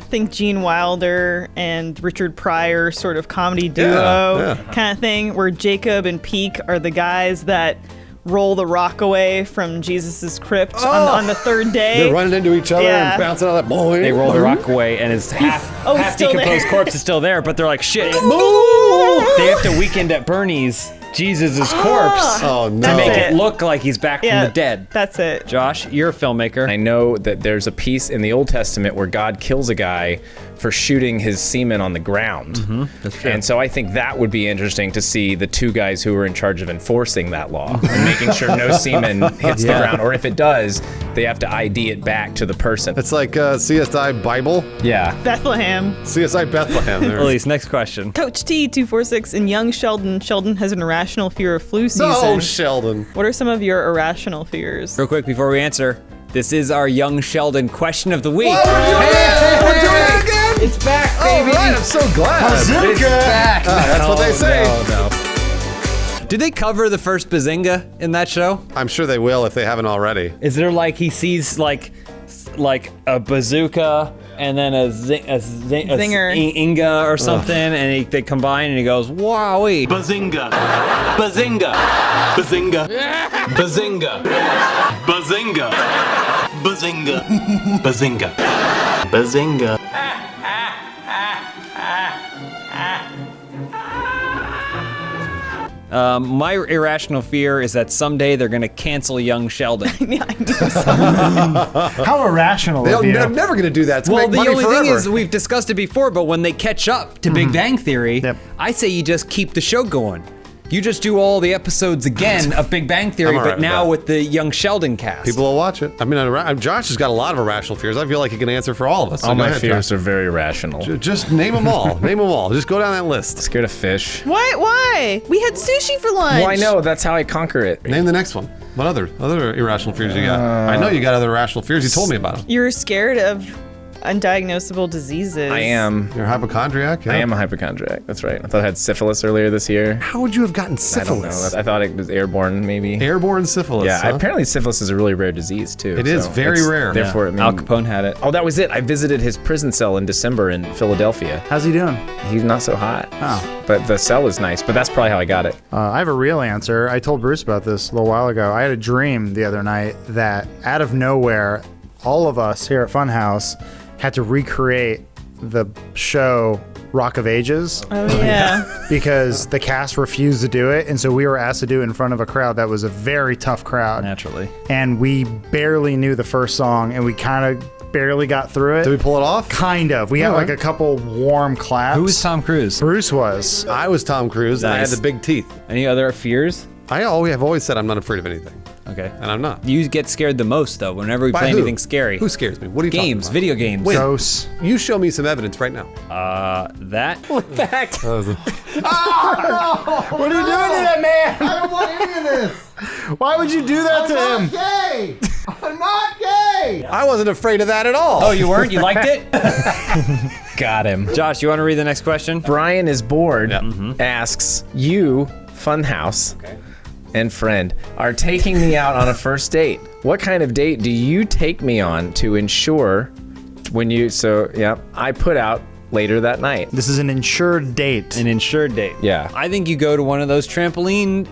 think Gene Wilder and Richard Pryor sort of comedy duo kind of thing, where Jacob and Peek are the guys that roll the rock away from Jesus's crypt on the third day. They're running into each other and bouncing out that boy. They roll the rock away, and his half still decomposed there. corpse is still there, but they're like, shit. They have to weekend at Bernie's Jesus' corpse to make it look like he's back from the dead. That's it. Josh, you're a filmmaker. I know that there's a piece in the Old Testament where God kills a guy for shooting his semen on the ground. That's true. And so I think that would be interesting to see the two guys who are in charge of enforcing that law and making sure no semen hits the ground, or if it does, they have to ID it back to the person. It's like CSI Bible. Yeah. Bethlehem. CSI Bethlehem. There. Elise, next question. Coach T246 in young Sheldon. Sheldon has an irrational fear of flu season. No, Sheldon. What are some of your irrational fears? Real quick before we answer, this is our young Sheldon question of the week. We're doing it again? It's back, baby. All right, I'm so glad. Bazooka. It's back. That's what they say. No. Did they cover the first Bazinga in that show? I'm sure they will if they haven't already. Is there like he sees like a bazooka and then a Zinger. Inga or something, and they combine and he goes, wowee. Bazinga. Bazinga. Bazinga. Bazinga. Bazinga. Bazinga. Bazinga. Bazinga. My irrational fear is that someday they're gonna cancel young Sheldon. How irrational of you. They're never going to do that. It's Well, make the money only forever. thing is, we've discussed it before, but when they catch up to Big Bang Theory, I say you just keep the show going. You just do all the episodes again of Big Bang Theory, I'm all right but with now that. with the young Sheldon cast. People will watch it. I mean, Josh has got a lot of irrational fears. I feel like he can answer for all of us. So All go my ahead, fears Josh. are very rational. Just name them all. Name them all. Just go down that list. Scared of fish. What? Why? We had sushi for lunch. Well, I know. That's how I conquer it. Name the next one. What other irrational fears you got? I know you got other irrational fears. You told me about them. You're scared of undiagnosable diseases. I am. You're a hypochondriac? Yeah. I am a hypochondriac. That's right. I thought I had syphilis earlier this year. How would you have gotten syphilis? I don't know. I thought it was airborne, maybe. Airborne syphilis. Yeah. huh? Apparently, syphilis is a really rare disease too. It is so very it's- rare. Therefore, Al Capone had it. Oh, that was it. I visited his prison cell in December in Philadelphia. How's he doing? He's not so hot. Oh. But the cell is nice. But that's probably how I got it. I have a real answer. I told Bruce about this a little while ago. I had a dream the other night that out of nowhere, all of us here at Funhaus had to recreate the show Rock of Ages. Oh, yeah. Because the cast refused to do it. And so we were asked to do it in front of a crowd that was a very tough crowd. Naturally. And we barely knew the first song and we kind of barely got through it. Did we pull it off? Kind of. We got like a couple warm claps. Who was Tom Cruise? Bruce was. I was Tom Cruise, and I had Nice. the big teeth. Any other fears? I have always said I'm not afraid of anything. Okay. And I'm not. You get scared the most, though, whenever we By play who? anything scary. Who scares me? What are you talking Games, about? video games. Wait, Ghosts. you show me some evidence right now. That? Look back. What are you doing to that man? I don't want any of this. Why would you do that to him? Gay. I'm not gay. I wasn't afraid of that at all. Oh, you weren't? You liked it? Got him. Josh, you want to read the next question? Brian is bored. Asks, you, Funhaus, and friend, are taking me out on a first date. What kind of date do you take me on to ensure when you... So, yeah, I put out later that night. This is an insured date. An insured date. Yeah. I think you go to one of those trampoline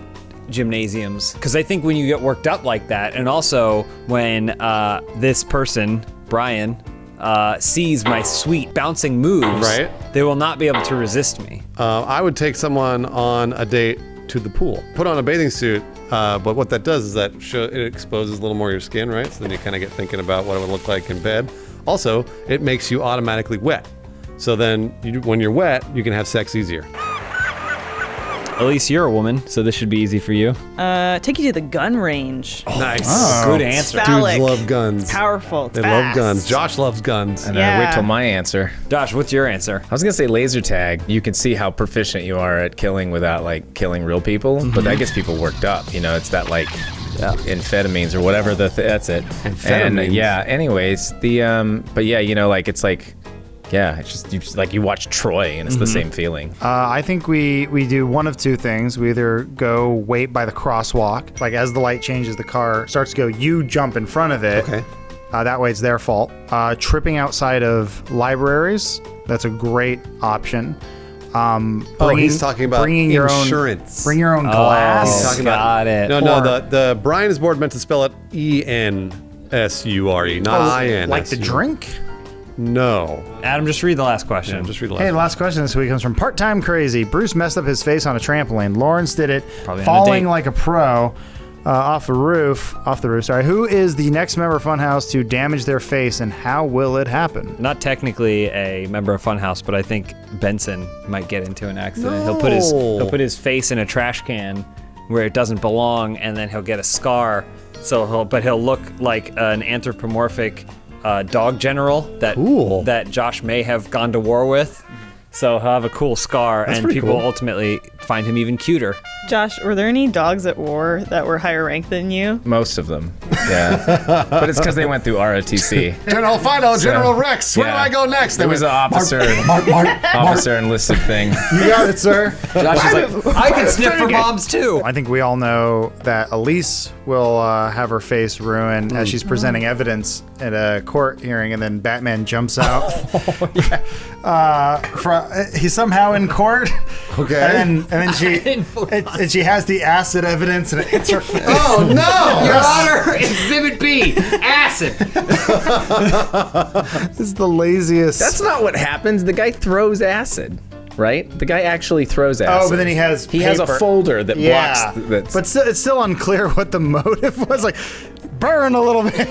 gymnasiums, because I think when you get worked up like that, and also when this person, Brian, sees my sweet bouncing moves, Right. they will not be able to resist me. I would take someone on a date to the pool. Put on a bathing suit, but what that does is that it exposes a little more of your skin, right? So then you kind of get thinking about what it would look like in bed. Also, it makes you automatically wet. So then when you're wet, you can have sex easier. At least you're a woman, so this should be easy for you. Take you to the gun range. Nice. Oh. Good answer. Phallic. Dudes love guns. It's powerful. It's They fast. love guns. Josh loves guns. And Yeah. I wait till my answer. Josh, what's your answer? I was gonna say laser tag. You can see how proficient you are at killing without like killing real people, but that gets people worked up. You know, it's that like amphetamines or whatever. That's it. Amphetamines. And yeah. Anyways, but yeah, you know, like it's like. Yeah, it's just like you watch Troy and it's the same feeling. I think we do one of two things. We either go wait by the crosswalk, like as the light changes, the car starts to go, you jump in front of it. Okay. That way it's their fault. Tripping outside of libraries, that's a great option. He's talking about bringing your insurance. Bring your own glass. He's talking Got about it. No, Or- the Brian is bored meant to spell it ENSURE, not IN. Like the drink? No. Adam, just read the last question. Yeah, just read the last Hey, the last question this week comes from Part-Time Crazy. Bruce messed up his face on a trampoline. Lawrence did it Probably on a falling date. like a pro. off the roof. Sorry. Who is the next member of Funhouse to damage their face, and how will it happen? Not technically a member of Funhouse, but I think Benson might get into an accident. No. He'll put his face in a trash can where it doesn't belong, and then he'll get a scar. So he'll look like an anthropomorphic dog general that Josh may have gone to war with. So he'll have a cool scar, That's and pretty people cool. ultimately find him even cuter. Josh, were there any dogs at war that were higher ranked than you? Most of them, yeah. But it's because they went through ROTC. General Fido, General Rex. Where do I go next? It was an officer enlisted thing. You got it, sir. Josh is like, I can sniff for bombs too. I think we all know that Elise will have her face ruined as she's presenting evidence at a court hearing, and then Batman jumps out. He's somehow in court. Okay. And then she has the acid evidence, and it hits her face. Oh no! Your Honor, Exhibit B, acid. This is the laziest. That's not what happens. The guy throws acid, right? The guy actually throws acid. Oh, but then he has a paper. folder that blocks. But it's still unclear what the motive was. Like, burn a little bit.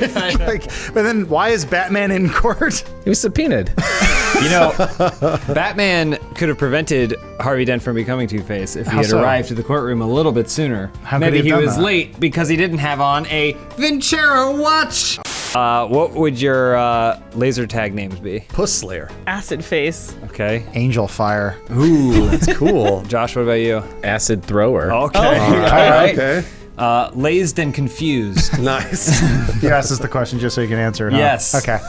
But then why is Batman in court? He was subpoenaed. You know, Batman could have prevented Harvey Dent from becoming Two-Face if he How had so? arrived to the courtroom a little bit sooner. How could Maybe he he have done was that? late because he didn't have on a Vincero watch. What would your laser tag names be? Puss Slayer. Acid face. Okay. Angel Fire. Ooh, that's cool. Josh, what about you? Acid thrower. Okay. Oh, All right. Okay. Lazed and confused. Nice. You asked us the question just so you can answer it, huh? Yes. Okay.